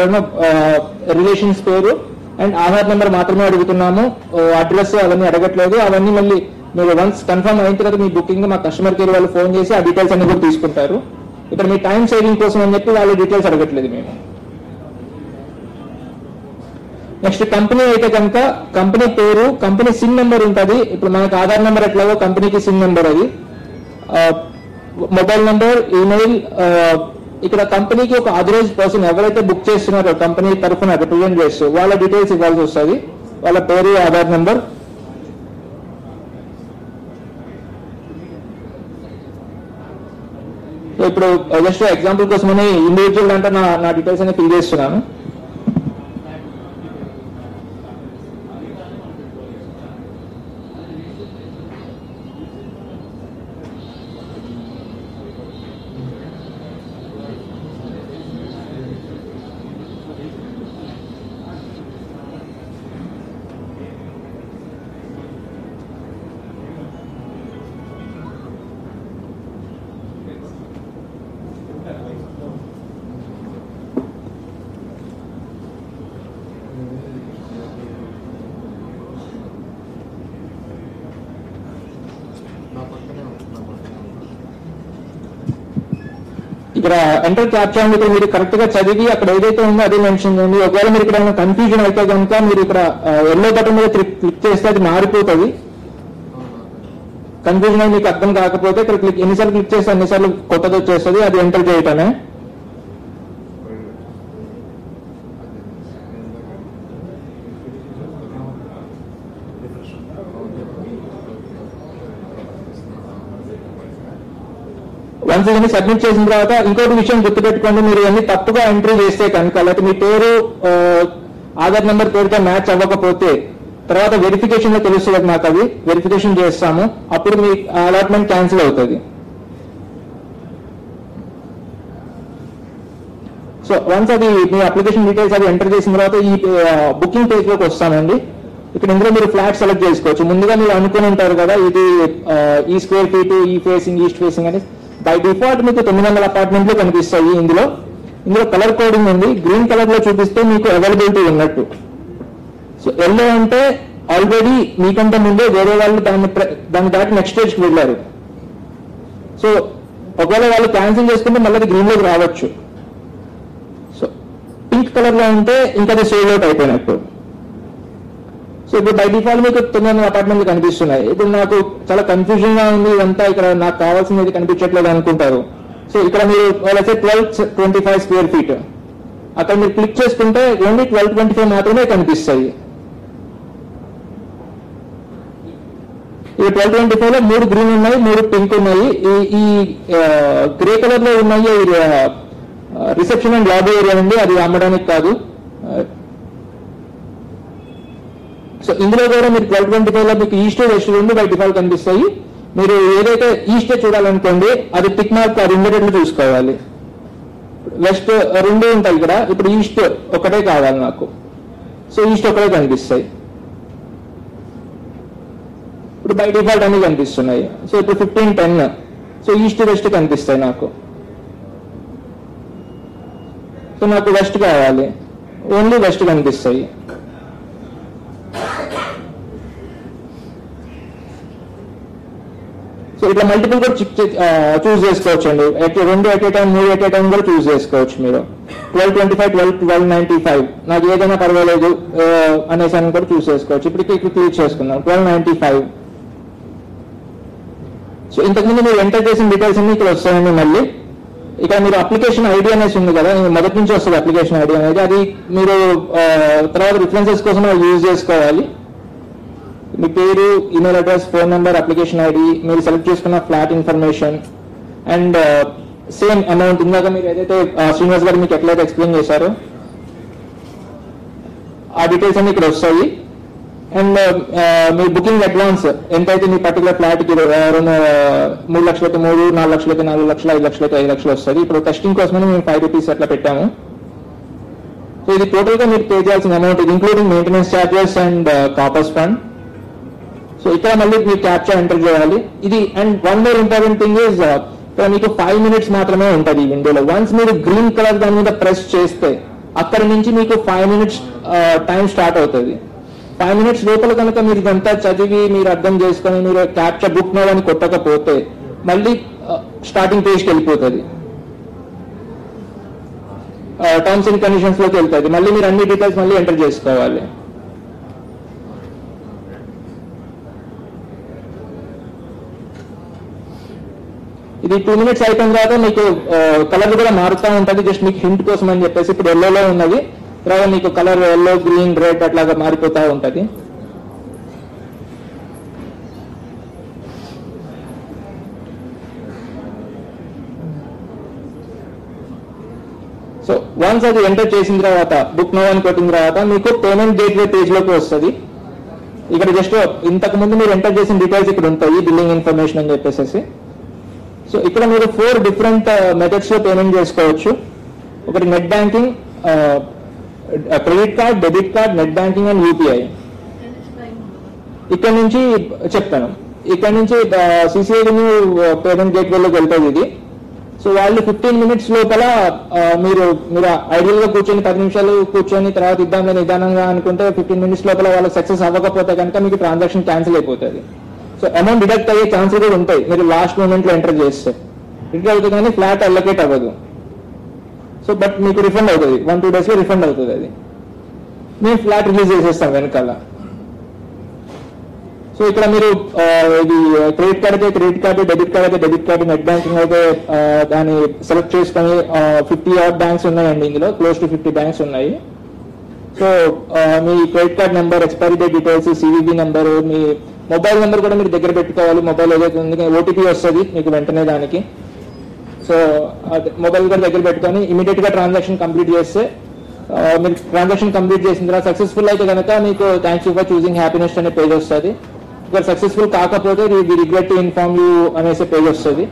రిలేషన్స్ పేరు అండ్ ఆధార్ నెంబర్ మాత్రమే అడుగుతున్నాము. అడ్రస్ అవన్నీ అడగట్లేదు. అవన్నీ మళ్ళీ మీరు వన్స్ కన్ఫర్మ్ అయిన తర్వాత మీ బుకింగ్ మా కస్టమర్ కేర్ వాళ్ళు ఫోన్ చేసి ఆ డీటెయిల్స్ అన్ని కూడా తీసుకుంటారు. ఇక్కడ మీ టైం సేవింగ్ కోసం అని చెప్పి వాళ్ళు డీటెయిల్స్ అడగట్లేదు మేము. నెక్స్ట్ కంపెనీ అయితే కనుక కంపెనీ పేరు, కంపెనీ సిమ్ నెంబర్ ఉంటుంది. ఇప్పుడు మనకు ఆధార్ నెంబర్ ఎట్లాగో కంపెనీకి సిమ్ నెంబర్ అది. Mobile number, email. ఇక్కడ కంపెనీకి ఒక ఆథరైజ్డ్ పర్సన్ ఎవరైతే బుక్ చేస్తున్నారో కంపెనీ తరఫున రిప్రజెంట్ చేస్తూ వాళ్ళ డీటెయిల్స్ ఇవ్వాల్సి వస్తుంది. వాళ్ళ పేరు, ఆధార్ నెంబర్. సో ఇప్పుడు జస్ట్ ఎగ్జాంపుల్ కోసమని ఇండివిజువల్ అంటే నా డీటెయిల్స్ అనేది ఫిల్ చేస్తున్నాను. ఇక్కడ ఎంటర్ క్యాప్చా ఇక్కడ మీరు కరెక్ట్ గా చదివి అక్కడ ఏదైతే ఉందో అదే మెన్షన్ చేయండి. ఒకవేళ మీరు ఇక్కడ కన్ఫ్యూజన్ అయితే కనుక మీరు ఇక్కడ ఎల్లో బటన్ మీద క్లిక్ చేస్తే అది మారిపోతుంది. కన్ఫ్యూజన్ అయి మీకు అర్థం కాకపోతే ఇక్కడ ఎన్నిసార్లు క్లిక్ చేస్తే అన్నిసార్లు కొత్తది వచ్చేస్తుంది. అది ఎంటర్ చేయటమే. వన్స్ ఇవన్నీ సబ్మిట్ చేసిన తర్వాత ఇంకొక విషయం గుర్తుపెట్టుకోండి, మీరు ఇవన్నీ తప్పుగా ఎంట్రీ చేస్తే కనుక లేకపోతే మీ పేరు ఆధార్ నెంబర్ పేరుతో మ్యాచ్ అవ్వకపోతే తర్వాత వెరిఫికేషన్ లో తెలుస్తుంది మాకు, అది వెరిఫికేషన్ చేస్తాము, అప్పుడు మీ అలాట్మెంట్ క్యాన్సిల్ అవుతుంది. సో వన్స్ అది మీ అప్లికేషన్ డీటెయిల్స్ అది ఎంటర్ చేసిన తర్వాత ఈ బుకింగ్ పేజ్ లోకి వస్తామండి. ఇక్కడ ఇందులో మీరు ఫ్లాట్ సెలెక్ట్ చేసుకోవచ్చు. ముందుగా మీరు అనుకుని ఉంటారు కదా ఇది ఈ స్క్వేర్ ఫీట్, ఈ ఫేసింగ్, ఈస్ట్ ఫేసింగ్ అని. బై డిఫాల్ట్ మీకు 900 అపార్ట్మెంట్లు కనిపిస్తాయి. ఇందులో కలర్ కోడింగ్ ఉంది. గ్రీన్ కలర్ లో చూపిస్తే మీకు అవైలబిలిటీ ఉన్నట్టు. సో ఎల్లో అంటే ఆల్రెడీ మీకంటే ముందే వేరే వాళ్ళు దాన్ని దాటి నెక్స్ట్ స్టేజ్కి వెళ్ళారు. సో ఒకవేళ వాళ్ళు క్యాన్సిల్ చేసుకుంటే మళ్ళీ అది గ్రీన్ లోకి రావచ్చు. సో పింక్ కలర్ లో ఉంటే ఇంకా అది సేల్ అవుట్ అయిపోయినట్టు. సో ఇప్పుడు బై డిఫాల్ట్ మీకు 900 అపార్ట్మెంట్లు కనిపిస్తున్నాయి. ఇప్పుడు నాకు చాలా కన్ఫ్యూజన్ గా ఉంది ఇదంతా, ఇక్కడ నాకు కావాల్సింది కనిపించట్లేదు అనుకుంటారు. సో ఇక్కడ మీరు 1225 స్క్వేర్ ఫీట్ అక్కడ మీరు క్లిక్ చేసుకుంటే ఓన్లీ 1225 మాత్రమే కనిపిస్తాయి. ఈ 1225 లో 3 గ్రీన్ ఉన్నాయి, 3 పింక్ ఉన్నాయి. ఈ గ్రే కలర్ లో ఉన్నాయి రిసెప్షన్ అండ్ లాబీ ఏరియా ఉంది, అది అమ్మడానికి కాదు. సో ఇందులో కూడా మీరు 1225 లో మీకు ఈస్ట్ వెస్ట్ రెండు బై డిఫాల్ట్ కనిపిస్తాయి. మీరు ఏదైతే ఈస్ట్ చూడాలనుకోండి అది టిక్ మార్క్ అది ఇమ్మీడియట్లీ చూసుకోవాలి. వెస్ట్ రెండు ఉంటాయి ఇక్కడ, ఇప్పుడు ఈస్ట్ ఒకటే కావాలి నాకు. సో ఈస్ట్ ఒకటే కనిపిస్తాయి. ఇప్పుడు బై డిఫాల్ట్ అన్ని కనిపిస్తున్నాయి. సో ఇప్పుడు 1510 సో ఈస్ట్ వెస్ట్ కనిపిస్తాయి నాకు. సో నాకు వెస్ట్ కావాలి, ఓన్లీ వెస్ట్ కనిపిస్తాయి. సో ఇట్లా మల్టిపుల్ కూడా చూస్ చేసుకోవచ్చు అండి. 2 at a time, 3 at a time కూడా చూస్ చేసుకోవచ్చు మీరు. 1225, 1295 నాకు ఏదైనా పర్వాలేదు అనేసి అని కూడా చూస్ చేసుకోవచ్చు. ఇప్పటికి ఇక్కడ క్లిక్ చేసుకుందాం 1295. సో ఇంతకుముందు మీరు ఎంటర్ చేసిన డీటెయిల్స్ అన్ని ఇక్కడ వస్తాయండి. మళ్ళీ ఇక్కడ మీరు అప్లికేషన్ ఐడి అనేసి ఉంది కదా, మొదటి నుంచి వస్తుంది అప్లికేషన్ ఐడి అనేది. అది మీరు తర్వాత రిఫరెన్సెస్ కోసం యూజ్ చేసుకోవాలి. మీ పేరు, email address, phone number, application ID, మీరు సెలెక్ట్ చేసుకున్న flat information and same amount ఇందాక మీరు ఏదైతే శ్రీనివాస్ గారు మీకు ఎట్లయితే ఎక్స్ప్లెయిన్ చేశారో ఆ డీటెయిల్స్ అన్ని ఇక్కడ వస్తాయి. అండ్ మీ బుకింగ్ అడ్వాన్స్ ఎంతైతే మీ పర్టికులర్ ఫ్లాట్ కి 3 లక్షలకి 3, 4 లక్షలకి 4 లక్షలు, 5 లక్షలకి 5 లక్షలు వస్తుంది. ఇప్పుడు టెస్టింగ్ కోసమని మేము 5 రూపీస్ అట్లా పెట్టాము. సో ఇది టోటల్ గా మీరు పే చేయాల్సిన amount, including maintenance charges and కాపర్స్ fund. So ఇక్కడ మళ్ళీ మీరు క్యాప్చర్ ఎంటర్ చేయాలి ఇది. And one more important thing is మీకు 5 minutes మాత్రమే ఉంటుంది ఈ విండోలో. వన్స్ మీరు గ్రీన్ కలర్ దాని మీద ప్రెస్ చేస్తే అక్కడ నుంచి మీకు 5 minutes టైం స్టార్ట్ అవుతుంది. 5 minutes లోపల కనుక మీరు ఇదంతా చదివి మీరు అర్థం చేసుకొని మీరు క్యాప్చర్ బుక్ నౌ అని కొట్టకపోతే మళ్ళీ స్టార్టింగ్ పేజ్కి వెళ్ళిపోతుంది, టర్మ్స్ అండ్ కండిషన్స్ లోకి వెళ్తుంది. మళ్ళీ మీరు అన్ని డీటెయిల్స్ మళ్ళీ ఎంటర్ చేసుకోవాలి. ఇది 2 minutes అయిపోయిన తర్వాత మీకు కలర్ కూడా మారుతూ ఉంటుంది. జస్ట్ మీకు హింట్ కోసం అని చెప్పేసి ఇప్పుడు ఎల్లోలో ఉన్నది, తర్వాత మీకు కలర్ ఎల్లో, గ్రీన్, రెడ్ అట్లాగా మారిపోతూ ఉంటుంది. సో వన్స్ అది ఎంటర్ చేసిన తర్వాత బుక్ నౌ అని కొట్టిన తర్వాత మీకు పేమెంట్ గేట్వే పేజ్ లోకి వస్తుంది. ఇక్కడ జస్ట్ ఇంతకు ముందు మీరు ఎంటర్ చేసిన డీటెయిల్స్ ఇక్కడ ఉంటాయి, బిల్లింగ్ ఇన్ఫర్మేషన్ అని చెప్పేసి. సో ఇక్కడ మీరు 4 different మెథడ్స్ లో పేమెంట్ చేసుకోవచ్చు. ఒకటి net banking, credit card, debit card, net banking and UPI. ఇక్కడ నుంచి చెప్తాను, ఇక్కడ నుంచి సిసిఐ పేమెంట్ గేట్వేలోకి వెళ్తుంది ఇది. సో వాళ్ళు 15 minutes లోపల మీరు ఐడియల్ గా కూర్చొని 10 నిమిషాలు కూర్చొని తర్వాత ఇద్దాం నిదానంగా అనుకుంటే 15 minutes లోపల వాళ్ళు సక్సెస్ అవ్వకపోతే కనుక మీకు ట్రాన్సాక్షన్ క్యాన్సిల్ అయిపోతుంది. సో అమౌంట్ డిడక్ట్ అయ్యే ఛాన్సెస్ కూడా ఉంటాయి మీరు లాస్ట్ మూమెంట్ లో ఎంటర్ చేస్తే. డిడక్ట్ అవుతుంది కానీ ఫ్లాట్ అలొకేట్ అవ్వదు. సో బట్ మీకు రిఫండ్ అవుతుంది, 1-2 days లో రిఫండ్ అవుతుంది. అది మేము ఫ్లాట్ రిలీజ్ చేసేస్తాం వెనకాల. సో ఇక్కడ మీరు ఇది క్రెడిట్ కార్డ్ అయితే క్రెడిట్ కార్డు, డెబిట్ కార్డ్ అయితే డెబిట్ కార్డు, నెట్ బ్యాంకింగ్ అయితే దాన్ని సెలెక్ట్ చేసుకొని 50 odd బ్యాంక్స్ ఉన్నాయండి ఇందులో, క్లోజ్ టు 50 బ్యాంక్స్ ఉన్నాయి. సో మీ credit card number, expiry date details, CVV number, మీ మొబైల్ నెంబర్ కూడా మీరు దగ్గర పెట్టుకోవాలి. మొబైల్ ఏదైతే ఉంది ఓటీపీ వస్తుంది మీకు వెంటనే దానికి. సో మొబైల్ కూడా దగ్గర పెట్టుకొని ఇమీడియట్ గా ట్రాన్సాక్షన్ కంప్లీట్ చేస్తే మీరు ట్రాన్సాక్షన్ కంప్లీట్ చేసిన తర్వాత సక్సెస్ఫుల్ అయితే కనుక మీకు thanks you for choosing Happy Nest అనే పేజ్ వస్తుంది. ఇక్కడ సక్సెస్ఫుల్ కాకపోతే వి రిగ్రెట్ టు ఇన్ఫార్మ్ యూ అనేసి పేజ్ వస్తుంది.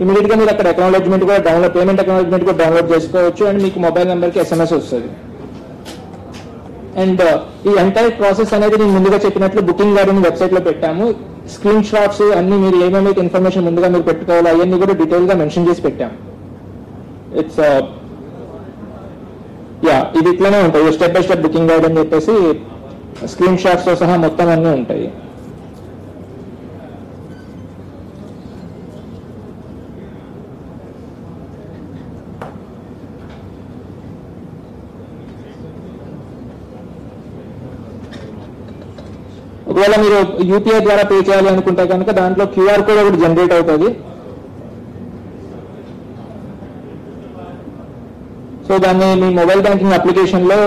ఇమీడియట్ గా మీరు అక్కడ అక్నాలెడ్జ్మెంట్ కూడా డౌన్లోడ్, పేమెంట్ అక్నాలెడ్జ్మెంట్ కూడా డౌన్లోడ్ చేసుకోవచ్చు అండ్ మీకు మొబైల్ నెంబర్కి SMS వస్తుంది. అండ్ ఈ ఎంటైర్ ప్రాసెస్ అనేది నేను ముందుగా చెప్పినట్లు బుకింగ్ గార్డెన్ వెబ్సైట్ లో పెట్టాము. స్క్రీన్ షాట్స్ అన్ని మీరు ఏమేమి ఇన్ఫర్మేషన్ ముందుగా మీరు పెట్టుకోవాలో అవన్నీ కూడా డీటెయిల్ గా మెన్షన్ చేసి పెట్టాము. ఇట్స్ ఇది ఇట్లానే ఉంటాయి, step by step booking guide అని చెప్పేసి స్క్రీన్ షాట్స్ తో సహా మొత్తం అన్నీ ఉంటాయి. ఒకవేళ మీరు యూపీఐ ద్వారా పే చేయాలి అనుకుంటే కనుక దాంట్లో QR కోడ్ ఒకటి జనరేట్ అవుతుంది. సో దాన్ని మీ మొబైల్ బ్యాంకింగ్ అప్లికేషన్ లో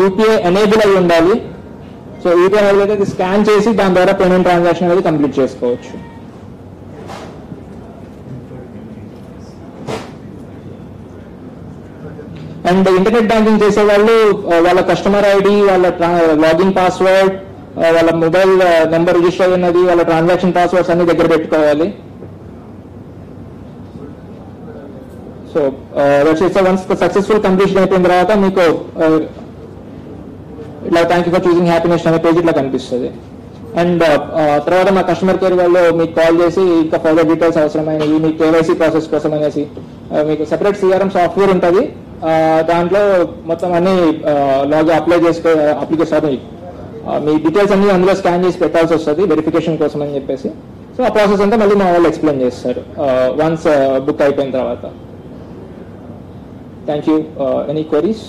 యూపీఐ ఎనేబుల్ అయి ఉండాలి. సో యూపీఐ ఎనేబుల్ అయితే స్కాన్ చేసి దాని ద్వారా పేమెంట్ ట్రాన్సాక్షన్ అనేది కంప్లీట్ చేసుకోవచ్చు. అండ్ ఇంటర్నెట్ బ్యాంకింగ్ చేసే వాళ్ళు వాళ్ళ కస్టమర్ ఐడి, వాళ్ళ లాగిన్ పాస్వర్డ్, వాళ్ళ మొబైల్ నెంబర్ రిజిస్టర్ అయినది, వాళ్ళ ట్రాన్సాక్షన్ పాస్వర్డ్స్ అన్ని దగ్గర పెట్టుకోవాలి. సో వన్స్ సక్సెస్ఫుల్ కంప్లీషన్ అయిపోయిన తర్వాత మీకు ఇట్లా thank you for choosing happiness అనే పేజ్ ఇట్లా కనిపిస్తుంది. అండ్ తర్వాత మా కస్టమర్ కేర్ వాళ్ళు మీకు కాల్ చేసి ఇంకా ఫర్దర్ డీటెయిల్స్ అవసరమైనవి, మీ KYC ప్రాసెస్ కోసం అనేసి మీకు సెపరేట్ CRM సాఫ్ట్వేర్ ఉంటుంది. దాంట్లో మొత్తం అన్ని అప్లై అప్లికేషన్ మీ డీటెయిల్స్ అన్ని అందులో స్కాన్ చేసి పెట్టాల్సి వస్తుంది వెరిఫికేషన్ కోసం అని చెప్పేసి. సో ఆ ప్రాసెస్ అంతా మళ్ళీ మా వాళ్ళు ఎక్స్ప్లెయిన్ చేస్తారు వన్స్ బుక్ అయిపోయిన తర్వాత. Thank you. Any queries?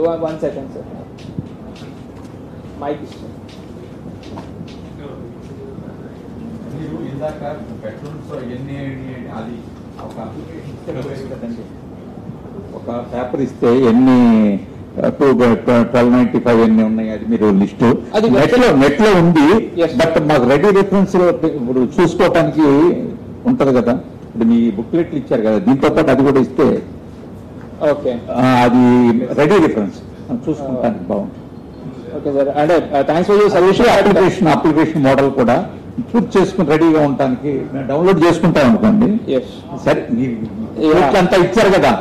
1 second sir, mike ఇస్తాను. ఇందాక పెట్రోల్స్ ఎన్ని అది ఒక పేపర్ ఇస్తే ఎన్ని 1295 ఎన్ని ఉన్నాయి అది మీరు లిస్టు నెట్ లో ఉంది. బట్ మాకు రెడీ రిఫరెన్స్ ఇప్పుడు చూసుకోవటానికి ఉంటది కదా, ఇప్పుడు మీ బుక్లెట్లు ఇచ్చారు కదా, దీంతో పాటు అది కూడా ఇస్తే ఓకే అది రెడీ రిఫరెన్స్ చూసుకుంటానికి బాగుంటుంది. ఓకే సార్, అంటే thanks for your suggestion. Application model కూడా పూర్తి చేసుకుని రెడీగా ఉండటానికి డౌన్లోడ్ చేసుకుంటాం అనుకోండి. సరే అంతా ఇచ్చారు కదా,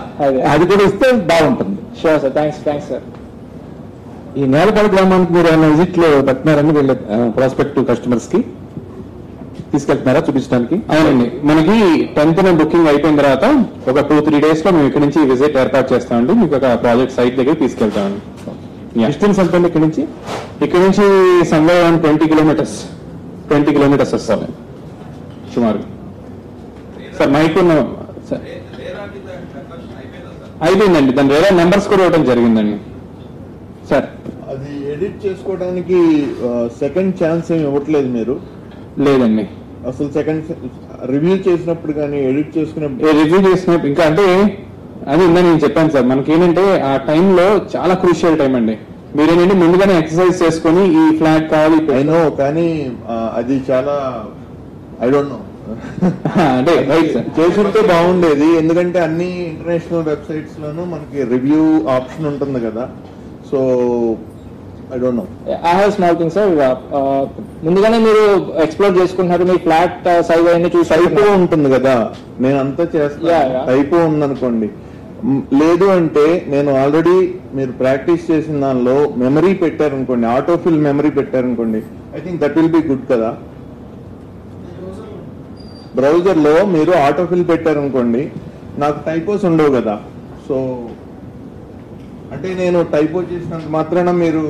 అది కూడా ఇస్తే బాగుంటుంది. Sure sir, thanks sir. ఈ నేలపాడు గ్రామానికి మీరు ఏమైనా విజిట్ లో పెట్టినారని వీళ్ళ ప్రాస్పెక్టివ్ కస్టమర్స్ కి తీసుకెళ్తున్నారా చూపించడానికి? అవునండి, మనకి 10th బుకింగ్ అయిపోయిన తర్వాత ఒక 2-3 days లో మేము ఇక్కడ నుంచి విజిట్ ఏర్పాటు చేస్తామండి. మీకు ఒక ప్రాజెక్ట్ సైట్ దగ్గర తీసుకెళ్తామండి. డిస్టెన్స్ ఎంత అండి ఇక్కడ నుంచి? ఇక్కడ నుంచి సంవే 20 కిలోమీటర్స్ వస్తారు సుమారు. సార్ మైక్ సార్ అయిపోయిందండి, దాని వేరే నెంబర్స్ కూడా ఇవ్వడం జరిగిందండి. సార్ అది ఎడిట్ చేసుకోవడానికి సెకండ్ ఛాన్స్ ఏమి ఇవ్వట్లేదు మీరు? లేదండి, అసలు సెకండ్ రివ్యూ చేసినప్పుడు కానీ ఎడిట్ చేసినప్పుడు ఇంకా అంటే అది ఉందని నేను చెప్పాను సార్. మనకి ఏంటంటే ఆ టైంలో చాలా క్రూషియల్ టైం అండి. మీరేంటంటే ముందుగానే ఎక్సర్సైజ్ చేసుకుని ఈ ఫ్లాట్ కావాలి అయినో, కానీ అది చాలా ఐ డోంట్ నో అంటే చేసుంటే బాగుండేది. ఎందుకంటే అన్ని ఇంటర్నేషనల్ వెబ్సైట్స్ లోనూ మనకి రివ్యూ ఆప్షన్ ఉంటుంది కదా. So I don't know. I have small thing sir, ముందుగానే మీరు ఎక్స్ప్లోర్ చేసుకుంటున్నారు, మీ ఫ్లాట్ సైజ్ అన్ని చూసి టైపో ఉంటుంది కదా, నేను అంతా చేస్తాను. టైపో ఉందనుకోండి, లేదు అంటే నేను ఆల్రెడీ మీరు ప్రాక్టీస్ చేసిన దానిలో మెమరీ పెట్టారనుకోండి, ఆటోఫిల్ మెమరీ పెట్టారనుకోండి, I think that will be good కదా. బ్రౌజర్ లో మీరు ఆటోఫిల్ పెట్టారనుకోండి, నాకు టైపోస్ ఉండవు కదా. సో అంటే నేను టైపో చేసినంత మాత్రాన మీరు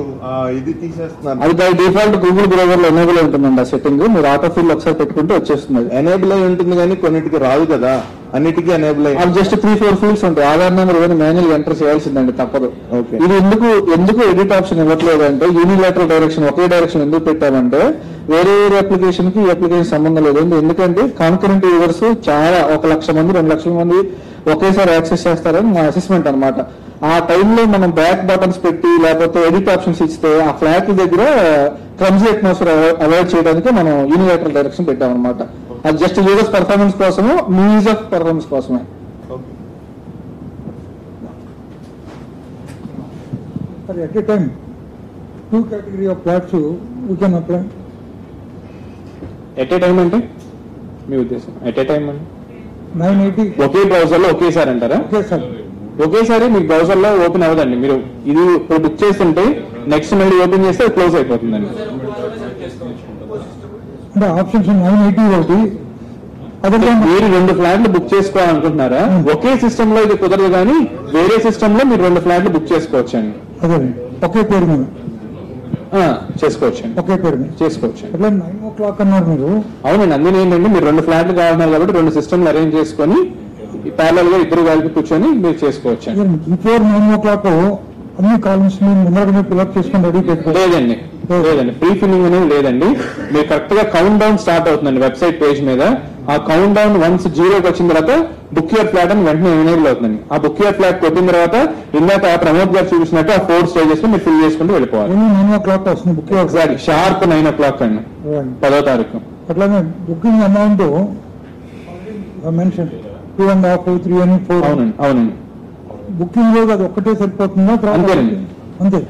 ఇది తీసేస్తున్నారు. అది బై డిఫాల్ట్ గూగుల్ బ్రౌజర్ లో ఎనేబుల్ ఉంటుందండి ఆ సెట్టింగ్. మీరు ఆటోఫిల్ ఒకసారి పెట్టుకుంటే వచ్చేస్తుంది. ఎనేబుల్ అయి ఉంటుంది కానీ కొన్నిటికి రాదు కదా, అన్నిటికీ ఎనేబుల్ అయ్యి అది జస్ట్ 3-4 ఫీల్డ్స్ ఉంటాయి. ఆధార్ నెంబర్ ఏమైనా మాన్యువల్ ఎంటర్ చేయాల్సిందండి, తప్పదు. ఓకే, ఇది ఎందుకు ఎడిట్ ఆప్షన్ ఇవ్వట్లేదు అంటే యూనిలాటరల్ డైరెక్షన్, ఒకే డైరెక్షన్ ఎందుకు పెట్టామంటే వేరే అప్లికేషన్ కి అప్లికేషన్ సంబంధం లేదు. ఎందుకంటే కాన్కరెంట్ యూజర్స్ చాలా 1,00,000 మంది 2,00,000 మంది ఒకేసారి యాక్సెస్ చేస్తారని మా అసెస్మెంట్ అనమాట. ఆ టైంలో మనం బ్యాక్ బటన్స్ పెట్టి లేకపోతే ఎడిట్ ఆప్షన్స్ ఇస్తే ఆ ఫ్లాట్ దగ్గర క్లమ్జీ అట్మాస్ఫియర్ అవాయిడ్ చేయడానికి మనం యూనిలాటరల్ డైరెక్షన్ పెట్టామన్నమాట. అది జస్ట్ యూజర్స్ పర్ఫార్మెన్స్ కోసము, మీజ్ ఆఫ్ పర్ఫార్మెన్స్ కోసమే. But at a time, 2 category of flats we can apply. At a time అంటే మీ ఉద్దేశం ఎట్ ఏ టైం అంటే 980. ఒకే బ్రౌజర్ లో ఒకేసారి అంటారా? Okay sir. ఒకేసారి మీకు బ్రౌజర్ లో ఓపెన్ అవ్వదండి. మీరు ఇది ఇప్పుడు బుక్ చేస్తుంటే నెక్స్ట్ మళ్ళీ ఓపెన్ చేస్తే క్లోజ్ అయిపోతుందండి. అంటే ఆప్షన్స్ 980 ఒకటి. మీరు 2 ఫ్లాట్లు బుక్ చేసుకోవాలనుకుంటున్నారా? ఒకే సిస్టమ్ లో ఇది కుదరదు, కానీ వేరే సిస్టమ్ లో మీరు 2 ఫ్లాట్లు బుక్ చేసుకోవచ్చండి. అదే ఒకే పేరు మీద చేసుకోవచ్చండి. ఒకే పేరు మీద చేసుకోవచ్చు. అట్లా 9 o'clock అన్నారు మీరు. అవునండి, అందులో ఏంటంటే మీరు 2 ఫ్లాట్లు కావాలన్నారు కాబట్టి 2 సిస్టమ్లు అరేంజ్ చేసుకొని ప్యారలల్ గా ఇద్దరు కలిపి కూర్చొని మీరు చేసుకోవచ్చు. బిఫోర్ 9 o'clock అన్ని కాలమ్స్ ముందర ఫిల్అప్ చేసుకుని రెడీ పెట్టుకోవాలి. లేదండి, ప్రీ ఫిల్లింగ్ అనేది లేదండి. మీరు కరెక్ట్ గా కౌంట్ డౌన్ స్టార్ట్ అవుతుందండి వెబ్సైట్ పేజ్ మీద. ఆ కౌంట్ డౌన్ వన్స్ 0కి వచ్చిన తర్వాత బుక్ యువర్ ఫ్లాట్ అని వెంటనే ఎనేబుల్ అవుతుందండి. ఆ బుక్ యువర్ ఫ్లాట్ కొట్టిన తర్వాత ఇందాక ప్రమోద్ గారు చూపించినట్టు ఆ 4 స్టేజెస్ మీరు ఫిల్ చేసుకుంటూ వెళ్ళిపోవాలి. 9 o'clock వస్తుంది బుక్. ఎగ్జాక్ట్ షార్ప్ 9 o'clock అండి, 10వ తారీఖు. అట్లానే బుకింగ్ అమౌంట్ మెన్షన్ 2.5, 3 అని 4. అవునండి, అవునండి. బుకింగ్ రోజు అది ఒక్కటే సరిపోతుందా? అంతేనండి, అంతే.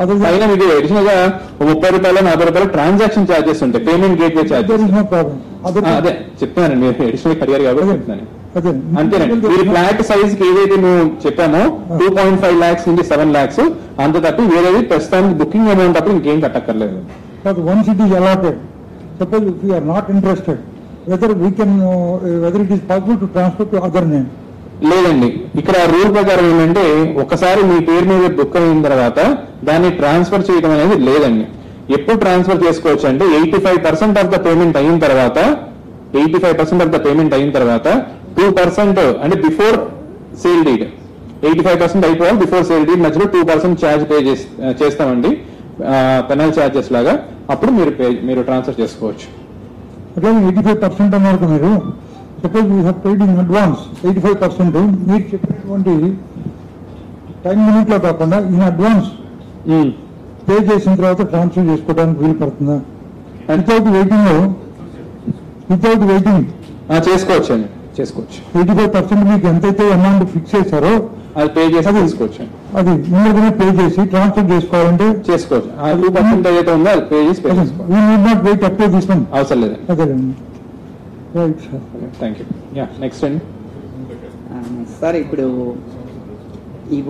పైన మీకు అడిషనల్ గా 30 రూపాయలు 40 రూపాయలు ట్రాన్సాక్షన్ ఛార్జెస్ ఉంటాయి, పేమెంట్ గేట్వే ఛార్జెస్. అదే చెప్తున్నానండి, మీరు అడిషనల్ కడిగారు కాబట్టి చెప్తున్నాను. అంతేనండి. మీరు ఫ్లాట్ సైజ్ కి ఏదైతే మేము చెప్పామో 2.5 lakhs నుంచి 7 lakhs అంత తప్ప వేరేది ప్రస్తుతానికి బుకింగ్ అమౌంట్ అప్పుడు ఇంకేం కట్టక్కర్లేదు. Once it is allotted, suppose if you are not interested, whether it is possible to transfer to other name. లేదండి, ఇక్కడ రూల్ ప్రకారం ఏంటంటే ఒకసారి మీ పేరు మీద బుక్ అయిన తర్వాత దాన్ని ట్రాన్స్ఫర్ చేయడం అనేది లేదండి. ఎప్పుడు ట్రాన్స్ఫర్ చేసుకోవచ్చు అంటే 85% ఆఫ్ ద పేమెంట్ అయిన తర్వాత 2% అంటే బిఫోర్ సేల్ డీడ్ 85% అయిపోవాలి. బిఫోర్ సేల్ డీడ్ మధ్యలో 2% ఛార్జ్ పే చేస్తామండి, పెనల్ ఛార్జెస్ లాగా. అప్పుడు మీరు ట్రాన్స్ఫర్ చేసుకోవచ్చు. అట్లా 85% అన్నారు మీరు. Suppose we have paid in advance 85%, మీరు చెప్పినటువంటి 10 minutes లో కాకుండా ఇన్ అడ్వాన్స్ పే చేసిన తర్వాత ట్రాన్స్ఫర్ చేసుకోవడానికి వీలు పడుతుందా? వితౌట్ వెయిటింగ్ చేసుకోవచ్చు అండి, చేసుకోవచ్చు. 85% మీకు ఎంతైతే అమౌంట్ ఫిక్స్ చేశారో అది పే చేసి తీసుకోవచ్చు. అది ముందుగానే పే చేసి ట్రాన్స్ఫర్ చేసుకోవాలంటే చేసుకోవచ్చు. 2% ఏదైతే ఉందో అది పే చేసి not wait up to this one. అవసరం లేదు. అదేనండి, right sir. Thank you. Next అండి సార్, ఇప్పుడు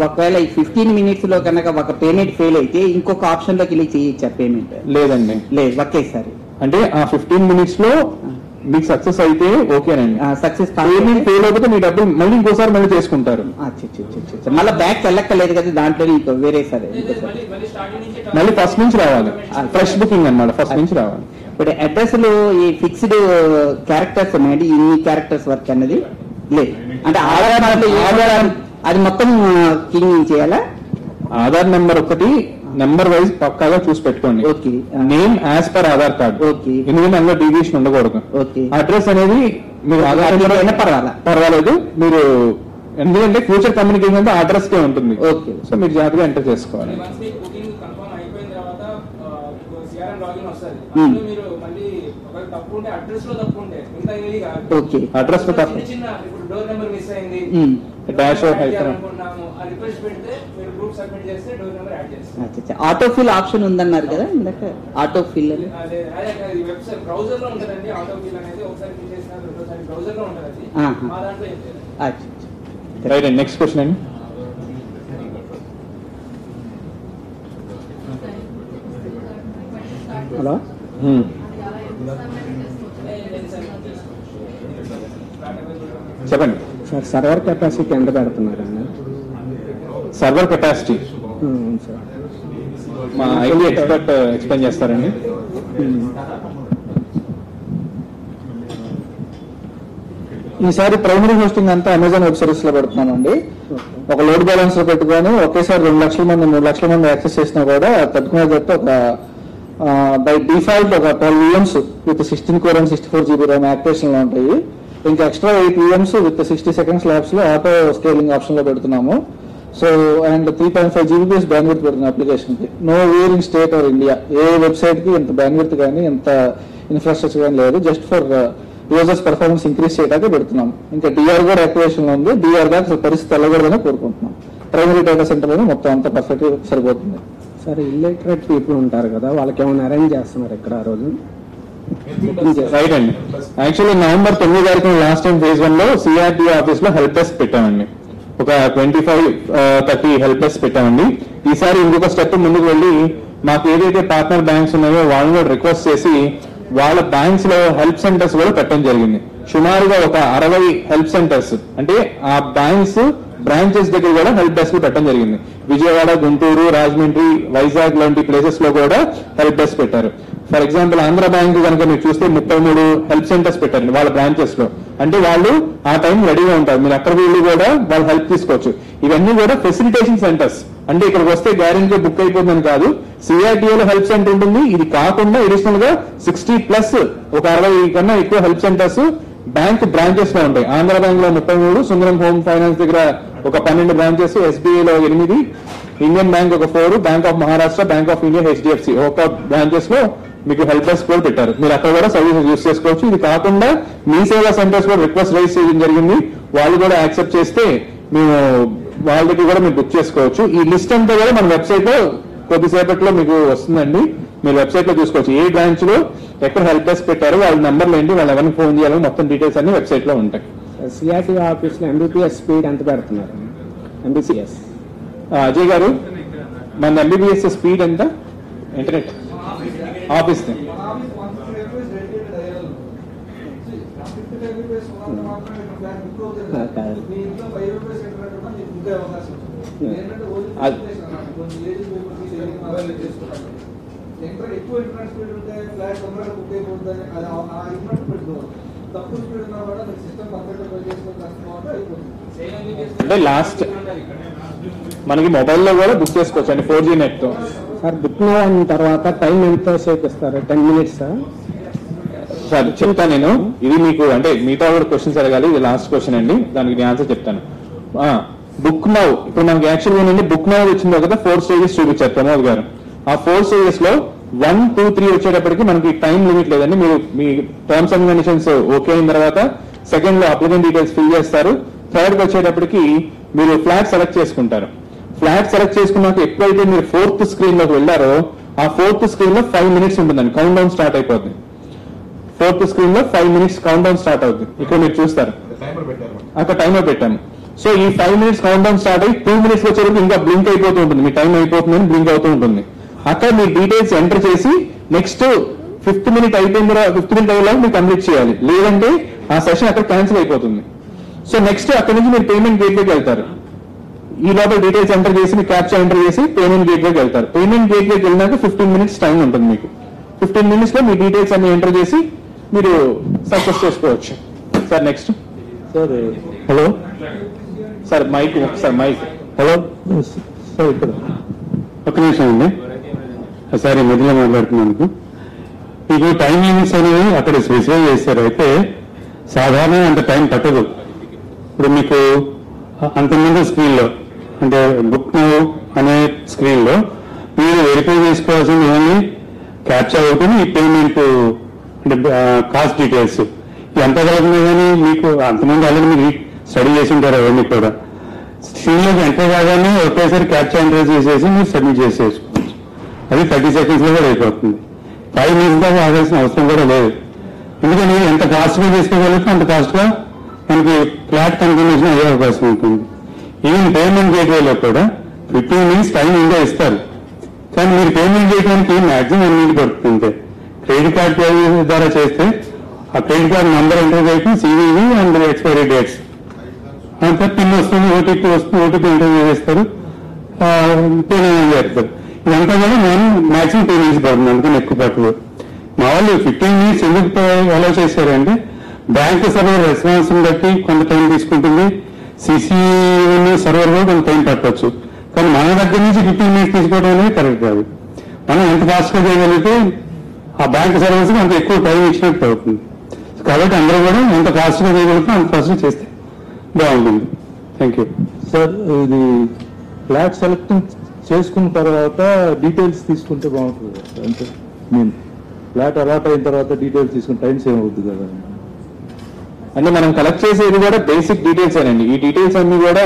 ఒకవేళ 15 minutes లో కనుక ఒక పేమెంట్ ఫెయిల్ అయితే ఇంకొక ఆప్షన్ లోకి వెళ్ళి చేయొచ్చా పేమెంట్? లేదండి, లేదు, ఒకేసారి. అంటే ఆ 15 minutes లో మీకు సక్సెస్ అయితే ఓకేనండి. సక్సెస్ పేమెంట్ ఫెయిల్ అయిపోతే మీ డబ్బులు మళ్ళీ ఇంకోసారి మళ్ళీ చేసుకుంటారు. మళ్ళీ బ్యాక్ వెళ్ళక్కర్లేదు కదా దాంట్లో, ఇంకో వేరే సరే మళ్ళీ ఫస్ట్ నుంచి రావాలి. ఫ్రెష్ బుకింగ్ అన్నమాట, ఫస్ట్ నుంచి రావాలి. ఇప్పుడు అడ్రస్ లో ఈ ఫిక్స్డ్ క్యారెక్టర్స్ ఉన్నాయండి, ఇన్ని క్యారెక్టర్స్ వర్క్ అన్నది లేదు. అంటే ఆధార్ అది మొత్తం క్లీనింగ్ చేయాలా? ఆధార్ నెంబర్ ఒకటి నెంబర్ వైజ్ పక్కాగా చూసి పెట్టుకోండి. Name as per Aadhaar card. ఎందుకంటే అందులో డీవియేషన్ ఉండకూడదు. అడ్రస్ అనేది మీరు ఆధార్ పర్వాలేదు, మీరు ఎందుకంటే ఫ్యూచర్ కమ్యూనికేషన్ అంటే అడ్రస్ కే ఉంటుంది. సో మీరు జాగ్రత్తగా ఎంటర్ చేసుకోవాలి. అడ్రస్ లో తప్పు డాష్ ఆటో ఫిల్ ఆప్షన్ ఉందన్నారు కదా ఇందాక, ఆటో ఫిల్ అని రైట్ అండి. నెక్స్ట్ క్వశ్చన్ అండి. హలో, చెప్పండి సార్. సర్వర్ కెపాసిటీ ఎంత పెడుతున్నారండి? సర్వర్ కెపాసిటీ మా ఐటీ ఎక్స్పర్ట్ ఎక్స్ప్లెయిన్ చేస్తారండి. ఈసారి ప్రైమరీ హోస్టింగ్ అంతా అమెజాన్ వెబ్ సిరీస్ లో పెడుతున్నామండి. ఒక లోడ్ బ్యాలెన్స్ లో పెట్టుకొని ఒకేసారి 2 లక్షల మంది 3 లక్షల మంది యాక్సెస్ చేసినా కూడా తట్టుకునే చెప్తే ఒక బై డిఫాల్ట్ ఒక 12 VMs with 16 core and 64 GB RAM activation లో ఉంటాయి. ఇంకా extra 8 VMs with 60 seconds labs లో ఆటో స్కేలింగ్ ఆప్షన్ లో పెడుతున్నాము. సో అండ్ 3.5 GBps బ్యాండ్విడ్త్ పెడుతున్నాం అప్లికేషన్ కి. Know where in state or India. A website కి ఎంత బ్యాండ్విడ్త్ కానీ ఎంత ఇన్ఫ్రాస్ట్రక్చర్ కానీ లేదు, just for users performance increase చేయడానికి పెడుతున్నాం. ఇంకా డిఆర్ కూడా యాక్టివేషన్ లో ఉంది. డిఆర్ దాకా పరిస్థితి వెళ్ళకూడదని కోరుకుంటున్నాం. ప్రైమరీ డేటా సెంటర్లోనే మొత్తం అంతా పర్ఫెక్ట్ సరిపోతుంది. సరే, ఇల్లిటరేట్ పీపుల్ ఉంటారు కదా, వాళ్ళకి ఏమైనా అరేంజ్ చేస్తున్నారు ఇక్కడ ఆ రోజు? రైట్ అండి. యాక్చువల్లీ November 9 తారీఖున లాస్ట్ టైం phase 1 లో సిఆర్టీఓ ఆఫీస్ లో హెల్ప్ డెస్క్ పెట్టామండి. ఒక 25-30 హెల్ప్ డెస్క్ పెట్టామండి. ఈసారి ఇంకొక స్టెప్ ముందుకు వెళ్ళి మాకు ఏదైతే పార్ట్నర్ బ్యాంక్స్ ఉన్నాయో వాళ్ళని కూడా రిక్వెస్ట్ చేసి వాళ్ళ బ్యాంక్స్ లో హెల్ప్ సెంటర్స్ కూడా పెట్టడం జరిగింది. సుమారుగా ఒక 60 హెల్ప్ సెంటర్స్, అంటే ఆ బ్యాంక్స్ బ్రాంచెస్ దగ్గర కూడా హెల్ప్ డెస్క్ పెట్టడం జరిగింది. విజయవాడ, గుంటూరు, రాజమండ్రి, వైజాగ్ లాంటి ప్లేసెస్ లో కూడా హెల్ప్ డెస్క్ పెట్టారు. ఫర్ ఎగ్జాంపుల్ ఆంధ్ర బ్యాంక్ కనుక మీరు చూస్తే 33 హెల్ప్ సెంటర్స్ పెట్టారు వాళ్ళ బ్రాంచెస్ లో. అంటే వాళ్ళు ఆ టైం రెడీగా ఉంటారు, మీరు అక్కడ వీళ్ళు కూడా వాళ్ళు హెల్ప్ తీసుకోవచ్చు. ఇవన్నీ కూడా ఫెసిలిటేషన్ సెంటర్స్, అంటే ఇక్కడికి వస్తే గ్యారెంటీ బుక్ అయిపోతుందని కాదు. సిఆర్టీఓలో హెల్ప్ సెంటర్ ఉంటుంది. ఇది కాకుండా అడిషనల్ గా 60+ ఒక 60 కన్నా ఎక్కువ హెల్ప్ సెంటర్స్ బ్యాంక్ బ్రాంచెస్ లో ఉంటాయి. ఆంధ్ర బ్యాంక్ లో 33, సుందరం హోమ్ ఫైనాన్స్ దగ్గర ఒక 12 బ్రాంచెస్, ఎస్బీఐలో 8, ఇండియన్ బ్యాంక్ ఒక 4, bank of Maharashtra, bank of India, HDFC ఒక బ్రాంచెస్ లో మీకు హెల్ప్ డెస్క్ కూడా పెట్టారు. మీరు అక్కడ కూడా సర్వీసెస్ యూజ్ చేసుకోవచ్చు. ఇది కాకుండా మీ సేవా సెంటర్స్ కూడా రిక్వెస్ట్ రైజ్ చేయడం జరిగింది. వాళ్ళు కూడా యాక్సెప్ట్ చేస్తే మేము వాళ్ళ దగ్గర కూడా మీరు బుక్ చేసుకోవచ్చు. ఈ లిస్ట్ అంతా కూడా మన వెబ్సైట్ లో కొద్దిసేపట్లో మీకు వస్తుందండి. మీరు వెబ్సైట్ లో చూసుకోవచ్చు ఏ బ్రాంచ్ లో ఎక్కడ హెల్ప్ డెస్క్ పెట్టారు, వాళ్ళ నెంబర్లు ఏంటి, వాళ్ళు ఎవరిని ఫోన్ చేయాలో మొత్తం డీటెయిల్స్ అన్ని వెబ్సైట్ లో ఉంటాయి. సిఆర్టీ ఆఫీస్ లో ఎంబీపీఎస్ స్పీడ్ ఎంత పెడుతున్నారు? ఎంబీపీఎస్ అజయ్ గారు, మన ఎంబీబీఎస్ స్పీడ్ ఎంత ఇంటర్నెట్ ఆఫీస్? అంటే లాస్ట్ మనకి మొబైల్లో కూడా బుక్ చేసుకోవచ్చు అండి 4G నెట్ తో. సార్, బుక్ అయిన తర్వాత టైం ఎంత సేపు ఇస్తారు? 10 minutes సార్ చెప్తాను నేను. ఇది మీకు అంటే మిగతా కూడా క్వశ్చన్స్ అడగాలి, ఇది లాస్ట్ క్వశ్చన్ అండి, దానికి నేను ఆన్సర్ చెప్తాను. బుక్ నౌ ఇప్పుడు మనకి యాక్చువల్గా ఏంటంటే బుక్ నౌ వచ్చిందో కదా 4 stages చూపించారు ప్రమోద్ గారు. ఆ 4 stages లో 1, 2, 3 వచ్చేటప్పటికి మనకి టైం లిమిట్ లేదండి. మీరు మీ టర్మ్స్ అండ్ కండిషన్స్ ఓకే అయిన తర్వాత సెకండ్ లో అప్లికెంట్ డీటెయిల్స్ ఫిల్ చేస్తారు. థర్డ్ కి వచ్చేటప్పటికి మీరు ఫ్లాట్ సెలెక్ట్ చేసుకుంటారు. ఫ్లాట్ సెలెక్ట్ చేసుకున్నాక ఎప్పుడైతే మీరు 4th స్క్రీన్ లోకి వెళ్ళారో ఆ 4th స్క్రీన్ లో 5 minutes ఉంటుందండి, కౌంట్ డౌన్ స్టార్ట్ అయిపోతుంది. 4th స్క్రీన్ లో 5 minutes కౌంట్ డౌన్ స్టార్ట్ అవుతుంది. ఇక్కడ మీరు చూస్తారు అక్కడ టైమర్ పెట్టాము. సో ఈ 5 minutes కౌంట్ డౌన్ స్టార్ట్ అయ్యి 2 minutes వచ్చేటప్పుడు ఇంకా బ్లింక్ అయిపోతూ ఉంటుంది, మీ టైం అయిపోతుందని బ్లింక్ అవుతూ ఉంటుంది. అక్కడ మీ డీటెయిల్స్ ఎంటర్ చేసి నెక్స్ట్ 5th minute అయిపోయిన తర్వాత 5th minute అయ్యేలా మీరు కంప్లీట్ చేయాలి, లేదంటే ఆ సెషన్ అక్కడ క్యాన్సిల్ అయిపోతుంది. సో నెక్స్ట్ అక్కడ నుంచి మీరు పేమెంట్ గేట్వేకి వెళ్తారు. ఈ లోపల డీటెయిల్స్ ఎంటర్ చేసి మీ క్యాప్చా ఎంటర్ చేసి పేమెంట్ గేట్వేకి వెళ్తారు. పేమెంట్ గేట్వేకి వెళ్ళినాక 15 minutes టైం ఉంటుంది మీకు. 15 minutes లో మీ డీటెయిల్స్ అన్ని ఎంటర్ చేసి మీరు సక్సెస్ చేసుకోవచ్చు. Sir next. Sir hello sir, mike sir, mike. Hello sir, ఇక్కడ ఒక్క నిమిషం అండి, సారీ మధ్యలో మాట్లాడుతున్నాను. మీకు టైం లిమిట్స్ అనేవి అక్కడ స్పెసిఫై చేశారు. అయితే సాధారణ అంత టైం పట్టదు. ఇప్పుడు మీకు అంతకుముందు స్క్రీన్లో అంటే బుక్ నౌ అనే స్క్రీన్లో మీరు వెరిఫై చేసుకోవాల్సింది ఓన్లీ క్యాప్చా అవుతుంది, ఈ పేమెంట్ అంటే కాస్ట్ డీటెయిల్స్ ఎంత కలుగుతుంది. కానీ మీకు అంతకుముందు ఆల్రెడీ మీరు స్టడీ చేసి ఉంటారు అవన్నీ కూడా. స్క్రీన్లోకి ఎంటర్ కాగానే ఒకేసారి క్యాప్చా ఎంటర్ చేసేసి మీరు సబ్మిట్ చేసేసుకోవచ్చు. అది 30 seconds లో కూడా అయిపోతుంది. 5 minutes దాకా ఆగాల్సిన అవసరం కూడా లేదు. ఎందుకంటే ఎంత కాస్ట్గా చేసుకోగలిగితే అంత కాస్ట్గా మనకి ఫ్లాట్ కన్ఫర్మేషన్ అయ్యే అవకాశం ఉంటుంది. ఈవెన్ పేమెంట్ గేట్వేలో కూడా 15 minutes టైం ఇంకా ఇస్తారు. కానీ మీరు పేమెంట్ చేయడానికి మాక్సిమం 1 minute పడుతుంది. క్రెడిట్ కార్డ్ ద్వారా చేస్తే ఆ క్రెడిట్ కార్డ్ నంబర్ ఎంటర్ చేసి సివివి అండ్ ఎక్స్పైరీ డేట్స్ అంతా పిన్ వస్తుంది, ఓటీపీ వస్తుంది, ఓటీపీ ఎంటర్ చేస్తారు, పేమెంట్ చేస్తారు. ఇదంతా కూడా నేను మాక్సిమం 2 minutes పడుతుంది, అందుకని ఎక్కువ పట్టదు. మా వాళ్ళు 15 minutes ఎందుకు అలౌ చేశారంటే బ్యాంక్ సర్వర్ రెస్పాన్స్ బట్టి కొంత టైం తీసుకుంటుంది, సిసిఓ సర్వర్ కూడా కొంత టైం పట్టవచ్చు. కానీ మన దగ్గర నుంచి 15 minutes తీసుకోవడం అనేది కరెక్ట్ కాదు. మనం ఎంత ఫాస్ట్గా చేయగలిగితే ఆ బ్యాంక్ సర్వీస్ అంత ఎక్కువ టైం ఇచ్చినట్టు అవుతుంది. కాబట్టి అందరూ కూడా ఎంత ఫాస్ట్గా చేయగలిగితే అంత ఫాస్ట్గా చేస్తే బాగుంటుంది. Thank you sir. ఇది ఫ్లాట్ సెలెక్ట్ చేసుకున్న తర్వాత డీటెయిల్స్ తీసుకుంటే బాగుంటుంది కదా, అంటే నేను ఫ్లాట్ అలాట్ అయిన తర్వాత డీటెయిల్స్ తీసుకుని టైం సేవ్ అవుతుంది కదా. అంటే మనం కలెక్ట్ చేసేది కూడా బేసిక్ డీటెయిల్స్ ఏనండి. ఈ డీటెయిల్స్ అన్ని కూడా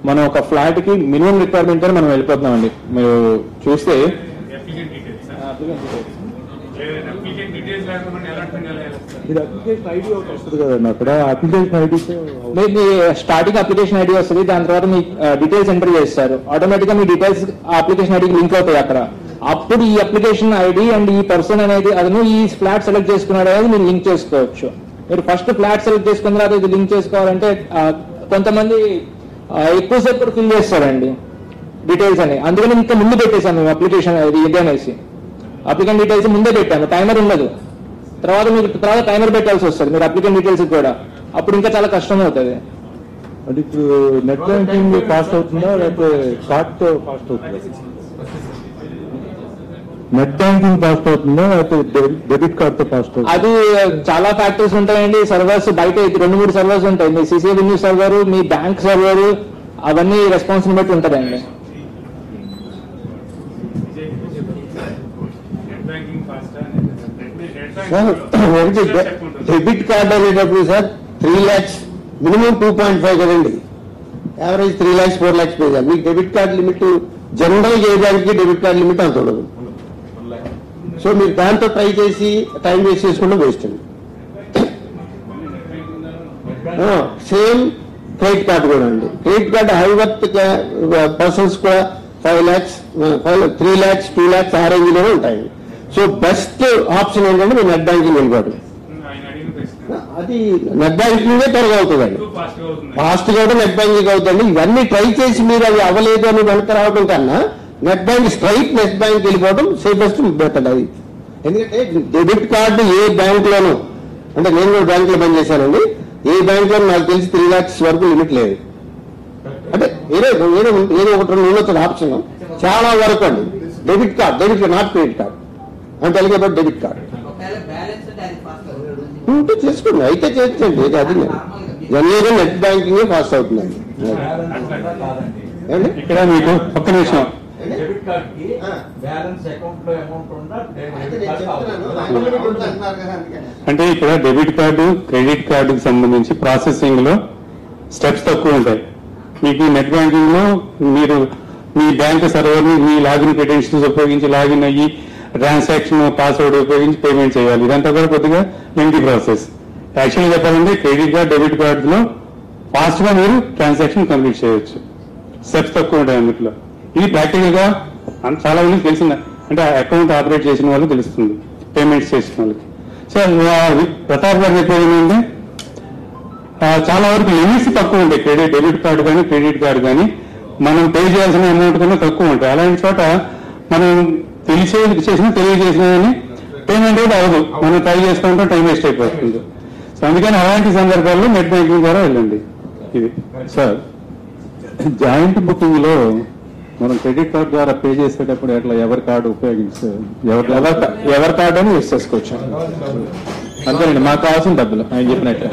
మనం ఒక ఫ్లాట్ కి మినిమం రిక్వైర్మెంట్ అని మనం వెళ్ళిపోతున్నామండి. మీరు చూస్తే ఇది అప్లికేషన్ ఐడి ఒకటి వస్తుంది కదండి, అక్కడ అప్లికేషన్ ఐడి మీ స్టార్టింగ్ అప్లికేషన్ ఐడి వస్తుంది, దాని తర్వాత మీ డీటెయిల్స్ ఎంటర్ చేస్తారు, ఆటోమేటిక్ గా మీ డీటెయిల్స్ అప్లికేషన్ ఐడికి లింక్ అవుతాయి అక్కడ. అప్పుడు ఈ అప్లికేషన్ ఐడి అండ్ ఈ పర్సన్ అనేది అతను ఈ ఫ్లాట్ సెలెక్ట్ చేసుకున్నాడు అనేది మీరు లింక్ చేసుకోవచ్చు. మీరు ఫస్ట్ ఫ్లాట్ సెలెక్ట్ చేసుకున్న తర్వాత ఇది లింక్ చేసుకోవాలంటే కొంతమంది ఎక్కువసేపు కూడా ఫిల్ చేస్తారండి డీటెయిల్స్ అని. అందుకని ఇంకా ముందు పెట్టేశాను మేము అప్లికేషన్ ఇది ఇదనేసి అప్లికెంట్ డీటెయిల్స్ ముందే పెట్టాను, టైమర్ ఉండదు. తర్వాత టైమర్ పెట్టాల్సి వస్తుంది మీరు అప్లికెంట్ డీటెయిల్స్ కూడా, అప్పుడు ఇంకా చాలా కష్టం అవుతుంది. అది ఇప్పుడు నెట్ బ్యాంకింగ్ ఫాస్ట్ అవుతుందా లేకపోతే కార్డ్తో ఫాస్ట్ అవుతుందా? నెట్ బ్యాంకింగ్ ఫాస్ట్ అవుతుందా లేకపోతే డెబిట్ కార్డ్తో ఫాస్ట్ అవుతుందా? అది చాలా ఫ్యాక్టర్స్ ఉంటాయండి. సర్వర్స్ బయట 2-3 సర్వర్స్ ఉంటాయి. మీ సిసిబిన్యూ సర్వర్, మీ బ్యాంక్ సర్వర్, అవన్నీ రెస్పాన్స్ బట్టి ఉంటుందండి. డెబిట్ కార్డ్ అనేటప్పుడు సార్ 3 lakhs మినిమం 2.5 కదండి, యావరేజ్ 3 lakhs 4 lakhs పే చేయాలి. మీకు డెబిట్ కార్డ్ లిమిట్ జనరల్ చేయడానికి డెబిట్ కార్డ్ లిమిట్ అంత ఉండదు. సో మీరు దాంతో ట్రై చేసి టైం వేస్ట్ చేసుకుంటే వేస్ట్ అండి. సేమ్ క్రెడిట్ కార్డ్ కూడా అండి. Credit card high worth persons కూడా 5 lakhs 3 lakhs 2 lakhs ఆ రేంజ్లోనే ఉంటాయి. సో బెస్ట్ ఆప్షన్ ఏంటంటే మీరు నెట్ బ్యాంకింగ్ వెళ్ళిపోవడం. అది నెట్ బ్యాంకింగ్ త్వరగా అవుతుందండి, ఫాస్ట్ గా నెట్ బ్యాంకింగ్ అవుతుంది. ఇవన్నీ ట్రై చేసి మీరు అది అవ్వలేదు అని వెనక రావడం కన్నా net bank straight net bank వెళ్ళిపోవడం సేఫెస్ట్ మెథడ్ అది. ఎందుకంటే డెబిట్ కార్డు ఏ బ్యాంక్ లోనూ, అంటే నేను కూడా బ్యాంక్ లో పనిచేశానండి, ఏ బ్యాంక్ లో నాకు తెలిసి 3 lakhs వరకు లిమిట్ లేదు. అంటే ఏదో ఒకటి రెండు ఉండొచ్చు ఆప్షన్, చాలా వరకు అండి. Debit card not credit card అంటే తెలియదు. డెబిట్ కార్డ్ ఉంటే చేసుకోండి, అయితే చేర్చండి. అది జనరల్గా నెట్ బ్యాంకింగ్ ఫాస్ట్ అవుతుందండి. ఇక్కడ మీకు ఒక్క నిమిషం, అంటే ఇక్కడ డెబిట్ కార్డు క్రెడిట్ కార్డుకి సంబంధించి ప్రాసెసింగ్ లో స్టెప్స్ తక్కువ ఉంటాయి. మీకు నెట్ బ్యాంకింగ్ లో మీరు మీ బ్యాంక్ సర్వర్ ని మీ లాగిన్ క్రెడెన్షియల్స్ ఉపయోగించి లాగిన్ అయ్యి ట్రాన్సాక్షన్ పాస్వర్డ్ ఉపయోగించి పేమెంట్ చేయాలి. ఇదంతా కూడా కొద్దిగా లెంగ్తీ ప్రాసెస్. యాక్చువల్గా చెప్పాలంటే క్రెడిట్ కార్డ్ డెబిట్ కార్డ్ లో ఫాస్ట్ గా మీరు ట్రాన్సాక్షన్ కంప్లీట్ చేయొచ్చు, స్టెప్స్ తక్కువ ఉంటాయి అందులో. ఇది ప్రాక్టికల్ గా చాలా మందికి తెలిసింది, అంటే అకౌంట్ ఆపరేట్ చేసిన వాళ్ళకి తెలుస్తుంది, పేమెంట్స్ చేసిన వాళ్ళకి. సో ప్రతాప్ గారు చెప్పేది ఏంటంటే చాలా వరకు లిమిట్స్ తక్కువ ఉంటాయి. డెబిట్ కార్డు కానీ క్రెడిట్ కార్డు కానీ మనం పే చేయాల్సిన అమౌంట్ కన్నా తక్కువ ఉంటాయి. అలాంటి చోట మనం తెలియజేసిన కానీ పేమెంట్ అయితే అవ్వదు, మనం ట్రై చేసుకుంటాం, టైం వేస్ట్ అయిపోతుంది. సో అందుకని అలాంటి సందర్భాల్లో నెట్ బ్యాంకింగ్ ద్వారా వెళ్ళండి. ఇది సార్ జాయింట్ బుకింగ్ లో మనం క్రెడిట్ కార్డు ద్వారా పే చేసేటప్పుడు ఎట్లా ఎవరి కార్డు ఉపయోగిస్తే ఎవరి కార్డు అని యూజ్ చేసుకోవచ్చు అంతేనండి. మాకు కావాల్సిన డబ్బులు ఆయన చెప్పినట్టు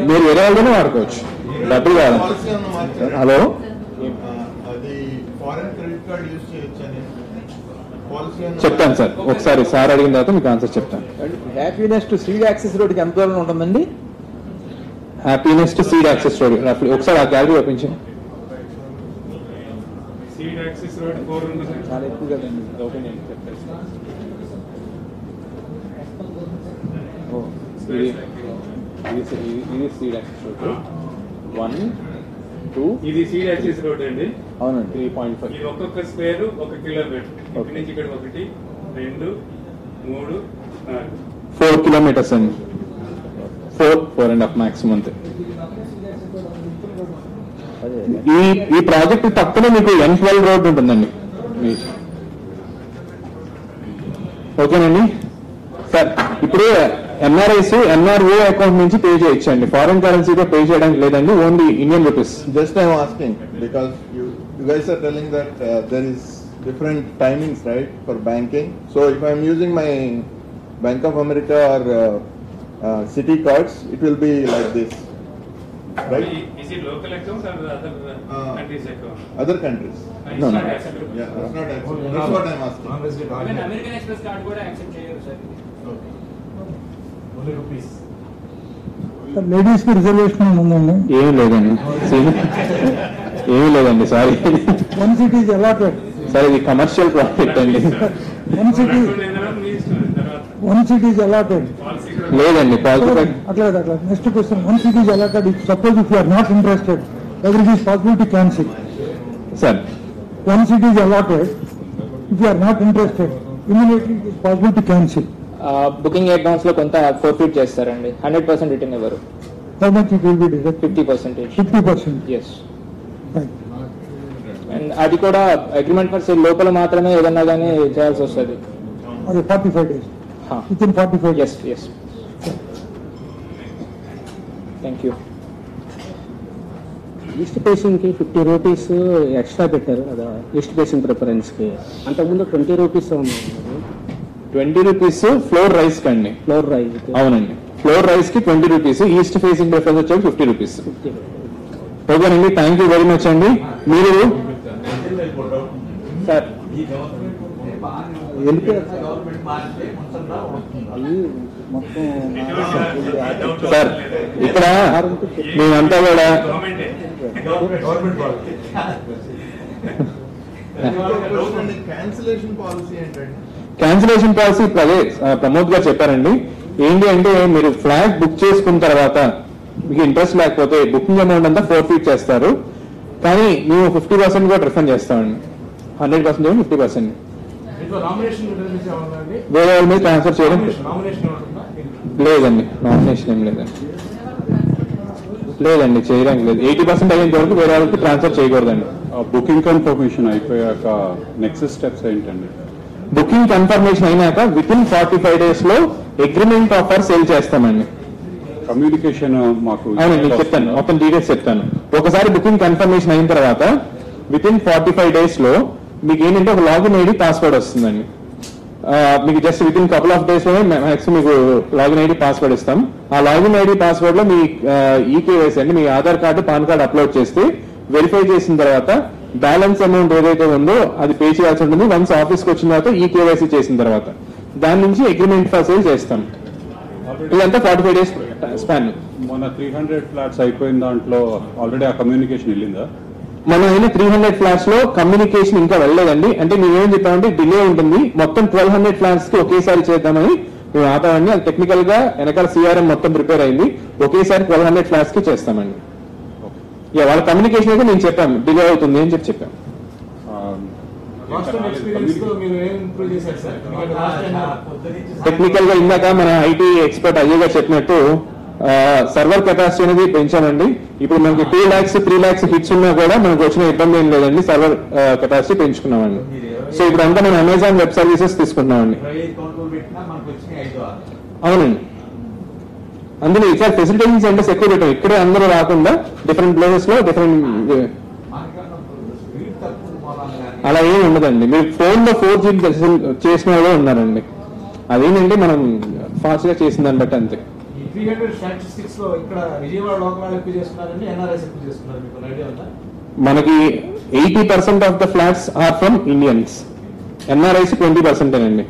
మీరు వేరే వాళ్ళనే వాడుకోవచ్చు, డబ్బులు కాదు. హలో, చెప్తాను సార్, ఒకసారి సార్ అడిగిన తర్వాత మీకు ఆన్సర్ చెప్తాను. హ్యాపీనెస్ టు సీడ్ యాక్సెస్ రోడ్కి ఎంత దూరం ఉంటుందండి? Happiness to seed access road ఒకసారి ఆ గ్యాలరీ ఓపించండి. చాలా ఎక్కువ కదండి. ఇది సీడ్ యాక్సెస్ రోడ్ 1, 2. ఇది సీడ్ యాక్సెస్ రోడ్ అండి. అవునండి. 3.5. ఇది ఒక్కొక్క స్క్వేర్ 1 కిలోమీటర్. ఇక్కడ నుంచి ఇక్కడ 1, 2, 3, 4 kilometers అండి. 4.5 మాక్సిమం అంతే. ఈ ప్రాజెక్ట్ పక్కన మీకు N12 రోడ్ ఉంటుందండి. ఓకేనండి సార్. ఇప్పుడు ఎన్ఆర్ఐస్ ఎన్ఆర్ఓ అకౌంట్ నుంచి పే చేయొచ్చండి, ఫారెన్ కరెన్సీగా పే చేయడానికి లేదండి, only Indian rupees. Just I'm asking because you guys are telling that there is different timings, right, for banking. So if I'm using my Bank of America or Citi cards, it will be like this, right? Is it local accounts or other countries accounts? Other countries. No. Yeah, that's not acceptable. That's what I'm asking. Even American Express card కూడా accept చేయరు sir. Okay. Only rupees. Ladies కి రిజర్వేషన్ ఉందండి. ఏమీ లేదండి sorry. One city is allotted. Sir ఇది కమర్షియల్ ప్రాజెక్ట్ అండి. One city is allotted. లేదండి అట్లా next question. One city is allotted. Suppose if you are not interested whether it is possible to cancel. Sir One city is allotted. If you are not interested, immediately it is possible to cancel. Booking advance లో కొంత ఫోర్ఫీట్ చేస్తారండి. 100% రిటర్న్ ఇవ్వరు. How much it will be deducted? 50%. 50%. Yes. And అది కూడా అగ్రిమెంట్ ఫర్ సేల్ లోపల మాత్రమే ఏదన్నా కానీ చేయాల్సి వస్తుంది. అది 45 days. Within 45 days. Yes. Thank you. East facing కి 50 రూపీస్ ఎక్స్ట్రా పెట్టారు కదా ఈస్ట్ ఫేసింగ్ ప్రిఫరెన్స్ కి. అంతకుముందు 20 రూపీస్ ఉంది. 20 రూపీస్ ఫ్లోర్ రైస్ కండి. ఫ్లోర్ రైస్ అవునండి. ఫ్లోర్ రైస్ కి 20 రూపీస్. ఈస్ట్ ఫేసింగ్ ప్రిఫరెన్స్ వచ్చేసి 50 రూపీస్. ఓకేనండి. థ్యాంక్ యూ వెరీ మచ్ అండి. మీరు సార్ సార్ ఇక్కడ మేమంతా కూడా క్యాన్సిలేషన్ పాలసీ ఇప్పుడు అదే ప్రమోద్ గారు చెప్పారండి. ఏంటి అంటే మీరు ఫ్లాట్ బుక్ చేసుకున్న తర్వాత మీకు ఇంట్రెస్ట్ లేకపోతే బుకింగ్ అమౌంట్ అంతా ఫోర్ఫీట్ చేస్తారు. కానీ మేము 50% కూడా రిఫండ్ చేస్తామండి. 100% 50%. వేరే వాళ్ళ మీద ట్రాన్స్ఫర్ చేయడం లేదండి. నామినేషన్ ఏం లేదండి చేయడానికి లేదు. 80% అయ్యేంత వరకు వేరే వాళ్ళకి ట్రాన్స్ఫర్ చేయకూడదండి. బుకింగ్ కన్ఫర్మేషన్ అయిపోయాక నెక్స్ట్ స్టెప్స్ ఏంటండి? బుకింగ్ కన్ఫర్మేషన్ అయినాక విత్ ఇన్ 45 days లో అగ్రిమెంట్ ఆఫర్ సేల్ చేస్తామండి. కమ్యూనికేషన్ మాకు అవునండి చెప్తాను. మొత్తం డీటెయిల్స్ చెప్తాను. ఒకసారి బుకింగ్ కన్ఫర్మేషన్ అయిన తర్వాత విత్ ఇన్ 45 days లో మీకు ఏంటంటే ఒక లాగిన్ ఐడి పాస్వర్డ్ వస్తుందండి. మీకు just within couple of days లో మ్యాక్సిమం మీకు లాగిన్ ఐడి పాస్వర్డ్ ఇస్తాం. ఆ లాగిన్ ఐడి పాస్వర్డ్ లో మీ ఈకేవైసీ అండి, మీ ఆధార్ కార్డు పాన్ కార్డు అప్లోడ్ చేస్తే వెరిఫై చేసిన తర్వాత బ్యాలెన్స్ అమౌంట్ ఏదైతే ఉందో అది పే చేయాల్సి ఉంటుంది. వన్స్ ఆఫీస్కి వచ్చిన తర్వాత ఈకేవైసీ చేసిన తర్వాత దాని నుంచి అగ్రిమెంట్ ఫర్ సేల్ చేస్తాం. ఇదంతా 45 days స్పాన్. మొన్న 300 ఫ్లాట్స్ అయిపోయిన దాంట్లో ఆల్రెడీ ఆ కమ్యూనికేషన్ వెళ్ళిందా? మనం అయినా 300 ఫ్లాట్స్ లో కమ్యూనికేషన్ ఇంకా వెళ్ళలేదండి. అంటే మేమేం చెప్పామంటే డిలే ఉంటుంది. మొత్తం 1200 ఫ్లాట్స్ కి ఒకేసారి చేద్దామని మేము ఆపామండి. అది టెక్నికల్ గా వెనకాల సిఆర్ఎం మొత్తం ప్రిపేర్ అయింది. ఒకేసారి 1200 ఫ్లాట్స్ కి చేస్తామండి. వాళ్ళ కమ్యూనికేషన్ అయితే నేను చెప్పాము డిలే అవుతుంది అని చెప్పాము. టెక్నికల్ గా ఇందాక మన ఐటీ ఎక్స్పర్ట్ అజయ్ గారు చెప్పినట్టు సర్వర్ కెపాసిటీ అనేది పెంచామండి. ఇప్పుడు మనకి 2 lakhs 3 lakhs హిట్స్ ఉన్నా కూడా మనకు వచ్చిన ఇబ్బంది ఏం లేదండి. Server capacity పెంచుకున్నామండి. సో ఇప్పుడు అంతా మనం అమెజాన్ వెబ్ సర్వీసెస్ తీసుకుంటున్నామండి. అవునండి. అందులో ఇక్కడ ఫెసిలిటేషన్ సెంటర్స్ ఎక్కువ పెట్టాం. ఇక్కడే అందరూ రాకుండా డిఫరెంట్ ప్లేసెస్ లో డిఫరెంట్ అలా ఏమి ఉండదండి. మీరు ఫోన్ లో 4G చేసిన వాళ్ళు ఉన్నారండి. అదేంటంటే మనం ఫాస్ట్ గా చేసిన దాన్ని బట్టి అంతే. 300 స్టాటిస్టిక్స్ లో ఇక్కడ విజయవాడ లోకల్ ఎక్కువ చేస్తున్నారండి, ఎన్ఆర్ఐస్ ఎక్కువ చేస్తున్నారు. మీకు ఐడియా ఉందా? మనకి 80% of the flats are from Indians. NRIs 20% అండి.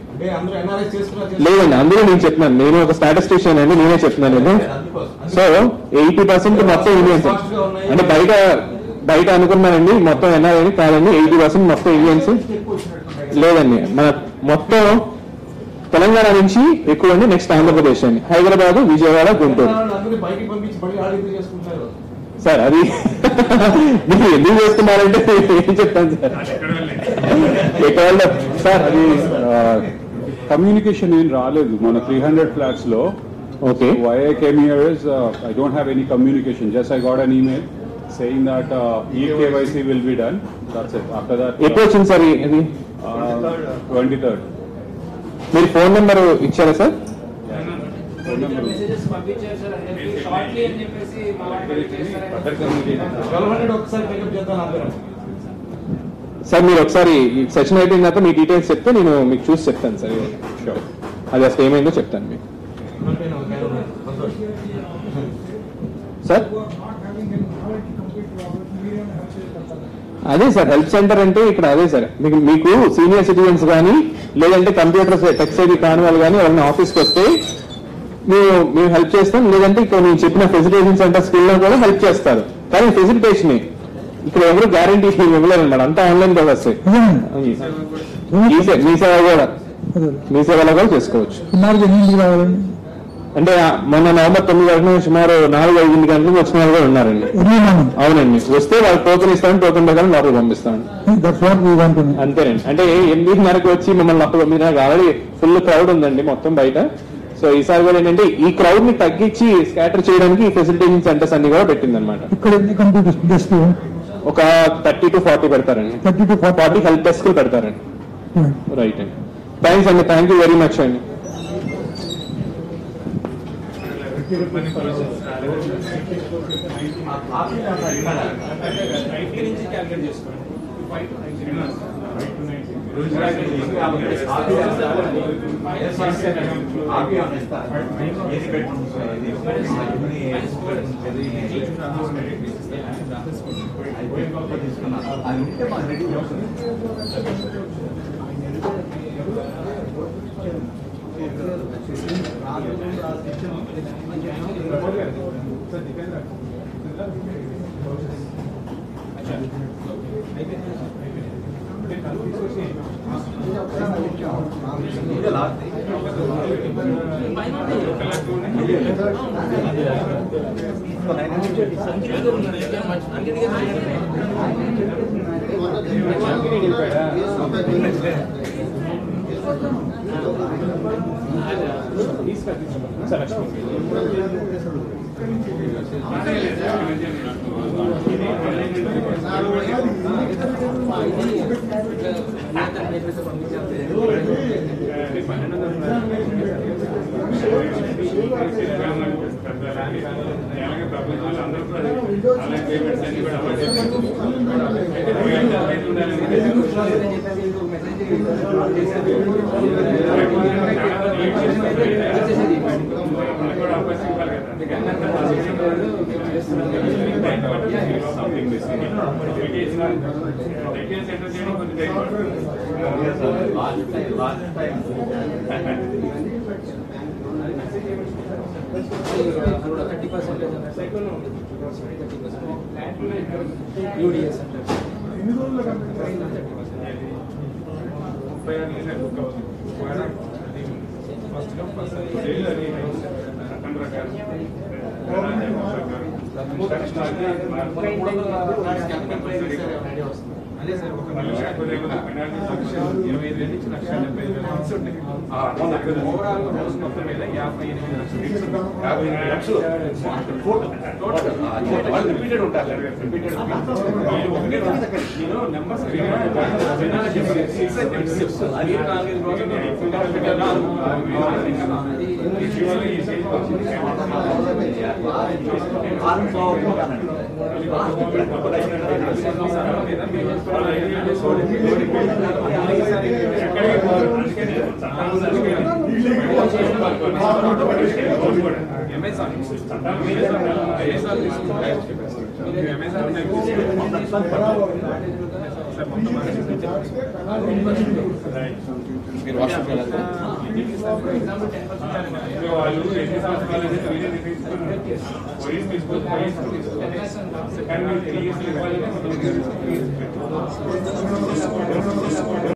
లేదండి అందులో నేను చెప్తున్నాను. నేను ఒక స్టాటిస్టిషియన్ అండి, నేనే చెప్తున్నాను ఇది. సో 80% మొత్తం ఇండియన్స్. అంటే బయట అనుకున్నానండి మొత్తం ఎన్ఆర్ఐ కాదండి. 80% మొత్తం ఇండియన్స్. లేదండి మన మొత్తం తెలంగాణ నుంచి ఎక్కువ అండి. నెక్స్ట్ ఆంధ్రప్రదేశ్ అండి, హైదరాబాద్, విజయవాడ, గుంటూరు. సార్ అది మీరు ఎందుకు చేస్తున్నారంటే ఏం చెప్తాను సార్. అది కమ్యూనికేషన్ ఏం రాలేదు మన 300 ఫ్లాట్స్ లో. Okay. Why I came here is I don't have any communication. Just I got an email saying that eKYC will be done. That's it. After that. ఎప్పుడు వచ్చింది సార్ ఇది? 23rd. మీరు ఫోన్ నెంబర్ ఇచ్చారా సార్? సార్ మీరు ఒకసారి సెషన్ అయిపోయిన తర్వాత మీ డీటెయిల్స్ చెప్తే నేను మీకు చూసి చెప్తాను సార్. అది అసలు ఏమైందో చెప్తాను మీకు సార్. అదే సార్ హెల్ప్ సెంటర్ అంటే ఇక్కడ అదే సార్. మీకు సీనియర్ సిటిజన్స్ కానీ లేదంటే కంప్యూటర్ టెక్ సేవి కాని వాళ్ళు కానీ ఎవరైనా ఆఫీస్కి వస్తే మేము హెల్ప్ చేస్తాం, లేదంటే ఇక్కడ నేను చెప్పిన ఫెసిలిటేషన్ సెంటర్ స్కిల్ లో కూడా హెల్ప్ చేస్తారు. కానీ ఫెసిలిటేషన్ ఇక్కడ ఎవరు గ్యారంటీ ఇవ్వలేదు అనమాట, అంతా ఆన్లైన్ ద్వారా వస్తాయి. మీ సేవలో కూడా చేసుకోవచ్చు. అంటే మొన్న నవంబర్ 9 వరకు సుమారు 4-5 గంటలకు వచ్చిన వాళ్ళు కూడా ఉన్నారండి. అవునండి, వస్తే వాళ్ళు టోకెన్ ఇస్తామని టోకెన్ ప్రకారం లోపల పంపిస్తామండి. అంతేనండి. అంటే 8:30కి వచ్చి మమ్మల్ని లోపల పంపించడానికి ఆల్రెడీ ఫుల్ క్రౌడ్ ఉందండి మొత్తం బయట. సో ఈసారి కూడా ఏంటంటే ఈ క్రౌడ్ ని తగ్గించి స్కాటర్ చేయడానికి ఈ ఫెసిలిటేషన్ సెంటర్స్ అన్ని కూడా పెట్టింది అనమాట. ఒక 30 to 40 పెడతారండి. 40 హెల్ప్ డెస్క్ పెడతారండి. రైట్ అండి. థ్యాంక్స్ అండి, థ్యాంక్ యూ వెరీ మచ్ అండి. అదే సార్ ఒక 25,000 నుంచి 1,75,000 ఓవరాల్ రోజు మొత్తం మీద 58 లక్షలు రిపీటెడ్ ఉంటారు. నేను నెంబర్స్